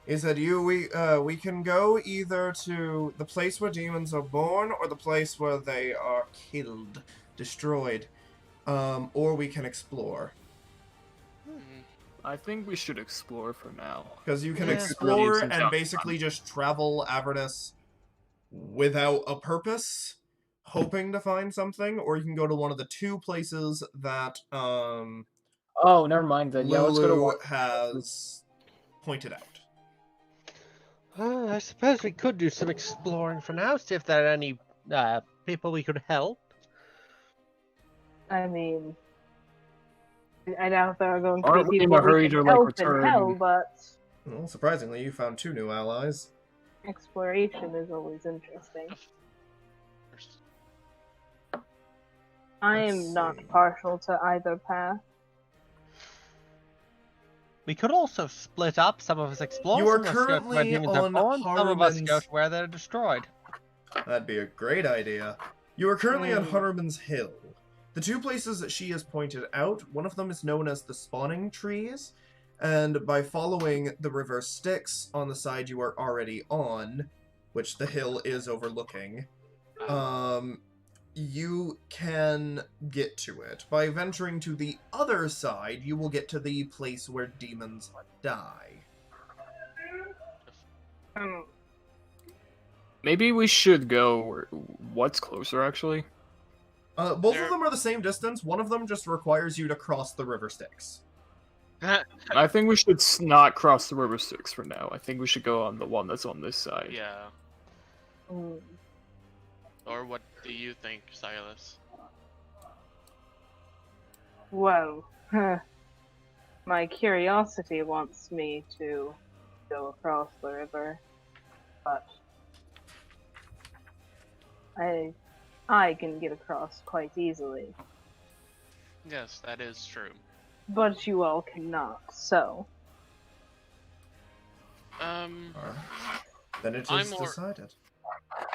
He said, we can go either to the place where demons are born, or the place where they are killed, destroyed, or we can explore. I think we should explore for now. Because you can Yeah. explore Leaves and and stuff. basically just travel Avernus without a purpose, hoping to find something, or you can go to one of the two places that Oh, never mind then. Yeah, let's go to Lulu one. has pointed out. I suppose we could do some exploring for now, see if there are any people we could help. I mean, I doubt there are going to Aren't be we in people a hurry we can to, like, help in hell, return? but Well, surprisingly, you found 2 new allies. exploration is always interesting. I Let's am not see. partial to either path. We could also split up. Some of us explore, You are some of us go to where currently demons are on born, some of us go Harriman's... to where they're destroyed. That'd be a great idea. You are currently on Hmm. Harriman's Hill. The 2 places that she has pointed out, one of them is known as the Spawning Trees, and by following the river Styx on the side you are already on, which the hill is overlooking, you can get to it. By venturing to the other side, you will get to the place where demons die. Maybe we should go. What's closer, actually? Both of them are the same distance. One of them just requires you to cross the river Styx. I think we should not cross the river Styx for now. I think we should go on the one that's on this side. Yeah. Hmm. Or what do you think, Silas? Well, my curiosity wants me to go across the river, but I can get across quite easily. Yes, that is true. But you all cannot, so. Then it I'm is more- decided.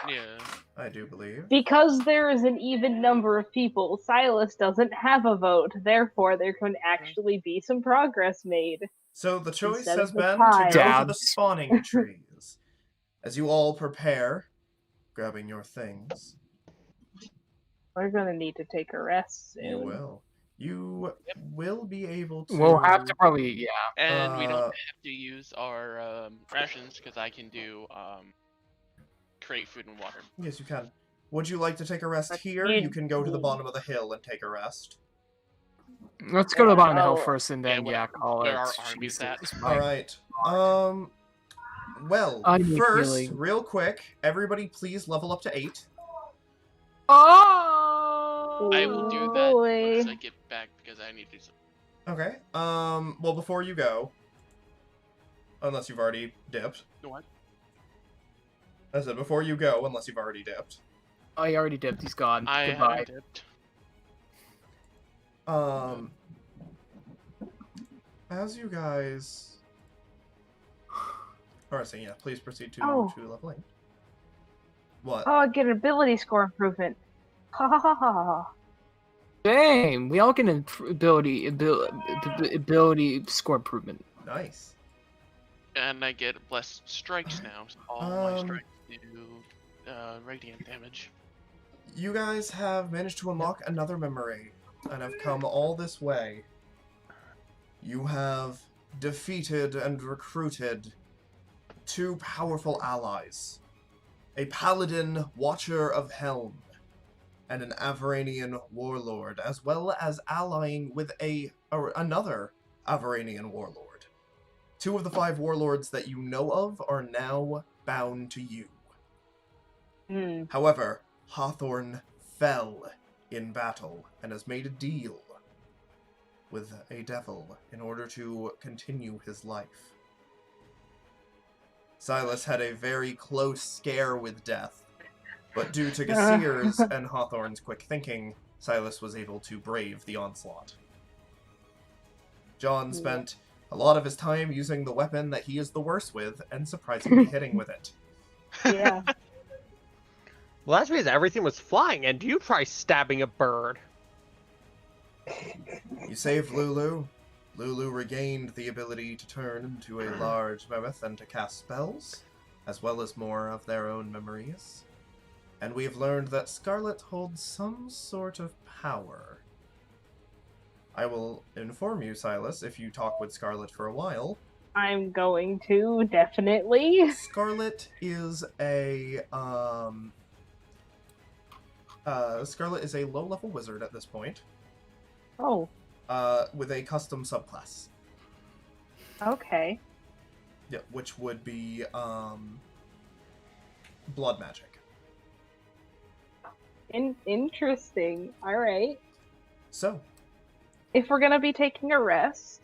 Yeah. I do believe. Because there is an even number of people, Silas doesn't have a vote, therefore there can actually be some progress made. So the choice Instead has of the been to go to the Dabs. spawning trees. As you all prepare, grabbing your things, We're gonna need to take a rest soon. you will. You will be able to... We'll have to probably, yeah. And we don't Uh, have to use our rations because I can do create food and water. Yes, you can. Would you like to take a rest But here? you- You can go to the bottom of the hill and take a rest. Let's go to the bottom of the hill Oh. first and then, Yeah, yeah, call where it. our army's at. Jesus, All my- right. Well, I need first, healing. real quick, everybody please level up to 8. Oh! I will do that Boy. once I get back because I need to do something. Okay. Well, before you go, unless you've already dipped. What? I said before you go, unless you've already dipped. Oh, he already dipped. He's gone. I Goodbye. haven't dipped. As you guys... Alright, so yeah, please proceed to Oh. leveling. What? Oh, I get an ability score improvement. Ha ha ha ha ha. Dang, we all get an ability score improvement. Nice. And I get blessed strikes now. So all my Um, strikes do radiant damage. You guys have managed to unlock another memory, and have come all this way. You have defeated and recruited 2 powerful allies. A paladin watcher of Helm, and an Averanian warlord, as well as allying with another Averanian warlord. 2 of the 5 warlords that you know of are now bound to you. Hmm. However, Hawthorne fell in battle and has made a deal with a devil in order to continue his life. Silas had a very close scare with death, but due to Gassir's and Hawthorne's quick thinking, Silas was able to brave the onslaught. John spent a lot of his time using the weapon that he is the worst with, and surprisingly hitting with it. Yeah. Well, that's because everything was flying, and you try stabbing a bird. You saved Lulu. Lulu regained the ability to turn into a large mammoth and to cast spells, as well as more of their own memories. And we have learned that Scarlet holds some sort of power. I will inform you, Silas, if you talk with Scarlet for a while. I'm going to, definitely. Scarlet is a, Scarlet is a low-level wizard at this point, Oh, with a custom subclass. okay. Yeah, which would be, blood magic. Interesting. Alright. So, if we're gonna be taking a rest,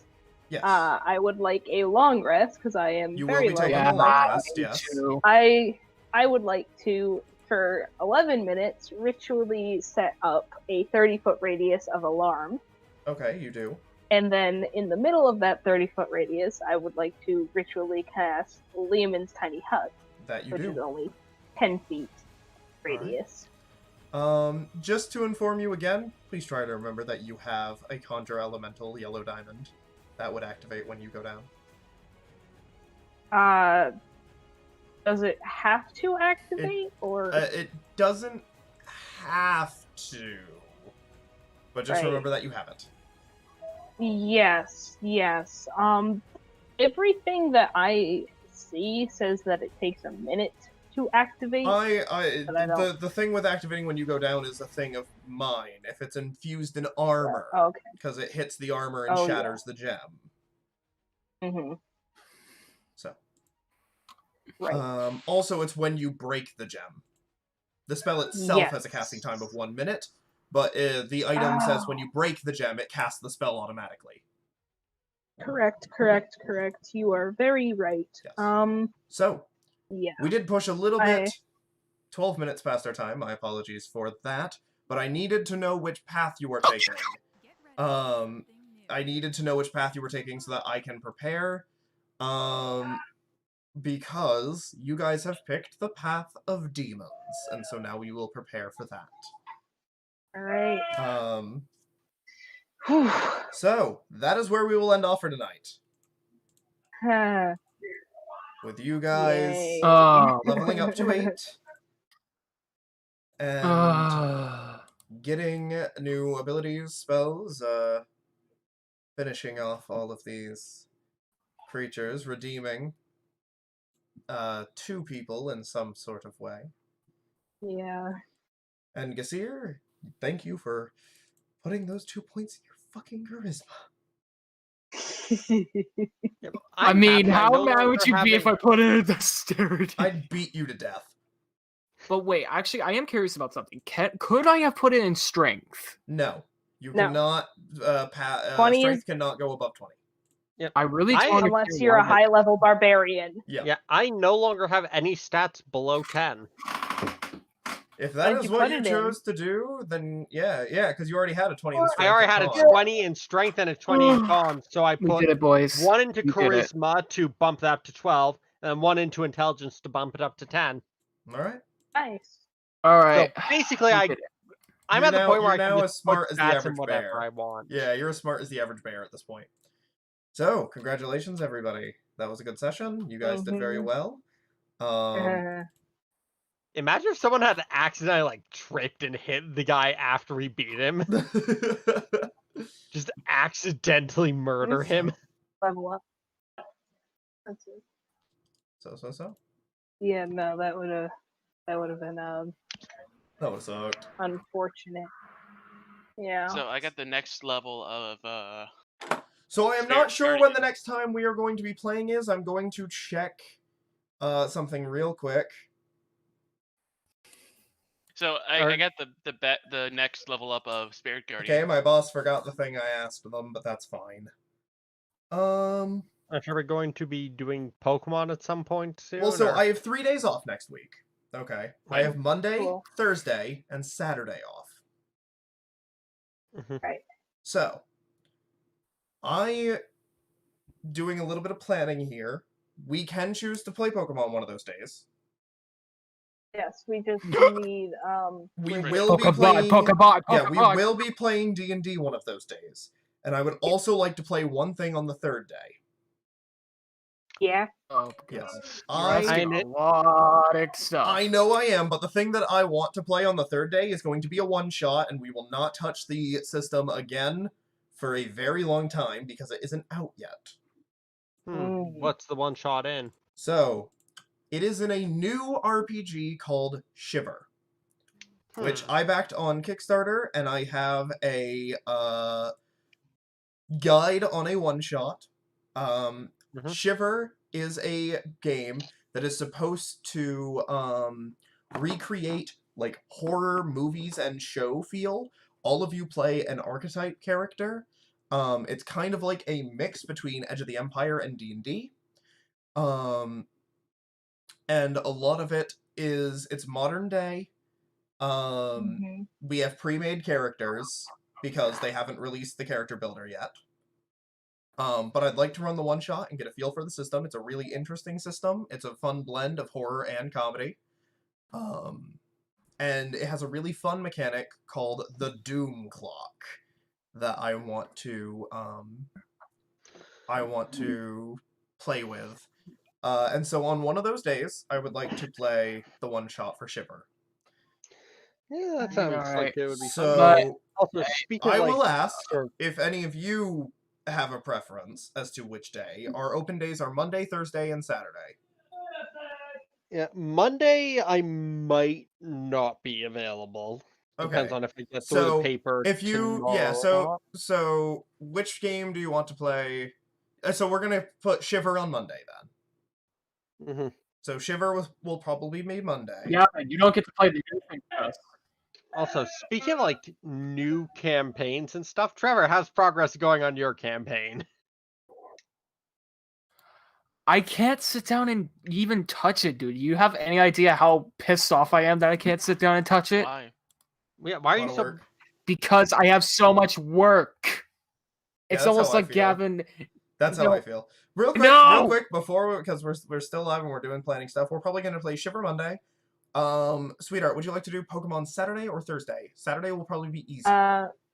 Yes. I would like a long rest because I am You will very be low. taking Yeah, a long on rest, me yes. too. I would like to, for 11 minutes, ritually set up a 30-foot radius of alarm. Okay, you do. And then in the middle of that 30-foot radius, I would like to ritually cast Lehman's Tiny Hut, That you which do. is only 10 feet radius. Just to inform you again, please try to remember that you have a Conjure Elemental Yellow Diamond. That would activate when you go down. Does it have to activate, or? It doesn't have to. But just Right. remember that you have it. Yes. Everything that I see says that it takes a minute to activate. But I don't- The thing with activating when you go down is a thing of mine. If it's infused in armor, Okay. because it hits the armor and Oh, yeah. shatters the gem. Mm-hmm. So. Right. Also, it's when you break the gem. The spell itself has a casting time of 1 minute, but the item says when you break the gem, it casts the spell automatically. Correct. You are very right. Yes. So, Yeah. we did push a little bit. 12 minutes past our time. My apologies for that. But I needed to know which path you were taking. I needed to know which path you were taking so that I can prepare. Because you guys have picked the path of demons, and so now we will prepare for that. All right. So, that is where we will end off for tonight. Yay. With you guys leveling up to 8. And getting new abilities, spells, finishing off all of these creatures, redeeming 2 people in some sort of way. Yeah. And Gasir, thank you for putting those 2 points in your fucking charisma. Yeah, but I I'm mean, happy how no mad longer would you be if having- I put in a dexterity? I'd beat you to death. But wait, actually, I am curious about something. Could I have put it in strength? No. You No. cannot, 20 strength is- cannot go above 20. I really I- don't wanna Unless hear you're a why that- high-level barbarian. Yeah. Yeah, I no longer have any stats below 10. If that Why'd is you what put you it in? chose to do, then yeah, because you already had a 20 in I strength. I already and had a con. 20 in strength and a 20 in con, so I We put did it, boys. 1 into We did it. charisma to bump that up to 12, and then 1 into intelligence to bump it up to 10. Alright. Nice. All right. So basically, We did it. I'm You're at the now- point where you're I can now just as smart put as the stats average in whatever bear. I want. Yeah, you're as smart as the average bear at this point. So, congratulations, everybody. That was a good session. You guys did very well. Imagine if someone had accidentally like tripped and hit the guy after we beat him. Just accidentally murder him. Level up. That's it. So. Yeah, no, that would have been That would've sucked. unfortunate. Yeah. So I got the next level of So I am Spirit not sure when the Guardian. next time we are going to be playing is. I'm going to check something real quick. So I got the next level up of Spirit Guardian. Okay, my boss forgot the thing I asked them, but that's fine. I'm sure we're going to be doing Pokemon at some point soon. Well, so or- I have 3 days off next week. Okay. I have Monday, Cool. Thursday, and Saturday off. Mhm. So, doing a little bit of planning here. We can choose to play Pokemon one of those days. Yes, we just need We Bridget. will be Pokebot, playing. Pokebot, Yeah, we Pokebot. will be playing D&D one of those days. And I would also like to play one thing on the 3rd day. Yeah. Oh, Yes. You're asking I- a lot of stuff. I know I am, but the thing that I want to play on the 3rd day is going to be a one-shot, and we will not touch the system again for a very long time because it isn't out yet. What's the one shot in? So, it is in a new RPG called Shiver, which I backed on Kickstarter, and I have a guide on a one-shot. Shiver is a game that is supposed to recreate like horror movies and show feel. All of you play an archetype character, It's kind of like a mix between Edge of the Empire and D&D. And a lot of it it's modern day. We have pre-made characters because they haven't released the character builder yet. But I'd like to run the one-shot and get a feel for the system. It's a really interesting system. It's a fun blend of horror and comedy. And it has a really fun mechanic called the Doom Clock that I want to play with. And so on one of those days, I would like to play the one-shot for Shiver. Yeah, that sounds like Alright. it would be So fun. Also, speaking I like, will ask or- if any of you have a preference as to which day. Our open days are Monday, Thursday, and Saturday. yeah, Monday I might not be available. Depends Okay. on if I get through the paper. If you tomorrow. so which game do you want to play? So we're gonna put Shiver on Monday then. Mhm. So Shiver will probably be Monday. Yeah, and you don't get to play the new thing first. Also, speaking of like new campaigns and stuff, Trevor, how's progress going on your campaign? I can't sit down and even touch it, dude. You have any idea how pissed off I am that I can't sit down and touch it? Why? Yeah, why are Lot you of so? work. Because I have so much work. It's that's almost how I like feel. Gavin. That's how No. I feel. Real No! quick, because we're still live and we're doing planning stuff. We're probably gonna play Shiver Monday. Sweetheart, would you like to do Pokemon Saturday or Thursday? Saturday will probably be easy.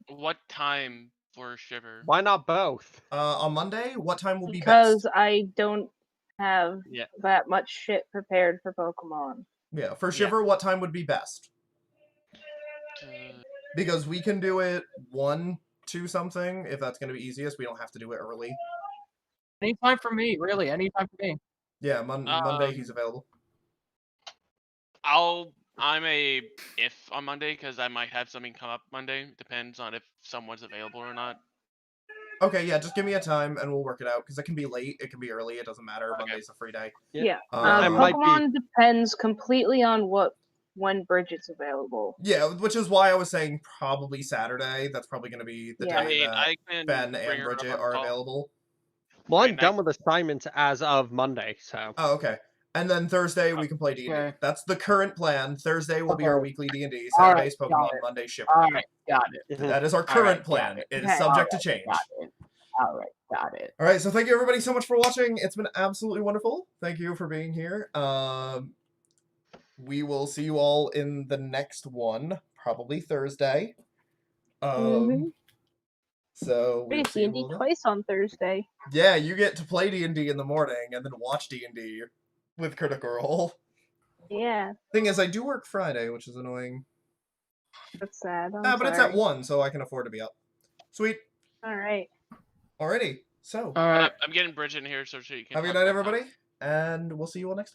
What time for Shiver? Why not both? On Monday, what time will be Because best? I don't have Yeah. that much shit prepared for Pokemon. Yeah, for Yeah. Shiver, what time would be best? Uh, Because we can do it 1, 2 something, if that's going to be easiest. We don't have to do it early. Anytime for me, really. Anytime for me. Yeah, Monday he's available. I'm a if on Monday because I might have something come up Monday. Depends on if someone's available or not. Okay, yeah, just give me a time and we'll work it out. Because it can be late, it can be early, it doesn't matter. Okay. Monday's a free day. Yeah. I might be- Pokemon depends completely on when Bridget's available. Yeah, which is why I was saying probably Saturday. That's probably going to be the Yeah. I day mean, that I can Ben bring and her up Bridget on are call. available. Well, I'm Wait, done with assignments as of Monday, so. Oh, okay. And then Thursday we can play D&D. Okay. That's the current plan. Thursday will be our weekly D&D. Alright, Saturday's got Pokemon. it. Monday Shiver. Alright, got it. Mhm. That is our current got plan. it. It is Okay. subject to change. Got it. Alright, got it. All right, so thank you everybody so much for watching. It's been absolutely wonderful. Thank you for being here. We will see you all in the next one, probably Thursday. So we'll Play see you D&D all then. twice on Thursday. Yeah, you get to play D&D in the morning and then watch D&D with Critical Role. Yeah, Thing is, I do work Friday, which is annoying. that's sad. But it's at 1, so I can afford to be up. Sweet. All right. Alrighty. So, Alright. I'm getting Bridget in here so she can. have a good talk night, about everybody, and we'll see you all next time.